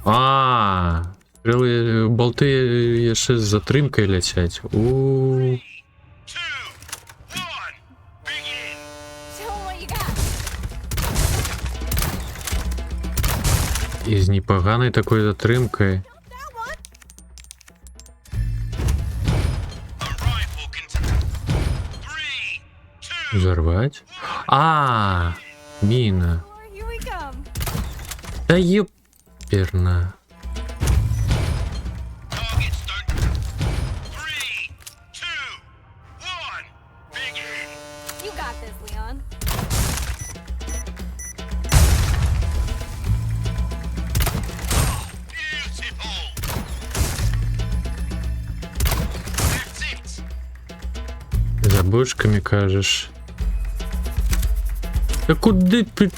Speaker 1: А, стрелы, болты еще с затримкой летять. У. И с непоганой такой затримкой. Взорвать? А, мина. Да ёперна. грибочками кажешь. Да куди ти?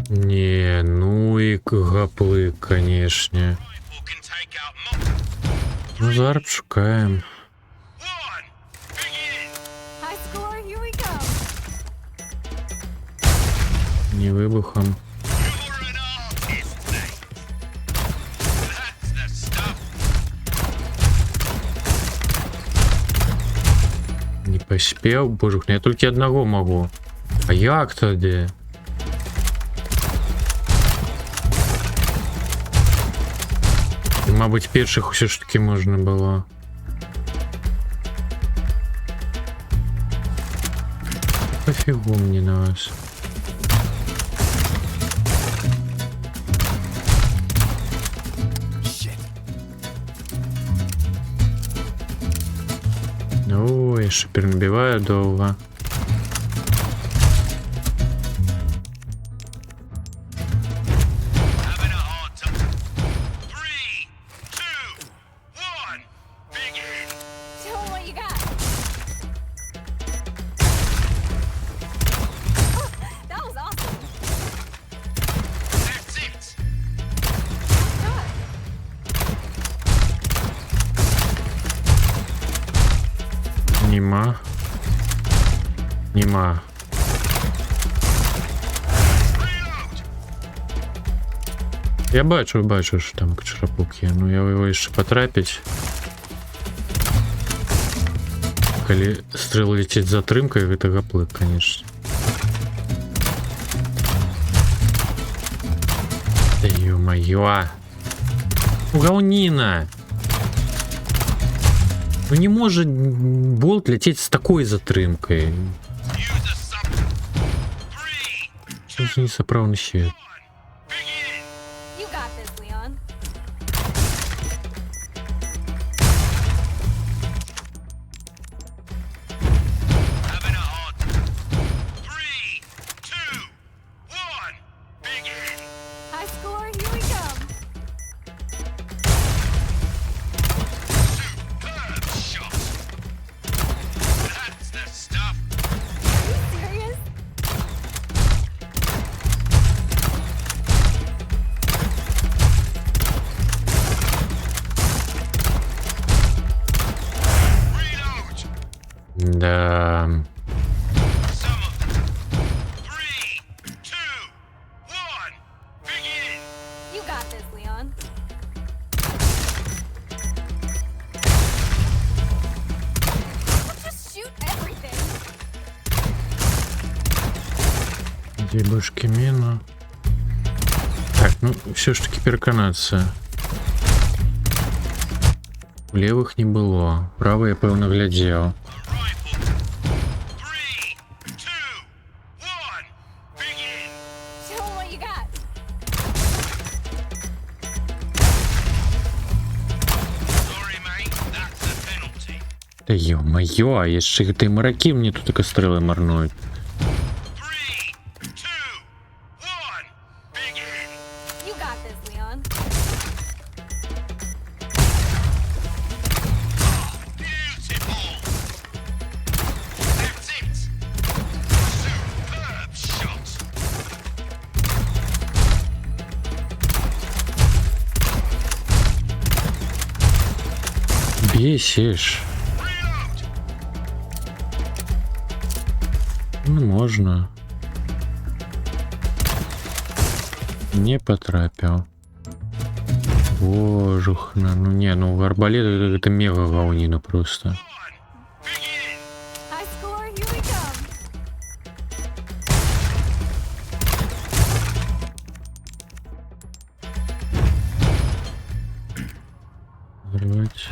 Speaker 1: Не, ну и гаплы, конечно. Ну, зараз шукаем. Не выбухом. Не поспел, боже, я только одного могу. А як тоді? І, мабуть, перших все ж таки можна було. Пофігу мені на вас. Ой, ще перебиваю довго. Нема. Нема. Я бачу, що там чарапук є. Ну, я його ще потрапить. Коли стріл летить з затримкою, це гаплик, конечно. Да ё-моё. Говнина! Ну не может болт лететь с такой затримкой. Что за несоправный щит? Да. Где башки мина? Так, ну все ж таки переконаться. Левых не было. Правый я певно глядел. Да ё-моё, а яшчэ гэтыя маракі мне тут і стрэлы марнуюць. Бесишь. Ну, можно. Не потрапил. Божухна. Ну не, ну арбалет это мега говнина просто. Взрывать.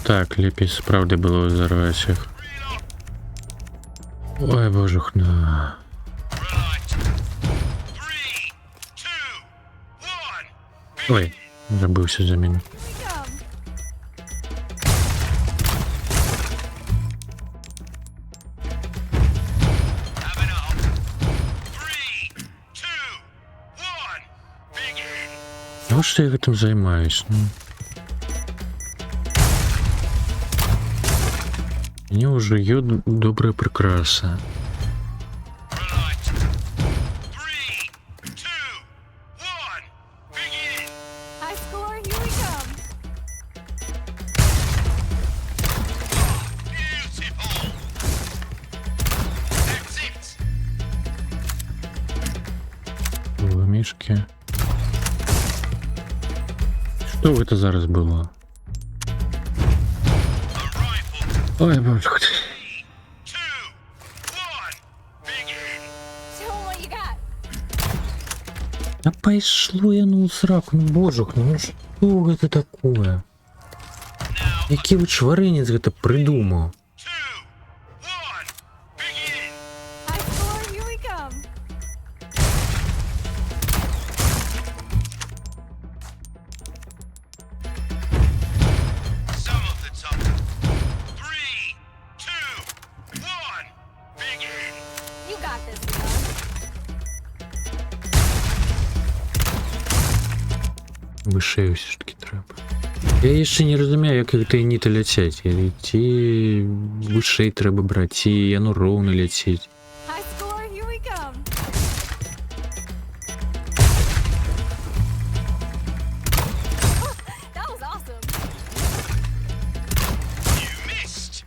Speaker 1: Так, лепей справді було взорвати їх. Ой, боже хна. Ой, забився за мене. А що я этим займаюсь? Ну? Мне уже ее добрая прикраса. Мишки. Что это зараз было? Ой, боже. Да пошло я ну сраку, ну боже, ну что это такое? Який вот шваринец это придумал? Вище все ж таки треба. Я ще не розумію, як їх тайніти летять. Ті вище треба брати, ті яно ровно летіть.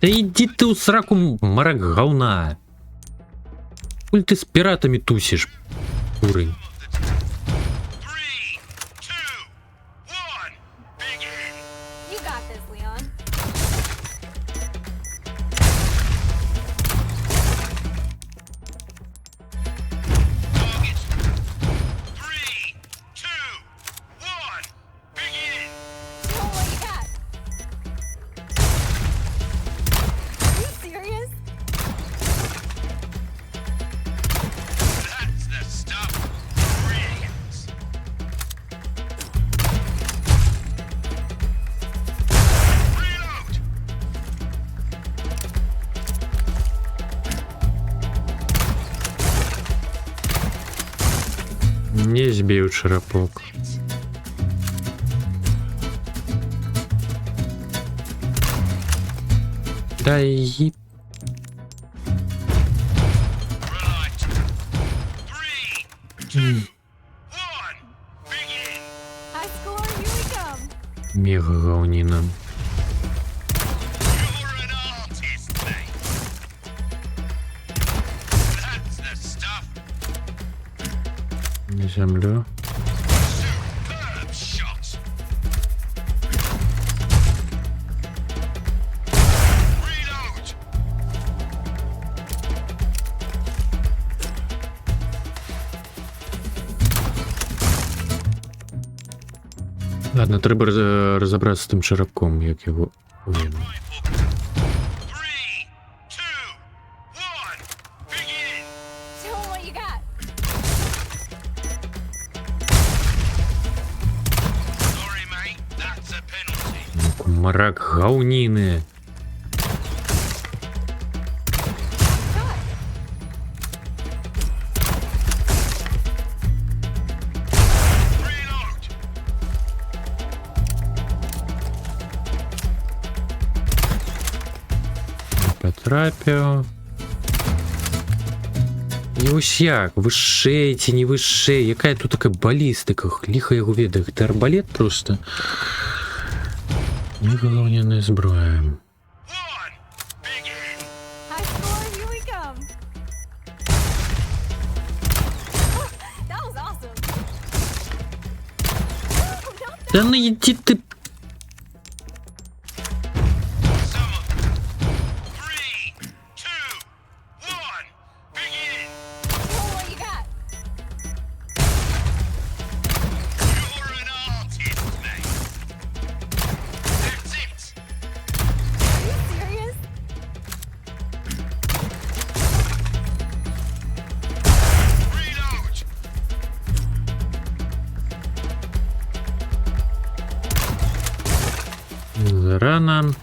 Speaker 1: Да иди ты у сраку, марак говна. Коль ты с пиратами тусишь, куры. Не сбил черепок. Да и... Мега говнина. На землю. Ладно, треба розібратися з тим черепком, як його вийму. Марак говнины. Потрапив. І ось як, вишейте, не вишей. Яка тут така балістика? Ліха його віде. Це арбалет просто. Не головне не зброя. Да ну иди ты. рана.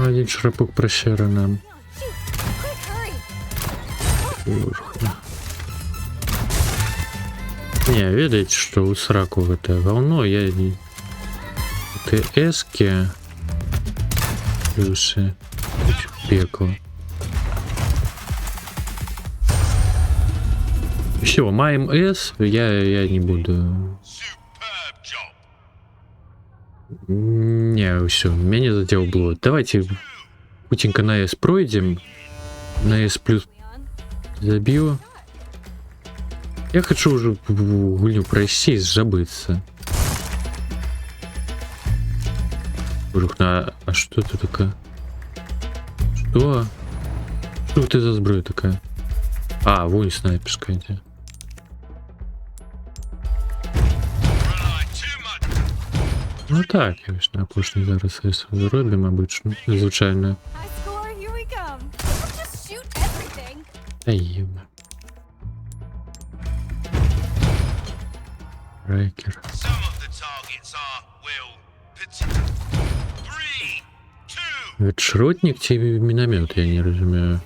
Speaker 1: Один шрапок прощера. Не, видите, что у сраку в это говно, я не... ТС-ки... Плюсы... Пекло. Все, маем С, я не буду... Не, все, меня задел блот. Давайте путенько на С пройдем. На С плюс забью. Я хочу уже гульню пройти и забыться. А что это такое? Что? Что это за сброя такая? А, вон снайперская где. Ну так, конечно, опошний зараз зробимо обично, звичайно. Та єма. Райкер. Это шротник тебе миномет, я не разумею.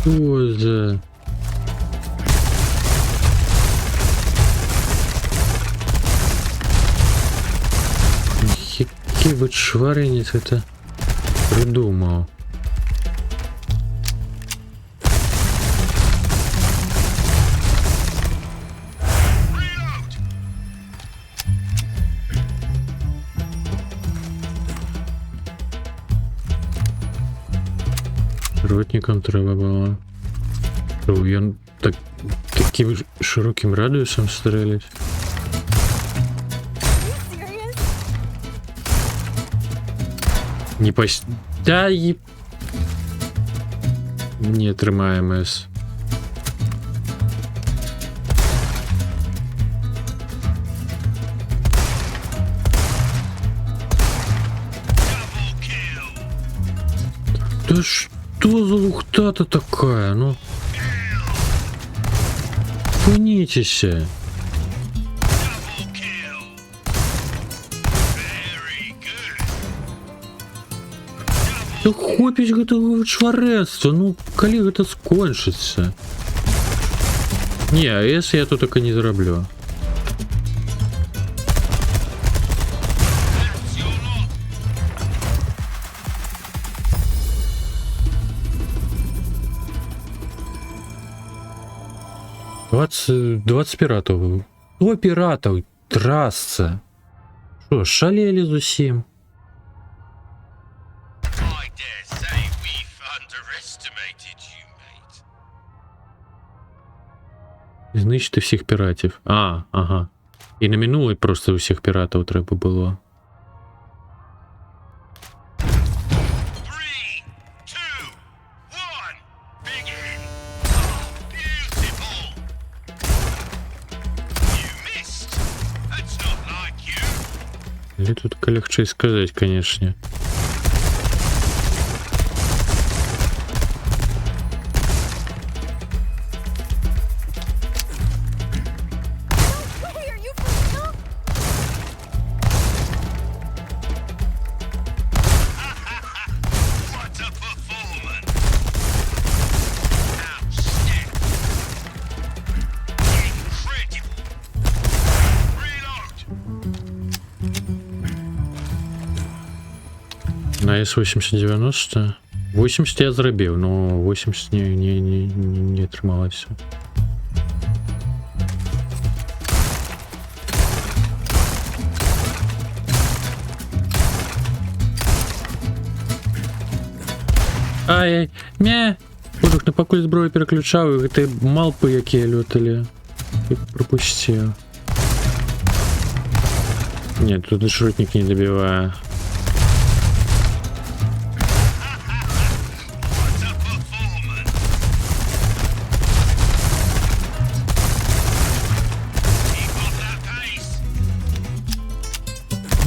Speaker 1: Что за... Який вот шваренец это придумал. Ротником треба было. Он так таким широким радиусом стрелять. Не пос... Да и... Не трымаем С. Да что за лухта-то такая, ну? Пунитесь. Да хопіць гэтага чварэцтва, ну калі гэта скончыцца? Не, С я тут так і не зараблю. Двадцать пиратов. О, пиратов, трасса. Что, шалели зусім? Знищити всіх піратів. А, ага. І на минулий просто усіх піратів треба було. Или тут легче сказать, конечно. На С80-90. 80 я зробив, но 80 не трималося. Ай, мя. Божух, на пакуль зброю переключав, і ти малпи, які льотали. Ти пропустив. Нет, тут шротник не добиваю.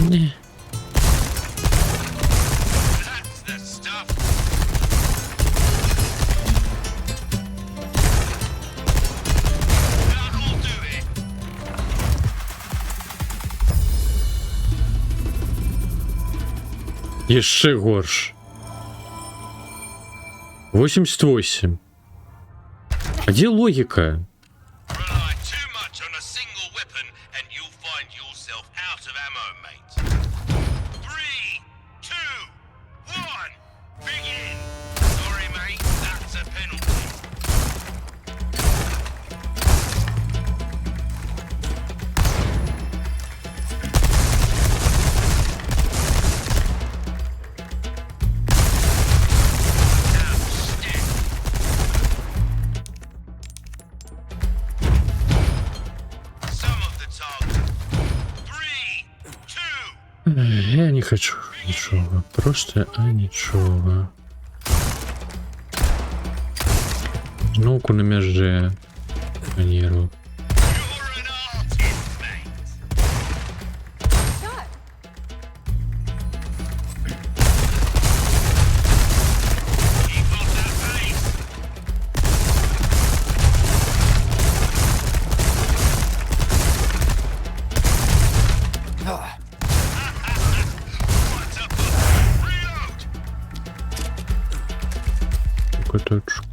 Speaker 1: Не. Еще горш. 88. А где логика? Я не хочу ничего. Просто ничего. Науку на меже планирую. Точку.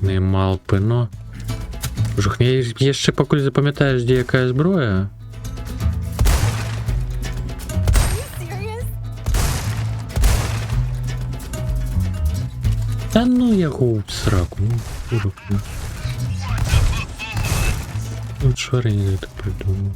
Speaker 1: Не малпи, но. Жух, я ще покуль запам'ятаєш, де яка зброя. Та ну яку в сраку, ну курку. Ну чвари не так придумав.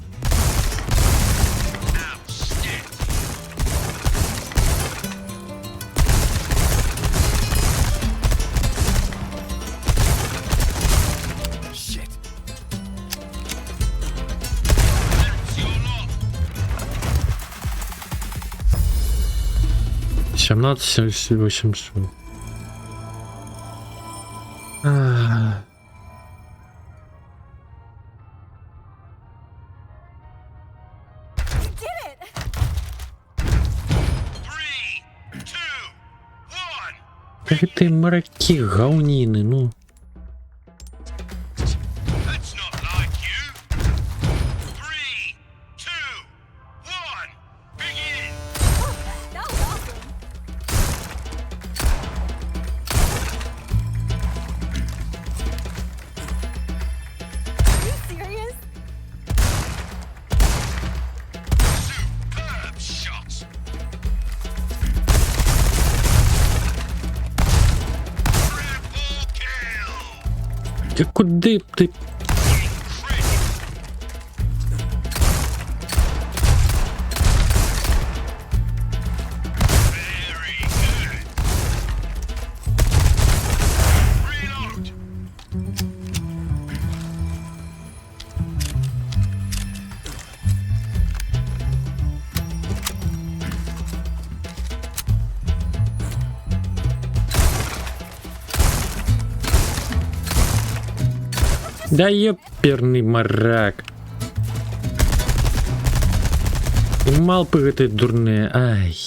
Speaker 1: $17 800. Как ты мраки, говнины, ну. Ти куди б ти? Да ёперный марак. И малпы этой дурные. Ай.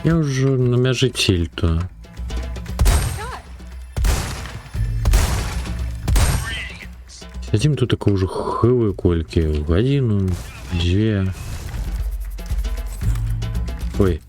Speaker 1: Я уже на мяже тильту. Сидим тут такой уже хывы кольки. В 1, 2. Ой.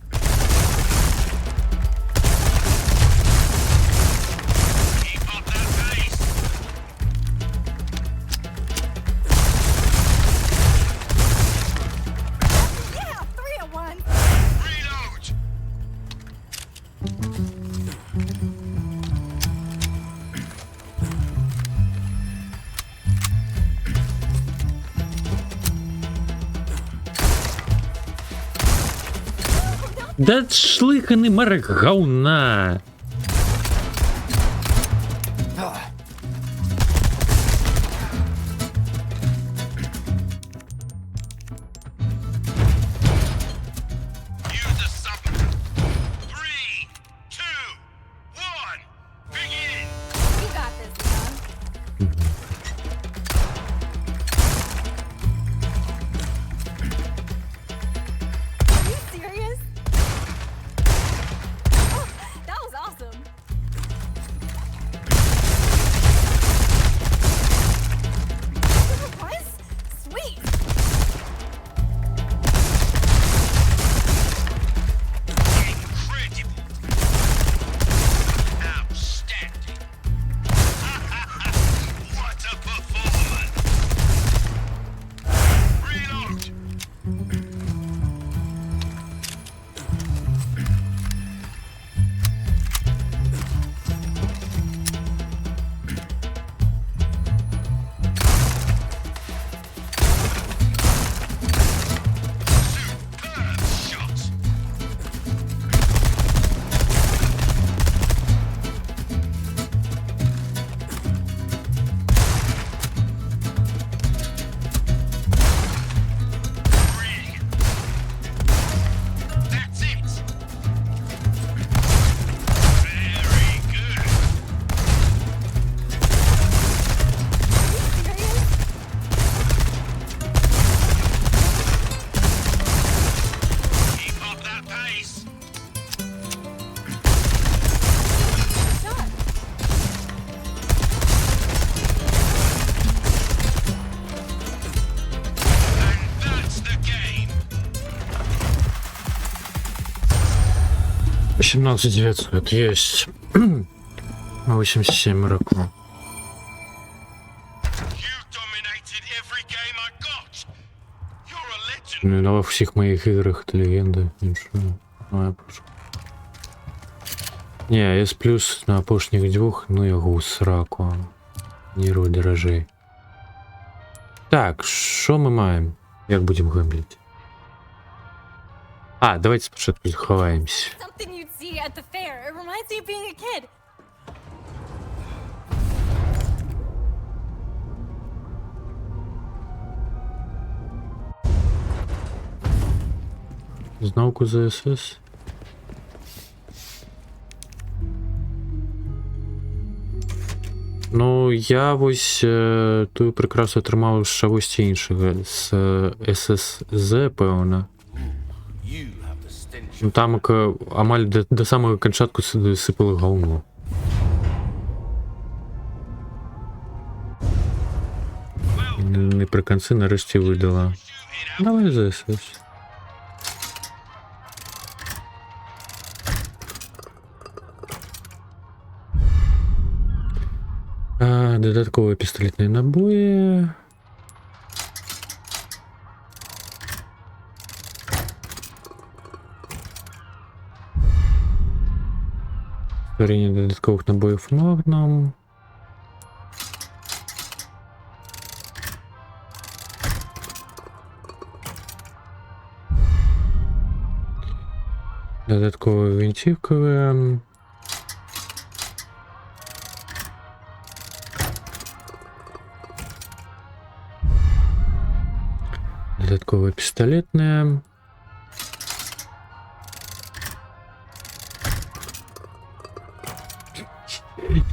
Speaker 1: Да шликаний марок говна. Семнадцать 900 есть. 87 року. Ну, на во всіх моїх іграх ти легенда. Нічого. Ну, я прошу. Не, S плюс на опошніх двох, ну його у сраку. Ніру дорожей. Так, що ми маємо? Як будемо гамблити? А, давайте спочатку заховаємося. Знову ЗСС. Ну, я ось ту прикрасу отримав з чогось іншого, з ССЗ, певно. Ну, там амаль до самого початку сипали говно. Наприкінці нарешті видала. Давай ЗСС. Додатковые пистолетные набои. Створение додатковых набоев Magnum. Додатковые винтовковые. Додатковая пистолетная.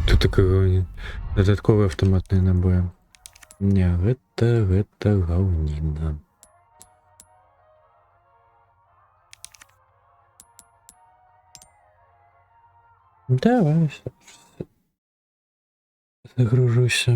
Speaker 1: Тут такое додатковые автоматные набои. Не, это говнина. Давай загружусь.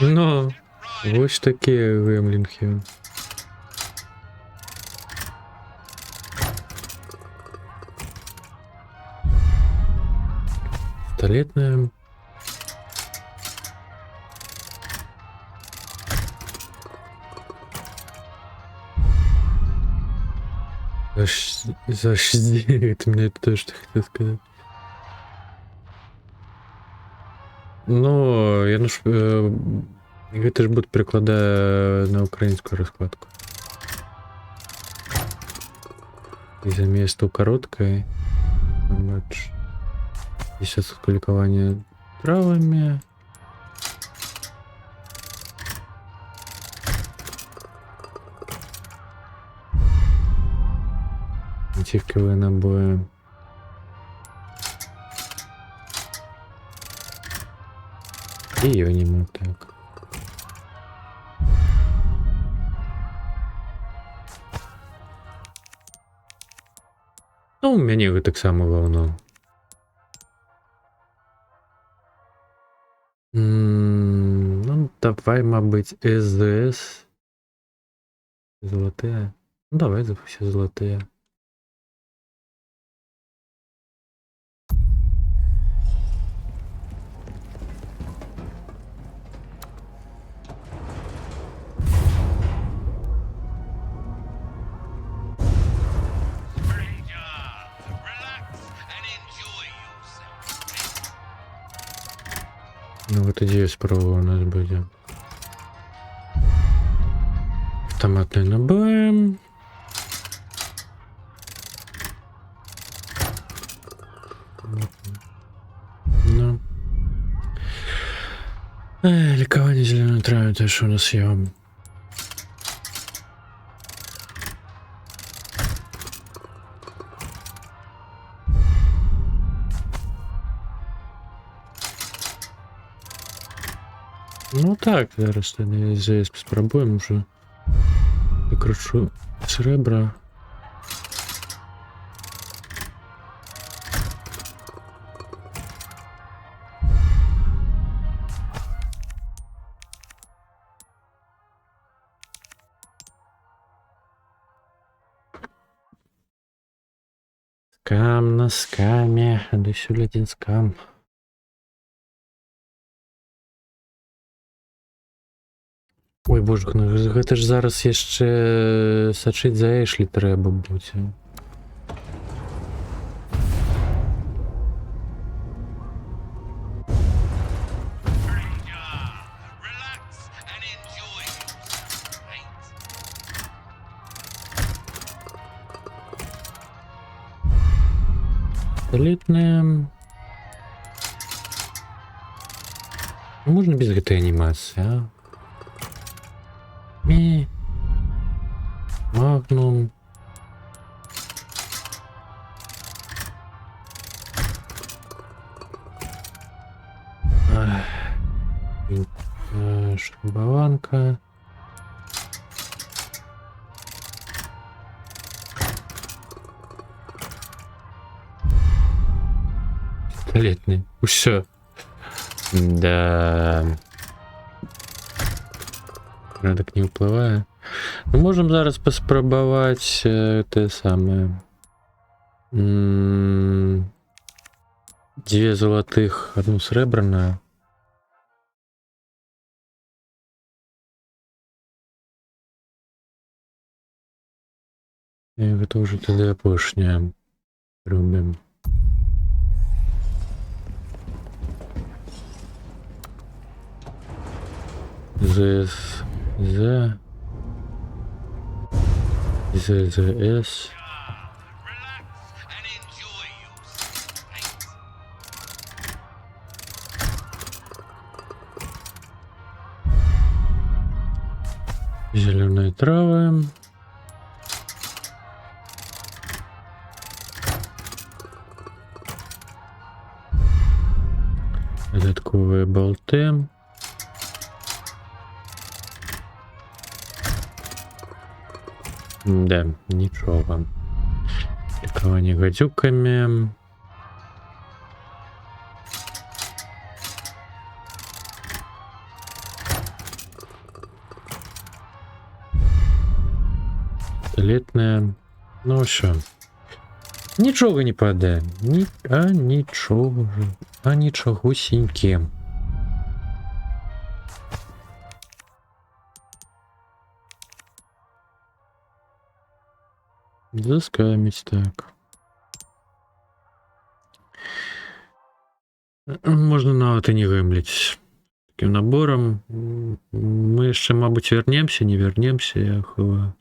Speaker 1: Ну, ось такі гемлінги. Пистолетная. Зажди, ты мне это тоже хотел сказать. Ну, я гэта ж буду перакладаю на украінскую раскладку. И замест у короткой матч. Сейчас ликование травами. Антивковые набои. И ее не мог так. Ну, у мяне гэтак сама ваўно. Ну, давай, мабыць, СЗС. Золотые. Ну, давай, все золотые. Ну вот идея справа у нас будет. Автоматный набоем. Ну. Ликование зеленой травы, это что у нас съем. Ну так, зараз я ЗС спробуємо вже. Викручу сребра. Скам на скаме, да сюда один скам. Ой, боже, ну гэта ж зараз яшчэ сачыць за Эшлі трэба будзе. Элитные. Можно без этой анимации, а? Ми. Магнум. Шрубованка. Пистолетный. Усё. Да. Порядок не уплывае. Мы можем зараз паспрабаваць те самае. Две золотых, одну срэбраную. И гэта ўжо тады апошняе. Робім. ЗЗС. Зеленые травы. Додатковые болты. Да, нічого. Лікування гадюками. Пистолетне. Ну що? Нічого не падає. Нічого. А нічогосіньке. Заскамить так. Можна навіть і не гемлить. Таким набором. Ми ще, мабуть, вернемся, не вернемся, я хова.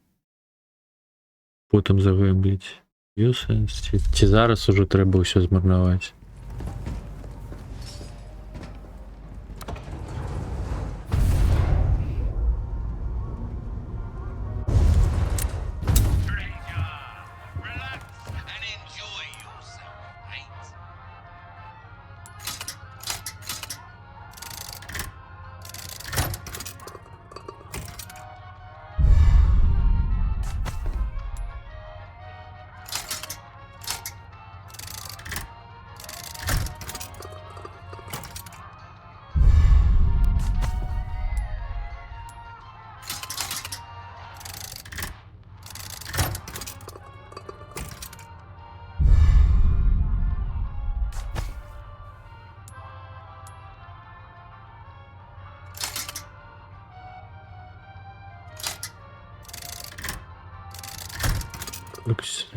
Speaker 1: Потім загемлить. Юсенс. Чи зараз уже треба все змарнувати.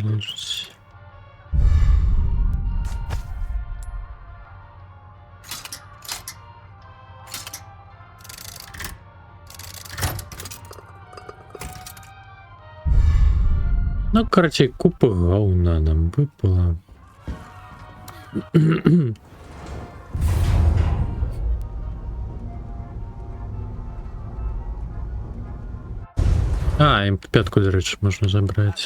Speaker 1: Лежить. Ну, короче, купа говна нам выпала. А, МП5, до речі, можна забрати.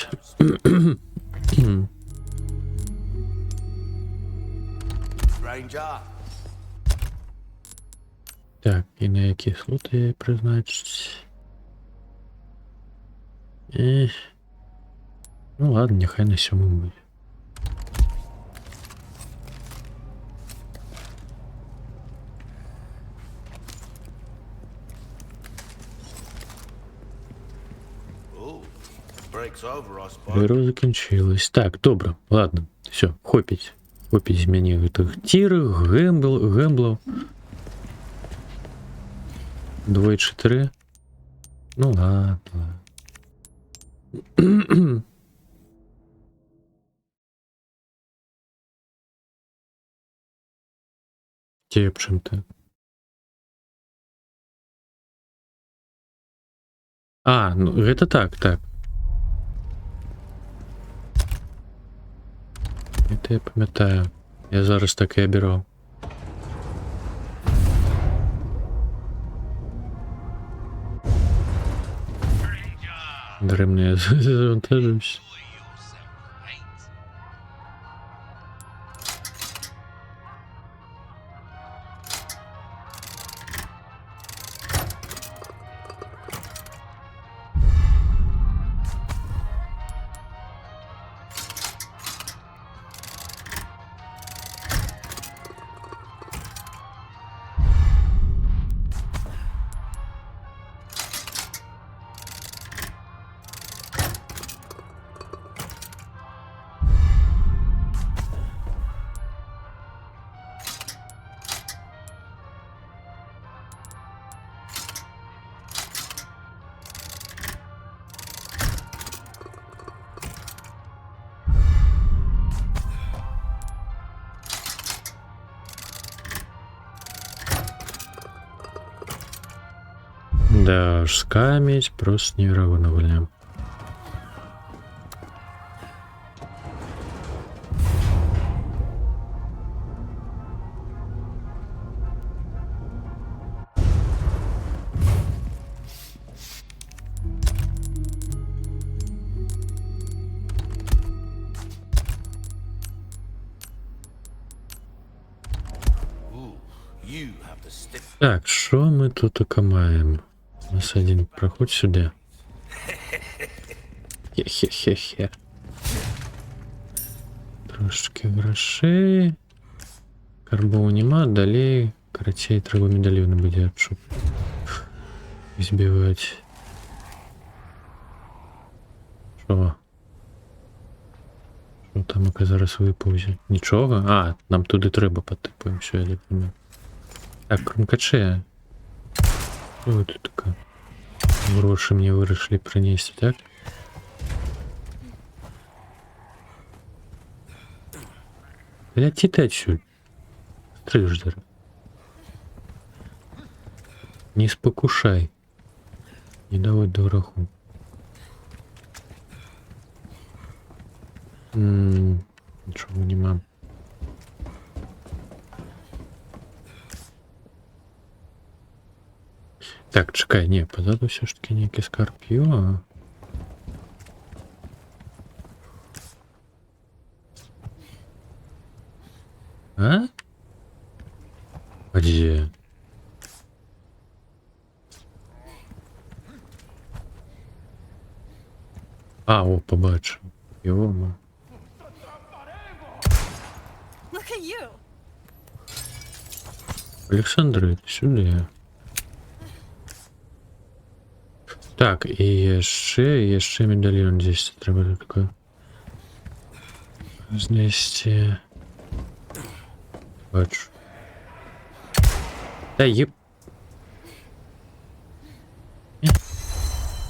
Speaker 2: Stranger.
Speaker 1: Так, і на які слоти призначить. Ну ладно, нехай на 7 буде.
Speaker 2: Breaks over, I suppose.
Speaker 1: Перо закінчилось. Так, добре, ладно, все, хопіть. Хопіть з мене тіри, гемблов. 2 чи 3. Ну ладно. Тепчем-то. А, ну это так. Это я пам'ятаю. Я зараз так і обирав. Даремно я завантажився. Да, скамить просто невероятно гульня. Так, що ми тут таке маємо? У нас один проход сюди. Хе-хе-хе-хе. Трошки грошей. Карбову нема, далі. Короче, треба медальйони буде, щоб збивати. Що? Що там яка зараз виповзі? Нічого? А, нам туди треба потипуємо, що я не пам'ятаю. Так, крумкаче. Що ви тут таке? Гроші мені вирішили принести, так? Летите отсюда. Стриж зараз. Не спокушай. Не давай до враху. Нічого нема. Так, чекай, ні, позаду все ж таки некий Скорпіо. А? Где? А, о, побачив. Йома.
Speaker 13: Look at you.
Speaker 1: Олександр, сюди. Так, і ще медальйон здесь треба таке. Знести. Бачу. Та єп.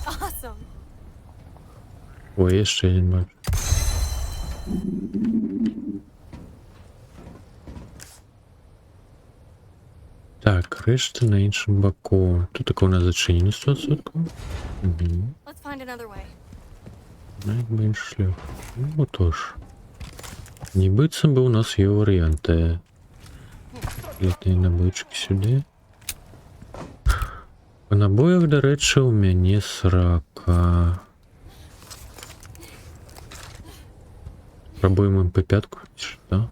Speaker 13: Awesome.
Speaker 1: Ой, є ще один бачу. Так, решта на іншому боку. Тут таке у нас зачинено 100%. Угу.
Speaker 13: Let's find another way.
Speaker 1: Навіть би інший шлях. Ну, отож. Ніби це би у нас є варіанти. Літні набички сюди. По набоях, до речі, у мене срака. Пробуємо МП5, чи що?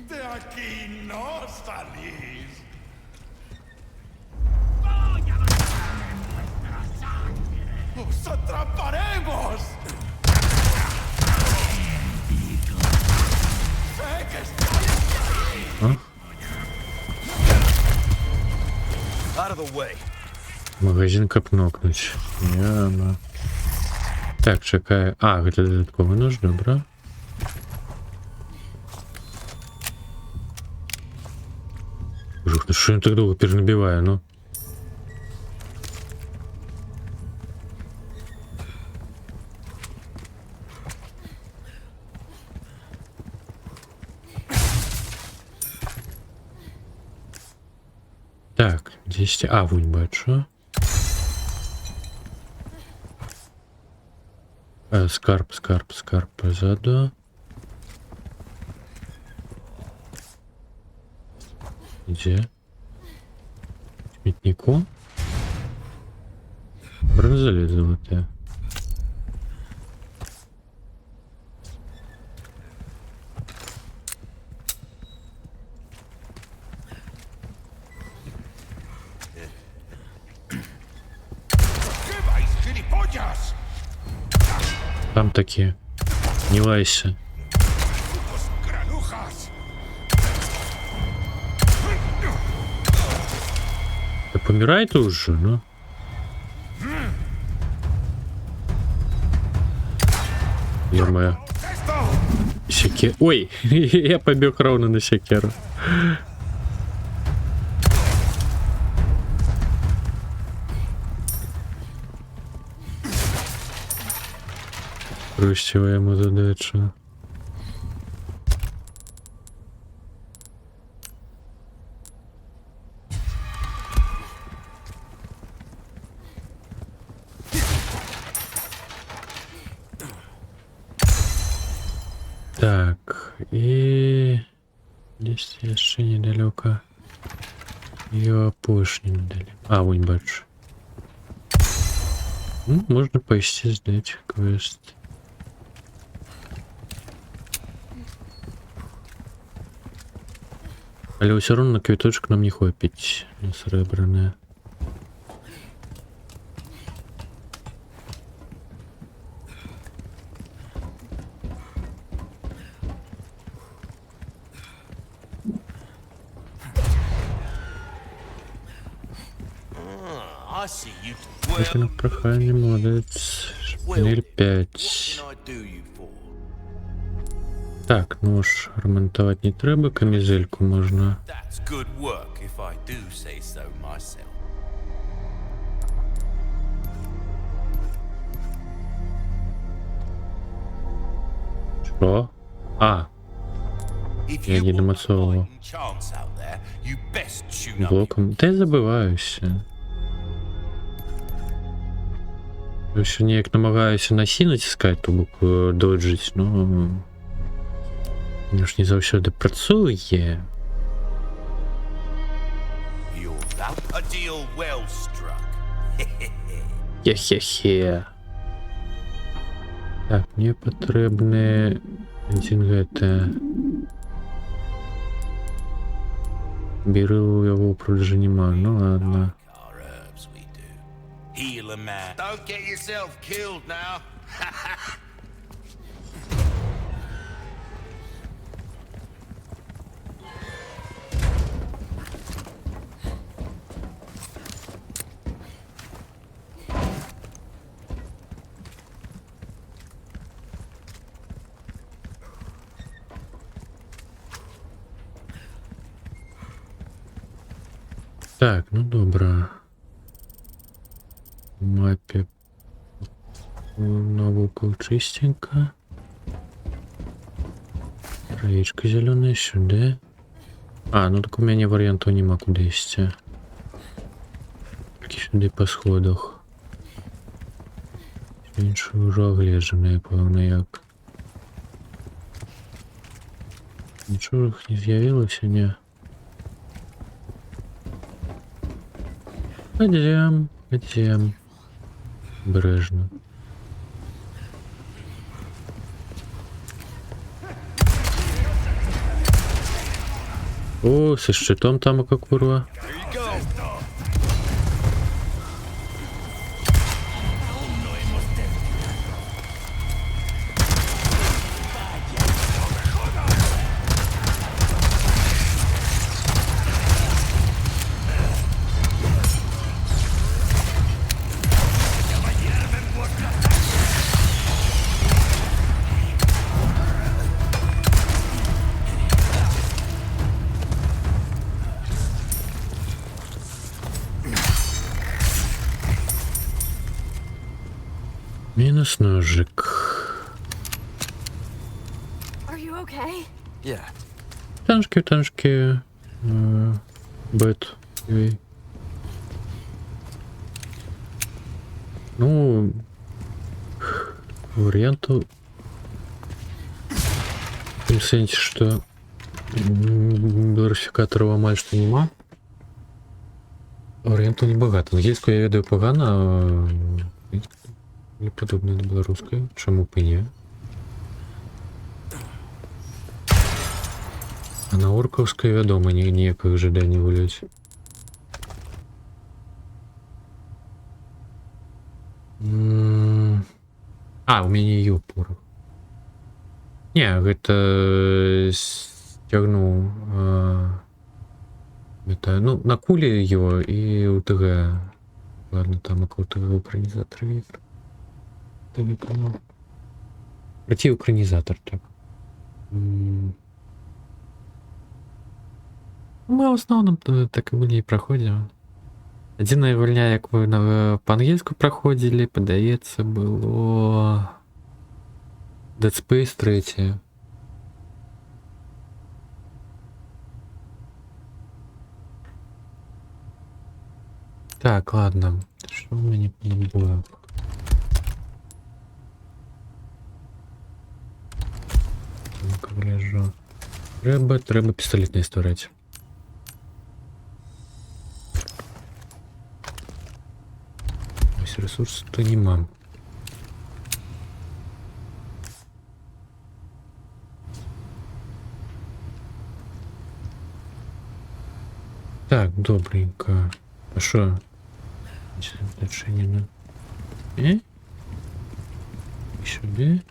Speaker 4: De aquí no salís. ¡Os atraparemos! ¡Sé que
Speaker 1: А?
Speaker 2: Out of the way.
Speaker 1: Магазин капнокнуть. Яма. Так, чекай. А, это додатковий нож, добре. Жух, ну що він так довго перенабиває, ну? Так, 10 авунь бачу. Скарб позаду. Где? В смітнику? Бронзолет золотая. Там такие. Не лайся. Да помирай ты уже, ну. Ё-моё. Секе... Ой, я побег ровно на секеру. Прощиваємо задачу. Так, і десь ще недалеко. Його опошні недалеко. А, вон бачу. Ну, можна почти сдать квест. Але все равно на квіточок нам не хватить на серебряне.
Speaker 2: I see you do
Speaker 1: Это на
Speaker 2: well.
Speaker 1: прохання, молодець. Шпинель 5.
Speaker 2: What can I do you for?
Speaker 1: Так, нож ремонтувати не треба, камізельку можна.
Speaker 2: That's good work, if I do say so myself.
Speaker 1: Що? А,
Speaker 2: If
Speaker 1: я
Speaker 2: you
Speaker 1: не
Speaker 2: want a
Speaker 1: домацовував.
Speaker 2: fighting chance out there, you best tune up.
Speaker 1: Блоком. Та я забиваюся. Я ще ніяк намагаюся на сі натискати, то бок доджить, ну. Воно ж не завжди працює.
Speaker 2: You're that a deal well struck.
Speaker 1: Хе-хе-хе. Так, мені потрібне антингета. Беру його продажу нема, ну ладно.
Speaker 2: Our herbs we do. Heal a man. Don't get yourself killed now.
Speaker 1: Так, ну добре. В мапі навокруг чистенько. Краєчка зеленая сюди. А, ну так у мене варіанту нема куди йти. Тільки сюди по сходах. Інше вже огледжене, певно, як. Нічого їх не з'явилося, ні. Идем. Бережно. О, со щитом там, как курва. Минус ножик.
Speaker 13: Are you okay?
Speaker 6: Yeah.
Speaker 1: Танчки. Бет. Ну, варианту в том сенсе, что верифікатора амаль що нема. Варіанту небагато. Англійську я веду погано, не подобно до білоруської. Чому б і ні? А на орковській, відомо, ніяких ожидань не гулять. А, у меня ее порох. Не, это стягнул. Это, ну, на куле его и УТГ. Ладно, там около УТГ украинизатор игр. ТВ канал. Пройти украинизатор, так. Мы в основном так и были и проходим. Єдина вольня, як ви по-англійську проходили, подається, було Dead Space 3. Так, ладно. Що в мене було? Ну-ка, гляжу. Треба пістолетний створити. Ресурс то нема. Так, добренько. А что? Лечение на... Сюда.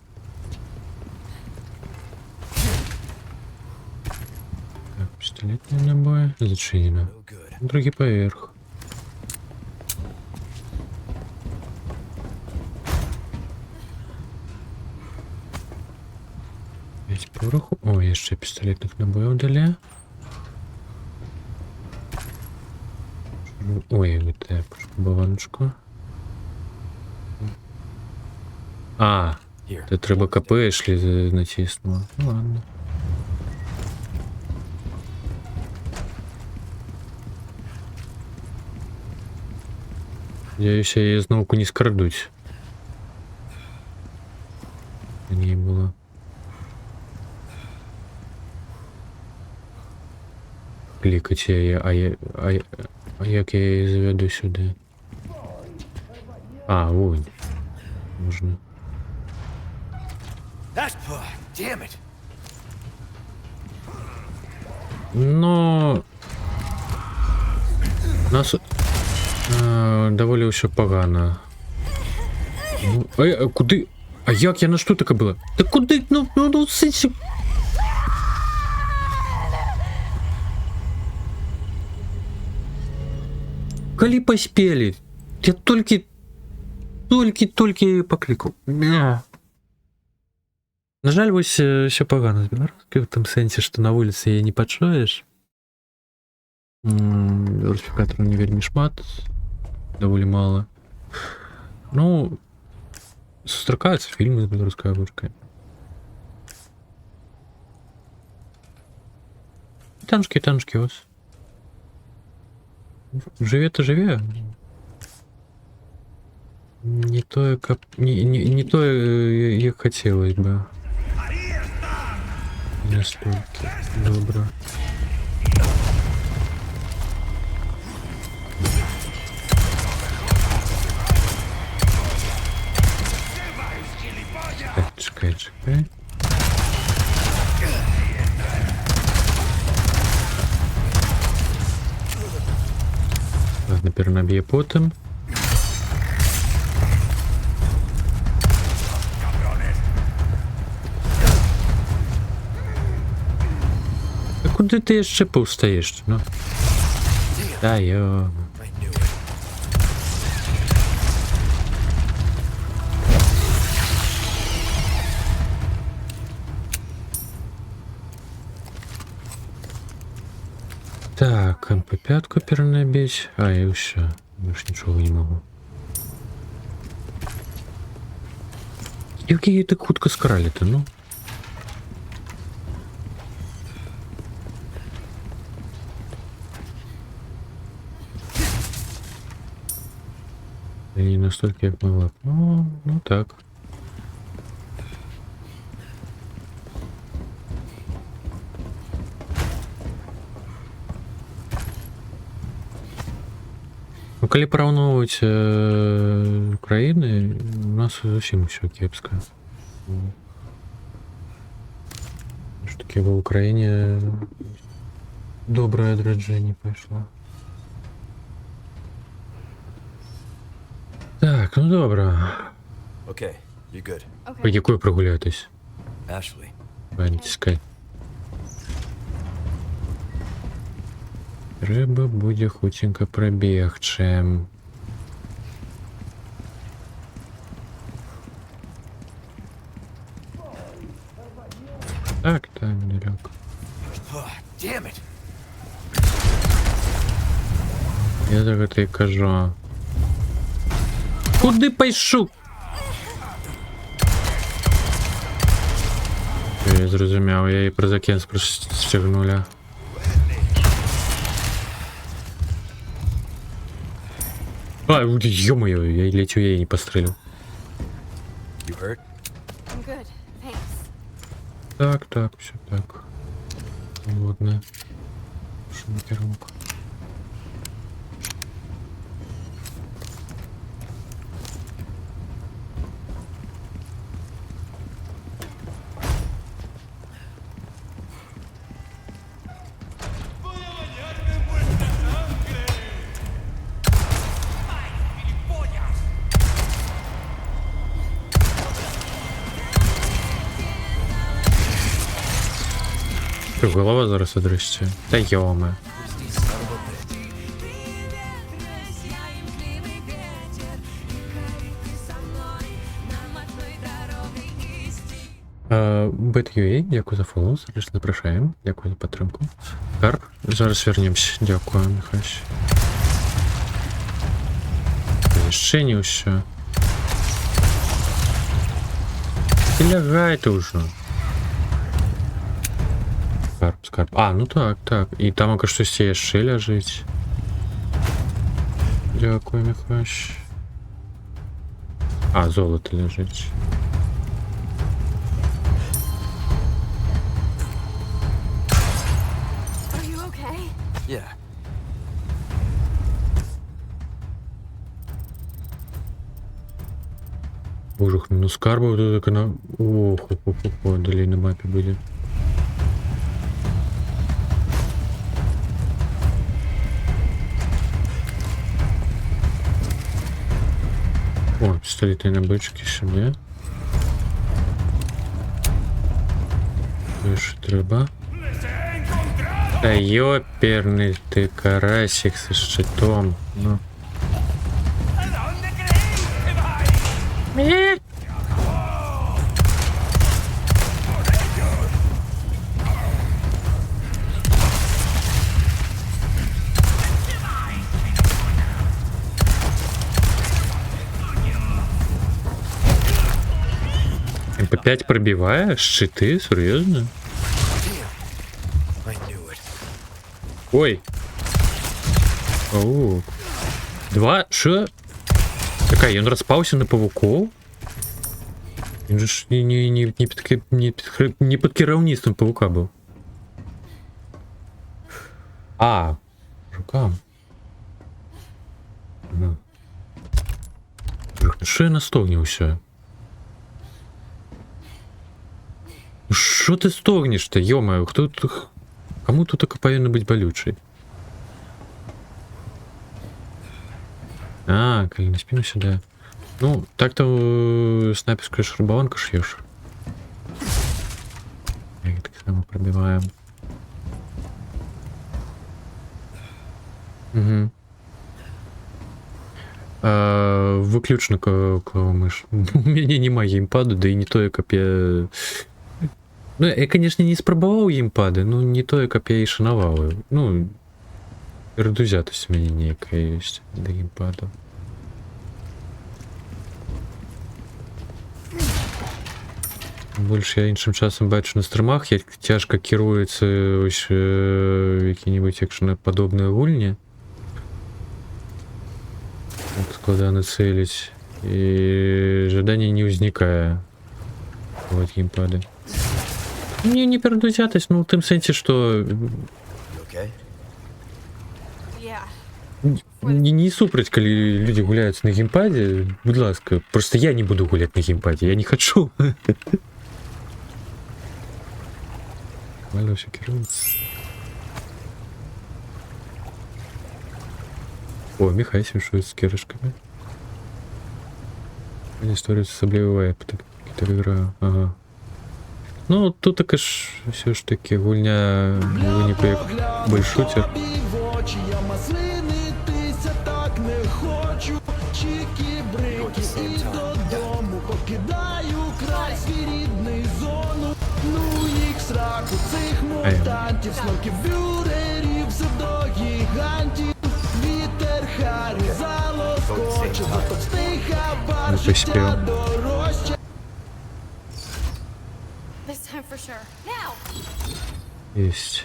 Speaker 1: Так, пистолетные набои. Зачинено. Другий поверх. Пороху. О, є ще пістолетних набоїв далі. Ой, это баночку. А, Та треба КП шлі натиснула. Ну ладно. Надеюсь, я знову не скрадуть. Не було. Клікать я, а як я її заведу сюди? А, вон. Можна.
Speaker 2: That's poor. Damn it.
Speaker 1: Но... Нас... доволі все погано. Ну, а куди? А як я на що таке було? Та куди? Ну, сидь. Коли поспели? Я тільки покликав. На жаль, ось все погано з білоруською, в тому сенсі, що на вулиці її не почуєш. Русифікатору не вельми шмат. Доволі мало. Ну, сустракаються фільми з білоруською озвучкою. Танчики ось. Живе-то живе. Не то, как... не то, як хотілось би. Настільки добре. Так, чекай. Ладно, перенаб'є потім. А куди ти ще повстаєш? Ну? Та йо. Так, МП5 перенабить. А, и все. Больше ничего не могу. Як її так хутко скрали-то, ну? И не настолько, як могла. Ну так. Ну, коли порівнювати країни, у нас зовсім все кепсько. Що таке в Україні добре відродження пішло. Так, ну добре.
Speaker 2: Okay, you're good.
Speaker 1: По якої прогуляєтесь?
Speaker 2: Ashley.
Speaker 1: Бантіскай. Треба буде хутенько пробігче. Так, далеко.
Speaker 2: Damn it.
Speaker 1: Я так это і кажу. Куди пойшов? Я зрозумів, я її про закінс простягнула. А, ё-моё, я лечу, я ей не пострелил.
Speaker 2: You hurt?
Speaker 13: I'm good, thanks.
Speaker 1: Так, все так. Ладно. Шумикировка. Голова зараз одрищає. Та йоме. Bet.ua, дякую за фоллоу, сердечно запрошуємо. Дякую за підтримку. Карп, зараз вернемся. Дякую, Михась. Ще не все. Ти лягайте уже. Скарб. А, ну так, так. І там ока щось є ще лежить. Дякую, Михась. А, золото лежить.
Speaker 13: Are you okay?
Speaker 6: Yeah.
Speaker 1: Боже, ну скарби вот это на... Ох, дали на мапе были. О, пистолеты на бочке себе. Більше треба. Та ёперный ты карасик со щитом. Ну. МП5 пробивая? Щиты? Серьезно? Ой. Оу. Два? Шо? Такая, он распался на павуков? Он же не под керівництвом павука был. А, рукам. Ну. Что я настогнился? Что ты стогнешь-то, ё-моё, кто тут... Кому тут так повинен быть болючий? А, коли на спину сюда. Ну, так-то снайперскую шрубованку шьешь. Так само пробиваем. Угу. Выключно клавомыш. У меня нема геймпада, да и не то, как я... Ну, я, конечно, не спробовал геймпады, но не то, как я и шановал. Ну, передузятость у меня некая есть до геймпада. Больше я іншим часом бачу на стримах, як тяжко керується ось які-небудь екшеноподобні гульні. Складно целить. И ожидание не возникает. Вот геймпады. Не передузятость, ну в том сенсе, что... Не супрать, коли люди гуляют на геймпаде, будь ласка. Просто я не буду гулять на геймпаде, я не хочу. Нормально все керуется. О, Михай симшует с керышками. Историю с особливой которую играю. Ага. Ну, тут так ж все ж таки гульня ніби як большутер. Есть.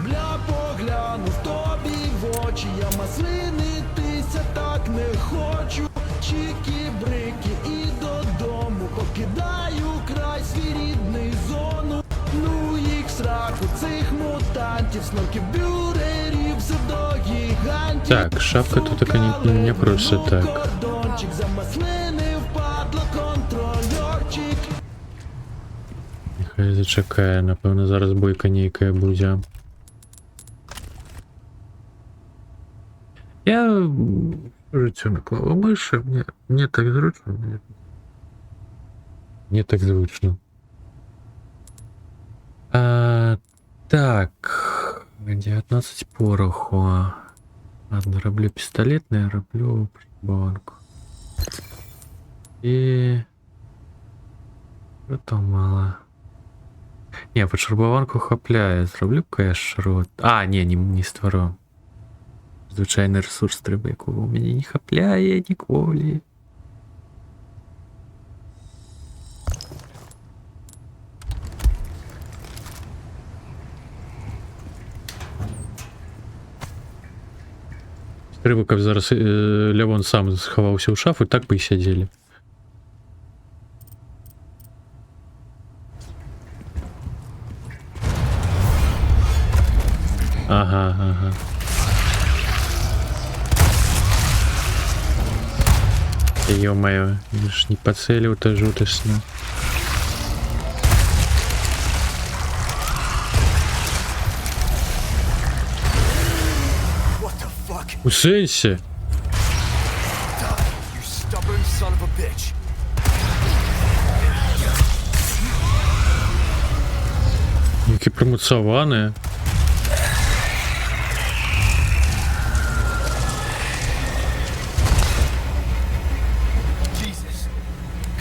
Speaker 7: Бля, поглянув тобі в очі, я маслинитися так не хочу. Чики-брики і додому покидаю край свій рідний зону. Ну їх сраку цих мутантів, снорків, бюрерів, все до гігантів.
Speaker 1: Так, шапка тут така не просто так.
Speaker 7: Кордончик замаслинив, падло контрольорчик.
Speaker 1: Нехай зачекає, напевно, зараз бойка ніяка буде. Я життю на клавомиші, мені так зручно. Мені так зручно. Так, 19 пороху. Ладно, роблю пістолетний, роблю банку. І... Що там мало? Не, под шарбованку хапляє. Зроблю кеш-рот. А, не створю. Звичайний ресурс треба, якого у мене не хапляє ніколи. Рыбу, каб зараз Лявон сам схаваўся ў шафу, так бы і сядзелі. Ага. Ё-моё, ж не пацэліў-то жутачна. У сэнсе?
Speaker 2: You stubborn son of a bitch.
Speaker 1: Які прымуцаваныя.
Speaker 2: Jesus.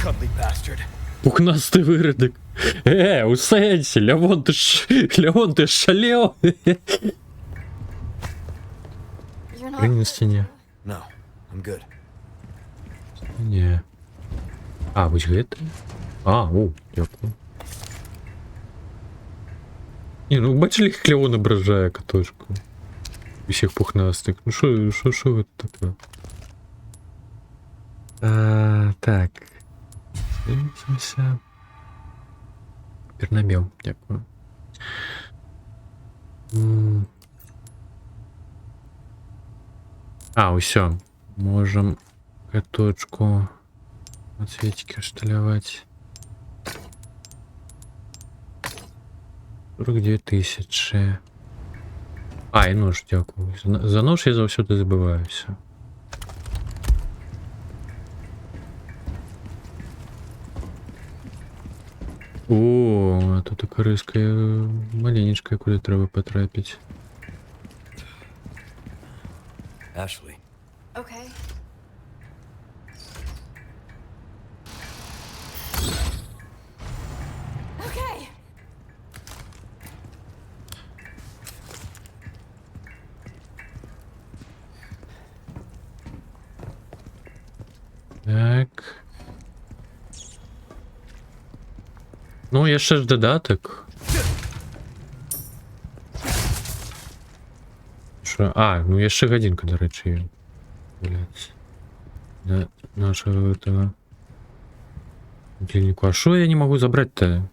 Speaker 2: Cuddly bastard.
Speaker 1: Пухнасты выродак. У сэнсе, Лявон, ты шалеў? Прыгни на сцяне.
Speaker 2: No, I'm good.
Speaker 1: Не. А, вось гэта? Дякую. Не, ну бачылі, як Лявон абражае каточку. Усіх пухнастых. Ну шо гэта такое? Так. Дивимося. Пернабел, дякую. Усё. Можем каточку от цветики шталявать. 49 тысячи. І нож, дякую. За нож я заўсёды забываюся. А тут така рыска маленечкая, куди треба потрапити.
Speaker 2: Ashley.
Speaker 13: Okay. Okay.
Speaker 1: Так. Ну, яшчэ ж додаток. Що? Ну яшчэ гадзінка, дарэчы. Блядь. Да, нашего этого будильнику. А шо я не могу забрать-то?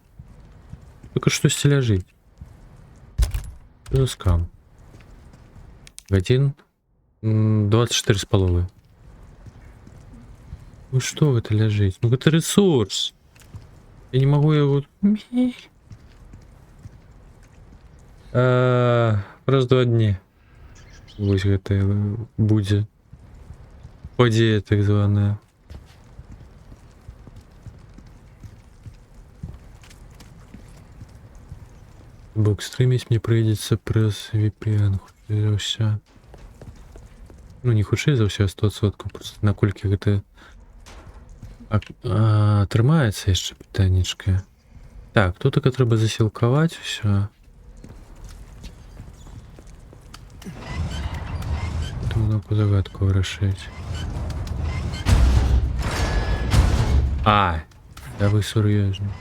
Speaker 1: Только что ляжить. Что за скам? Годин 24 с половой. Ну что это лежит? Ну это ресурс. Я не могу его... Раз 2 дні. Вось гэта будзе. Подія так званая. Бок стрыміць мне прыйдзецца праз VPN. Хутчэй за ўсё. Ну не хутчэй за ўсё, 100%. Просто наколькі гэта трымаецца яшчэ пытаннічка. Так, тут так трэба засілкаваць усё. Думаю, загадку вырашыць. Да вы сур'ёзна.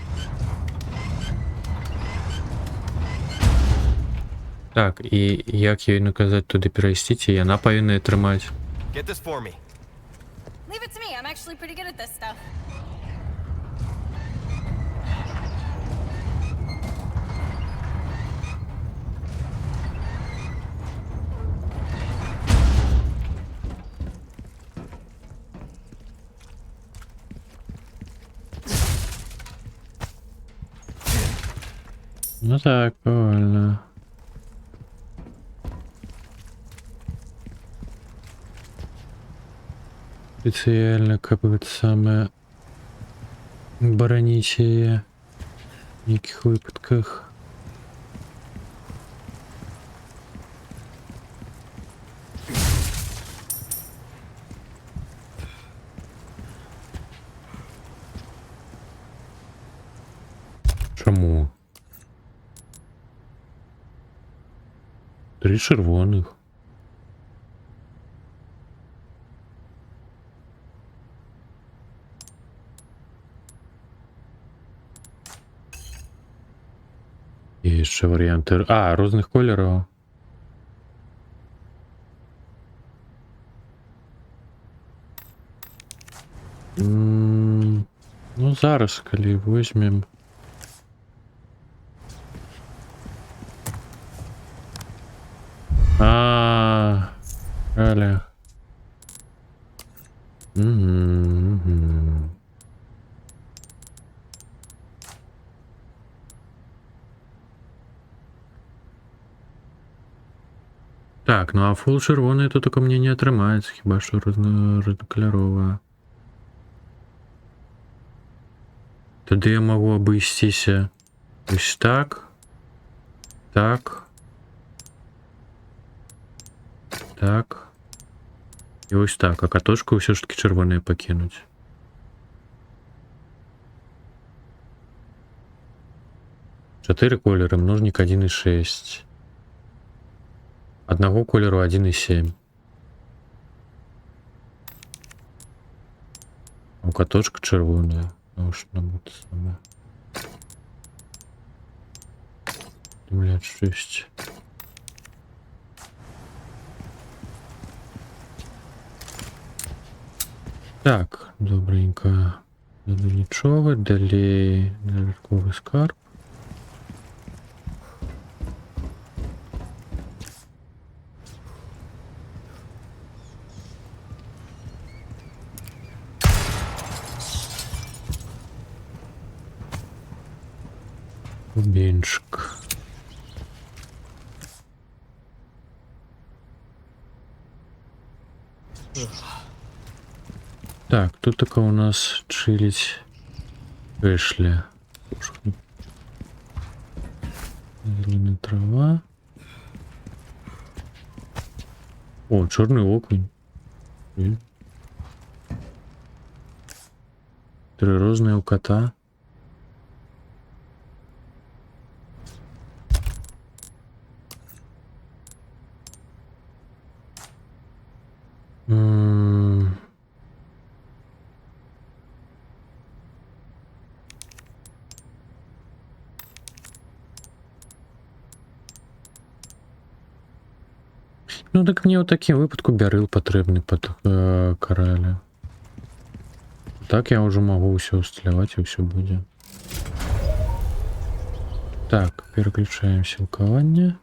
Speaker 1: Так, і як ёй наказаць туды перайсці, ці яна павінна трымаць?
Speaker 2: Get this for me.
Speaker 13: Leave it to me. I'm actually pretty good at this stuff.
Speaker 1: Ну так, правильно. Специально, как бы это самое, бараніць яе в нейкіх выпадках. Чаму? 3 чырвоных. І яшчэ варыянты. Розных колераў. Ну зараз, калі возьмем. Аля. Так, ну а фул червоний тут только мне не атрымаецца, хіба што рознакаляровая. Тады я магу абысціся ось так. Так. Так. І ось так, а катошку ўсё ж таки чырвоныя пакінуць. Чатыры колеры, множнік 1,6. Аднаго колеру 1,7. У каточка чырвоная. Ну што нам это самое. Блядь, 6. Так, добренько. Нічого, далей додатковий скарб. Бенчик. Так, тут только у нас чилить Эшли. Зеленая трава. О, черный окунь. Трирозная у кота. Ну так мне ў такім выпадку бярыл патрэбны пад караля. Так я ўжо магу ўсё усталяваць і ўсё будзе. Так, пераключаем сілкаванне.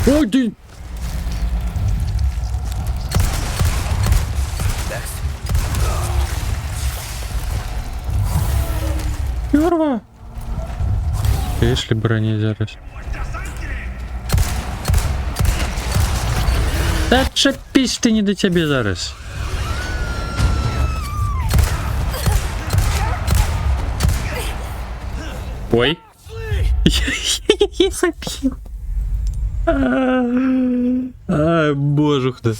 Speaker 1: Ой, ты... Курва! Эшли брони зараз. Да чапись ты, не до тебе зараз. Ой. Я забил. Ай, божух да.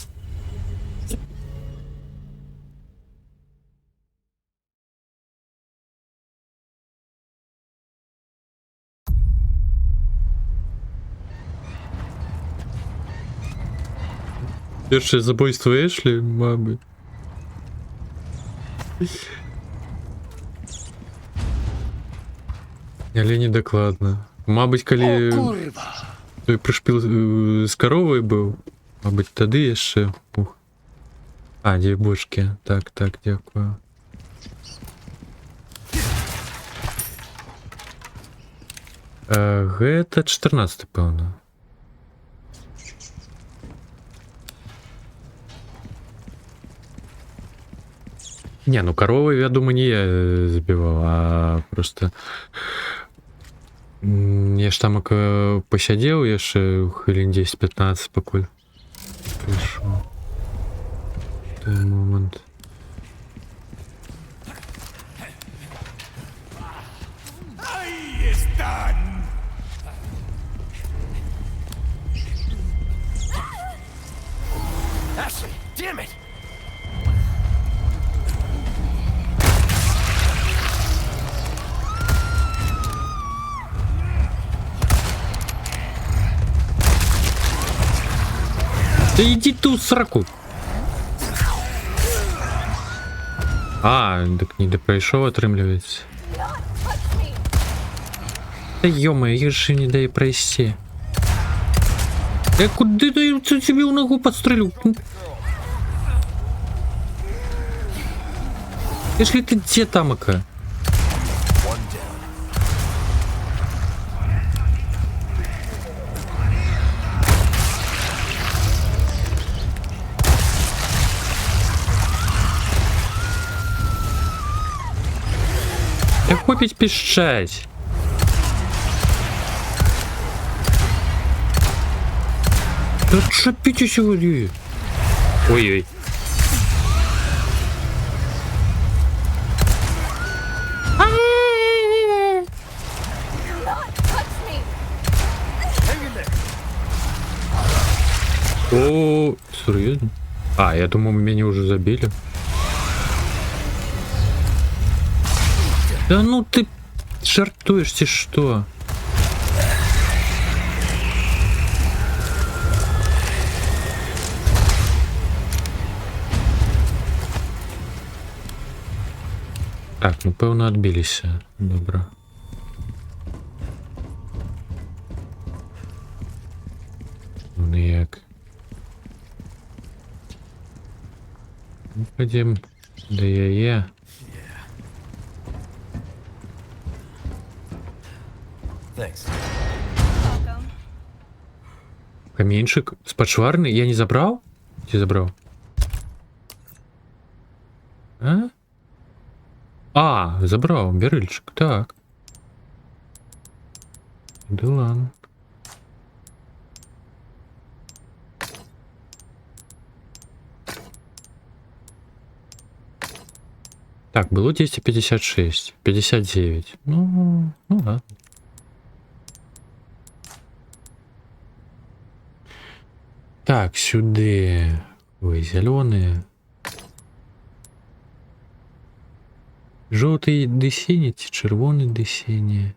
Speaker 1: Першее забойство Эшли, мабуть. Але недакладна. Мабуть, калі той прышпіл з каровай быў, мабуть, тады яшчэ. А, дзе бочкі. Так, так, дзякую. Гэта 14, пэўна. Не, ну коровы, я думаю, не я забивал, а просто я ж там посидел, я ж хвилин 10-15 покуль пришел. Той момент.
Speaker 2: Ashley, damn it!
Speaker 1: Да иди ты в сраку. А, так не допрайшоў, атрымліваецца. Да ё-моё, я же не даю пройти. Куда ты тебе в ногу подстрелил? Если ты где тамака? Да хопить пищать. Да что пить сегодня? Ой-ой. О, серьезно? А, я думал, меня уже забили. Да ну ты жартуешься, что? Так, ну певно адбілися. Добре. Ну як. Ну, ходім, де я є. Каменщик спадшварный? Я не забрал? Ты забрал? А, забрал, берельчик, так. Да ладно. Так, было 256, 59. Ну ладно. Так, сюда. Ой, зеленые. Желтый до синий, червоный до синий.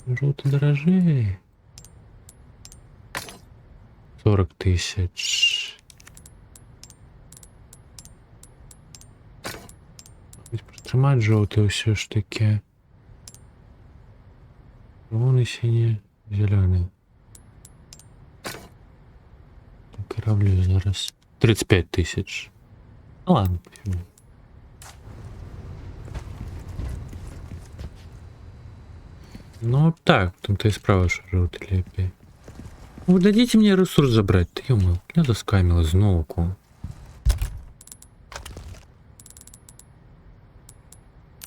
Speaker 1: Желтый дорожей. 40 тысяч. Протримать желтый все ж таки. Червоный, синий, зеленый. Кораблю зараз. 35 тысяч. Ну ладно. Ну так, там-то и справа шарут лепей. Вы дадите мне ресурс забрать, ты ё-моё, я доскамила знову.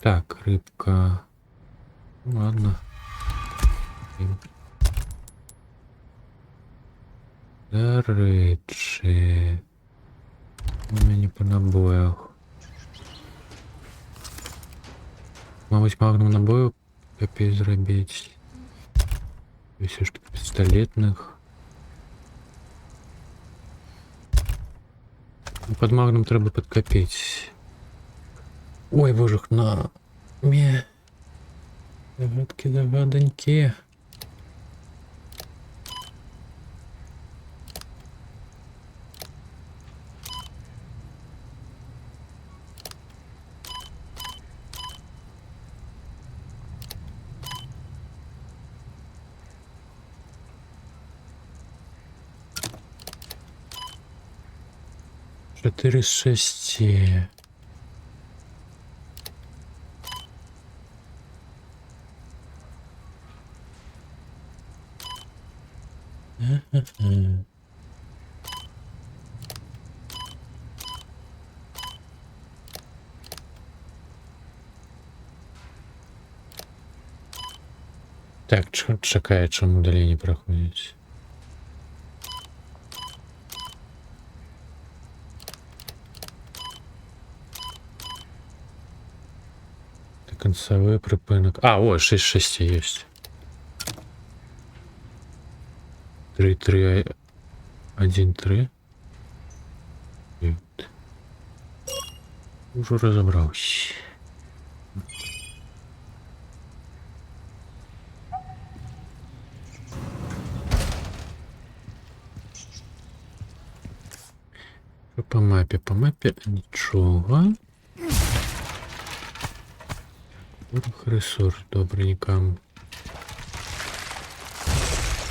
Speaker 1: Так, рыбка. Ну, ладно. До речі. У мене по набоях. Мабуть, магнум набою копій зробити. І все ж таки пістолетних. Под магнум треба підкопити. Ой, боже, на. Загадоньки. Четыре с 6. Так, чекає, чому далі не проходить. Концевой припинок. А, о, 6-6 есть. 3-3, 1-3. Уже разобрался. По мапе ничего. Ресурс добренько.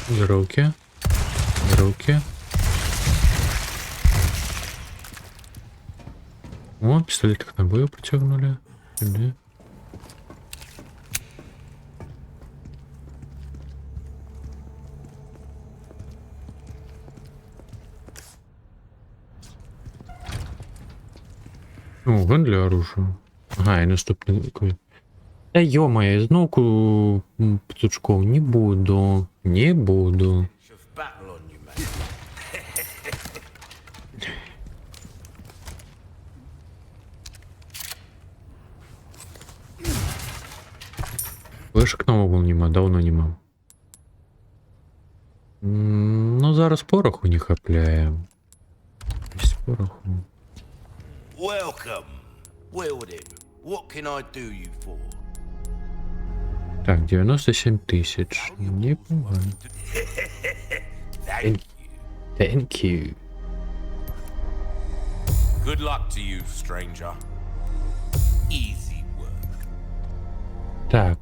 Speaker 1: Руки. Руки. О, пистолет к набою протягнули. Сюда. О, ган для оружия. Ага, і наступний такой. Та ё-моё, я знову пацучков не буду. Не буду.
Speaker 2: Of battle on you, mate.
Speaker 1: Вишок нового нема, давно нема. Ну, зараз пороху не хапляємо. Ось пороху.
Speaker 2: Welcome, Wilden. What can I do you for?
Speaker 1: Так, 97 тисяч. Непогано.
Speaker 2: Thank you.
Speaker 1: Thank you.
Speaker 2: Good luck to you, stranger. Easy work.
Speaker 1: Так.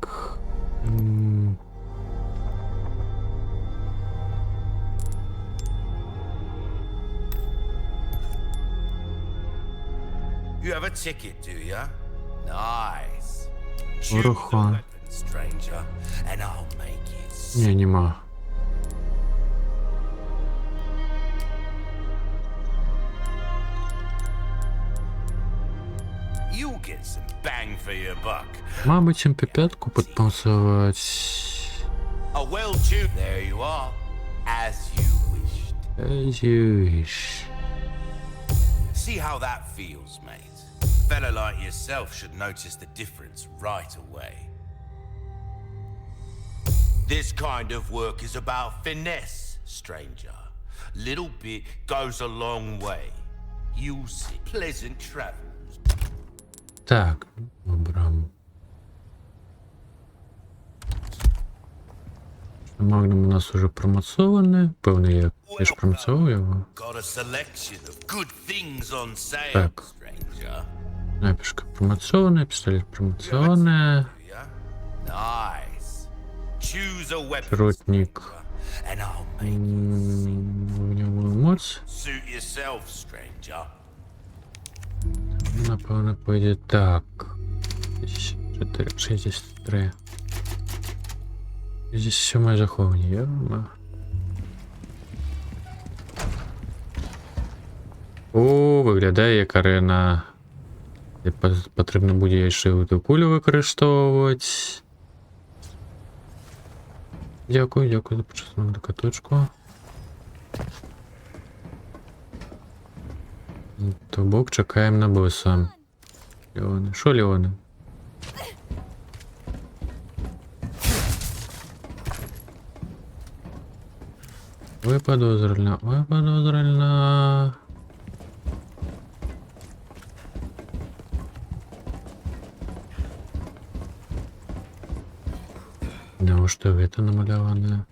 Speaker 2: You have a ticket, do ya? Nice. Choose the
Speaker 1: Пороха.
Speaker 2: weapon, stranger, and I'll make it.
Speaker 1: Ні, нема.
Speaker 2: You'll get some bang for your buck.
Speaker 1: Мабуть, МП5 підпасувати.
Speaker 2: A well-tuned. There you are, as you wished.
Speaker 1: As you wish.
Speaker 2: See how that feels, mate. Fella like yourself should notice the difference right away. This kind of work is about finesse, stranger. Little bit goes a long way. You'll see. Pleasant travels.
Speaker 1: Так, добре. Магнум у нас уже промацований. Певний, я ж промацовував його.
Speaker 2: Got a selection of good things on sale,
Speaker 1: Так.
Speaker 2: stranger.
Speaker 1: Напішка промацована, пістолет промацована.
Speaker 2: Nice. Choose a weapon,
Speaker 1: Шротник.
Speaker 2: and I'll make
Speaker 1: Вогневую моць.
Speaker 2: suit yourself, stranger.
Speaker 1: Напевно, пойде так. 63. 67 заховані, яма. О, виглядає як арена. Де потрібно буде ще ту кулю використовувати. Дякую, дякую за почесну докаточку. То бок чекаємо на боса. Леоне. Що, Леоне? Ой, подозрительно, ой, подозрительно. Да, что это намалевано?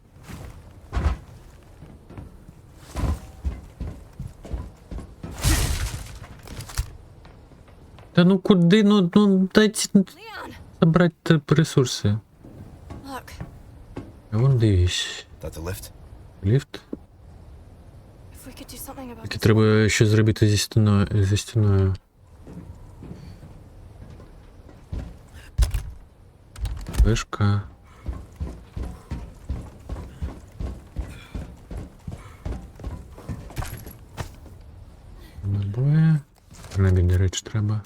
Speaker 1: Да ну куди, ну дайте собрать ресурси.
Speaker 13: Look,
Speaker 1: А вон дивись.
Speaker 4: That's a lift.
Speaker 1: Ліфт.
Speaker 13: if we could do something about
Speaker 1: Таки
Speaker 13: this.
Speaker 1: треба щось зробити зі стіною. Вишка. Набої. Набій, до речі, треба.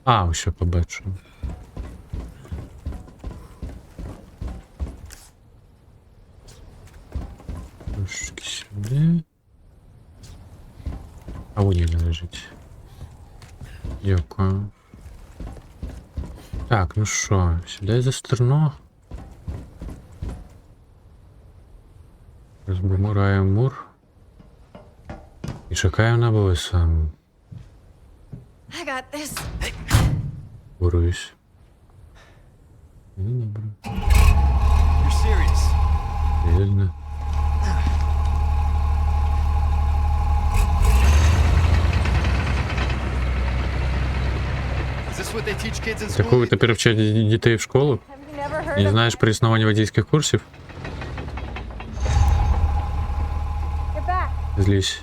Speaker 1: А, ось побачу. Трошки сюди. А вон не лежить. Дякую. Так, ну що, сюди за стерно. Розбумираємо мур. І чекаємо на боса.
Speaker 13: I got this.
Speaker 1: Боруюсь. Ну, добре.
Speaker 4: You're serious?
Speaker 1: Реально. Такого тепер вчать дітей в школу? Не знаєш про існування водійських курсів? Злізь.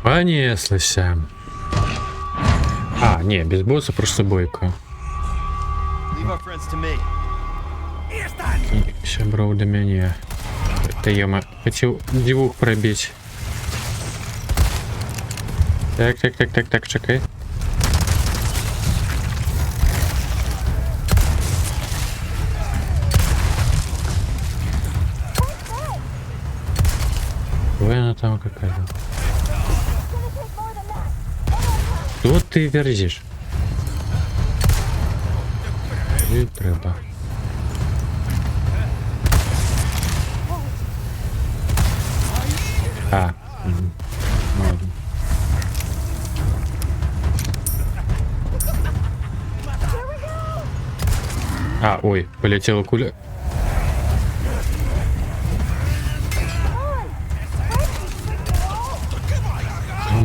Speaker 1: Понеслися. А, ні, без босса просто бойко. Ще брав до мене. Та йома, хотів дівух пробить. Так, чекай. Ой, она там какая-то. Что ты верзишь? Не треба. А. Ладно. А, ой, полетела куля.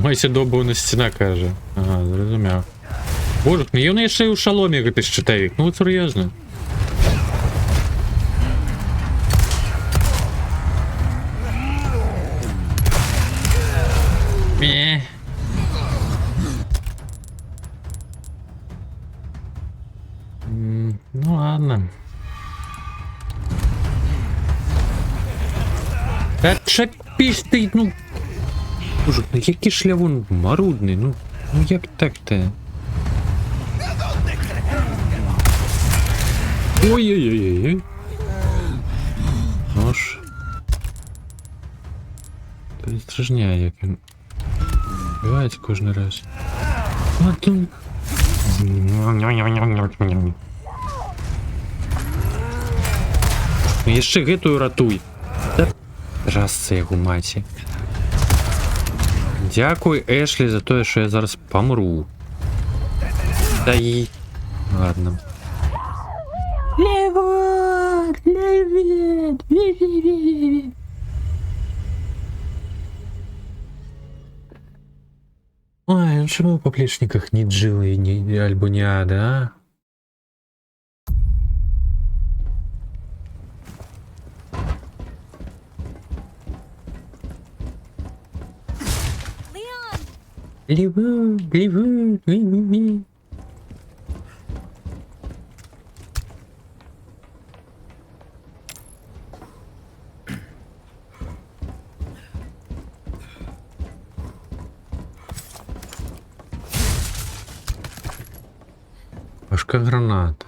Speaker 1: Майся добу стіна каже. Ага, зрозумів. Боже, ну я ще й у шаломі, як ти щитовик. Ну от серйозно. Ну ладно. Та чапіш ти, ну. Боже, ну який шлявон марудний, ну як так-то? Ой-ой-ой-ой. Нож. Та стражняє, як він. Бувається кожен раз. А тут... Ну ще гетую ратуй. Та... Раз це його маті. Дякую, Ешлі, за те, що я зараз помру. Та й... Ладно. Левот! Левот! Ой, ну чему в поплечниках не Джилы, не Альбуниада, а? Левот. Пашка граната.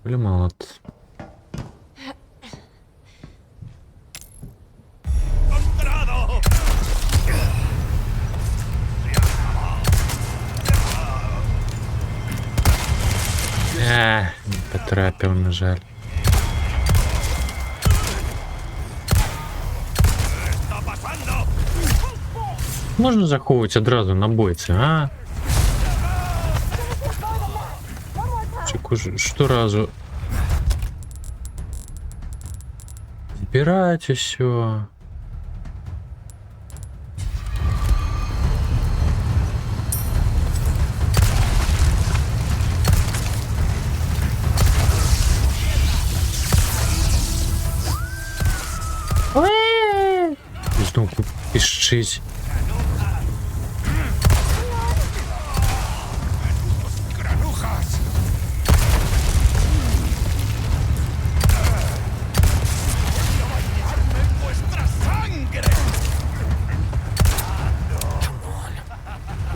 Speaker 1: Коля молод. Не потрапив, на жаль. Можна заховувати одразу на бойці, а? Чи щоразу збирать усе. Знову піщить.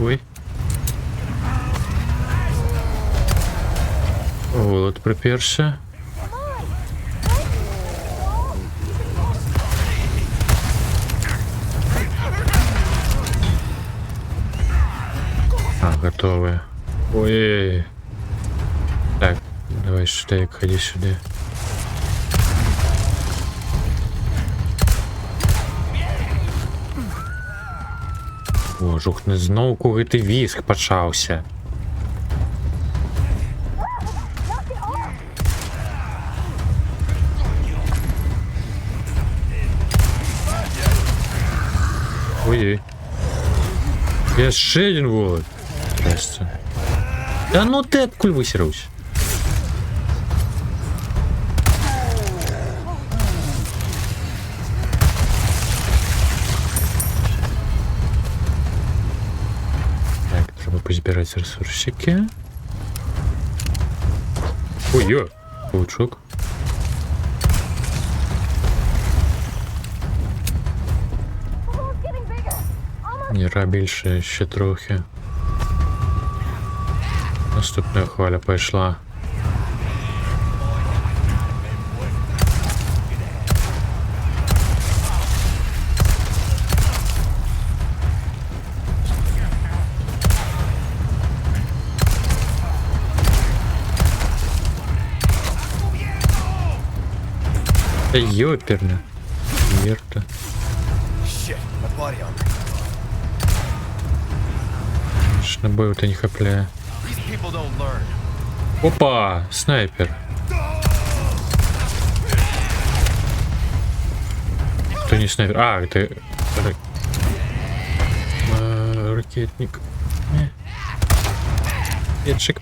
Speaker 1: Ой. Голод приперся. А, готовы. Ой. Так, давай сюда, ходи сюда. О, жухне, знову курити віск почався. Ой-ой. Я ще один волок. Здрасте. Да ну ты откуль высерался? Так, треба позбирать ресурсики. Ой-ой, паучок. Ніра більше ще трохи. Наступна хвиля пішла. Та ёперна. Мерта. Набою-то не хапляю. Опа! Снайпер. Кто не снайпер? А, это... Ракетник. Ракетчик.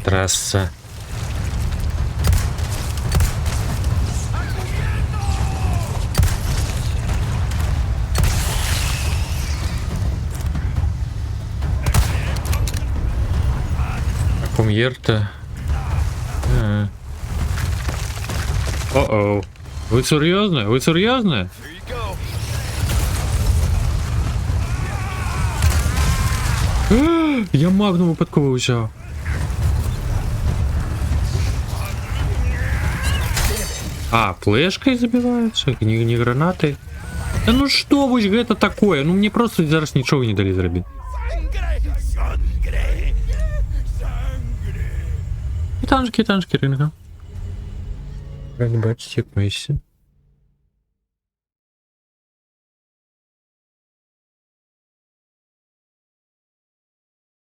Speaker 1: Трасса. Ком'єрта. О-оу. Ви серйозно? Ви серйозно? Я магнум випадково взяв. А, флешкой забиваются? Не гранаты? Да ну что вось гэта такое? Ну мне просто зараз ничего не дали зрабіць. Танчики, ринга. Раді бачити, як Мейсі.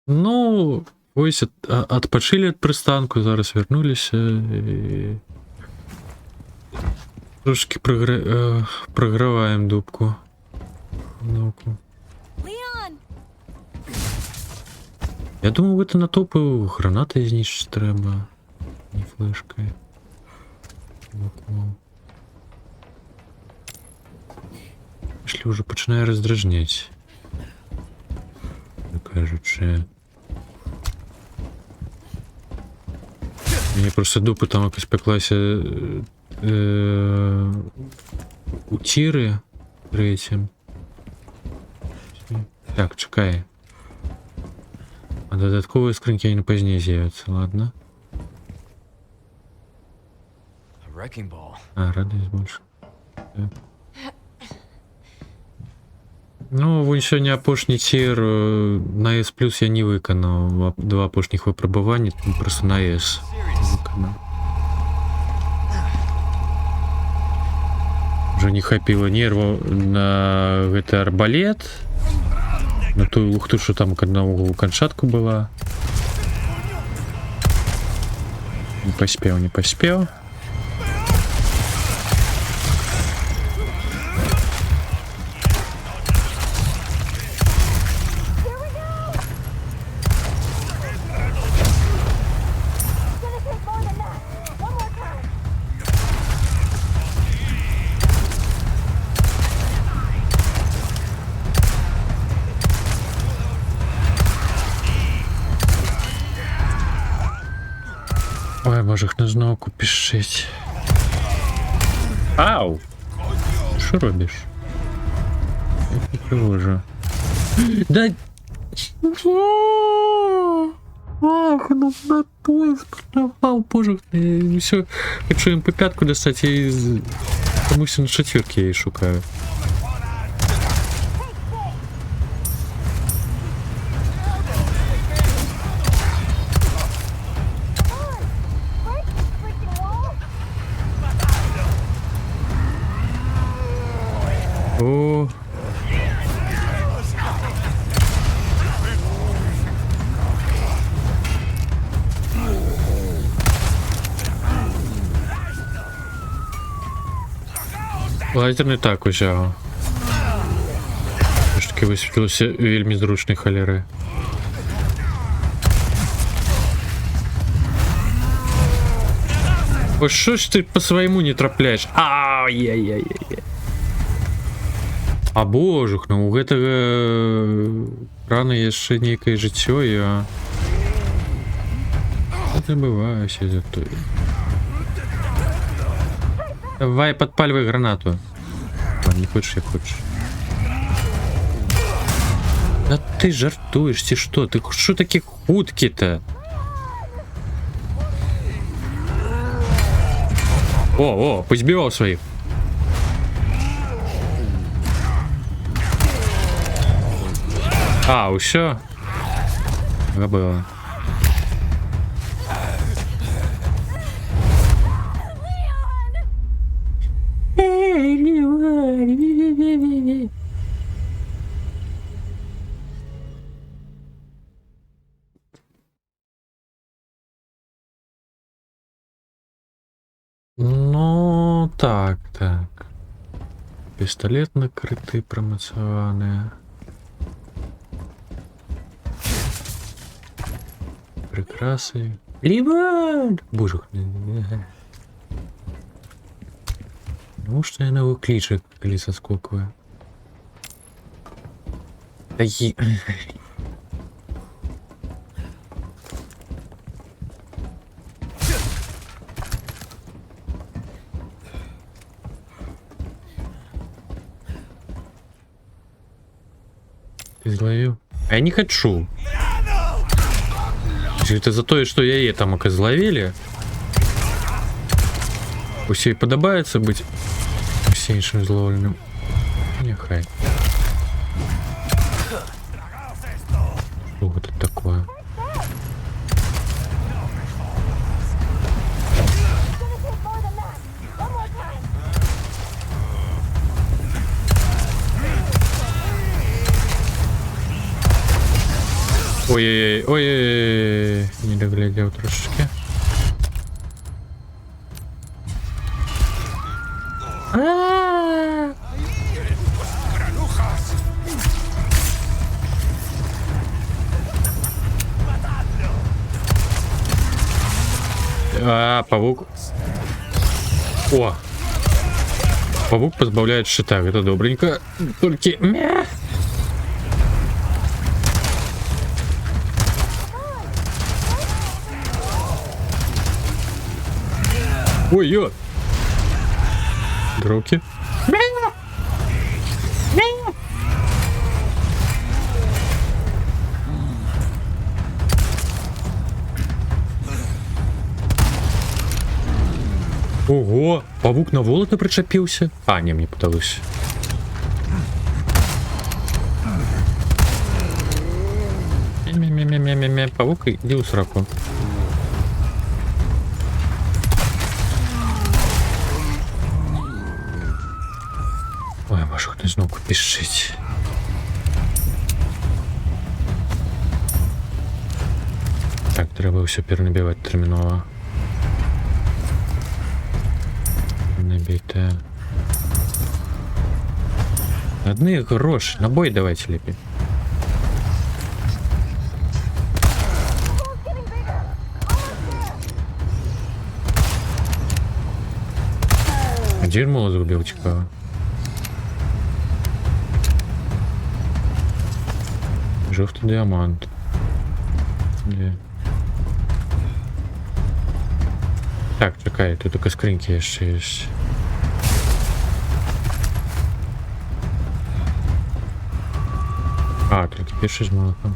Speaker 1: Ну, ось отпочили от пристанку, зараз вернулися і... Трошки програваємо дубку. Я думав, это на топу гранати знищити треба. Не флешкою. Пішли вже починає роздражняти. Кажучи. Мені просто дупи там якось пеклася у тіри третім. Так, чекай. А додатковые скринки они позднее з'явятся, ладно? А, радость больше. Так. Ну, вон сьогодні апошній тір на S+, я не виконав. Два апошніх випробування, просто на S виконав. Вже не хапіло нерву на гэты арбалет. На ту лухту, що там к одному кончатку была. Не поспел. Ой, може, не знову пішить. Ау! Що робиш? Я не привожу. Да... Ах, ну на той спрацював, боже. Все, хочу МП5 достать, я комусь на четверки її шукаю. Лазер не так узяв. Все ж таки висвітлився вельми зручний холери. Ось що ж ти по своєму не трапляєш? Ай-яй-яй-яй. А божух, ну у гэтага рано яшчэ нейкае жыццё, я... Забываюся за то. Давай, подпаливай гранату. Ладно, не хочешь, я хочешь. Да ты жартуешь, ты что? Ты что такие худки-то? О, позбивал своих. А, усё. Забыла. Ну, так. Пістолет накритий, промацьований. Прикраси. Ліван! Боже, ну что я на кличек, коли соскокую. Такі... Ты зловил? А я не хочу. Это за то, что я там оказловили. Пусть ей подобается быть всейшим зловленным. Нехай. Что вот это такое? Ой-ой-ой, не доглядел трошечки. Павук. О! Павук позбавляет щита, это добренько. Только... Ой-ой! Дроки. Ого! Павук на волота причепился? А, не, мне подалось. Мя-мя-мя-мя-мя-мя. Павук, иди у сраку. Ой, можу не знову пішить. Так, треба все перенабивати терміново. Набійте. Одни гроші. На бой давайте ліпі. Дерьмо зробив, цікаво. Жовтий діамант. Де? Так, чекай, тут только скриньки ще є. А, тільки пишеш з молоком.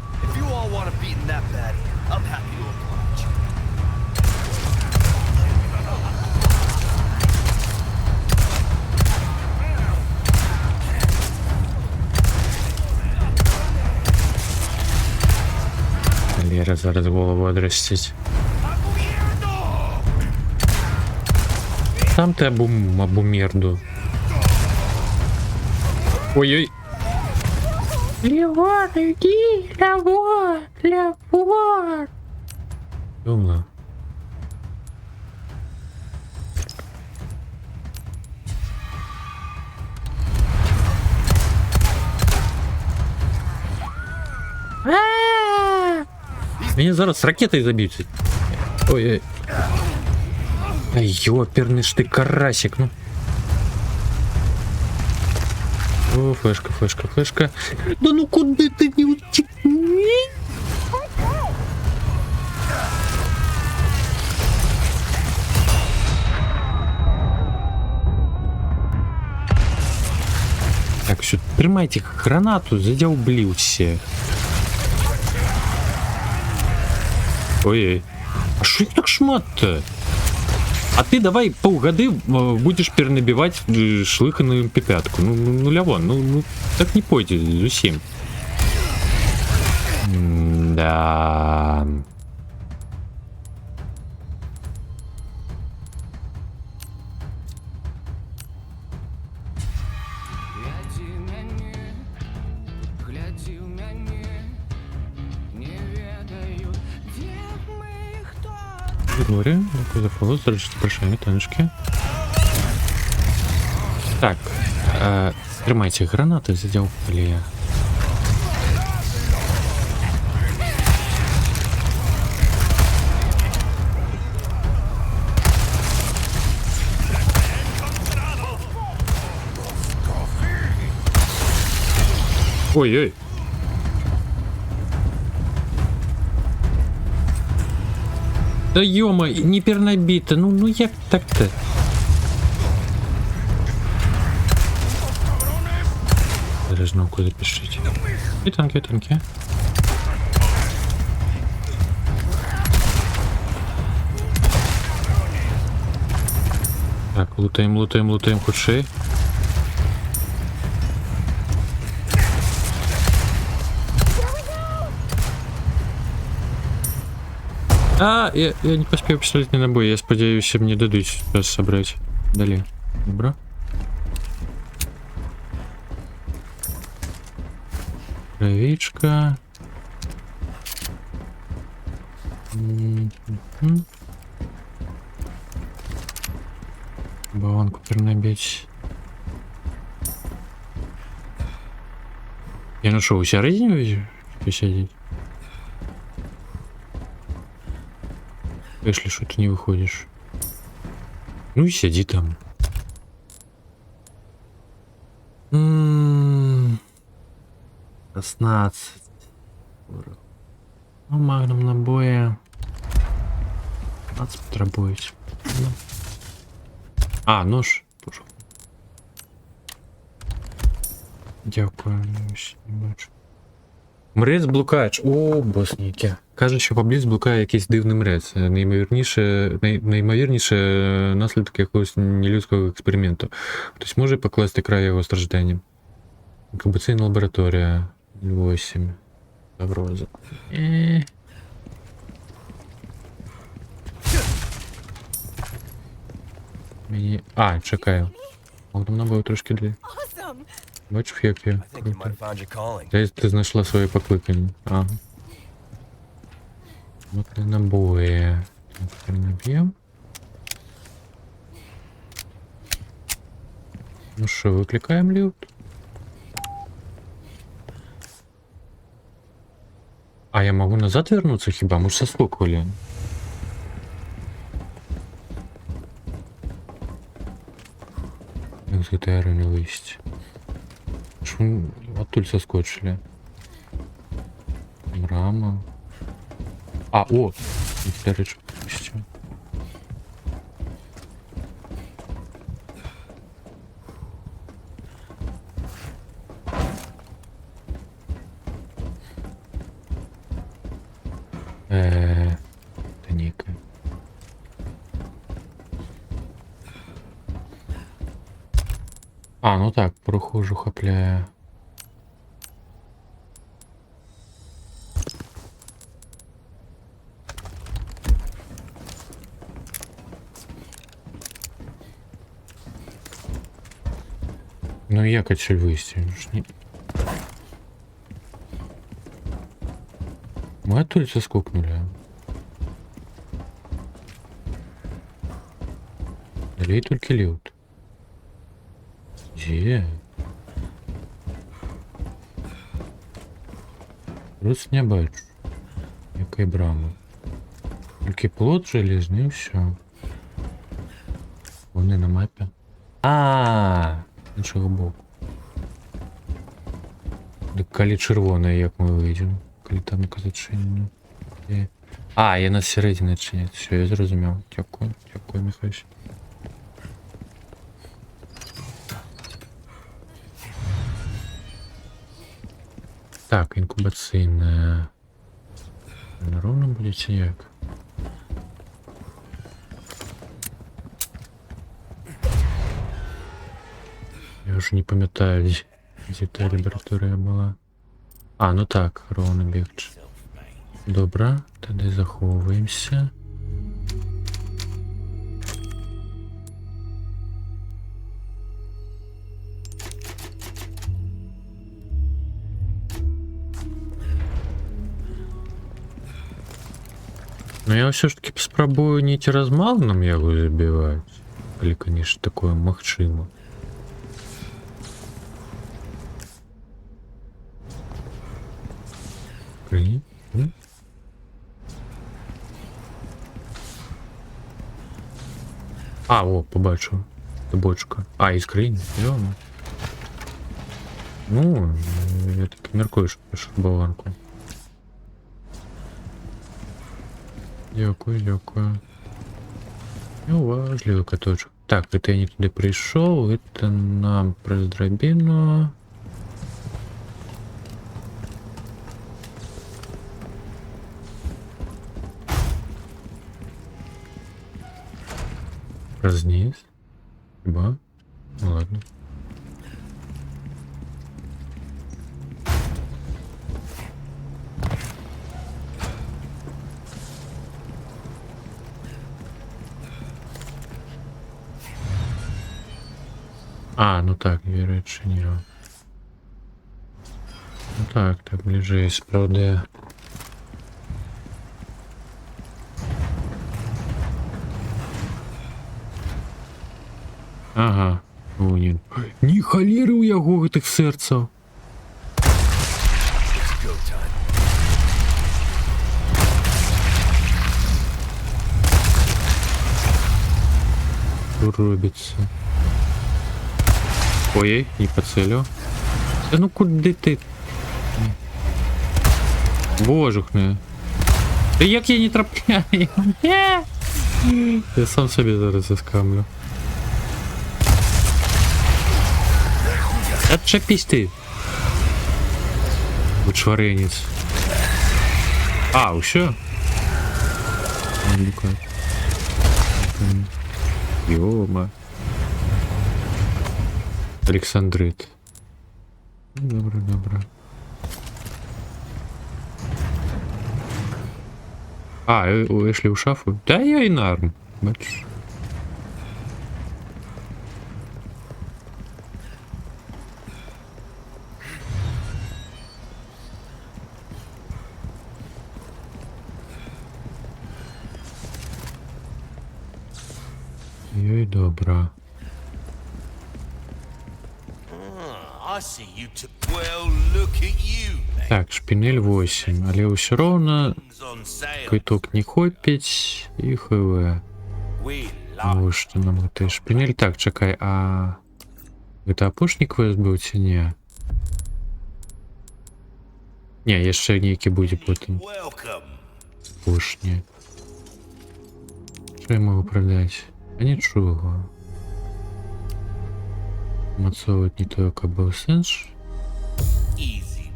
Speaker 1: Лера зараз голову одростить. Там ты обумерду. Ой-ой. Левон, иди, Левон. Думаю. Меня зараз ракетой забьют. Ой-ой. Ай, ёперный ж ты карасик, ну. О, флешка, флешка, флешка. Да ну куда ты не утекни? Так, все, тримайте гранату, задяублился. Ой-ой. А что их так шмат-то? А ты давай полгоды будешь перенабивать шлыханую пипятку. Ну лявон, ну так не пойдет зусім. Да. Говори, зафоло, здрасте, прощай, танчики. Так, тримайте гранаты, задяупали. Ой-ой. Да ёма, не перенабито, ну як так-то? Заряжено куда пишите. И танки, танки. Так, лутаем, лутаем, лутаем худшей. А, я не поспею пістолетний набой, я сподіваюся, мені дадуть зараз собрати. Далі. Добре. Травичка. Баланку перенабить. Я нашел у себя резину посидеть. Если что ты не выходишь. Ну и сиди там. М-м-м. 16. Ну, магнум набоя. 15 потребують. А, нож. Тоже. Дякую. Не бачу. Мрець блукач. О, босники. Каже, що поблизу блукає якийсь дивний мрець. Неймовірніше наслідок якогось нелюдського експерименту. Хтось може покласти край його стражданням. Інкубаційна лабораторія. 8. Загроза. Мені... А, чекаю. Там набою трошки дві. Бачив, як я. Десь ти знайшла своє покликання. Ага. Вот на набої. Тепер наб'ємо. Ну що, викликаємо лют? А я могу назад вернуться хіба? Мы же соскокивали. Як з ГТР не вийти. Аж ми оттуль соскочили. Рама. А, о! ГТР почти. Это некое. А, ну так, прохожу хапляя. Ну як отсюда вийти? Мы оттуда соскокнули. Далее только лют. Где? Просто не бачу. Якої брами? Тільки плот железний і все. Вони на мапі. З іншого боку. Так коли червоне, як ми вийдемо? Коли там зачинено. Я на середині чи ні? Все, я зрозумів. Дякую, Михайлович. Так, інкубаційне. На ровно буде чи як? Я вже не пам'ятаю, де та лабораторія була. Ну так, ровно бігче. Добре, тоді заховуємося. Но я все ж таки спробую не ті размалным яго забивать. Или, конечно, такое магчыма. О, побачив. Бочка. Із країни. Йома. Ну, я таки міркую, що пишу болванку. Дякую. Уважливий каточок. Так, это я не туди прийшов, это нам про драбину. Разниз. Хіба? Ну ладно. Ну так, віречення. Ну так, ближе правда. Ага, ні. Ні халери у яго гэтых сэрцаў. Что робится? Ой, не поцелил. Да ну куди ти? Божухне. Да як я не трапляю? Я сам собі зараз заскамлю. Отчепись ты. Вычваренец. Все? Ёма. Александрит. Добре. Вышли в шафу? Да я и нарм. Бачиш. Ой, добра. Так, шпинель 8, але ўсё роўна квіток не хопіць і ХВ. Вот што нам гэты шпинель. Так, чакай, гэта апошні квест быў ці не? Не, яшчэ нейкі будзе потым. Апошні. Што я магу прадаць? Нічога. Мацоваць не тое, каб быў сэнс.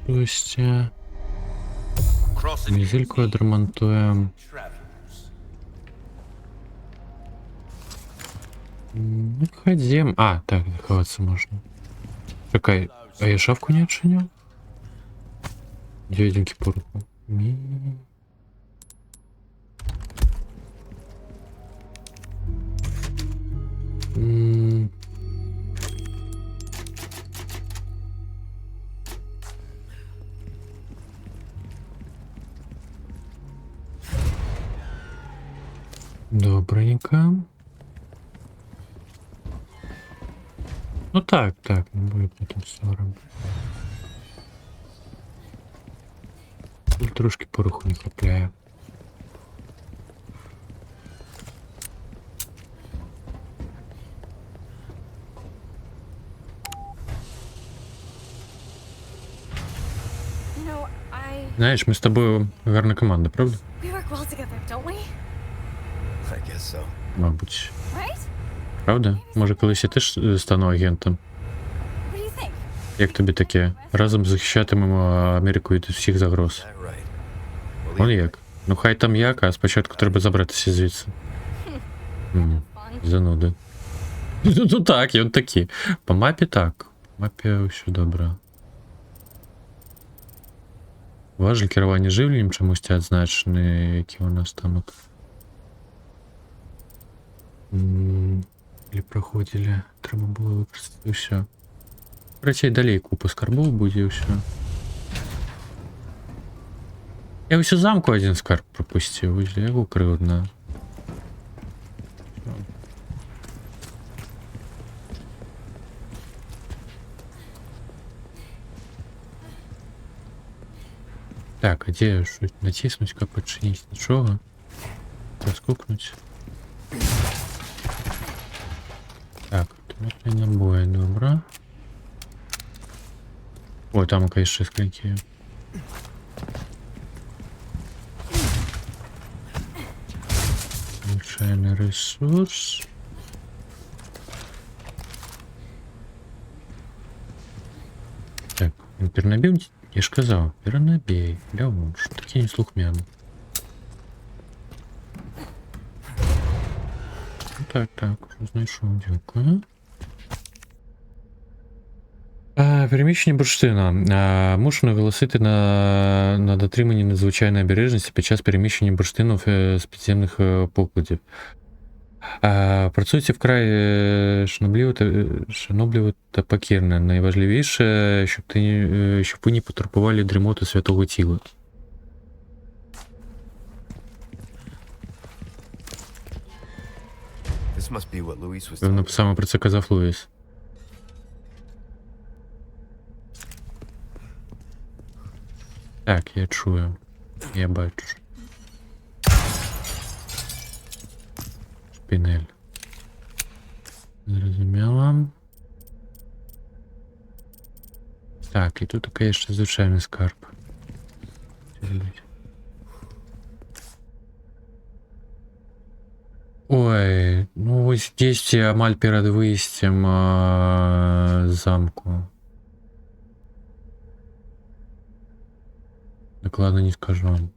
Speaker 1: Косця. Мізельку адрамантуем. Ну, ходзім. Так, захавацца можна. Чакай, я шафку не адчыняў? Дяденькі поруху. Добренько. Ну так, не будет потом ссором. трошки пороху не хапляє.
Speaker 13: You know,
Speaker 1: Знаєш, ми з тобою гарна команда, правда?
Speaker 13: we work well together, don't we?
Speaker 4: I guess so.
Speaker 1: Мабуть.
Speaker 13: Right?
Speaker 1: Правда? Може, колись я теж стану агентом?
Speaker 13: What do you think?
Speaker 1: Як тобі таке? Разом захищатимемо Америку від усіх загроз.
Speaker 4: That right.
Speaker 1: Он як? Ну хай там як, а спочатку треба забратися звідси. Зануди. Ну так, і он такі. По мапі так. По мапі все добре. Важель керування живленням чомусь це відзначені, які у нас там от. Или проходили. Треба було використати все. Речей далі купу скарбов буде і все. Я ось у замку один скарб пропустив, ось я його кривдно. Так, а де щось натиснуть, починить? Нічого. Розкукнуть. Так, автоматний набої, добре. Ой, там якась ще скриньки. Звичайний ресурс. Так, він перенабив? Я ж казав, перенабій. Бля, що такі неслухмяні. Так, що знайшов, дякую. Переміщення бурштина. Мушу наголосити на дотриманні надзвичайної обережності під час переміщення бурштину з підземних покладів. Працюйте вкрай шанобливо та покірно. Найважливіше, щоб ви не потребували дрімоти святого тіла.
Speaker 4: This must be what Luis was
Speaker 1: Певно,
Speaker 4: talking
Speaker 1: саме про це казав Луїс. Так, я чую. Я бачу. Шпінель. Зрозуміло. Так, і тут такий ще звичайний скарб. Ой, ну ось здесь амаль перед виїздом з замку. Докладно не скажу вам.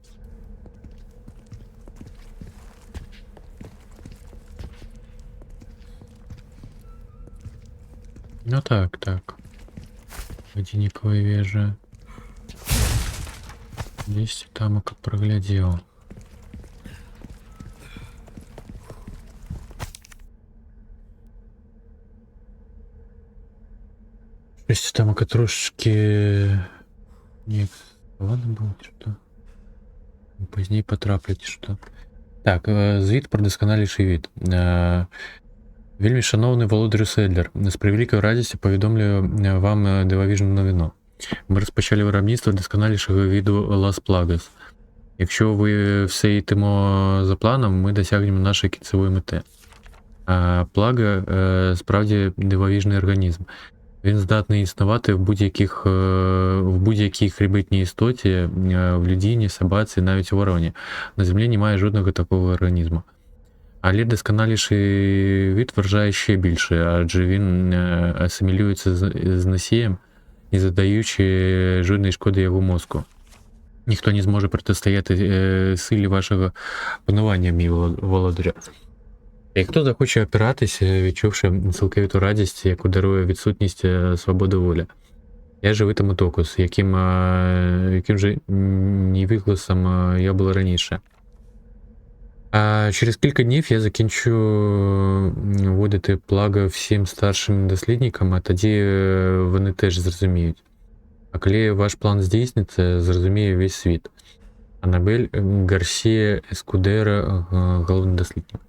Speaker 1: Ну так. Водяниковая вежа. Здесь там как проглядел. Здесь там трошечки... Нет, ладно было что-то. Позднее потраплять что. Так, звіт про досконаліший від. Вельми шановний володарю Седлер, з превеликою радістю повідомлюю вам дивовижну новину. Ми розпочали виробництво досконалішого віду Лас Плагас. Якщо ви все йдемо за планом, ми досягнемо нашої кінцевої мети. Плага справді дивовижний організм. Він здатний існувати в будь-якій хребетній істоті, в людині, собаці, навіть у вороні. На землі немає жодного такого організму. Але досконаліший від вражає ще більше, адже він асимілюється з носієм, не задаючи жодної шкоди його мозку. Ніхто не зможе протистояти силі вашого панування, мій володаря. І хто захоче опиратися, відчувши цілковиту радість, яку дарує відсутність свободи волі. Я живитиму токус, яким же невігласом я була раніше. А через кілька днів я закінчу вводити плагу всім старшим дослідникам, а тоді вони теж зрозуміють. А коли ваш план здійсниться, зрозуміє весь світ. Анабель Гарсія Ескудера, головний дослідник.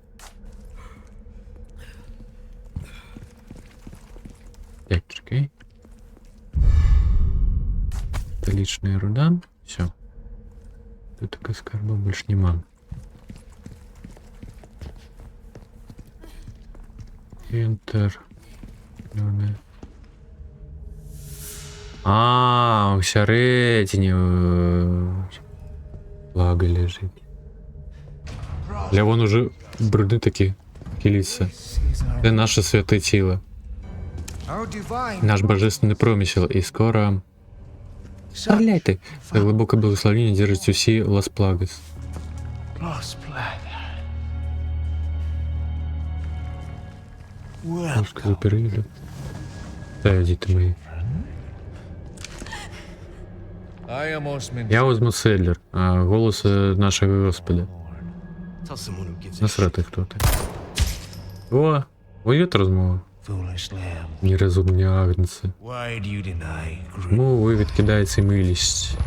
Speaker 1: Так, чекай. Столичная руда. Все. Тут така скарба більш нема. Enter. Вони. А, всередині. Влага лежить. Ля вон уже бруди такі кіліться. Це наше святе тіло. Наш божественний промисел. І скоро... Стреляйте! Це глибоке благословення держить усі Лас Плагас. Сказав переїду. Та, діти мої. Я Озмо Селлер, голос нашого Господа. Насрати хто ти. О, воюють розмова. Нерозумні агнці. Чому ви відкидаєте милість?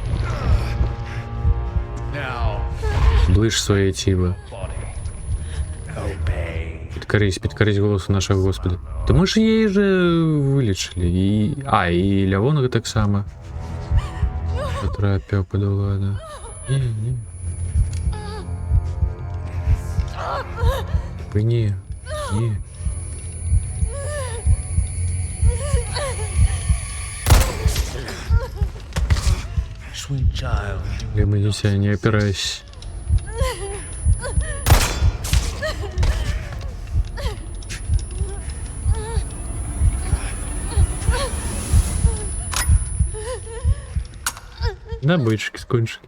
Speaker 1: Ближ своє тіло. Підкорись голосу нашого Господа. Та ми ж її же вилічили. І Лявонга так само. Которая опять подала, да. Не. Не. Лема, дитя, не опирайся. На бычки скончили.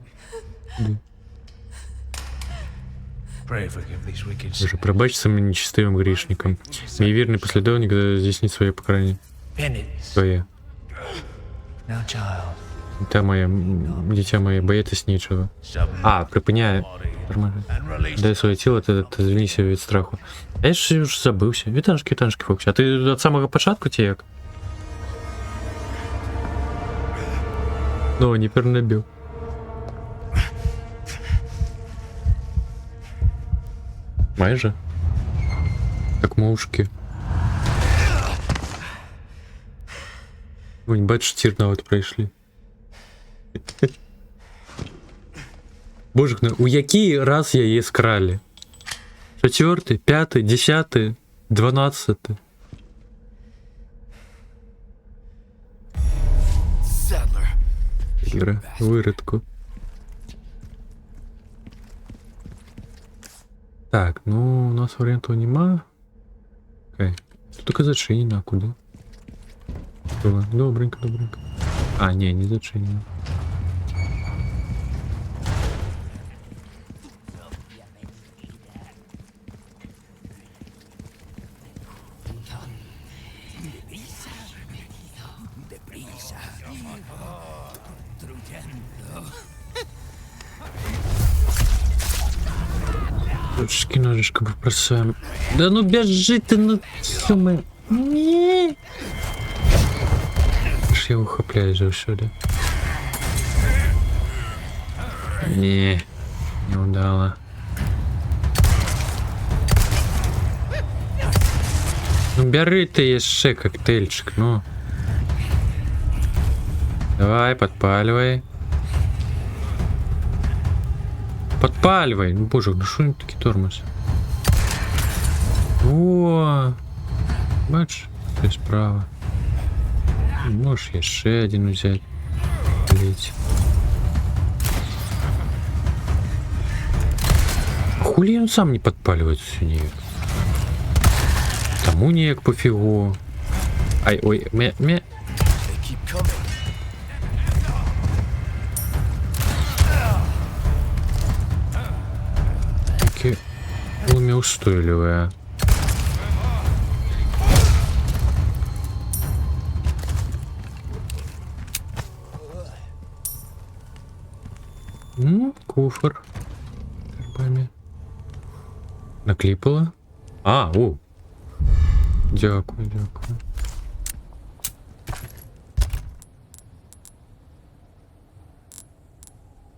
Speaker 1: Боже, пробачь самым нечестивым грешникам. Мій вірний послідовник здійснить своє покарання. Своє. Дитя моє, боятись нічого. Припиняє. Дай своє тіло, та звільнися від страху. Я ж вже забився. Вітаншки, Фоксі. А ти від самого початку ті як? Ну, не перенабил. Майже. Как мушки. Вон, бачиш, тірна от пройшли. Боже, у який раз я її скрали? 4, 5, 10, 12. Виридку. Так, ну у нас варіантів нема. Окей. Тут только зачинено, а куди? Добренько. Не зачинено. Ручки, ножичка попросаем. Да ну бежи ты, ну ё-моё. Не. Аж я ухапляю за все, да? Не удало. Ну бери ты еще коктейльчик, ну. Давай, подпаливай. Подпаливай! Ну боже, ну що він такий тормоз? О, бач, ти справа. Можеш ще один взяти. Блять. Хули он сам не подпаливается ніяк? Тому ніяк пофігу. Ай, ой, мя. Устойливая. Куфр. Карбами. Накліпала? О! Дякую.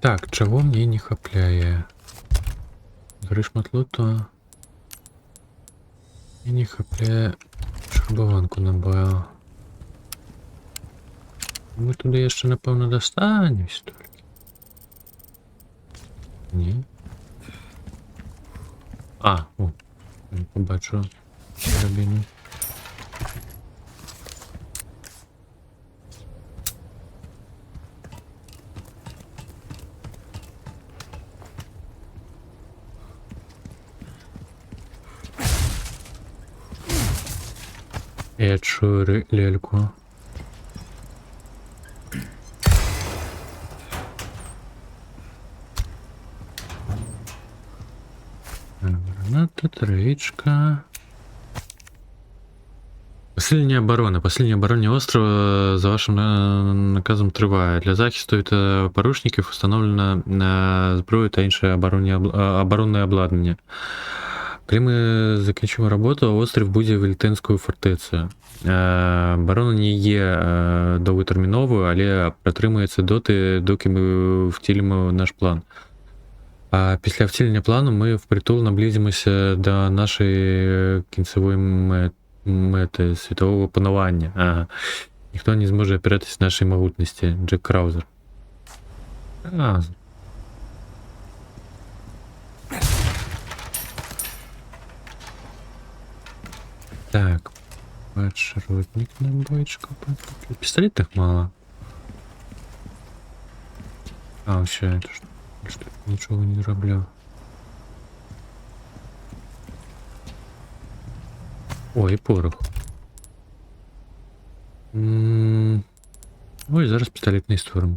Speaker 1: Так, чого мені не хапляє? Гриш матлуто. І не хапляє шарбованку набавив. Ми туди ще, напевно, достанемось тільки. Ні. А, о, я побачу драбину. Я чую лельку. Граната, травичка. Посилення оборони. Посилення оборони острова за вашим наказом триває. Для захисту від порушників встановлено зброю та інше оборонне обладнання. Коли ми закінчимо роботу, острів буде велетенською фортецею. Оборона не є довготерміновою, але протримується доки ми втілимо наш план. А після втілення плану ми впритул наблизимося до нашої кінцевої мети світового панування. Ага. Ніхто не зможе опиратись нашій могутності. Джек Краузер. Так. Подшротник на бочку. Пистолетов мало. А, вообще, это что ничего не роблю. Ой, і порох. Ой, зараз пістолетний створимо.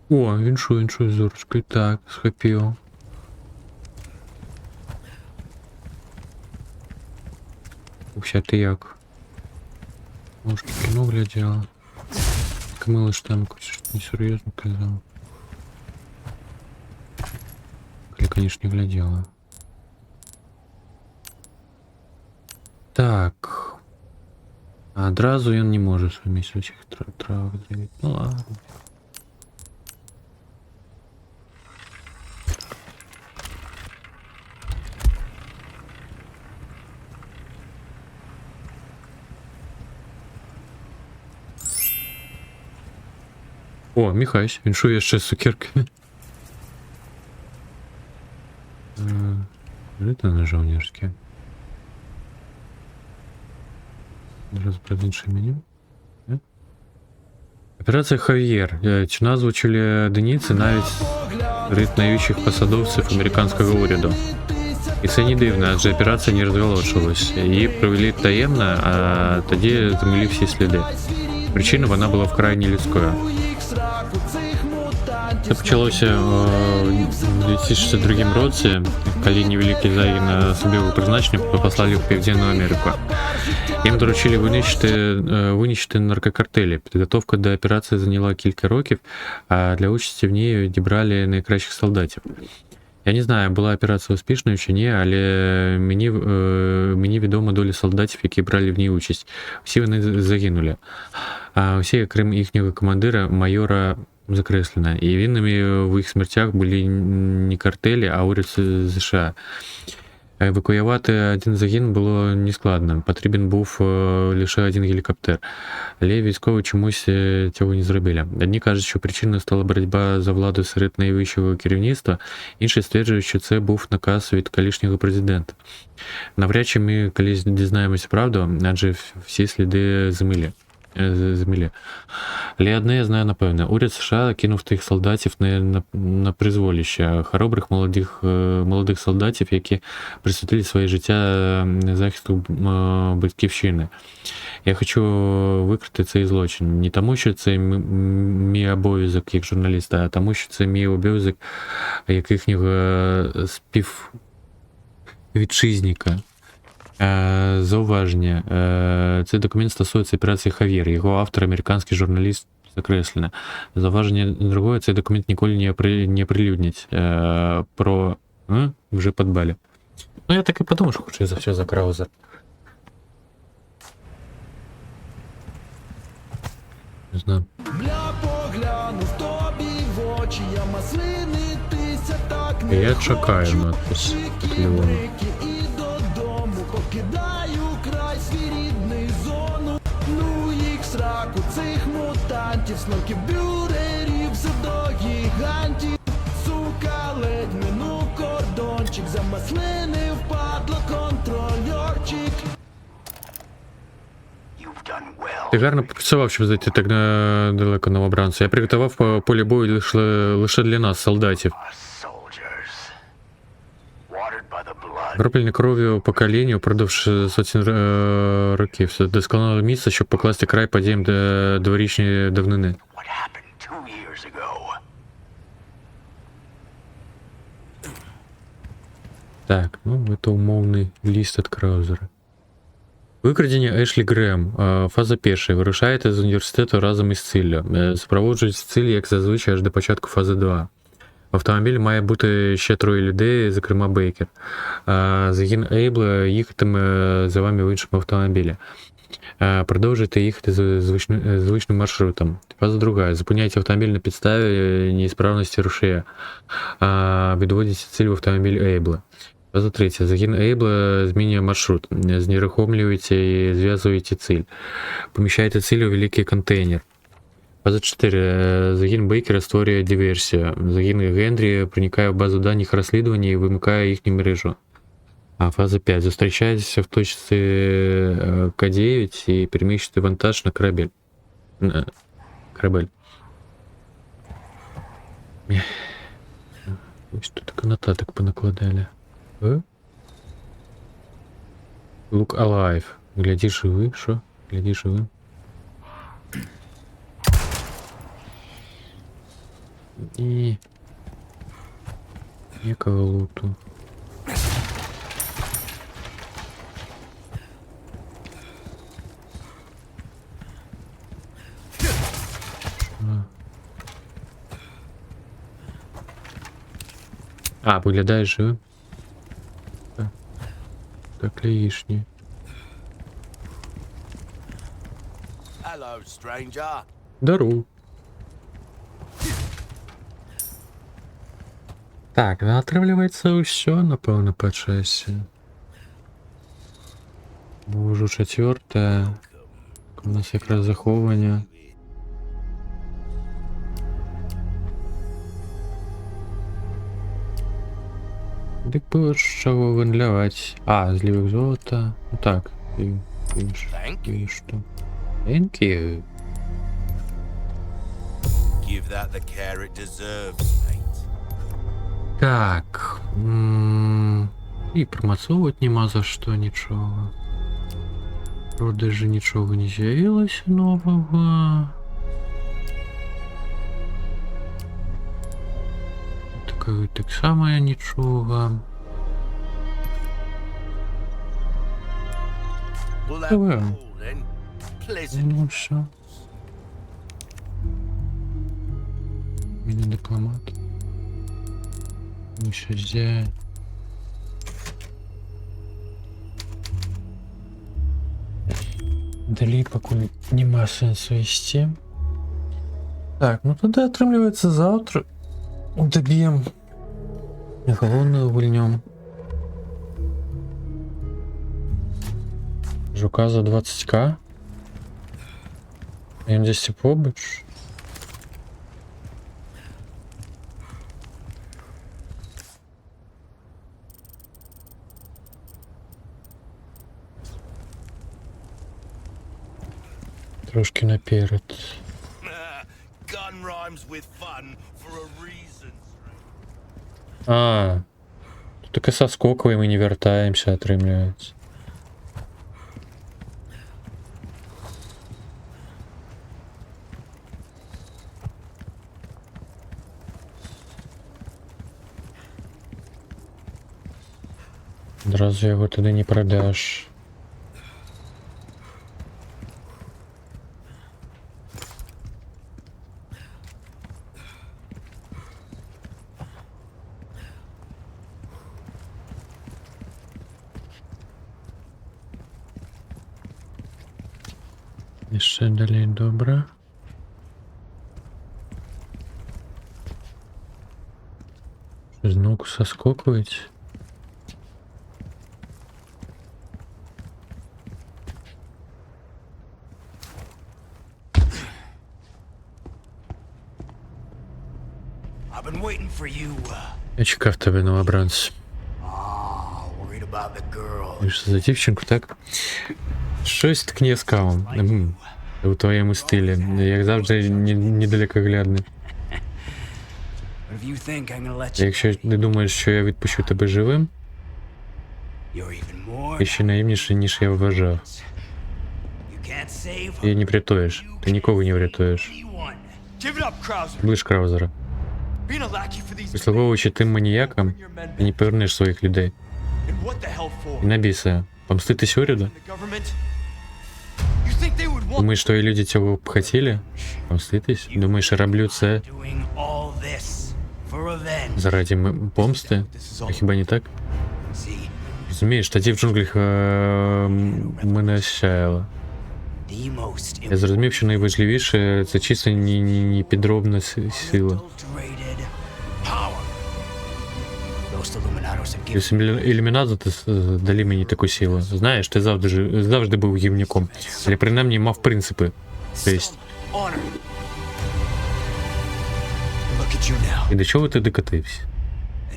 Speaker 1: О, віншую зорочкою. Так, схопив. Уся, ти як? Може, кіно глядела? Камила ж там щось несерйозно казала. Или, конечно, не глядела. Так. А одразу він не може совместить этих трав делить. Ну ладно. О, Михась, віншує ще з цукерками. Это на жовнірське. Розбрати інше меню. Операція Хав'єр. Цю назву чули одиниці навіть серед найвищих посадовців американського уряду. І це не дивно, адже операція не розголошувалась. Її провели таємно, а тоді замили всі сліди. Причина вона була вкрай нелюдською. Це почалося у 2062 році, коли невеликий загін особливого призначення послали в Південну Америку. Їм доручили винищити наркокартелі. Підготовка до операції зайняла кілька років, а для участі в ній відібрали найкращих солдатів. Я не знаю, була операція успішною чи ні, але мені відомо долі солдатів, які брали в ній участь. Всі вони загинули. А всі, окрім їхнього командира, майора закреслено. І винними в їх смертях були не картелі, а уряд США. Евакуювати один загін було нескладно. Потрібен був лише один гелікоптер. Але військові чомусь цього не зробили. Одні кажуть, що причиною стала боротьба за владу серед найвищого керівництва, інші стверджують, що це був наказ від колишнього президента. Навряд чи ми колись дізнаємося правду, адже всі сліди замилі. Але одне я знаю напевне. Уряд США кинув тих солдатів на призволище, хоробрих молодих солдатів, які присвятили своє життя захисту батьківщини. Я хочу викрити цей злочин. Не тому, що це мій обов'язок як журналіста, а тому, що це мій обов'язок як їхнього співвітчизника. Зауваження. Цей документ стосується операції Хав'єр. Його автор, американський журналіст, закреслено. Зауваження другое, цей документ ніколи не оприлюднять. Про... вже подбали. Ну, я так і подумав, що хочу за все за Краузер. Не знаю.
Speaker 7: Бля, поглянув тобі в очі, я маслинитися так не
Speaker 1: Я
Speaker 7: хочу.
Speaker 1: чекаю надпис під Леоном.
Speaker 7: Чики-брики і додому покидаю край свій рідний зону. Ну їх сраку цих мутантів, сноків, бюрерів, все до гігантів. Сука, ледь минув кордончик, замаслинив падло контрольорчик.
Speaker 1: Ти гарно попрацював, щоб зайти так далеко новобранцю. Я приготував поле бою лише для нас, солдатів. Кроплені кров'ю покоління впродовж сотень років. Це досконале місце, щоб покласти край подіям дворічної давнини. Так, ну це умовний ліст від Краузера. Викрадення Ешлі Грем. Фаза перша. Вирушаєте з університету разом із Циллю. Супроводжують Циллю, як зазвичай, аж до початку фази 2. В автомобілі має бути ще 3 людей, зокрема Бейкер. Загін Ейбла їхатиме за вами в іншому автомобілі. Продовжуйте їхати звичним маршрутом. Фаза 2. Зупиняйте автомобіль на підставі неісправності рушія. Відводите ціль в автомобіль Ейбла. Фаза 3. Загін Ейбла змінює маршрут. Знерухомлюєте і зв'язуєте ціль. Поміщаєте ціль у великий контейнер. Фаза 4. Загін Бейкера створює диверсію. Загін Генрі проникає в базу даних розслідування і вимикає їхню мережу. Фаза 5. Зустрічаєтеся в точці К9 і переміщуєте вантаж на корабель. Ось тут нотаток понакладали. Look alive. Гляди живий, що? Гляди живий. І... Ніякого луту. Виглядає живим. Так лишнє.
Speaker 2: Hello, stranger.
Speaker 1: Дару. Так, отравлюється усе, напевно, по часі. Бо вже 4. У нас якраз заховання. Так було з чого вендлювати. Злівок золота. Ну так, і що. Thank you.
Speaker 2: Give that the care it deserves, mate.
Speaker 1: Так. І промацовувати нема за що нічого. Продажі нічого не з'явилося нового. Так само нічого. Ну все. Міні дипломат. Ну що здесь. Далі поки нема сенсу вести. Так, ну тоді отримлюється завтра. Доб'ємо. Головне увольнем. Жука за 20к. Він десь побач. Трошки наперед.
Speaker 2: Gun rhymes with fun for a reason.
Speaker 1: Тут таке соскокове, ми не вертаємося, отримується. Одразу його туди не продаш. І ще далі добре. потихоньку соскокивать.
Speaker 2: I've been waiting for you.
Speaker 1: Я чекав тебе, новобранець.
Speaker 2: Worried about the girl.
Speaker 1: І що за дівчинку, так? Щось ткне скалом. У твоєму стилі. Як завжди, недалекоглядний.
Speaker 2: But if you think I'm gonna let you
Speaker 1: Якщо ти думаєш, що я відпущу тебе живим,
Speaker 2: you're even more.
Speaker 1: ти ще наївніше, ніж я вважав.
Speaker 2: You can't save
Speaker 1: Ти не врятуєш. Ти нікого не врятуєш.
Speaker 2: anyone. Give it up, Krauser.
Speaker 1: Ближ Краузера.
Speaker 2: Being a lackey for these
Speaker 1: Прислуговуючи тим маніякам, ти не повернеш своїх людей.
Speaker 2: and what the hell for?
Speaker 1: І на біса. Помститись уряду?
Speaker 2: The government? You think they would want
Speaker 1: Думаєш, твої люди цього б хотіли? Помститись? Думаєш, я роблю це
Speaker 2: doing all this for revenge?
Speaker 1: заради помсти? А хіба не так?
Speaker 2: See,
Speaker 1: Розумієш, тоді в джунглях мене щаяло.
Speaker 2: the most
Speaker 1: Я зрозумів, що найважливіше це чисто не підробна сила.
Speaker 2: adulterated power. Those Illuminados have given
Speaker 1: Якщо ілюмінати дали мені таку силу. Знаєш, ти завжди був гівняком. Але принаймні мав принципи. Тобто,
Speaker 2: honor. Look at you now.
Speaker 1: і до чого ти докотився?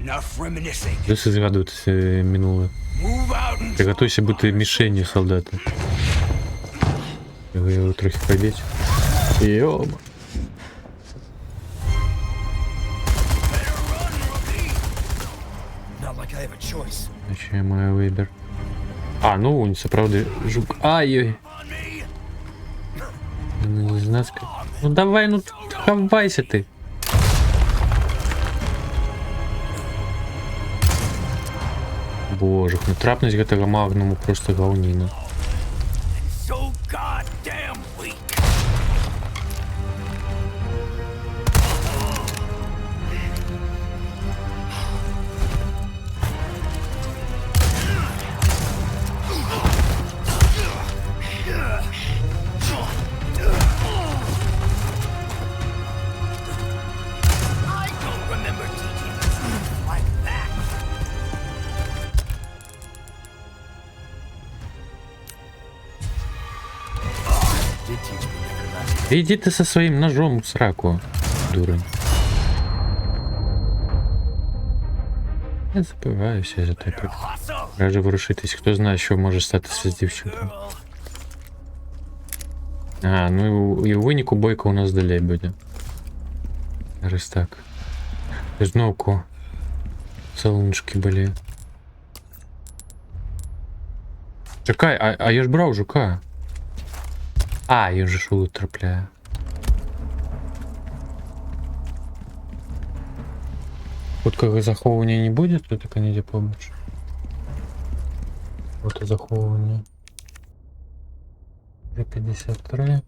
Speaker 2: Enough reminiscing.
Speaker 1: Досі згадувати минуле.
Speaker 2: Move out and
Speaker 1: Приготуйся бути мішенню солдата. Його трохи побить. Йома.
Speaker 2: not like I have a choice.
Speaker 1: Значить, я маю вибір. А, ну, це правда жук. Ай-ой. Не знаю, ну давай, ну хавайся ти. Боже, натрапність гэтага магнуму просто гаўніна.
Speaker 2: So goddamn weak. I don't remember teaching you like that. Did teach me never to mess.
Speaker 1: Іди ти со своїм ножом в сраку, дурень. Я забиваюся за тебе. Раджу ворушитись, хто знає, що може статися з дівчинкою. А, ну і у виніку бойка у нас далі буде. Зараз так. Знову салунчики були. Чекай, а я ж брав жука. А, він же шулу трапляє. Хуткого заховування не буде, то так не побач. Вот і заховування. 53.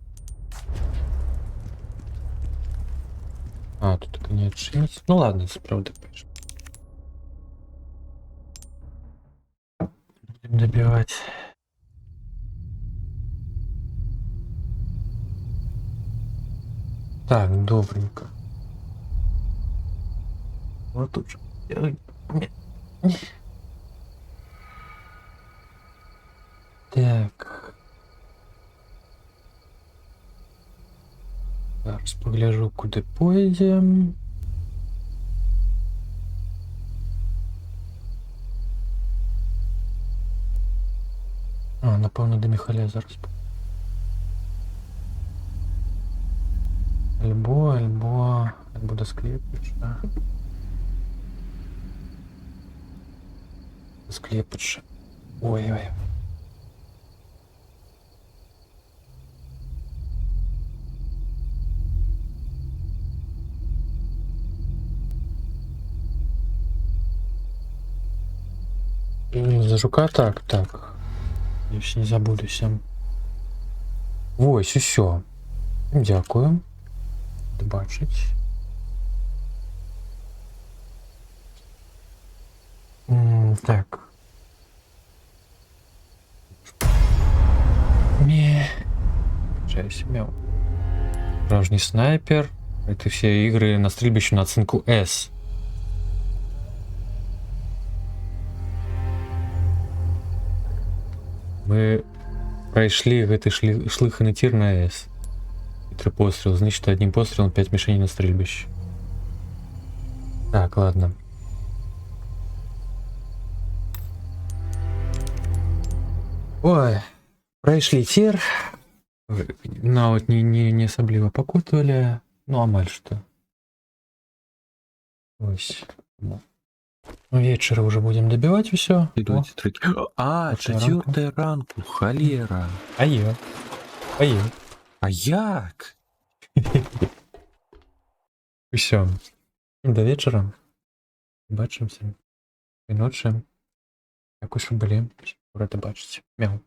Speaker 1: А, тут так не отшить. Ну ладно, это правда пишет. Будем добивать. Так, добренько. Вот тут же. Так. Зараз погляжу, куди поїдем. А, напевно, до Михаля зараз. Альбо до Склепича. Склепича. Ой-ой. За жука так. Я ще не забудуся. Ось, усьо. Дякую. Бачить. Так. Включаю себя. Справжний снайпер. Это все игры на стрельбище на оценку S. Мы прайшлі гэты шлыханы тир на С. И 3 пострела. Значит, одним пострелом 5 мишеней на стрельбище. Так, ладно. Ой, прайшлі тир. Нават не асабліва пакутавалі. Ну, амаль што. Ось. Вечера уже будем добивать все.
Speaker 11: Идут треки. А, 4 ранку, холера.
Speaker 1: А я.
Speaker 11: А як?
Speaker 1: Все. До вечера. Бачимся. І ночі. Якось ви були. Рада бачити. Мяу.